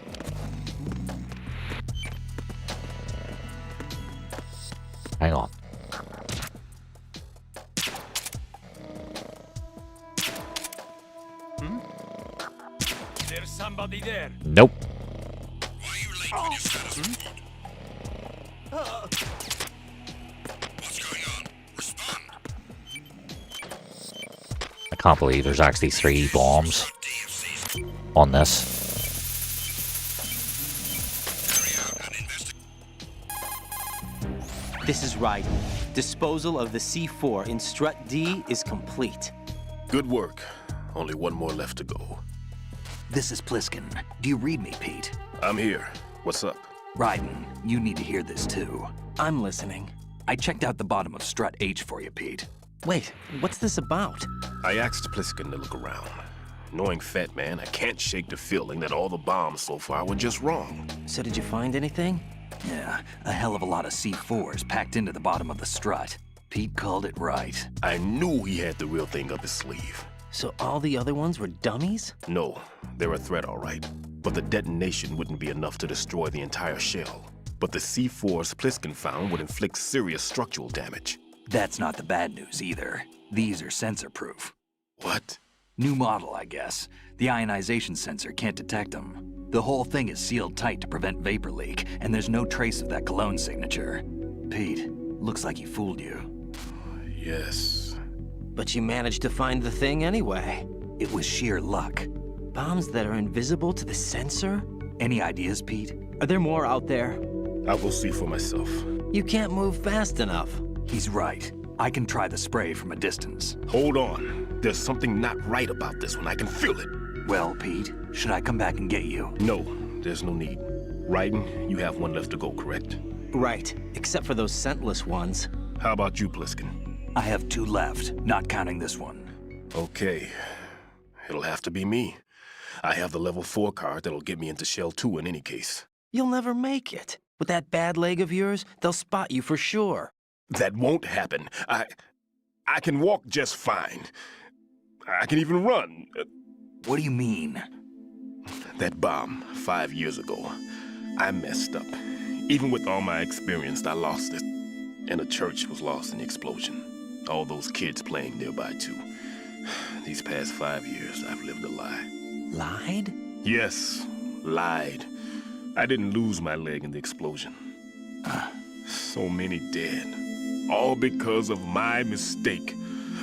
Hang on. somebody there? Nope. I can't believe there's actually 3 bombs on this. This is right. Disposal of the C4 in Strut D is complete. Good work. Only one more left to go. This is Pliskin. Do you read me, Pete? I'm here. What's up? Raiden, you need to hear this too. I'm listening. I checked out the bottom of Strut H for you, Pete. Wait, what's this about? I asked Pliskin to look around. Knowing Fat Man, I can't shake the feeling that all the bombs so far were just wrong. So did you find anything? Yeah, a hell of a lot of C4s packed into the bottom of the strut. Pete called it right. I knew he had the real thing up his sleeve. So all the other ones were dummies? No, they're a threat, all right. But the detonation wouldn't be enough to destroy the entire shell. But the C4s Pliskin found would inflict serious structural damage. That's not the bad news either. These are sensor-proof. What? New model, I guess. The ionization sensor can't detect them. The whole thing is sealed tight to prevent vapor leak, and there's no trace of that cologne signature. Pete, looks like he fooled you. Yes. But you managed to find the thing anyway. It was sheer luck. Bombs that are invisible to the sensor? Any ideas, Pete? Are there more out there? I'll go see for myself. You can't move fast enough. He's right. I can try the spray from a distance. Hold on. There's something not right about this one. I can feel it. Well, Pete, should I come back and get you? No, there's no need. Raiden, you have one left to go, correct? Right, except for those scentless ones. How about you, Pliskin? I have 2 left, not counting this one. Okay. It'll have to be me. I have the level 4 card that'll get me into Shell 2 in any case. You'll never make it. With that bad leg of yours, they'll spot you for sure. That won't happen. I can walk just fine. I can even run. What do you mean? That bomb, 5 years ago. I messed up. Even with all my experience, I lost it. And the church was lost in the explosion. All those kids playing nearby, too. These past 5 years, I've lived a lie. Lied? Yes, lied. I didn't lose my leg in the explosion. So many dead. All because of my mistake.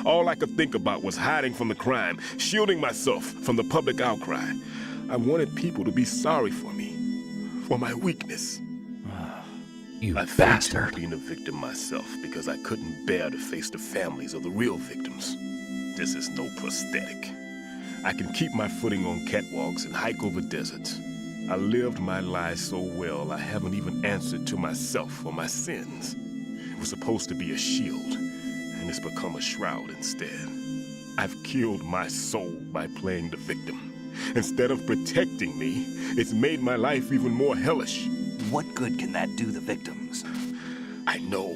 All I could think about was hiding from the crime, shielding myself from the public outcry. I wanted people to be sorry for me, for my weakness. You I bastard. faked being a victim myself because I couldn't bear to face the families of the real victims. This is no prosthetic. I can keep my footing on catwalks and hike over deserts. I lived my life so well I haven't even answered to myself for my sins. It was supposed to be a shield, and it's become a shroud instead. I've killed my soul by playing the victim. Instead of protecting me, it's made my life even more hellish. What good can that do the victims? I know.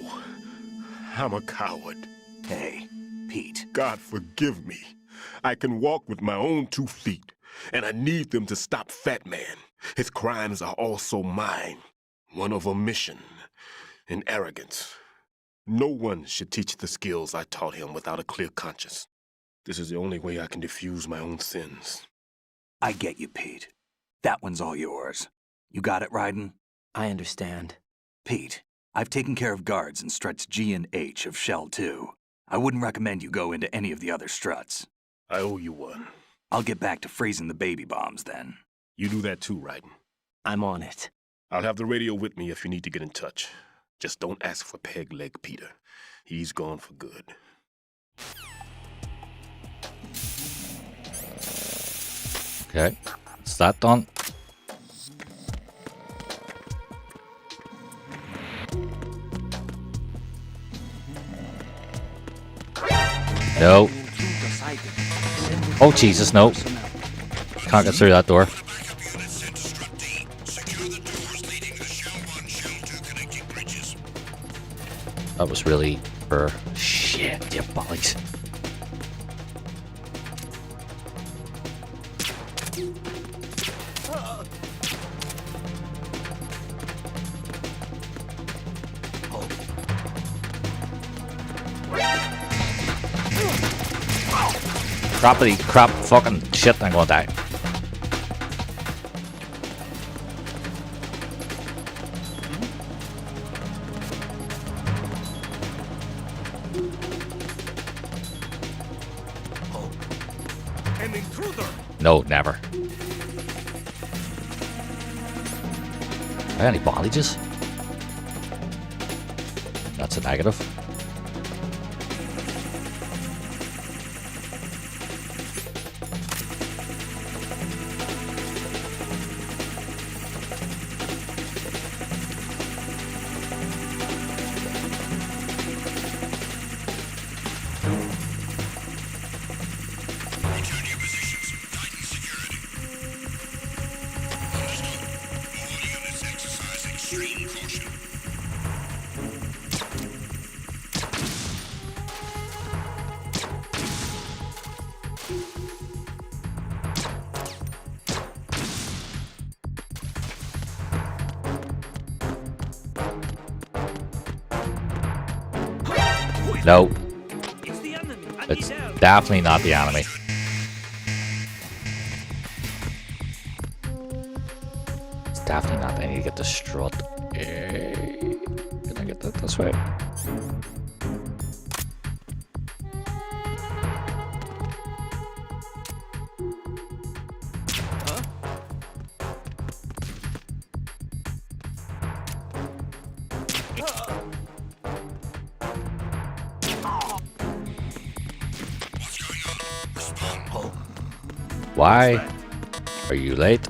I'm a coward. Hey, Pete. God forgive me. I can walk with my own 2 feet, and I need them to stop Fat Man. His crimes are also mine. One of omission and arrogance. No one should teach the skills I taught him without a clear conscience. This is the only way I can diffuse my own sins. I get you, Pete. That one's all yours. You got it, Raiden? I understand. Pete, I've taken care of guards in struts G and H of Shell 2. I wouldn't recommend you go into any of the other struts. I owe you one. I'll get back to freezing the baby bombs then. You do that too, Raiden. I'm on it. I'll have the radio with me if you need to get in touch. Just don't ask for Peg Leg Peter. He's gone for good. Okay, is that done? No. Oh Jesus, no. Can't get through that door. That was really for shit, you bollocks. Crappity crap fucking shit, I'm gonna die. An intruder! No, never. Are there any bondages? That's a negative. No. It's definitely not the enemy. It's definitely not. I need to get the strut. Can I get that this way? Why are you late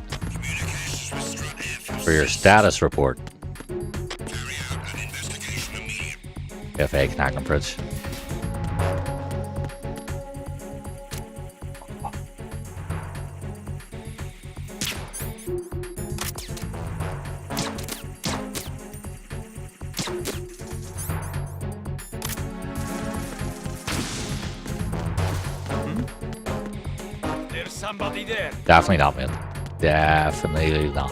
for your status report? FA Knackenbridge. There's somebody there. Definitely not, man. Definitely not.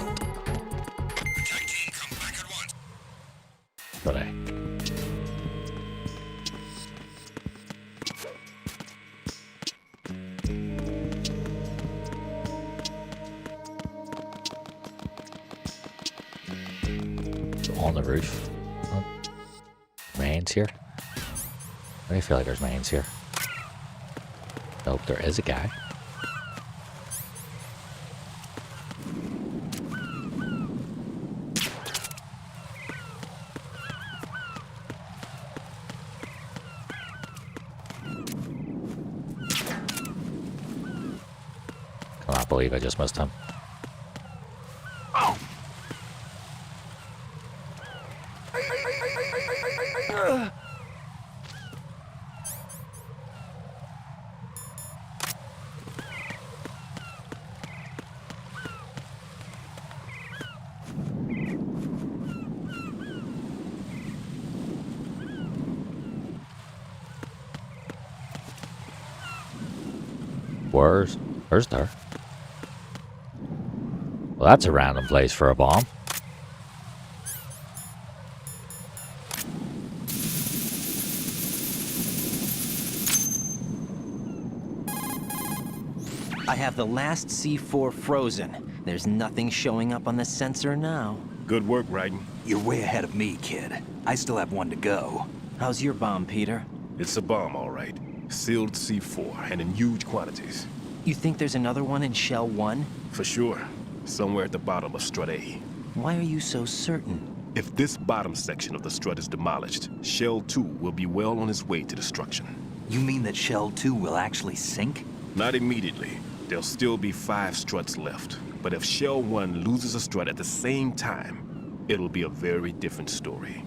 But hey. On the roof. Oh. Mains here. I feel like there's mains here. Nope, there is a guy. Cannot believe I just missed him. Where's there? Well, that's a random place for a bomb. I have the last C4 frozen. There's nothing showing up on the sensor now. Good work, Raiden. You're way ahead of me, kid. I still have one to go. How's your bomb, Peter? It's a bomb, all right. Sealed C4, and in huge quantities. You think there's another one in Shell 1? For sure. Somewhere at the bottom of Strut A. Why are you so certain? If this bottom section of the strut is demolished, Shell 2 will be well on its way to destruction. You mean that Shell 2 will actually sink? Not immediately. There'll still be 5 struts left. But if Shell 1 loses a strut at the same time, it'll be a very different story.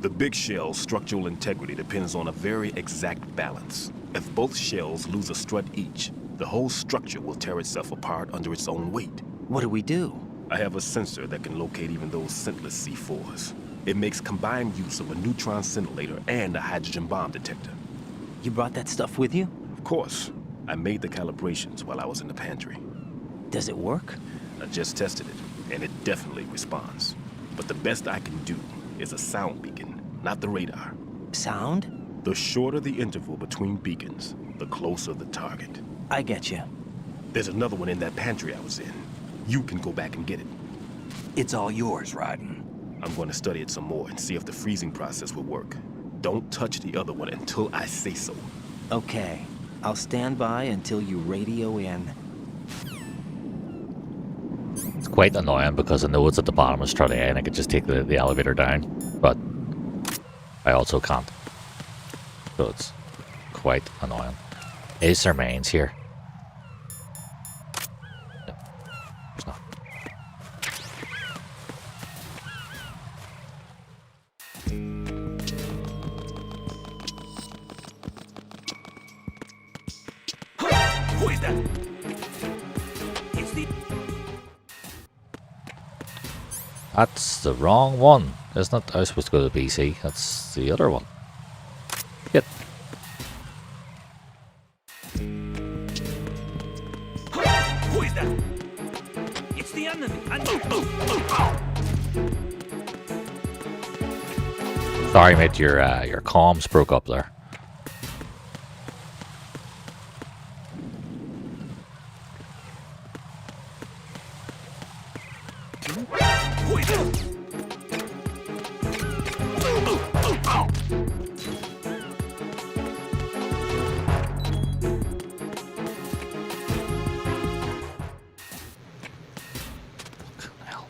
The big shell's structural integrity depends on a very exact balance. If both shells lose a strut each, the whole structure will tear itself apart under its own weight. What do we do? I have a sensor that can locate even those scentless C4s. It makes combined use of a neutron scintillator and a hydrogen bomb detector. You brought that stuff with you? Of course. I made the calibrations while I was in the pantry. Does it work? I just tested it, and it definitely responds. But the best I can do is a sound beacon, not the radar. Sound? The shorter the interval between beacons, the closer the target. I get you. There's another one in that pantry I was in. You can go back and get it. It's all yours, Raiden. I'm going to study it some more and see if the freezing process will work. Don't touch the other one until I say so. Okay. I'll stand by until you radio in. It's quite annoying because I know it's at the bottom of Strut A and I could just take the elevator down, but I also can't. So it's quite annoying. Is there mains here? No, there's not. Who is that? It's the... That's the wrong one, isn't it? I was supposed to go to BC. That's the other one. Yep. Who is that? It's the enemy. Sorry, mate. Your comms broke up there. Who is that?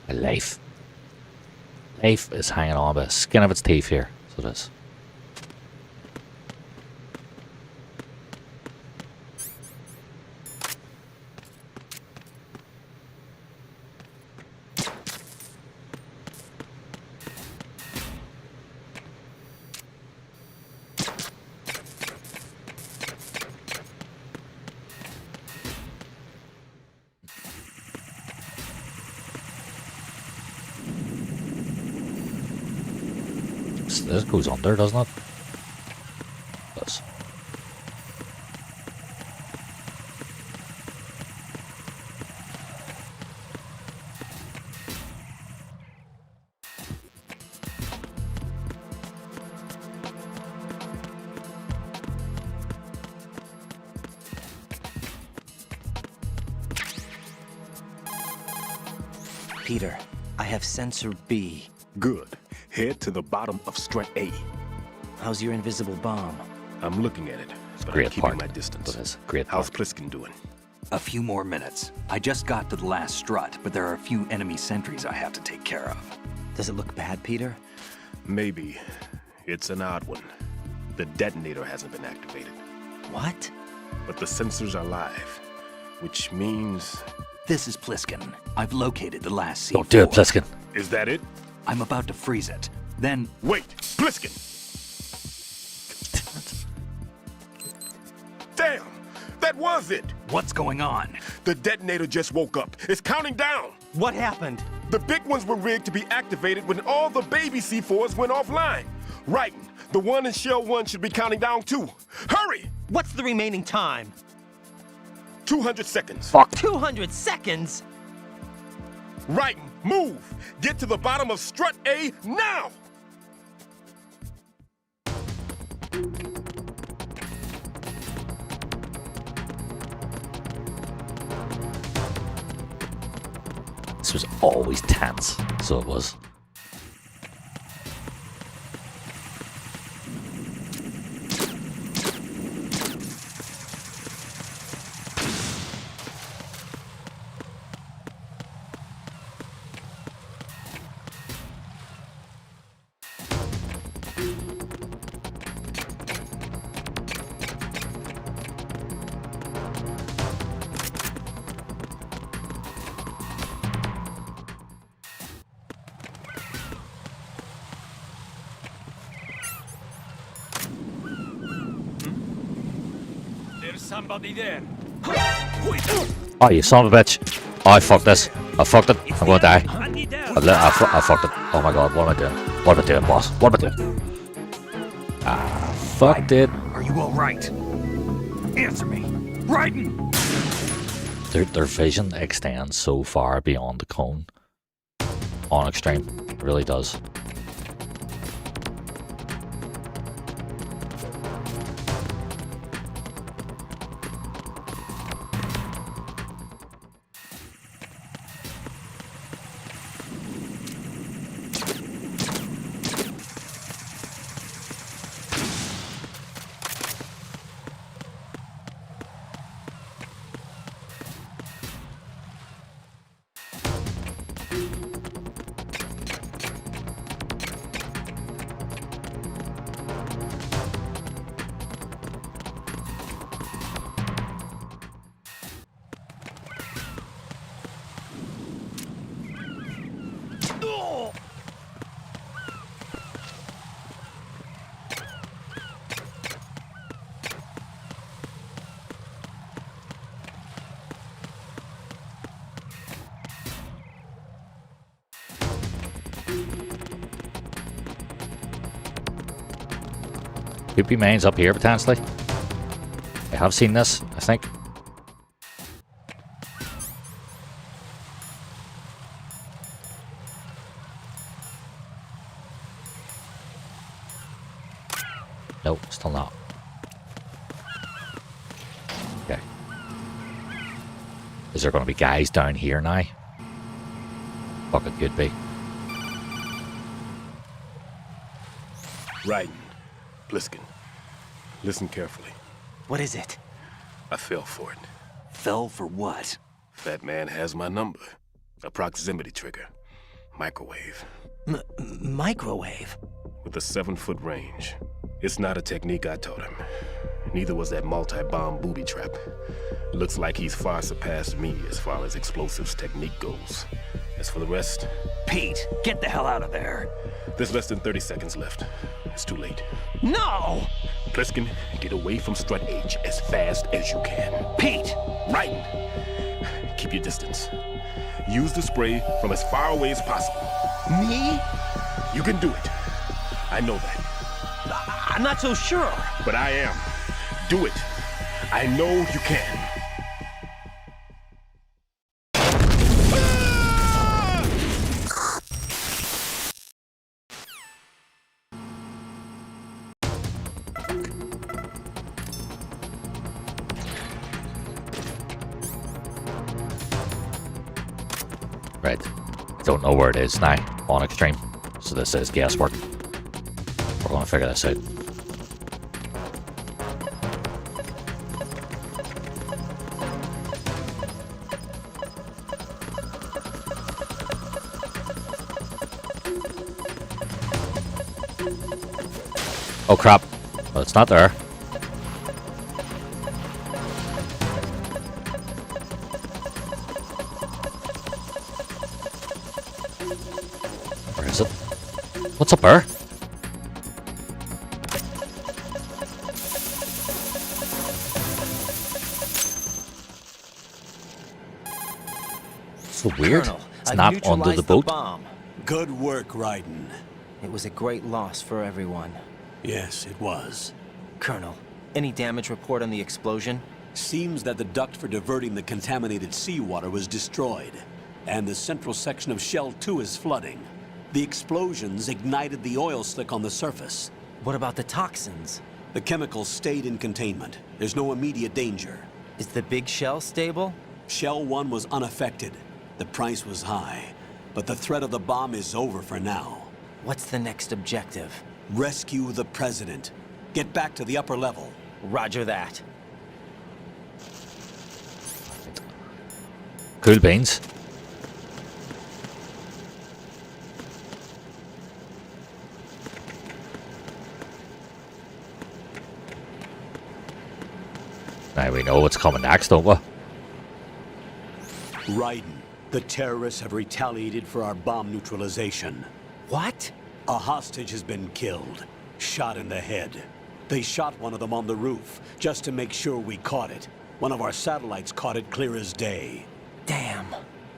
Life. Life is hanging on by the skin of its teeth here. So it is. This goes under, doesn't it? It does. Peter, I have sensor B. Good. Head to the bottom of Strut A. How's your invisible bomb? I'm looking at it, but I'm Great keeping part. my distance. It is. Great How's part. Pliskin doing? A few more minutes. I just got to the last strut, but there are a few enemy sentries I have to take care of. Does it look bad, Peter? Maybe. It's an odd one. The detonator hasn't been activated. What? But the sensors are live, which means... This is Pliskin. I've located the last C4. Don't do it, Pliskin. Is that it? I'm about to freeze it. Then... Wait! Pliskin! Damn! That was it! What's going on? The detonator just woke up. It's counting down! What happened? The big ones were rigged to be activated when all the baby C4s went offline. Right. The one in Shell 1 should be counting down too. Hurry! What's the remaining time? 200 seconds. Fuck. 200 seconds? Right. Move! Get to the bottom of Strut A now! This was always tense, so it was. There's somebody there. Oh, you son of a bitch. Oh, I fucked this. I fucked it. I'm gonna die. I fucked it. Oh my god, what am I doing? What am I doing, boss? What am I doing? Ah, fucked it. Are you alright? Answer me. Raiden! Their vision extends so far beyond the cone. On extreme. It really does. Could be mines up here, potentially. I have seen this, I think. Nope, still not. Okay. Is there going to be guys down here now? Fuck, it could be. Raiden, Pliskin, listen carefully. What is it? I fell for it. Fell for what? That man has my number. A proximity trigger. Microwave. Microwave? With a 7-foot range. It's not a technique I taught him. Neither was that multi-bomb booby trap. Looks like he's far surpassed me as far as explosives technique goes. As for the rest... Pete, get the hell out of there. There's less than 30 seconds left. It's too late. No! Pliskin, get away from Strut H as fast as you can. Pete! Raiden! Keep your distance. Use the spray from as far away as possible. Me? You can do it. I know that. I'm not so sure. But I am. Do it. I know you can. Right. I don't know where it is now on Extreme. So this is guesswork. We're going to figure this out. Oh crap. Well, it's not there. Where is it? What's up there? So weird. Colonel, it's I've not under neutralized the boat. bomb. Good work, Raiden. It was a great loss for everyone. Yes, it was. Colonel, any damage report on the explosion? Seems that the duct for diverting the contaminated seawater was destroyed, and the central section of Shell 2 is flooding. The explosions ignited the oil slick on the surface. What about the toxins? The chemicals stayed in containment. There's no immediate danger. Is the big shell stable? Shell 1 was unaffected. The price was high, but the threat of the bomb is over for now. What's the next objective? Rescue the President. Get back to the upper level. Roger that. Cool beans. Now we know what's coming next, don't we? Raiden, the terrorists have retaliated for our bomb neutralization. What? A hostage has been killed, shot in the head. They shot one of them on the roof, just to make sure we caught it. One of our satellites caught it clear as day. Damn.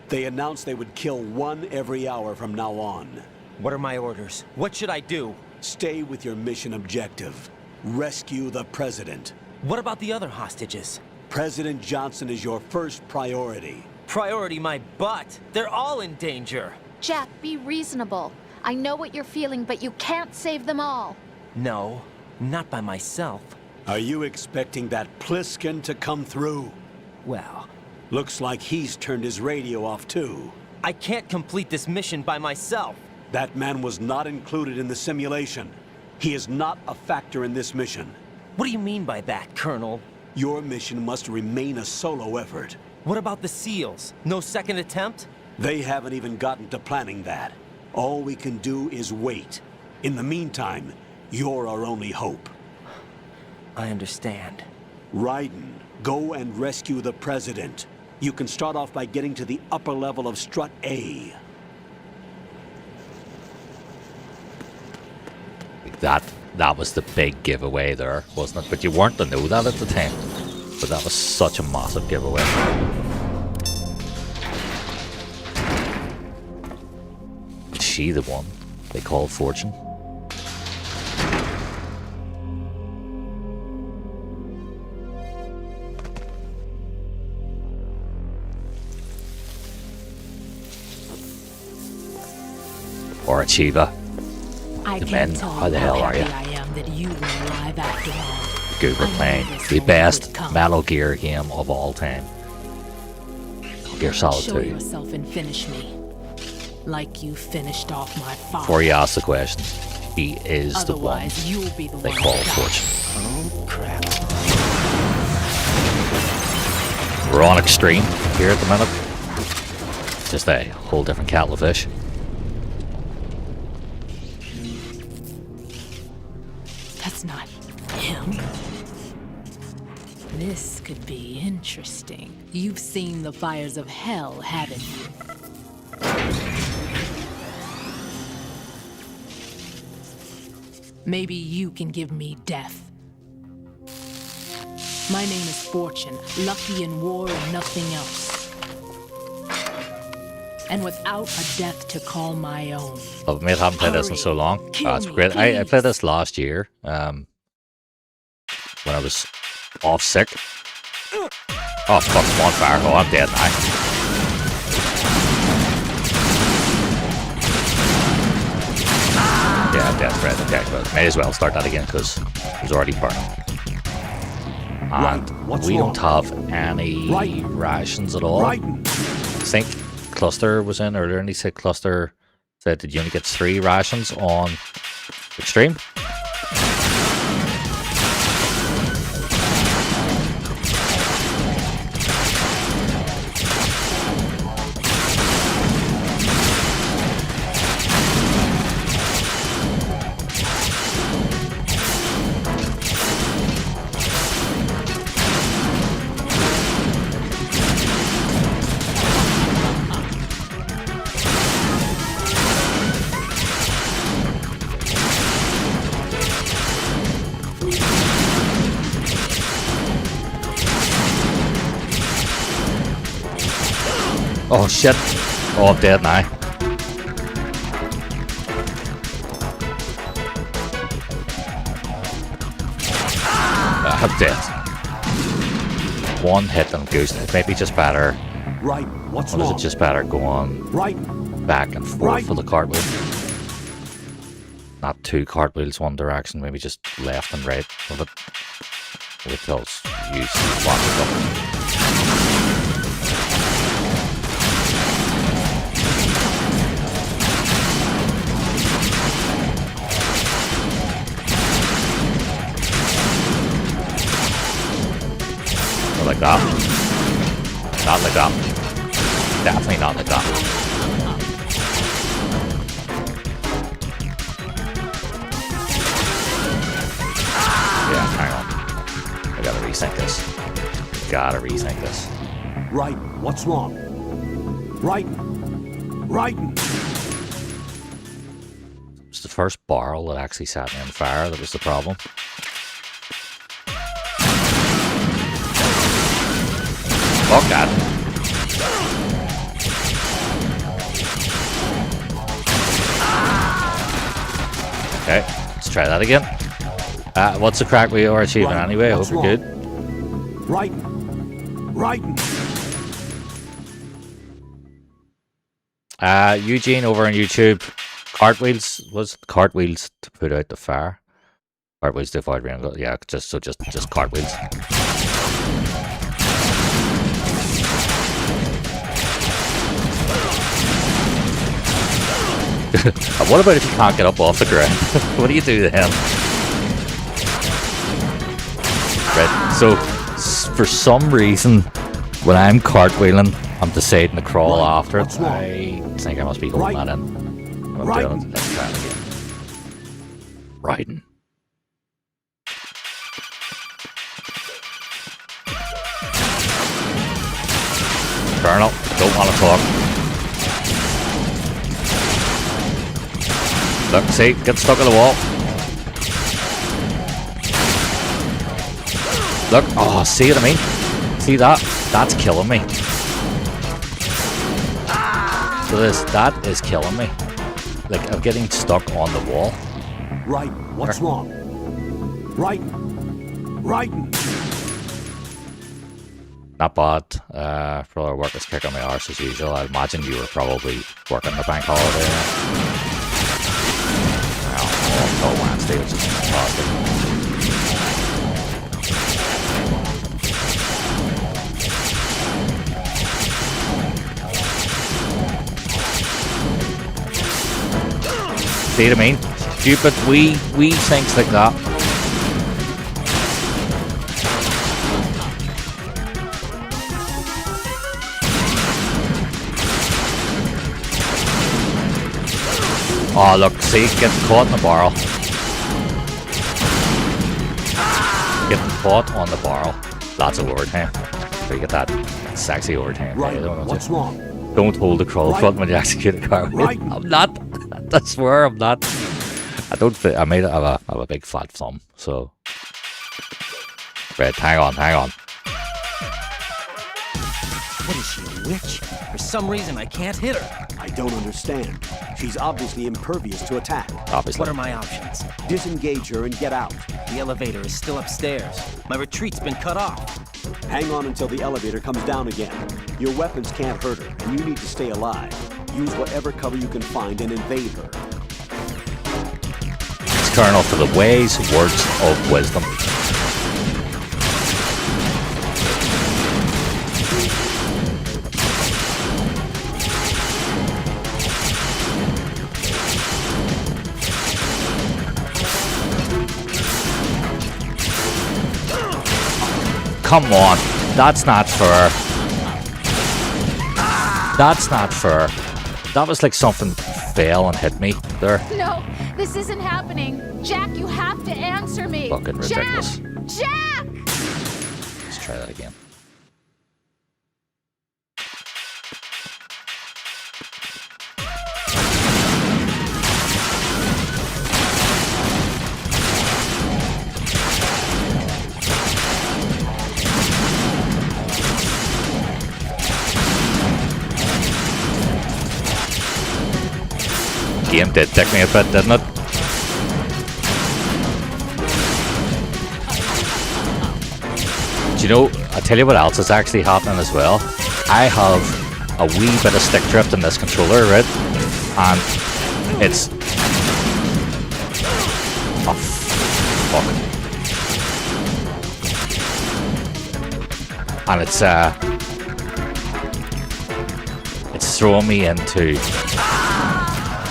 They announced they would kill one every hour from now on. What are my orders? What should I do? Stay with your mission objective. Rescue the President. What about the other hostages? President Johnson is your first priority. Priority my butt. They're all in danger. Jack, be reasonable. I know what you're feeling, but you can't save them all. No, not by myself. Are you expecting that Pliskin to come through? Well, looks like he's turned his radio off too. I can't complete this mission by myself. That man was not included in the simulation. He is not a factor in this mission. What do you mean by that, Colonel? Your mission must remain a solo effort. What about the SEALs? No second attempt? They haven't even gotten to planning that. All we can do is wait. In the meantime, you're our only hope. I understand. Raiden, go and rescue the President. You can start off by getting to the upper level of Strut A. That was the big giveaway there, wasn't it? But you weren't to know that at the time. But that was such a massive giveaway. Is she the one they call Fortune? or Achieva. I The can't men, tell how the hell are happy you? I am that you were alive after all. Good, we're playing the best Metal Gear game of all time. Metal Gear Solid Show 2. yourself and finish me. Like you finished off my father. Before you ask the question, he is the one Otherwise, you'll be the they one call to die. Fortune. Oh, crap. We're on Extreme here at the minute. Just a whole different kettle of fish. That's not him. This could be interesting. You've seen the fires of hell, haven't you? Maybe you can give me death. My name is Fortune, lucky in war and nothing else. And without a death to call my own. I've made haven't played this in so long. That's great. I played this last year. When I was off sick. Oh fuck, I'm on fire. Oh, I'm dead now. Yeah, I'm dead, Fred. Okay, but may as well start that again because it was already burning. And we don't have any rations at all. I think Cluster was in earlier and he said Cluster said that you only get 3 rations on Extreme. Oh shit. Oh, I'm dead now. I'm dead. One hit and goose. It may be just better. Right, what's Or is wrong? it just better going back and forth for the cartwheel? Not 2 cartwheels one direction, maybe just left and right of it. With those use lots of stuff. Like that. Not like that. Definitely not like that. Yeah, hang on. I gotta resync this. Gotta resync this. Right, what's wrong? Right. It's the first barrel that actually set me on fire that was the problem. Fuck that. Okay, let's try that again. What's the crack we are achieving anyway? I hope we're good. Right. Eugene over on YouTube. Cartwheels to put out the fire. Cartwheels to avoid rain. Yeah, just cartwheels. What about if you can't get up off the ground? What do you do to him? Right, so for some reason, when I'm cartwheeling, I'm deciding to crawl after it. I think I must be holding that in. What I'm doing. Let's try it again. Riding. Colonel, don't want to talk. Look, see, get stuck in the wall. Look, oh, see what I mean? See that? That's killing me. So that is killing me. Like, I'm getting stuck on the wall. Right, what's wrong? Right. Not bad. Brother work is kicking my arse as usual. I imagine you were probably working the bank holiday. until Wednesday, which is fantastic. See what I mean? Stupid wee things like that. Oh look, see, getting caught in the barrel. Getting caught on the barrel. Lots of overtime. So you get that sexy overtime. Right, Don't what's you? wrong? Don't hold the crawl Right. front when you execute a car. Right. I'm not. I swear I'm not. I don't think I have a big fat thumb, so. Right, hang on. What is she, a witch? For some reason, I can't hit her. I don't understand. She's obviously impervious to attack. Obviously. What are my options? Disengage her and get out. The elevator is still upstairs. My retreat's been cut off. Hang on until the elevator comes down again. Your weapons can't hurt her, and you need to stay alive. Use whatever cover you can find and invade her. It's Colonel for the ways, words of wisdom. Come on, that's not fair. That's not fair. That was like something fell and hit me there. No, this isn't happening. Jack, you have to answer me. Fucking ridiculous. Jack! Let's try that again. Game did tick me a bit, didn't it? Do you know, I'll tell you what else is actually happening as well. I have a wee bit of stick drift in this controller, right? And it's... Oh, fuck. And it's throwing me into...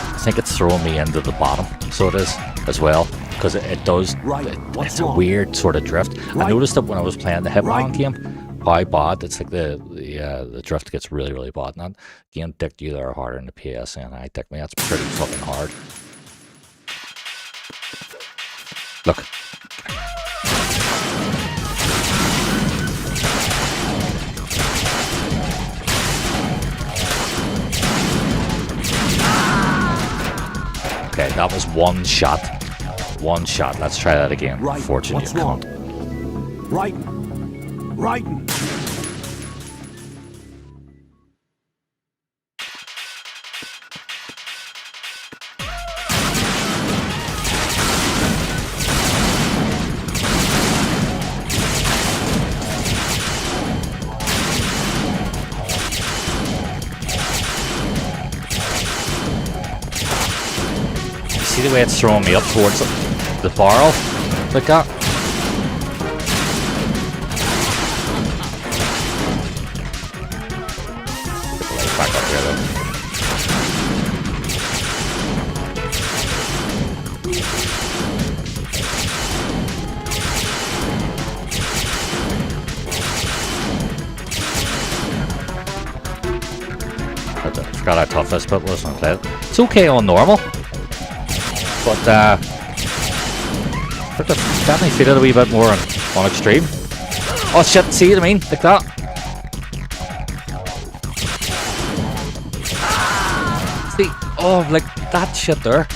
I think it's throwing me into the bottom, so it is as well, because it does. It's a weird sort of drift. I noticed it when I was playing the Hitman game. How bad it's like the drift gets really, really bad. And that game dicked you there harder in the PS, and I dick me. That's pretty fucking hard. Look. Okay, that was one shot. One shot. Let's try that again. Right. Fortune, What's you wrong? cunt. Right. See the way it's throwing me up towards the barrel? Like that? Get the light back up here though. I forgot how tough this bit was when I played it. It's okay on normal. But definitely feel it a wee bit more on extreme. Oh shit, see what I mean? Like that. See, oh, like that shit there.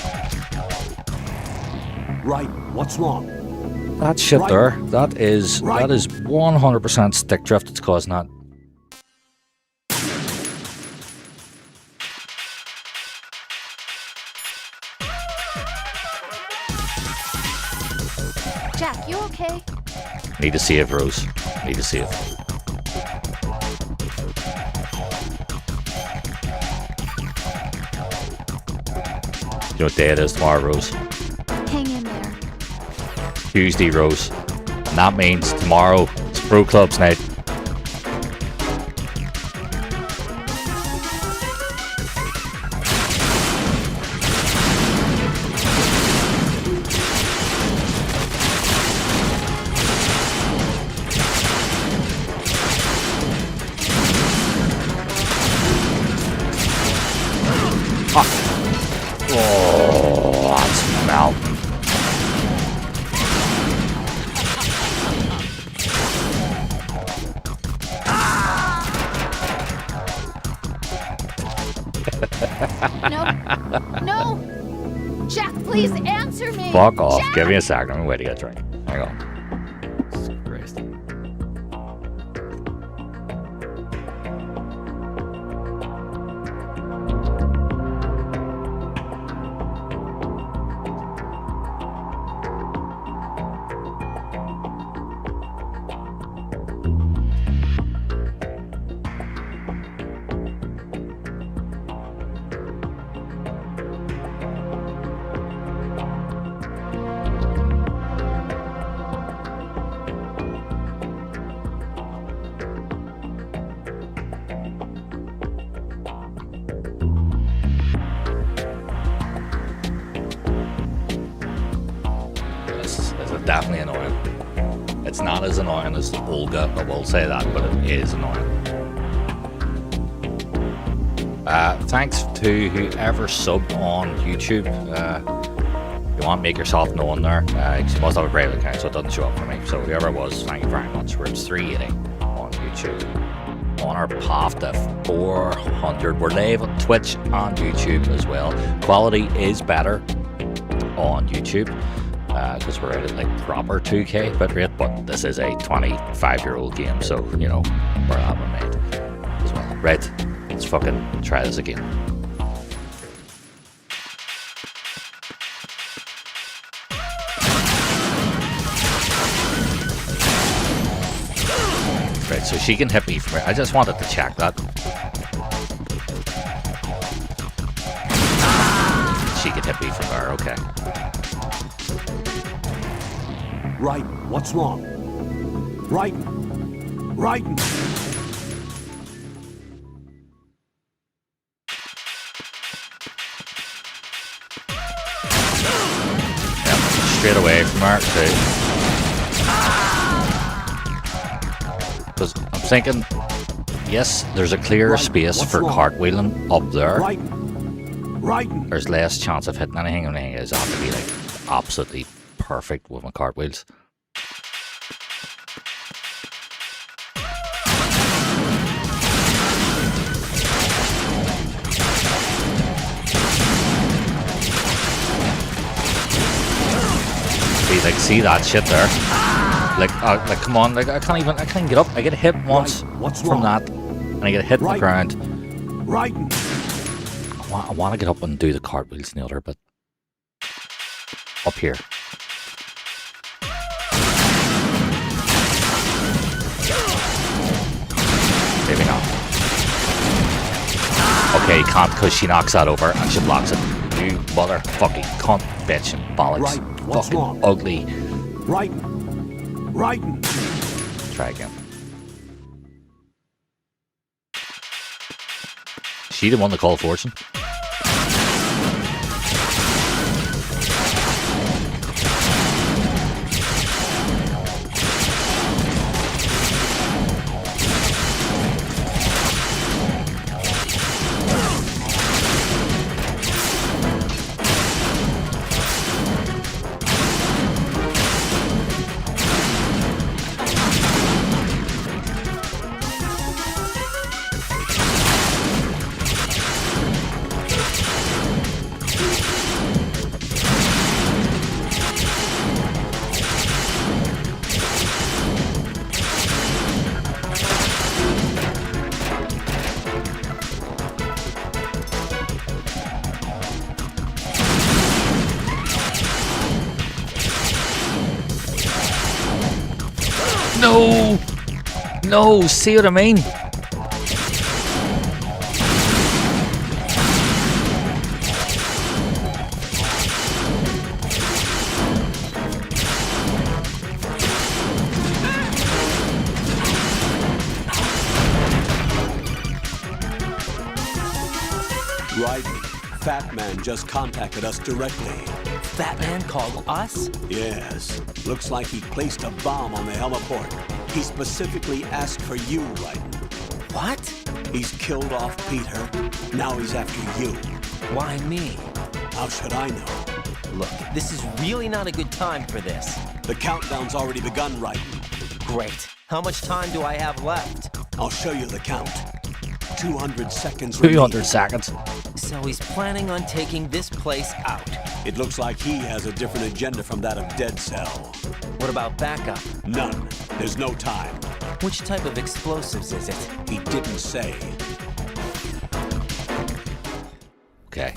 Right, what's wrong? That shit there, that is 100% stick drift that's causing that. Jack, you okay? Need to save, Rose. Need to save. You know what day it is tomorrow, Rose? Tuesday, Rose. And that means tomorrow it's Pro Clubs night. Oh, that's melting. No! Jack, please answer me! Fuck off. Jack! Give me a second. I'm waiting to get a drink. Hang on. Christ. This is definitely annoying. It's not as annoying as Olga, I will say that, but it is annoying. Thanks to whoever subbed on YouTube. If you want to make yourself known there, you must have a private account so it doesn't show up for me. So whoever it was, thank you very much. We're at 380 on YouTube. On our path to 400. We're live on Twitch and YouTube as well. Quality is better on YouTube because we're at like proper 2K bitrate, but this is a 25-year-old game, so you know we're having made as well. Right, let's fucking try this again. Right, so she can hit me from here. I just wanted to check that. She can hit me from there, okay. Right, what's wrong? Right, right. Straight away from her too. Because I'm thinking, yes, there's a clearer space for cartwheeling up there. Right. There's less chance of hitting anything, and anything is have to be like absolutely perfect with my cartwheels. See that shit there? Like, come on, like I can't get up. I get hit once from that, and I get hit in the ground. Right. I want to get up and do the cartwheels in the other, but up here. Maybe not. Okay, can't because she knocks that over and she blocks it. You motherfucking cunt, bitch, and bollocks. Right. What's fucking wrong? Ugly. Right. Right. Try again. She the one that called fortune? No! No, see what I mean? Right. Fat Man just contacted us directly. Fat Man called us? Yes. Looks like he placed a bomb on the heliport. He specifically asked for you, Raiden. What? He's killed off Peter. Now he's after you. Why me? How should I know? Look, this is really not a good time for this. The countdown's already begun, Raiden. Great. How much time do I have left? I'll show you the count. 200 seconds 200 seconds. So he's planning on taking this place out. It looks like he has a different agenda from that of Dead Cell. What about backup? None. There's no time. Which type of explosives is it? He didn't say. Okay.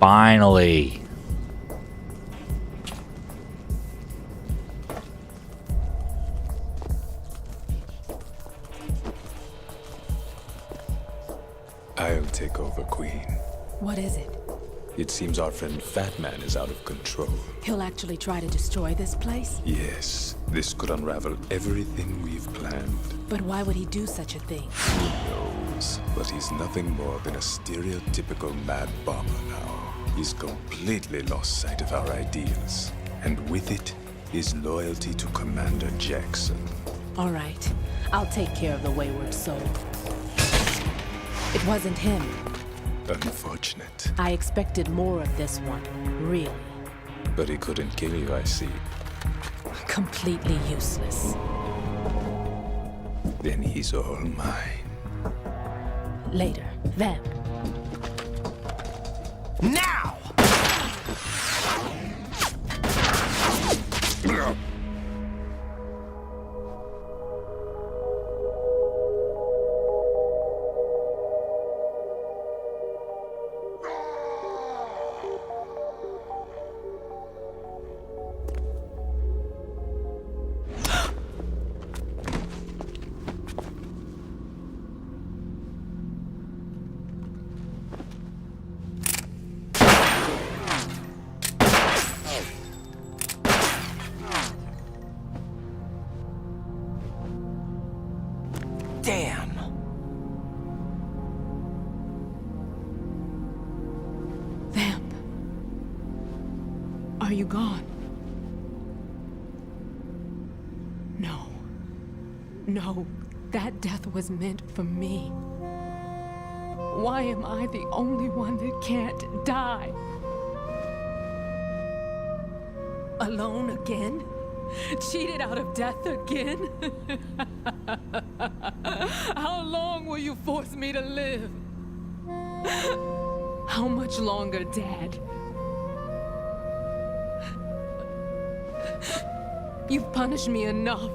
Finally. I'll take over, Queen. What is it? It seems our friend Fat Man is out of control. He'll actually try to destroy this place? Yes, this could unravel everything we've planned. But why would he do such a thing? Who knows? But he's nothing more than a stereotypical mad bomber now. He's completely lost sight of our ideals. And with it, his loyalty to Commander Jackson. All right. I'll take care of the wayward soul. It wasn't him. Unfortunate. I expected more of this one, really. But he couldn't kill you, I see. Completely useless. Then he's all mine. Later, then. Now! Damn! Vamp. Are you gone? No. No, that death was meant for me. Why am I the only one that can't die? Alone again? Cheated out of death again? How long will you force me to live? How much longer, Dad? You've punished me enough.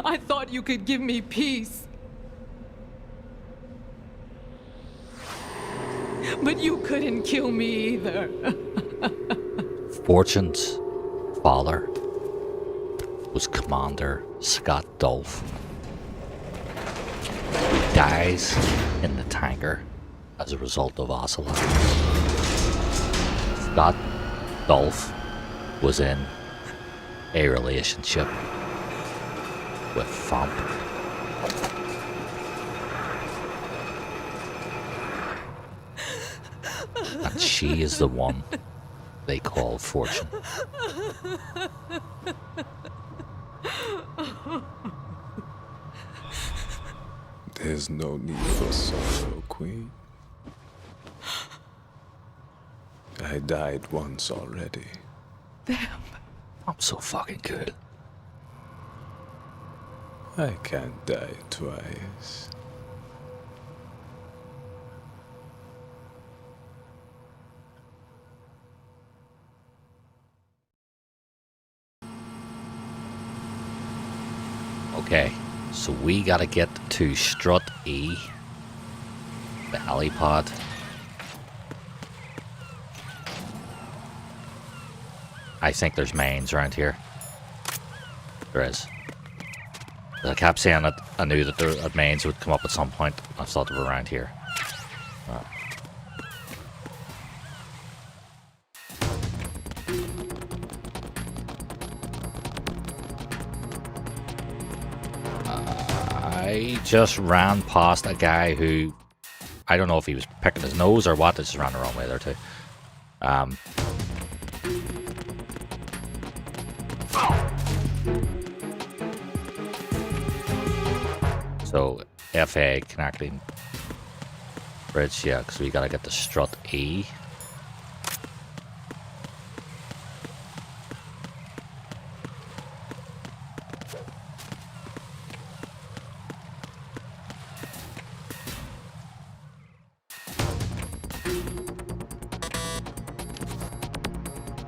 I thought you could give me peace. But you couldn't kill me either. Fortune's father was Commander Scott Dolph. He dies in the tanker as a result of Ocelot. Scott Dolph was in a relationship with Fomp. And she is the one they call Fortune. There's no need for sorrow, Queen. I died once already. Damn. I'm so fucking good. I can't die twice. Okay, so we gotta get to Strut E, the helipod. I think there's mains around here. There is. I kept saying that I knew that the mains would come up at some point. I thought they were around here. I just ran past a guy who, I don't know if he was picking his nose or what. I just ran the wrong way there too. So FA connecting bridge, yeah, because we gotta get the strut E.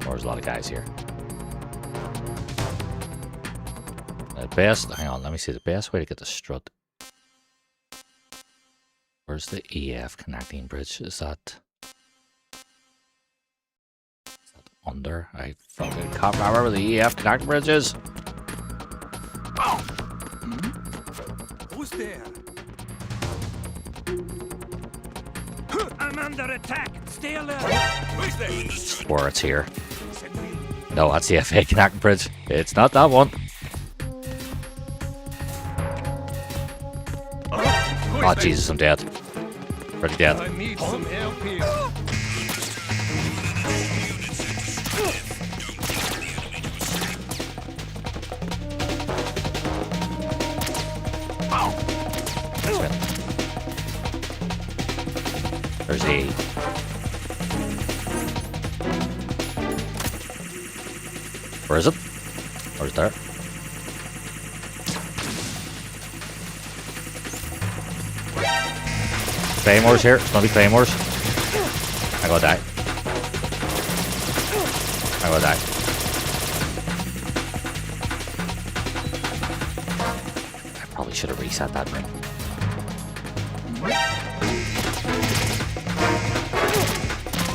There's a lot of guys here. The best, hang on, let me see, the best way to get the strut. Where's the EF connecting bridge? Is that under? I fucking can't remember where the EF connecting bridge is. Who's there? I'm under attack. Stay alert. Who's there? Swear it's here. No, that's the FA connecting bridge. It's not that one. Oh Jesus, I'm dead. Pretty dead. I need some help here. There's E. Where is it? Where's there? Claymores here. It's gonna be claymores. I gotta die. I gotta die. I probably should have reset that ring.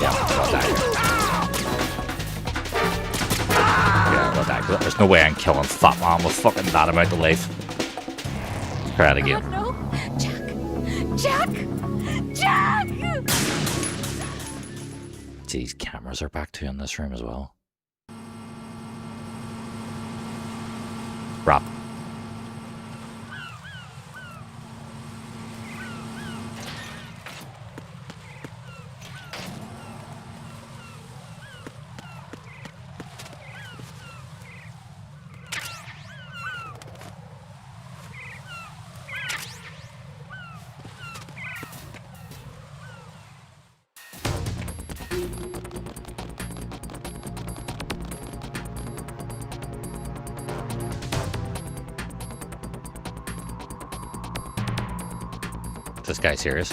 Yeah, I gotta die here. Yeah, I gotta die. There's no way I'm killing Fat Man with fucking that amount of life. Try it again. No, Jack! Jack! These cameras are back too in this room as well. Rob. This guy's serious.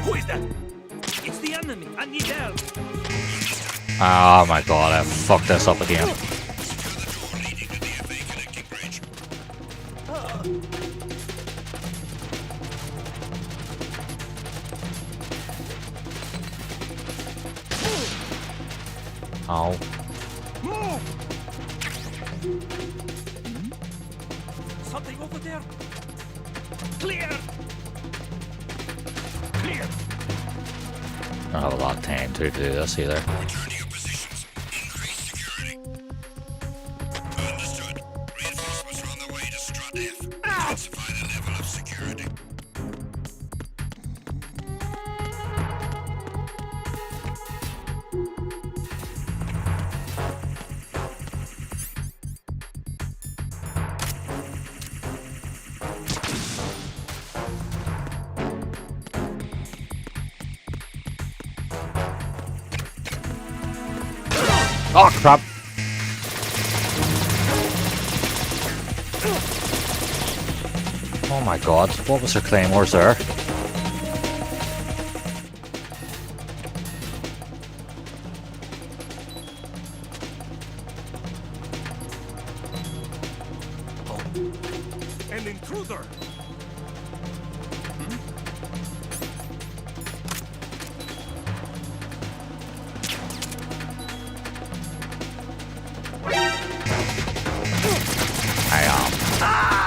Who is that? It's the enemy. I need help. Oh my god, I fucked this up again. Oh. Something over there. Clear. Clear. I don't have a lot of time to do this either. crap. Oh my god, what was her claymores there? An intruder!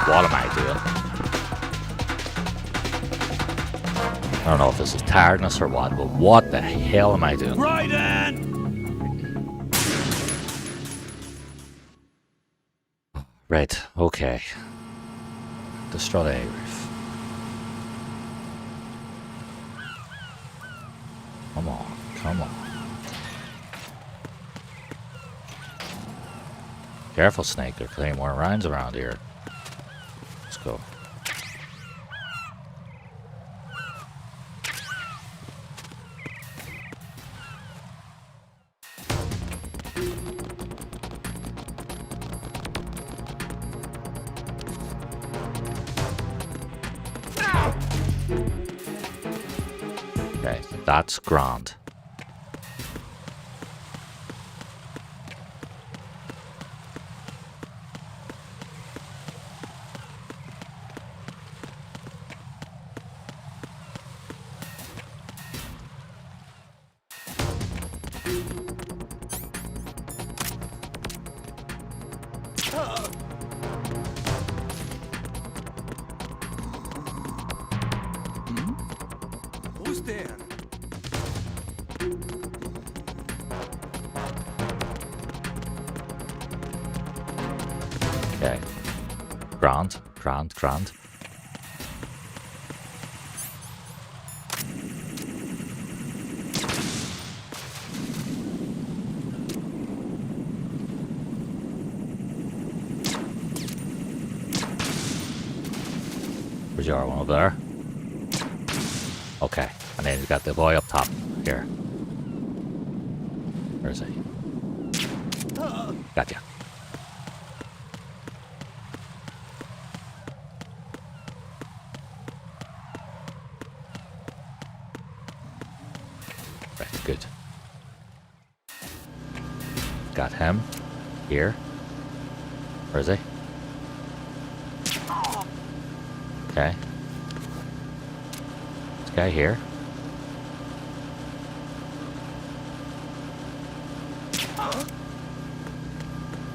What am I doing? I don't know if this is tiredness or what, but what the hell am I doing? Right, okay. Destroy the roof. Come on, come on. Careful, Snake, there are more rounds around here. Let's go. Okay, that's grand. Who's there? Okay. Grand, grand, grand. Where's your one over there? Okay, and then you got the boy up top here. Where is he? Gotcha. Right, good. Got him here. Where is he? Okay. This guy here.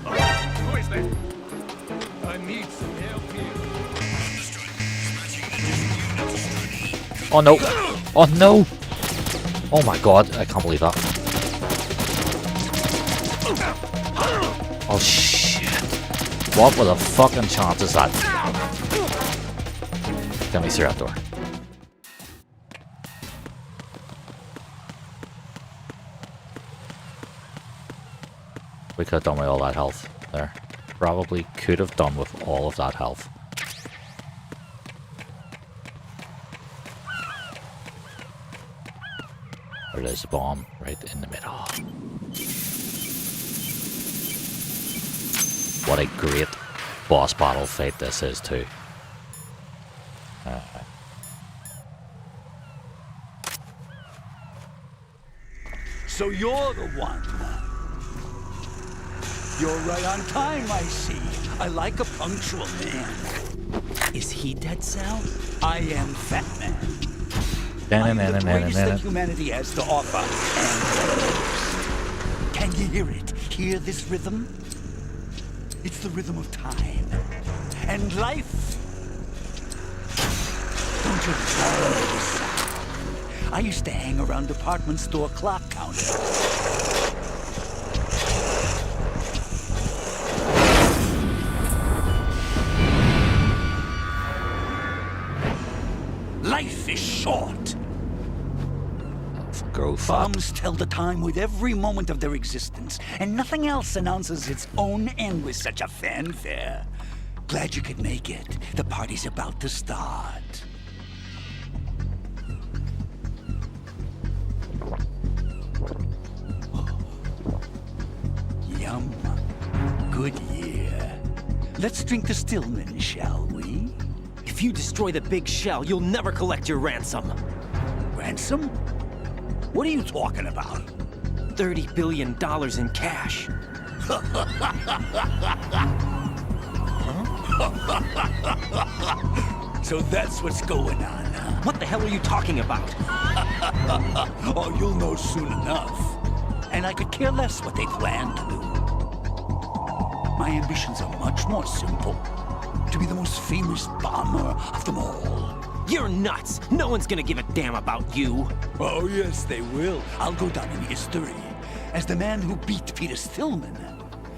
Who is that? I need some help here. Oh no! Oh no! Oh my god, I can't believe that. Oh shit. What were the fucking chances that? Let me see that door. We could have done with all that health there. Probably could have done with all of that health. There's a bomb right in the middle. What a great boss battle fight this is too. So you're the one. You're right on time, I see. I like a punctual man. Is he Dead Cell? I am Fat Man. I'm the greatest that humanity has to offer. And can you hear it? Hear this rhythm? It's the rhythm of time. And life. Don't you love this sound? I used to hang around department store clock counters. Life is short. Bombs tell the time with every moment of their existence, and nothing else announces its own end with such a fanfare. Glad you could make it. The party's about to start. good year. Let's drink the Stillman, shall we? If you destroy the big shell, you'll never collect your ransom. Ransom? What are you talking about? $30 billion in cash. So that's what's going on, huh? What the hell are you talking about? Oh, you'll know soon enough. And I could care less what they plan to do. My ambitions are much more simple. To be the most famous bomber of them all. You're nuts! No one's gonna give a damn about you. Oh, yes, they will. I'll go down in history as the man who beat Peter Stillman.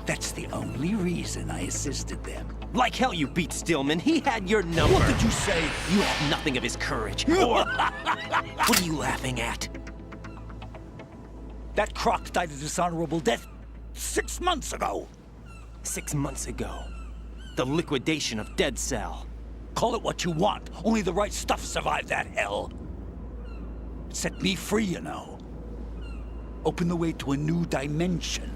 That's the only reason I assisted them. Like hell you beat Stillman. He had your number. What did you say? You have nothing of his courage. Or... What are you laughing at? That croc died a dishonorable death 6 months ago. 6 months ago. The liquidation of Dead Cell. Call it what you want. Only the right stuff survived that hell. It set me free, you know. Opened the way to a new dimension.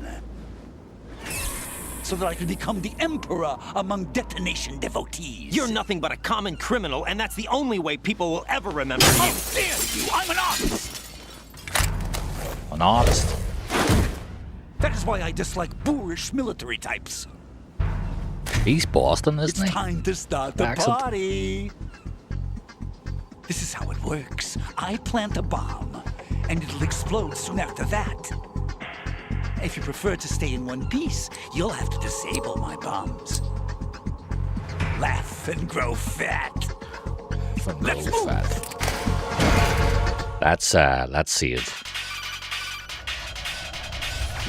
So that I could become the Emperor among detonation devotees. You're nothing but a common criminal, and that's the only way people will ever remember you. How dare you! I'm an artist! An artist? That is why I dislike boorish military types. He's Boston, isn't It's he? time to start the Accent. party. This is how it works. I plant a bomb, and it'll explode soon after that. If you prefer to stay in one piece, you'll have to disable my bombs. Laugh and grow fat. Let's move. Let's see it.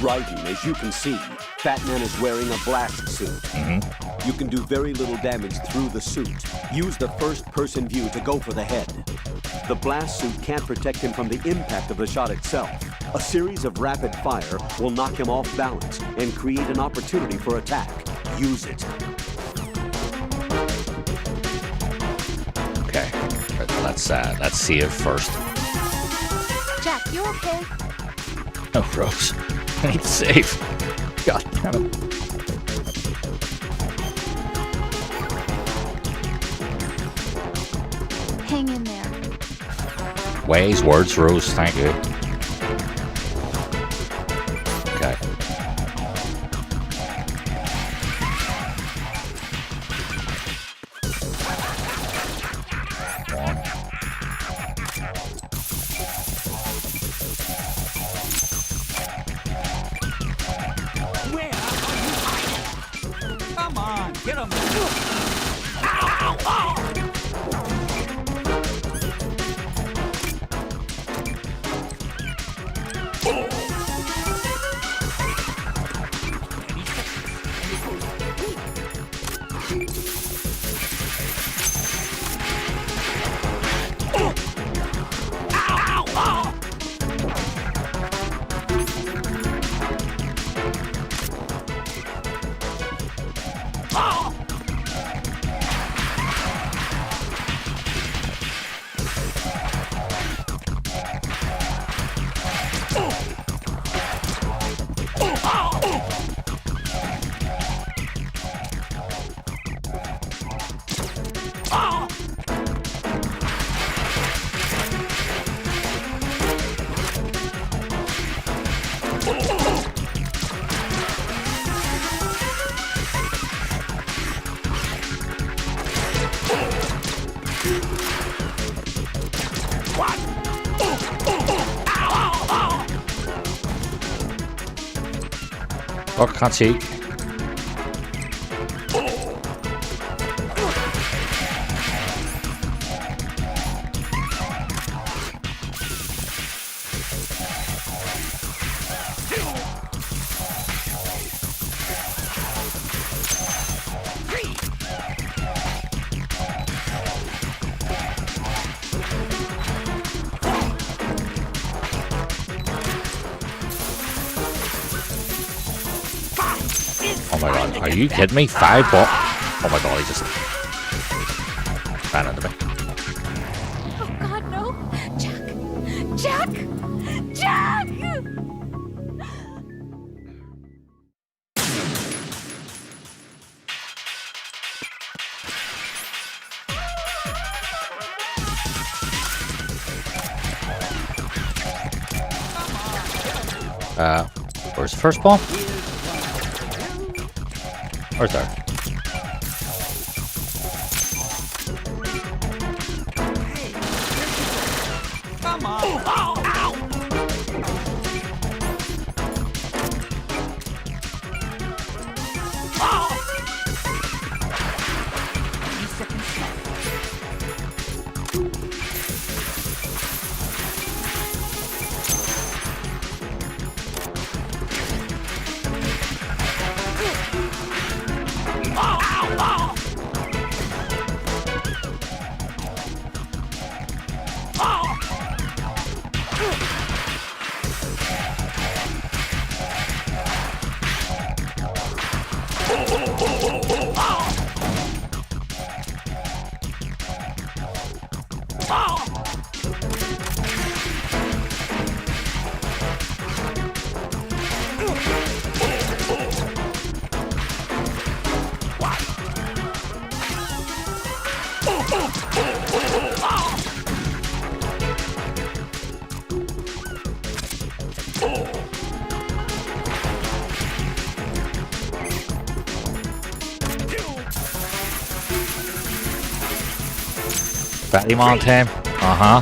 Raiden, as you can see, Fat Man is wearing a blast suit. You can do very little damage through the suit. Use the first-person view to go for the head. The blast suit can't protect him from the impact of the shot itself. A series of rapid fire will knock him off balance and create an opportunity for attack. Use it. Okay, let's see it first. Jack, you okay? Oh, Rose, I need to save. God damn it. Hang in there. Ways, words, Rose, thank you. Okay. One. Where are you hiding? Come on, get him! Ow, ow. Oh, can't see. Oh my god, are you kidding me? 5 ball. Oh my god, he just ran into me. Oh God, no! Jack! Jack! Jack! Where's the first bomb? Where's there? Come on. Ow! Fatty Mountain. Uh-huh.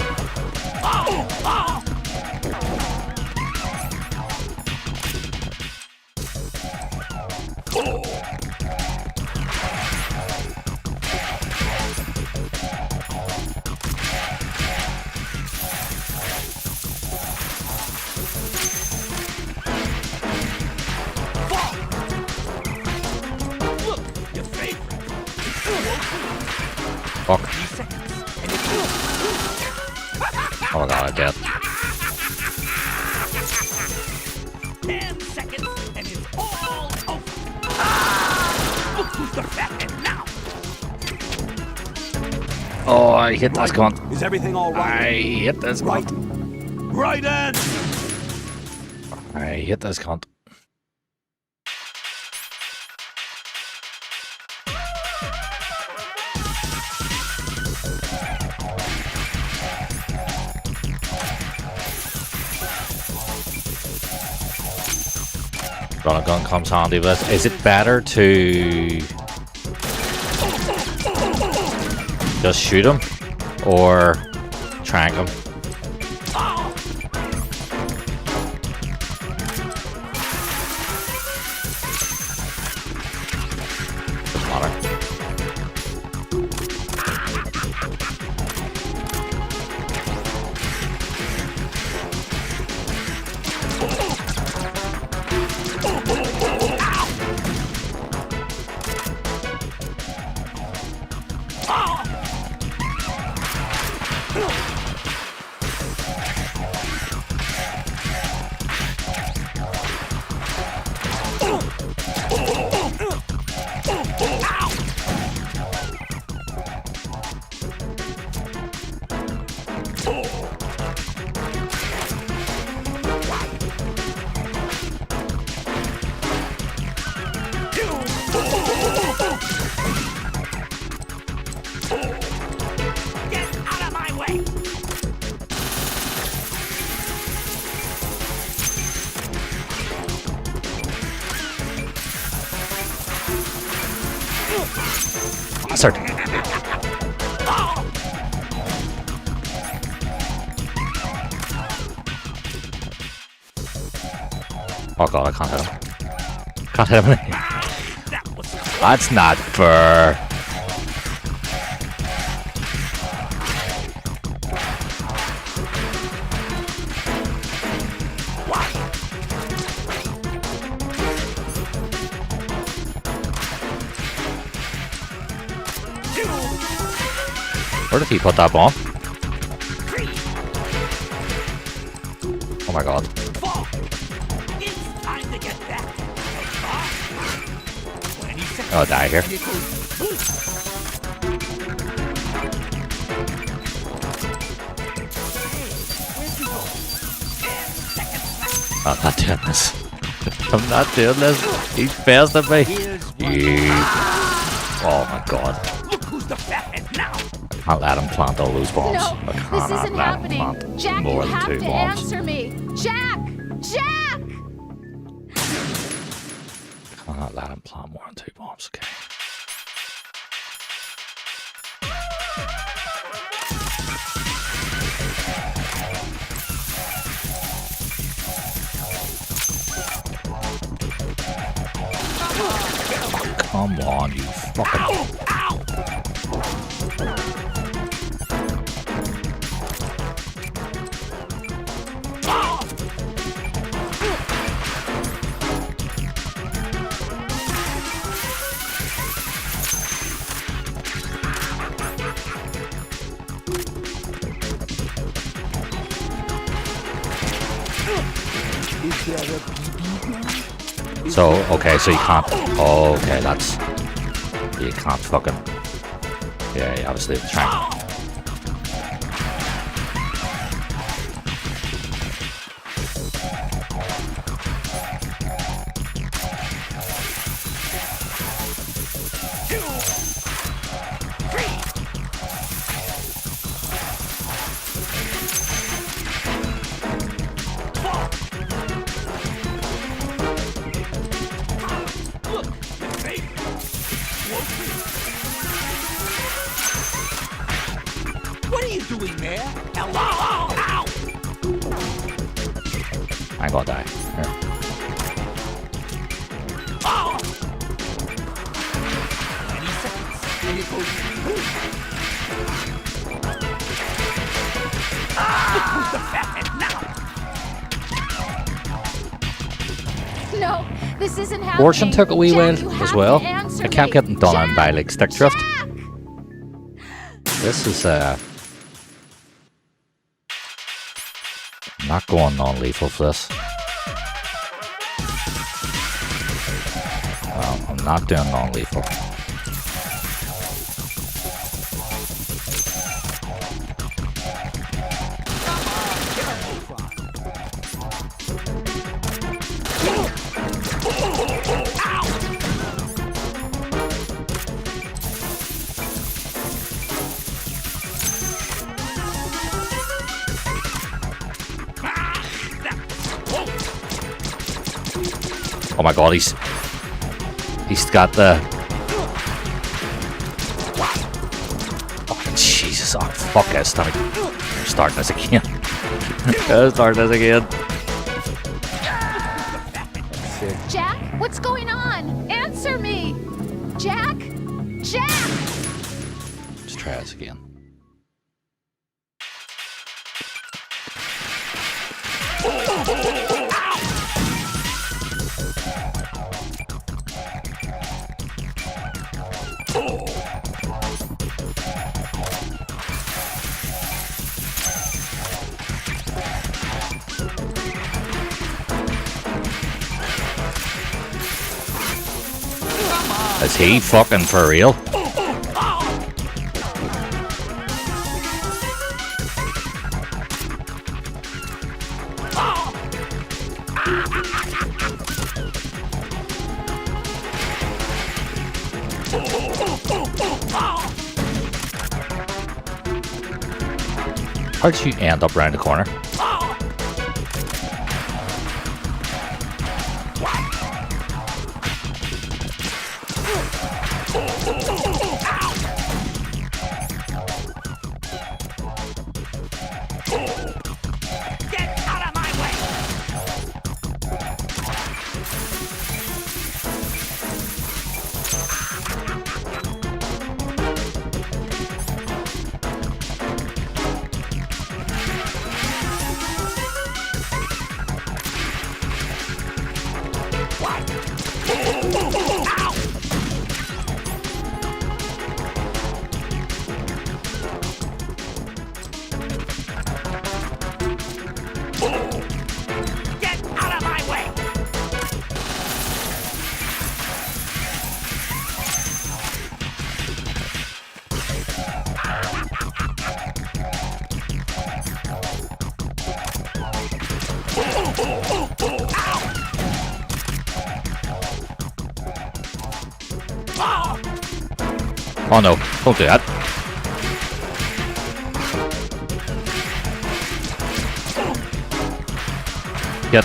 Fuck. Oh my god, I'm dead. 10 seconds and it's all over. Look who's the fat now. Oh, I hit this cunt. Is everything all right? I hit this cunt. Right end. I hit this cunt. Running gun comes handy with this. Is it better to just shoot him or trank him? Doesn't matter. Bastard. Oh god, I can't hit him. Can't hit him. That's not fair. Where did he put that bomb? Oh my god. Oh, die here. I'm not doing this. I'm not doing this. He's faster than me. Oh my god. I can't let him plant all those bombs. No, I this isn't let him happening. plant Jack, more you than have 2 to bombs. answer me. Jack! Jack! not let him plant more than 2 bombs. Okay. Come on, you fucking... So, okay, so you can't... Oh, okay, that's... You can't fucking... Yeah, obviously the train. What are you doing there? Hello? Ow! I ain't gonna die. Here. Oh! 20 seconds. And it goes... Who's the fathead now? No, this isn't happening. Fortune took a wee Jack, while you as have well. to answer I kept me. getting done on Jack! by like stick drift. This is not going non-lethal for this. I'm not doing non-lethal. Oh my god, he's got the... Oh, Jesus, oh fuck, I stomach. Starting this again. Start this again. Jack, what's going on? Answer me! Jack! Jack! Let's try this again. Is he fucking for real? How'd you end up round the corner? Get out of my way! Get out of my way! Oh no, don't do that. Get.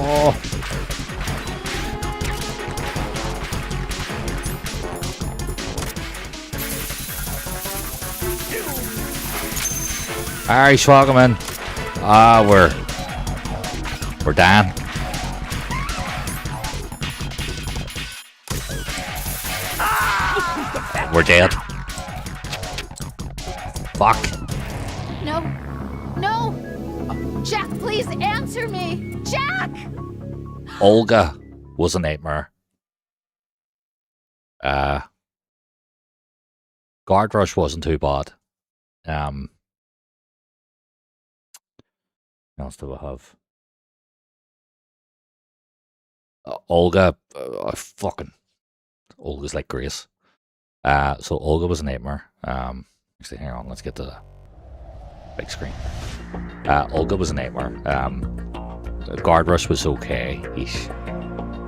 Oh. Alright, Schwagerman. Ah, we're down. We're dead. Fuck. No. No! Jack, please answer me! Jack! Olga was a nightmare. Guard Rush wasn't too bad. What else do I have? Olga, Olga's like Grace. So Olga was a nightmare. Actually, hang on, let's get to the big screen. Olga was a nightmare. Guard Rush was okay.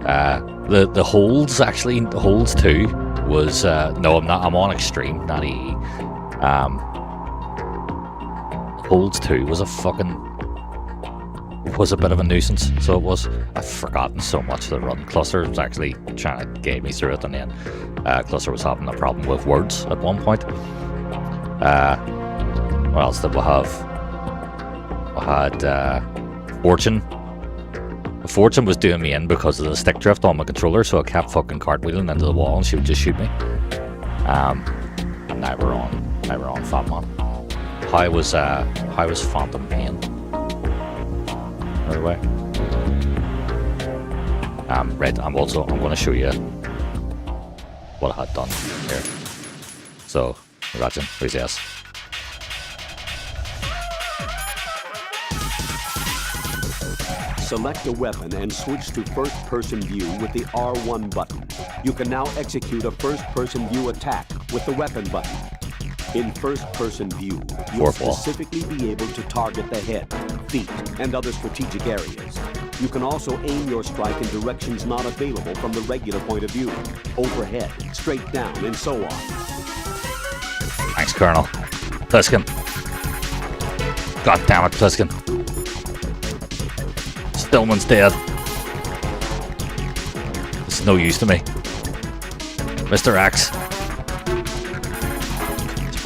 The Holds, actually, the Holds 2 was no, I'm on extreme, not EE. Holds 2 was a bit of a nuisance, so it was. I've forgotten so much of the run. Cluster was actually trying to guide me through it, and then Cluster was having a problem with words at one point. What else did we have? We had Fortune. Fortune was doing me in because of the stick drift on my controller, so I kept fucking cartwheeling into the wall and she would just shoot me. And now we're on Fat Man. How was Phantom Pain? By the way. Right, I'm gonna show you what I had done here. So, imagine, please yes. Select a weapon and switch to first-person view with the R1 button. You can now execute a first-person view attack with the weapon button. In first-person view, you'll specifically be able to target the head, feet, and other strategic areas. You can also aim your strike in directions not available from the regular point of view, overhead, straight down, and so on. Thanks, Colonel. Pliskin. God damn it, Pliskin. Stillman's dead. It's no use to me. Mr. X.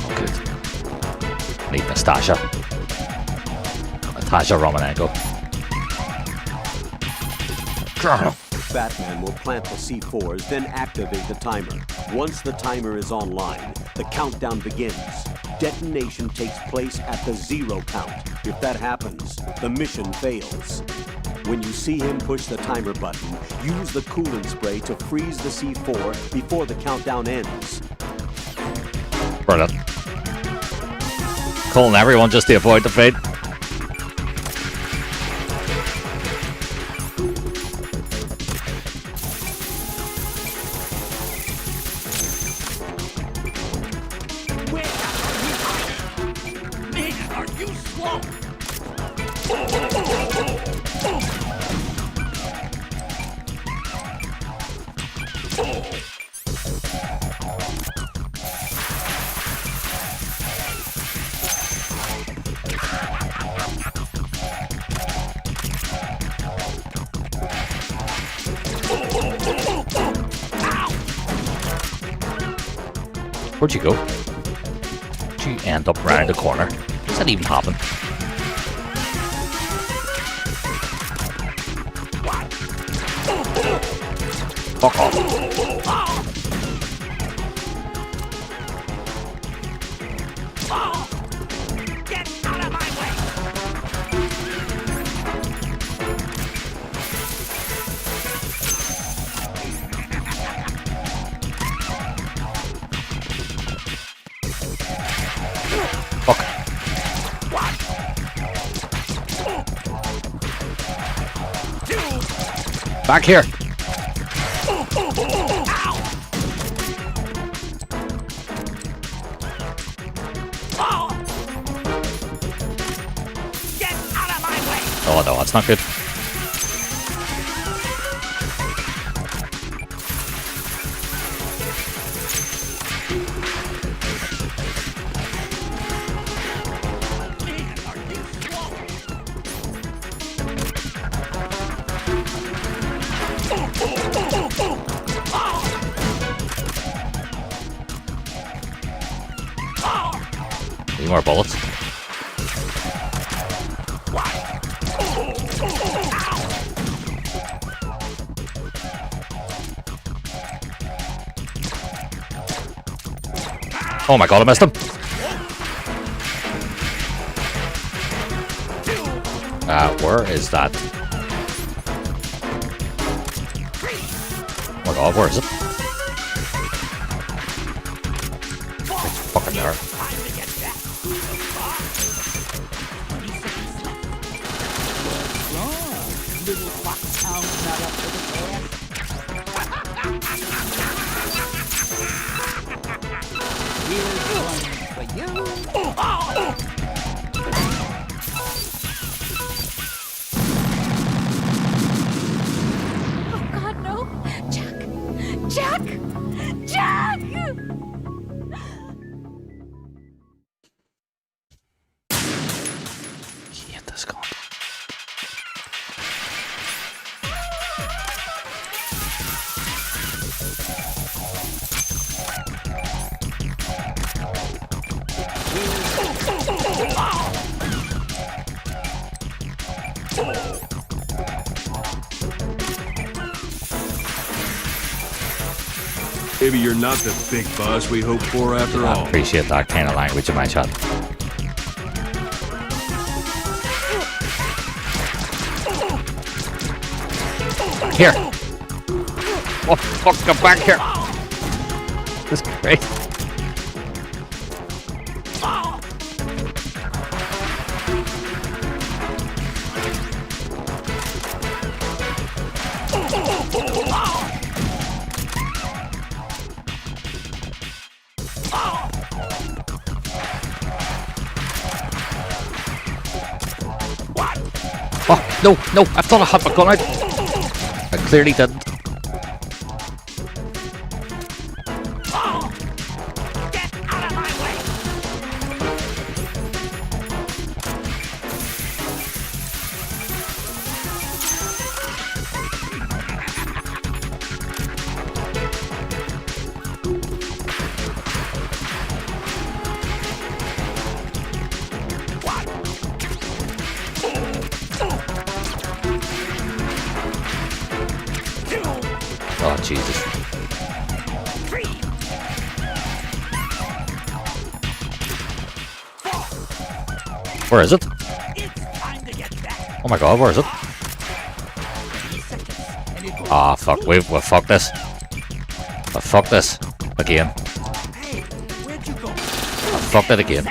Oh, good. Need Natasha Romanenko. Colonel. Batman will plant the C4s, then activate the timer. Once the timer is online, the countdown begins. Detonation takes place at the 0 count. If that happens, the mission fails. When you see him push the timer button, use the coolant spray to freeze the C4 before the countdown ends. Brilliant. Calling everyone just to avoid the fate. Where'd you go? Did you end up round the corner? Does that even happen? Fuck off. Get out of my way! Fuck. Back here. Oh no, that's not good. Need more bullets. Oh my god, I missed him. Where is that? Oh my god, where is it? It's fucking there. Little foxhound not up to the Here's one for you. Oh God, no! Jack! Jack! Jack! Get this going. Maybe you're not the big boss we hoped for after all. I appreciate that kind of language in my chat. Here! Oh, fuck, come back here! This is great. Oh, no, no, I thought I had my gun out. I clearly didn't. Oh, Jesus. Where is it? Oh my god, where is it? Ah, fuck, we fucked this. I fucked this. Again. I fucked it again.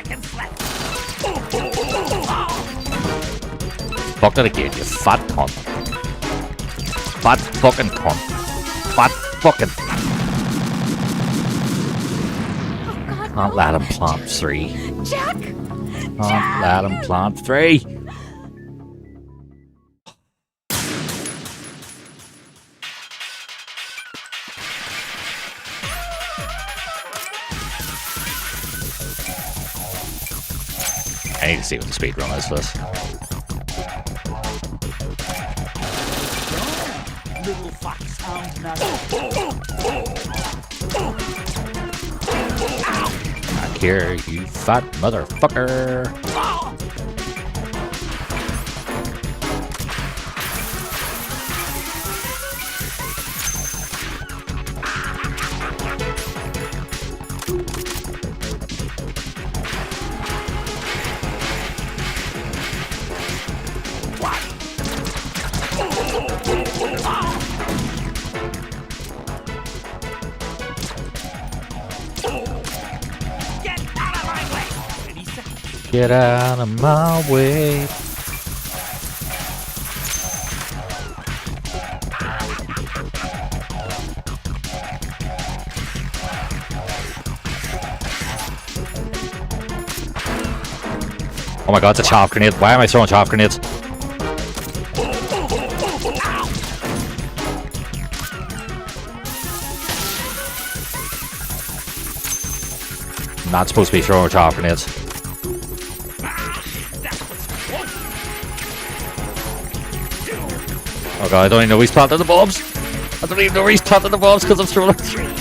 Fucked it again, you fat cunt. Fat fucking cunt. Fat fucking. Can't let him plant 3. Jack! Can't let him plant 3. I need to see what the speed run is for this. Little foxhound not Back here, you fat motherfucker. Get out of my way. Oh my god, it's a chaff grenade. Why am I throwing chaff grenades? I'm not supposed to be throwing chaff grenades. Oh god, I don't even know he's planted the bombs. I don't even know where he's planted the bombs because I'm throwing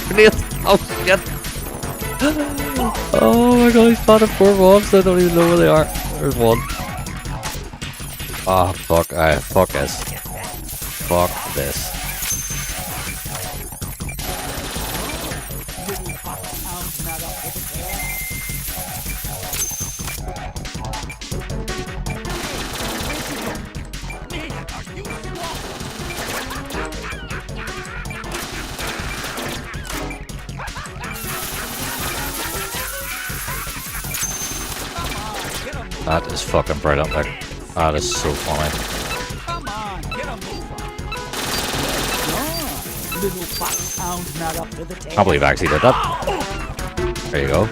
grenades. Oh shit. Oh my god, he's spotted 4 mobs. I don't even know where they are. There's one. Ah, fuck. Fuck this. Fuck this. That is fucking brilliant. Like, that is so funny. Come on, get a move on. Little foxhound not up to the task. I can't believe I actually did that. There you go.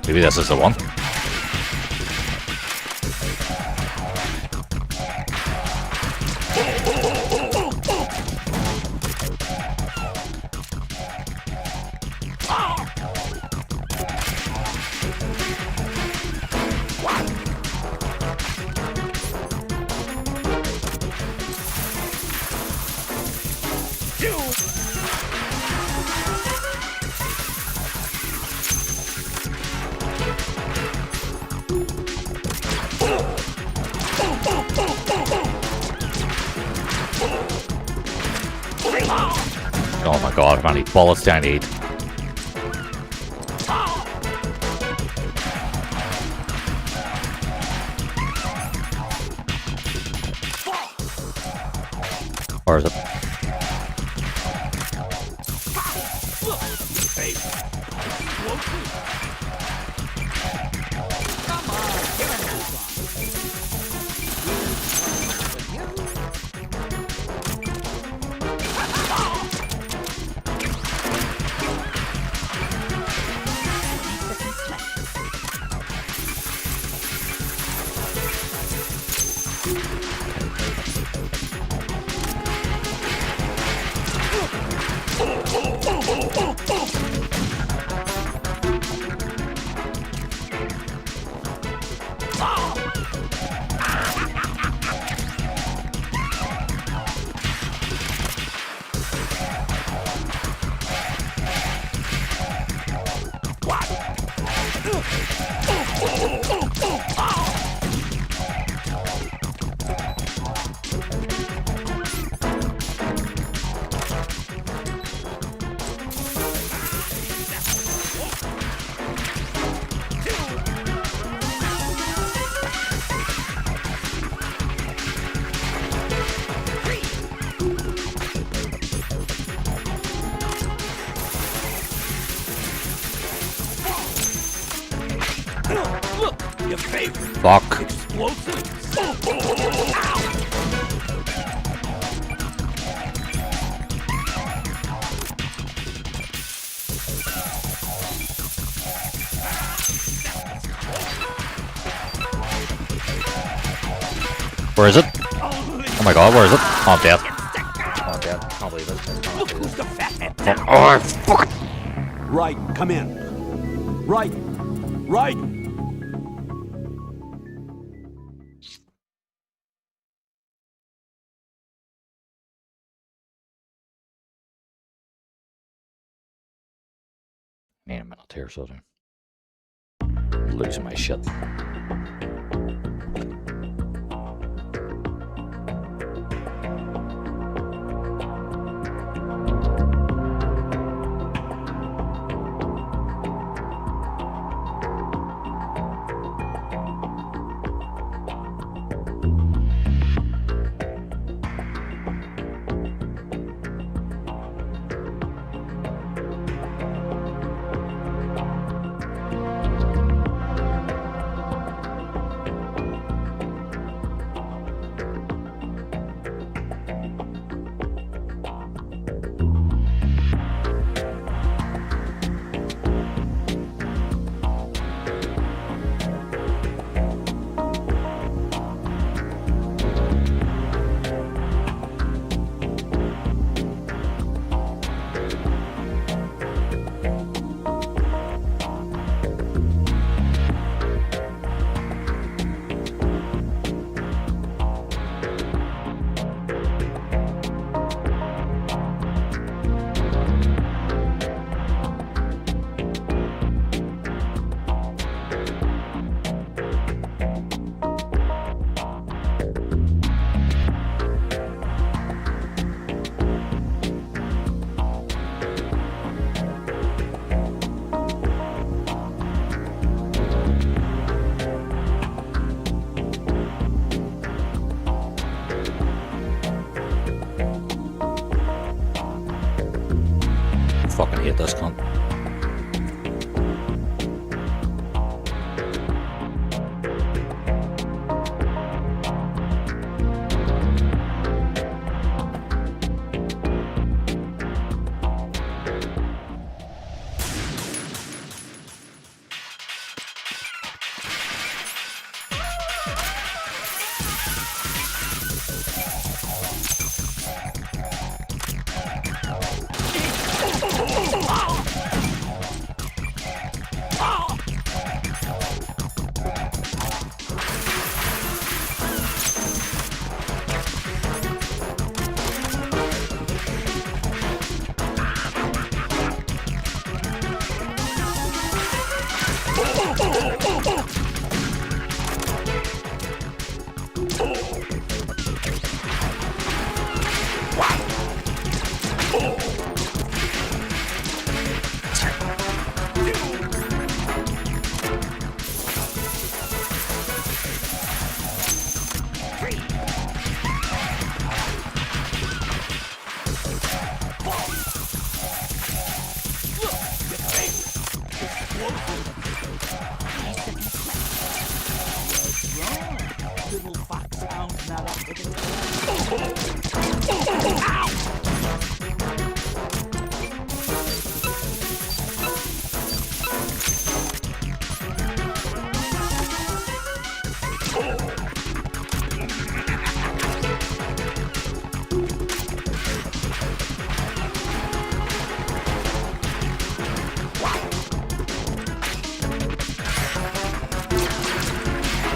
Maybe this is the one. Oh my god, how many bullets do I need? Or is it? Your favorite. Fuck. Explosives. Where is it? Oh my god, where is it? Oh, I'm dead. Oh, I'm dead. I can't believe it. Look who's the fathead. Oh, fuck. Right, come in. Right. Right. Need a minute here, so I'm losing my shit.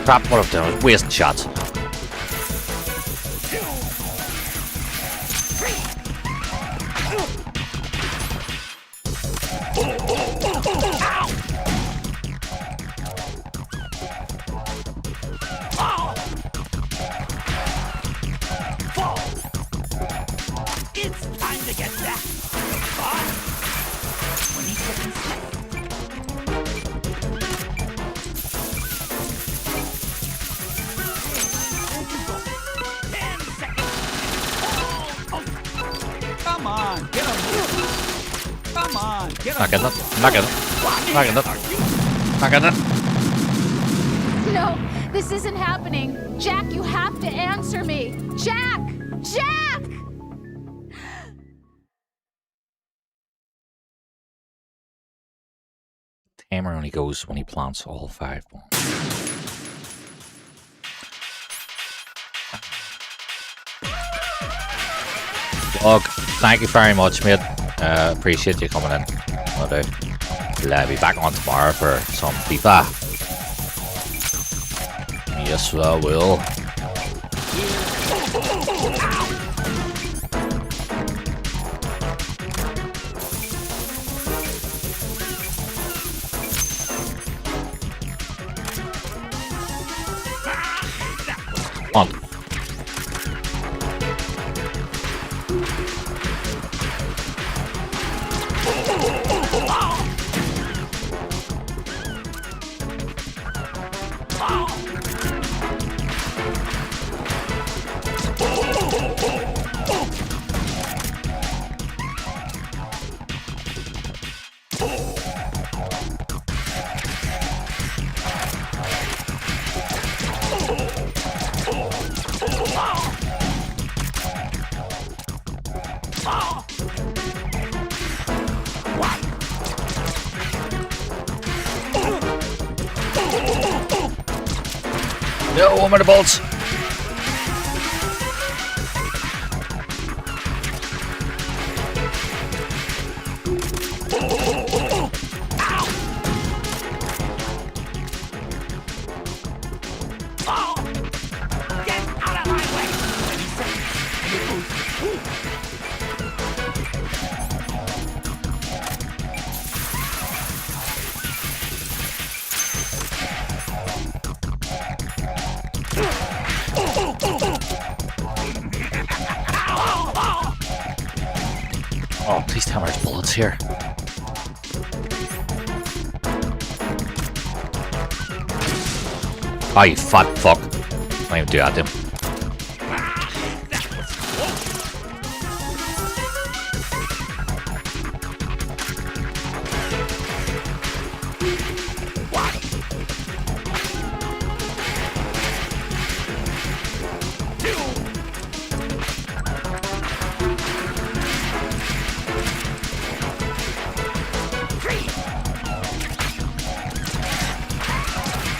Crap, what I've done is wasting shots. It's time to get back. Boss. 20 seconds left. Come on, get him. Come on, get him. Not getting it. Not getting it. Not getting it. Not getting it. No, this isn't happening. Jack, you have to answer me. Jack! Jack! Timer only goes when he plants all 5 bombs. Dog, thank you very much, mate. Appreciate you coming in. I do. We'll be back on tomorrow for some FIFA. Yes, I will. On. No, one of the bolts. Oh, please tell me there's bullets here. Oh, you fat fuck. Don't even do that to him.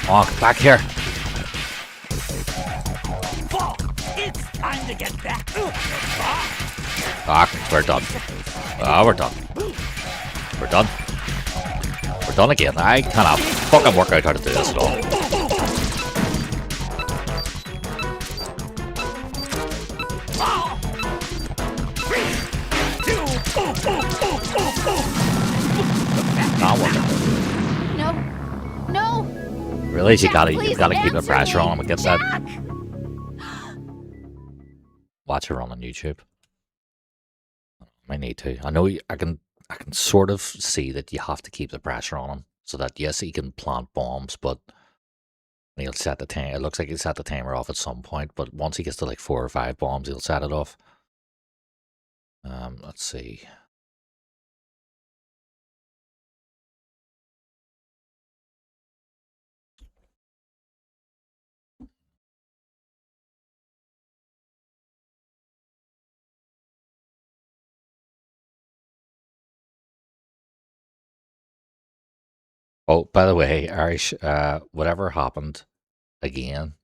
Oh, get back here. It's time to get back. Ah, we're done. Ah, we're done. We're done. We're done again. I cannot fucking work out how to do this at all. Not working. No. No. Really? You Jack, gotta please keep the answer pressure me. on him and get that. Jack! Watch her on YouTube. I need to. I know I can sort of see that you have to keep the pressure on him so that yes, he can plant bombs, but he'll set the timer. It looks like he'll set the timer off at some point, but once he gets to like 4 or 5 bombs, he'll set it off. Let's see. Oh, by the way, Irish, whatever happened again,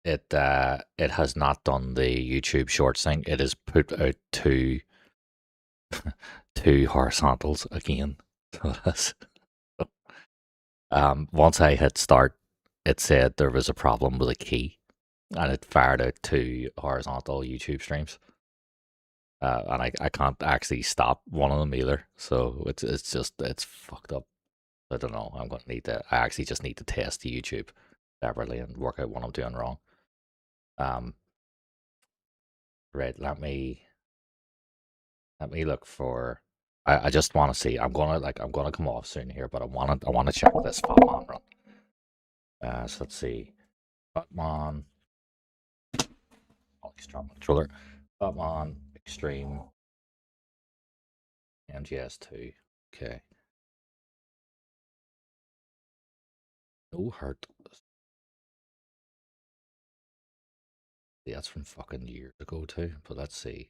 it has not done the YouTube Shorts thing. It has put out two horizontals again. Once I hit start, it said there was a problem with a key, and it fired out two horizontal YouTube streams. And I can't actually stop one of them either. So it's fucked up. I don't know. I'm gonna need to. I actually just need to test the YouTube separately and work out what I'm doing wrong. Right. Let me look for. I just want to see. I'm gonna come off soon here, but I want to check this Fatman run. So let's see. Fatman. Strong controller. Fatman Extreme. MGS2. Okay. No hurt. Yeah, that's from fucking years ago too. But let's see.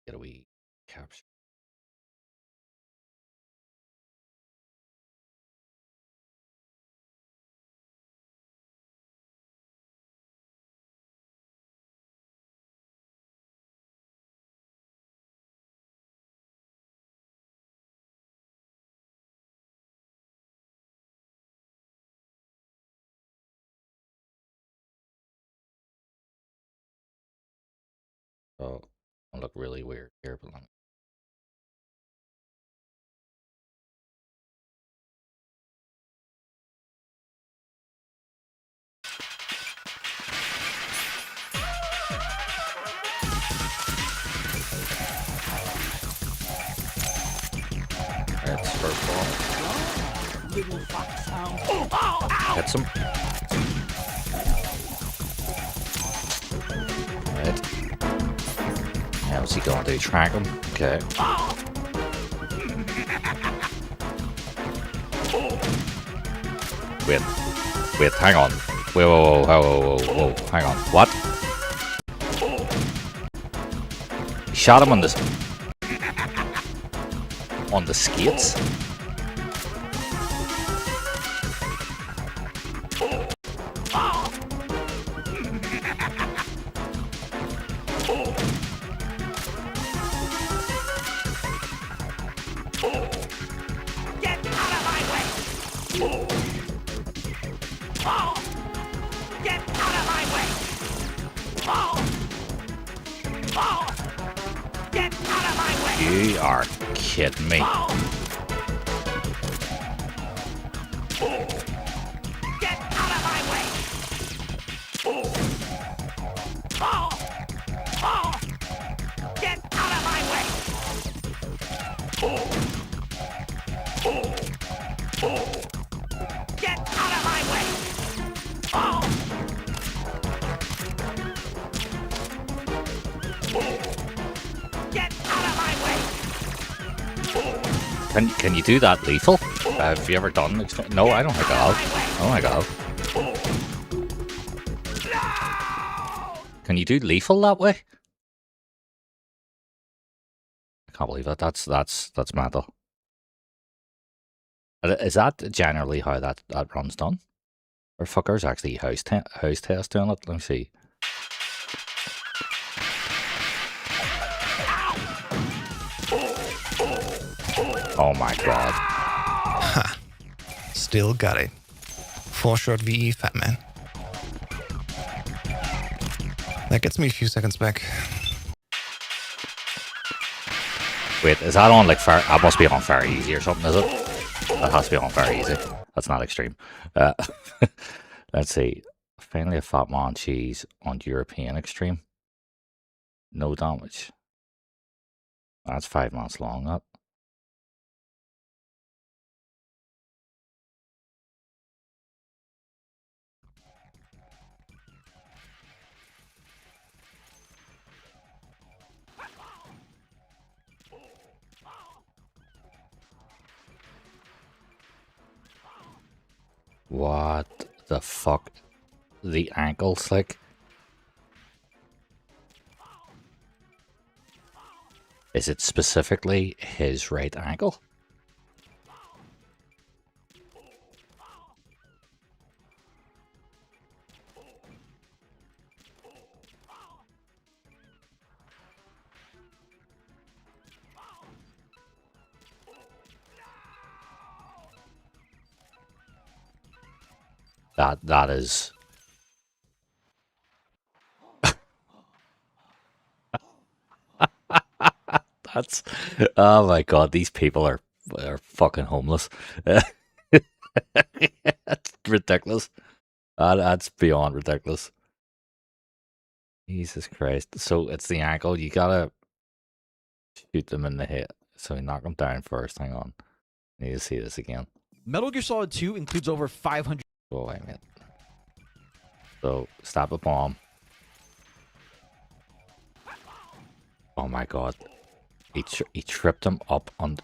Get a wee capture. Oh, I look really weird here, but let me. That's first ball. Hits him. Right. Now what's he going to do? Track him? Okay. Wait, hang on. Whoa, hang on. What? He shot him on this. On the skates? You are kidding me. Can you do that lethal? Have you ever done extreme? No, I don't think I have. I don't think I have. Can you do lethal that way? I can't believe that. That's mental. Is that generally how that run's done? Or fuckers actually house test doing it? Let me see. Oh my god. Ha. Still got it. 4-shot VE, fat man. That gets me a few seconds back. Wait, is that on like fair? That must be on fair easy or something, is it? That has to be on fair easy. That's not extreme. Let's see. Finally a Fatman cheese on European extreme. No damage. That's 5 months long, that. What the fuck? The ankles, like? Is it specifically his right ankle? That is. That's. Oh my god, these people are fucking homeless. That's ridiculous. That's beyond ridiculous. Jesus Christ. So it's the ankle. You gotta shoot them in the head. So you knock them down first. Hang on. I need to see this again. Metal Gear Solid 2 includes over 500. Oh, wait a minute. So, stop a bomb. Oh my god. He tripped him up on...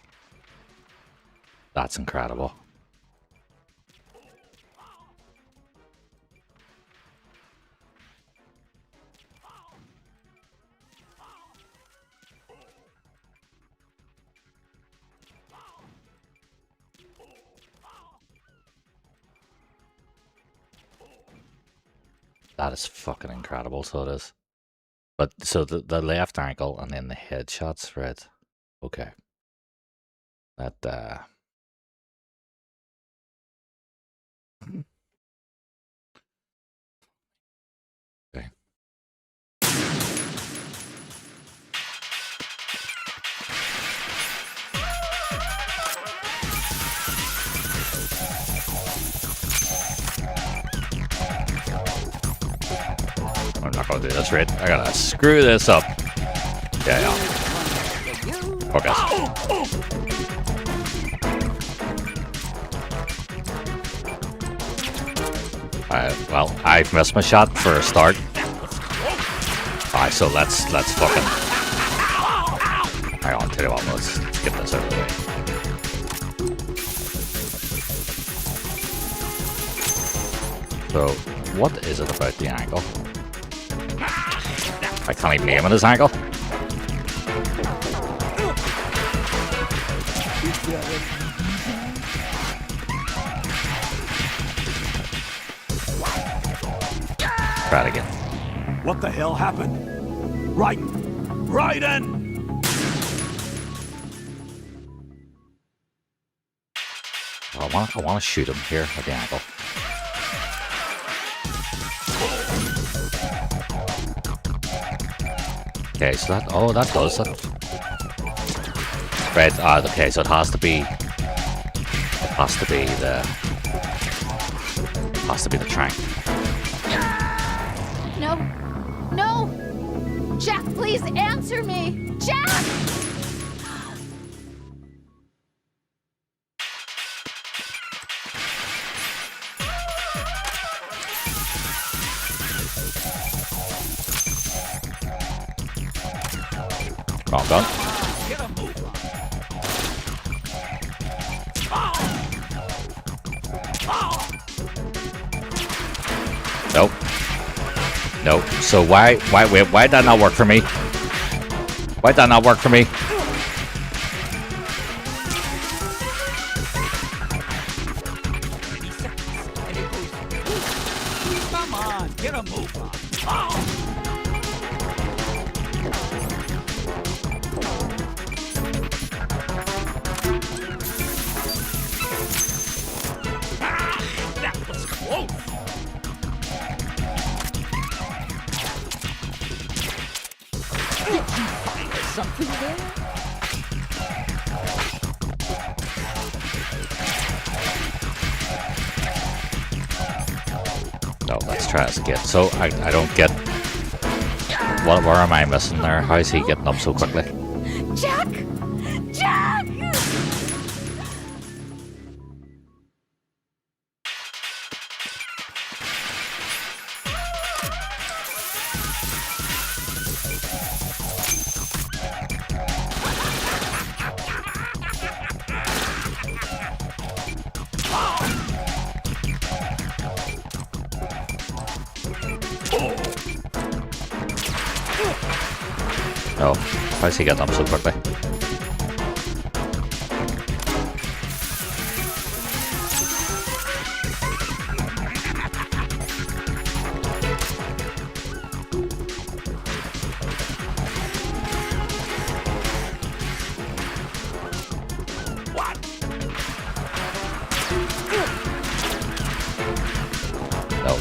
That's incredible. That is fucking incredible, so it is. But, so the left ankle and then the headshots, right? Okay. That, Okay. I'm not gonna do this, right? I gotta screw this up. Yeah. Okay. Well, I've missed my shot for a start. Alright, so let's fucking... Hang on, tell you what, let's get this out of the way. So, what is it about the angle? I can't even aim at his ankle. Try it again. What the hell happened? Raiden! I want to shoot him here at the ankle. Okay, so that does that. Right, okay, so it has to be the trank. No. No! Jack, please answer me! Jack! Wrong gun. Nope. Nope. So why did that not work for me? Why did that not work for me? Come on, get a move on. That was close. Did you find something there? No, let's try this again. So I don't get where am I missing there? How is he getting up so quickly? Jack! Jack! No, how is he getting up so quickly?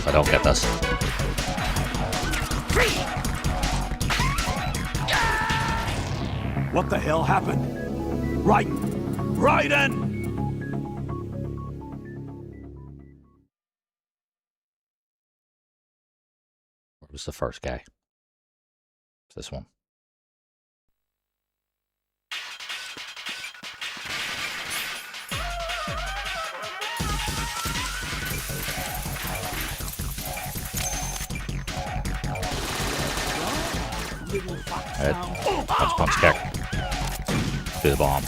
I don't get this. What the hell happened? Raiden! Where was the first guy? It's this one. Right. Punch, kick. Do the bomb.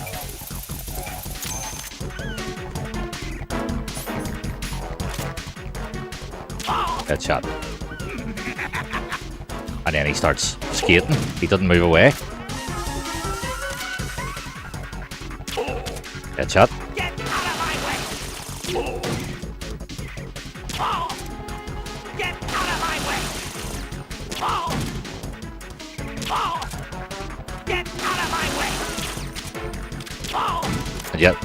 Headshot. And then he starts skating. He doesn't move away. Headshot. Get out of my way! Get out of my way! Get out of my way! And yet.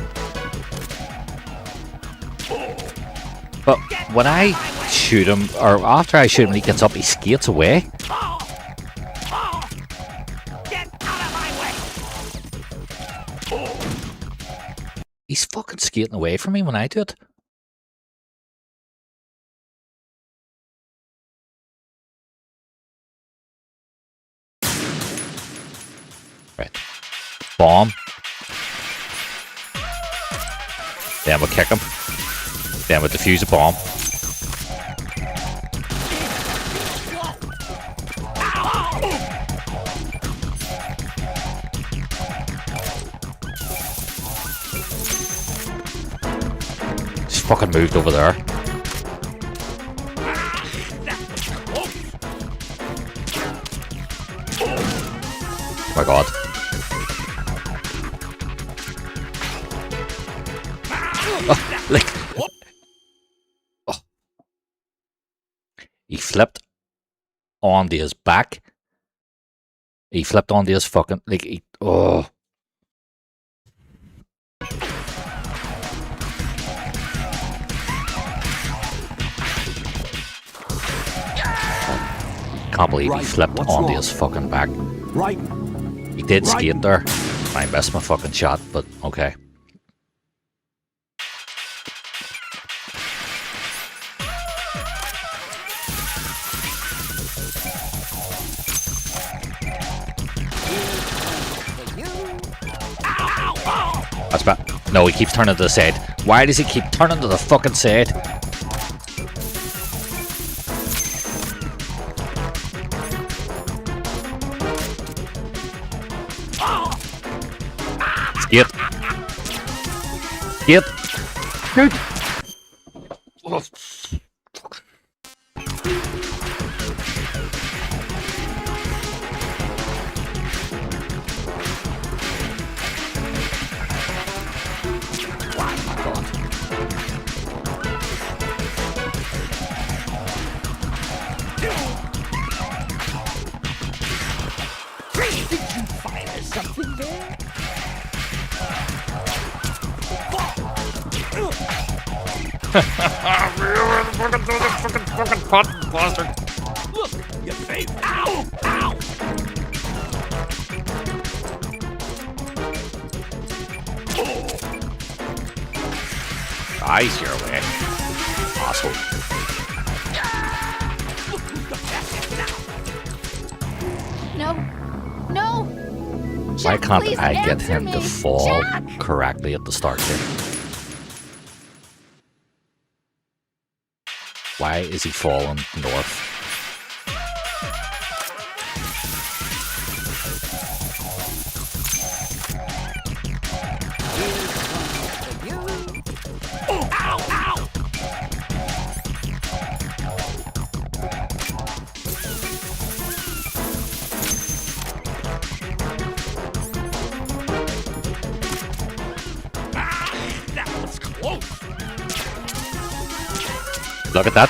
But when I shoot him, or after I shoot him, he gets up, he skates away. He's fucking skating away from me when I do it. Right. Bomb. Then we'll kick him. Then we'll defuse a bomb. Just fucking moved over there. Oh my god. Oh, like, oh. He flipped onto his back. He flipped onto his fucking, like, oh. Can't believe he flipped onto his fucking back. Right. He did skate there. I missed my fucking shot, but okay. That's bad. No, he keeps turning to the side. Why does he keep turning to the fucking side? Skip. Skip. Dude. Oh, fuck. Did you fire something there? fucking pot bastard. Look, your face. Ow! Ow! Eyes your way. Asshole. No. No. Why Jack, can't please I get answer him me. to fall Jack! correctly at the start here? Why is he falling north? That was close. Look at that.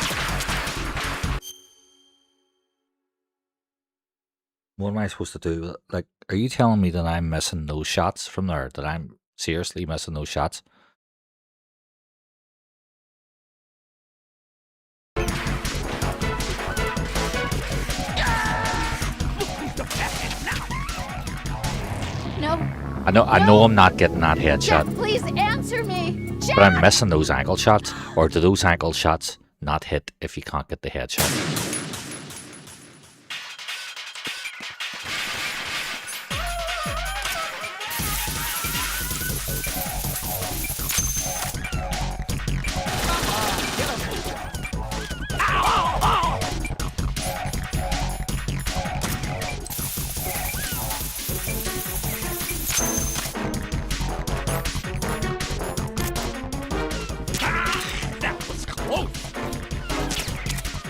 What am I supposed to do? Like, are you telling me that I'm missing those shots from there? That I'm seriously missing those shots? I know I'm not getting that Jack, headshot, please answer me. Jack! but I'm missing those ankle shots. Or do those ankle shots not hit if you can't get the headshot?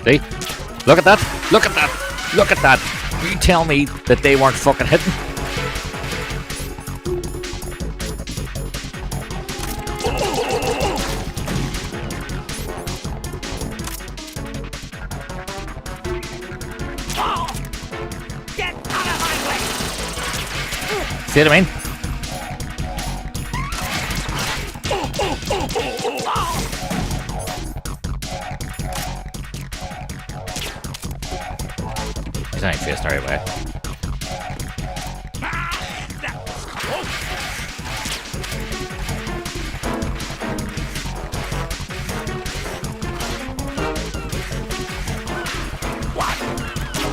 See? Look at that! Look at that! Look at that! You tell me that they weren't fucking hitting? Get out of my way! See what I mean? He's not facing the right way.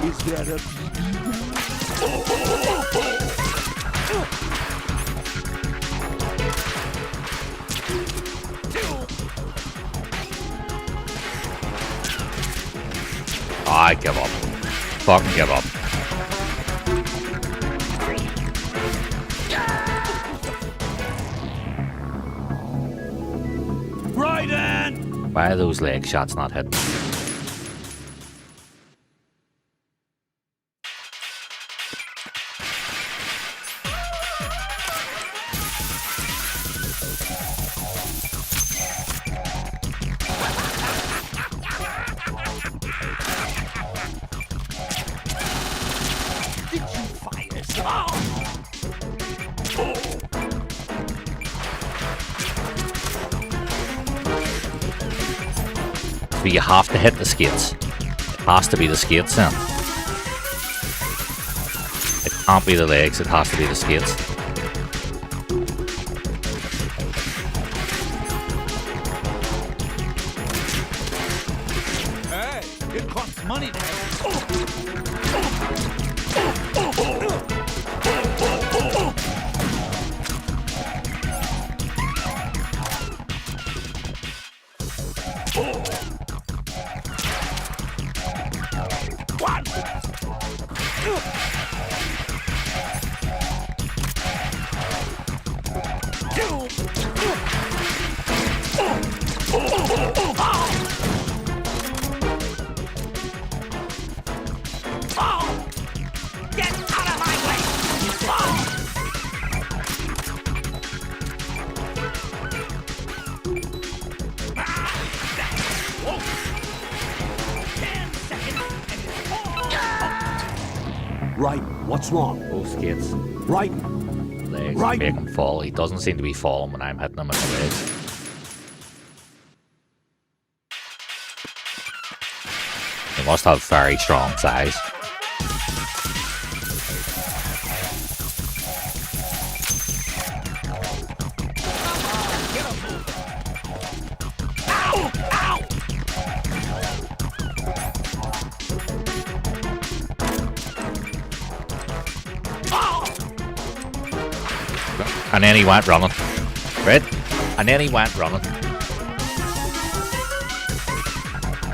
Is there a I give up. Fucking give up. Raiden! Why are those leg shots not hitting? Did you fire some? But you have to hit the skates. It has to be the skates then. It can't be the legs, it has to be the skates. Hey, it costs money to Get out of my way! Right, what's wrong? Both skates. Right. Legs Right. make him fall. He doesn't seem to be falling when I'm hitting him in the legs. He must have very strong thighs. And then he went running. Right? And then he went running.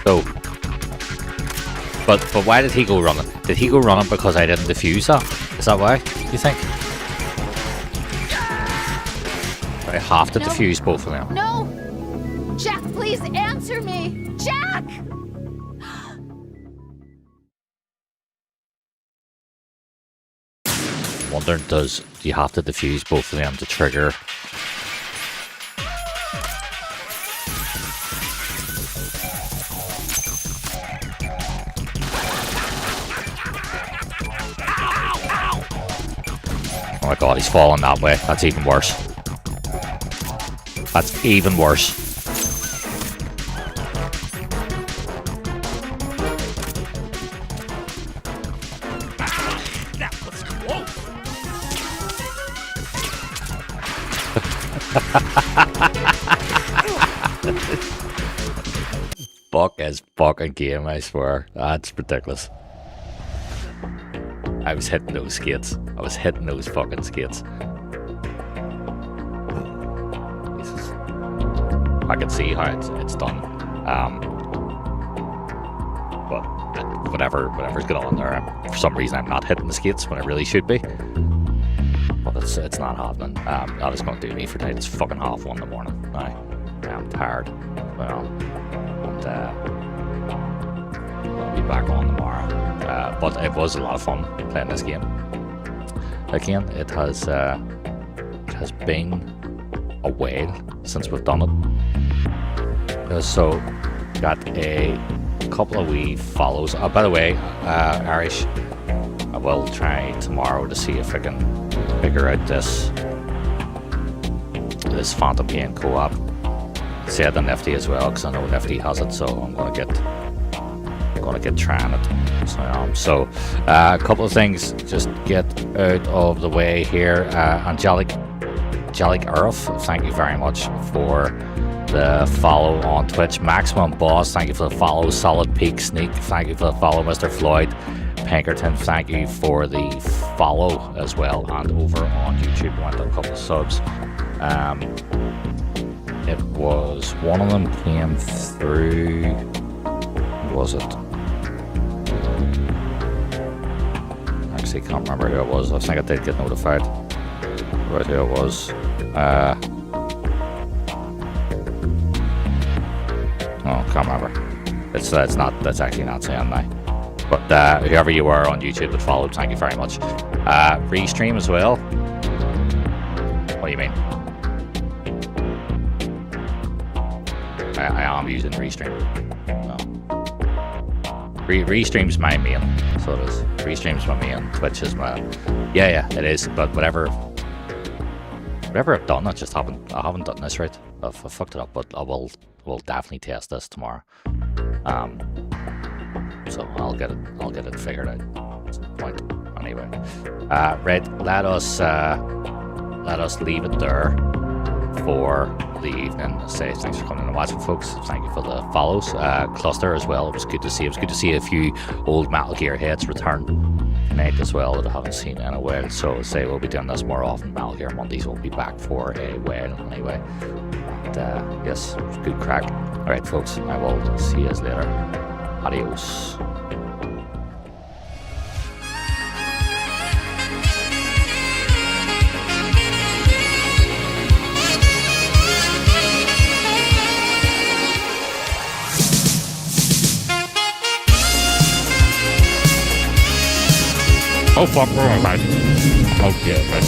So. But why did he go running? Did he go running because I didn't defuse that? Is that why, you think? I have to defuse both of them. No! Jack, please answer me! Jack! Wondering, do you have to defuse both of them to trigger? Oh my god, he's falling that way. That's even worse. That's even worse. That was close! Fuck is fucking game, I swear. That's ridiculous. I was hitting those skates. I was hitting those fucking skates. Jesus. I can see how it's done. But whatever's going on there, for some reason I'm not hitting the skates when I really should be. But it's not happening. That is going to do me for tonight. It's fucking 1:30 in the morning now. I'm tired. Well, and I'll be back on tomorrow. But it was a lot of fun playing this game. Again, it has been a while since we've done it. So, got a couple of wee follows. By the way, Irish, I will try tomorrow to see if I can figure out this Phantom Pain co-op. Say it on Nifty as well, because I know Nifty has it, so I'm gonna get trying it. So a couple of things just get out of the way here. Angelic Earth, thank you very much for the follow on Twitch. Maximum Boss, thank you for the follow. Solid Peak Sneak, thank you for the follow. Mr. Floyd Pinkerton, thank you for the follow as well. And over on YouTube, went a couple of subs. It was one of them came through. What was it? Actually, can't remember who it was. I think I did get notified about who it was. Oh, can't remember. It's not. That's actually not saying now. But whoever you are on YouTube that followed, thank you very much. Restream as well. What do you mean? I am using Restream. No. Restream's my main, so it is. Restream's my main. Twitch is my. Yeah, it is. But whatever I've done, I haven't done this right. I've fucked it up, but we'll definitely test this tomorrow. So I'll get it figured out at some point. Anyway, right. Let us leave it there for the evening. Say thanks for coming and watching, folks. Thank you for the follows. Cluster as well. It was good to see. It was good to see a few old Metal Gear heads return tonight as well that I haven't seen in a while. So say we'll be doing this more often. Metal Gear Mondays will be back for a while anyway. And yes, it was good crack. All right, folks. I will see you later. Adios. Oh fuck, we're on mate. Oh yeah, mate.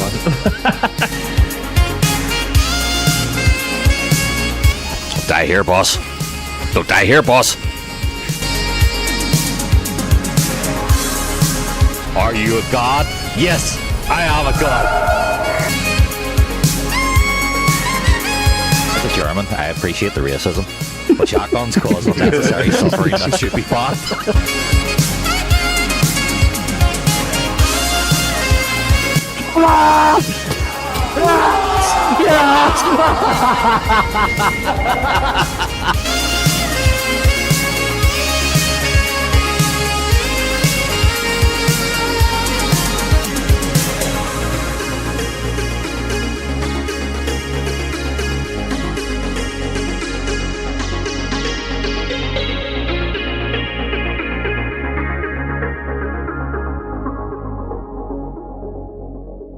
Don't die here, boss. Don't die here, boss. Are you a god? Yes, I am a god. As a German, I appreciate the racism, but shotguns cause unnecessary suffering that should be banned. Yes!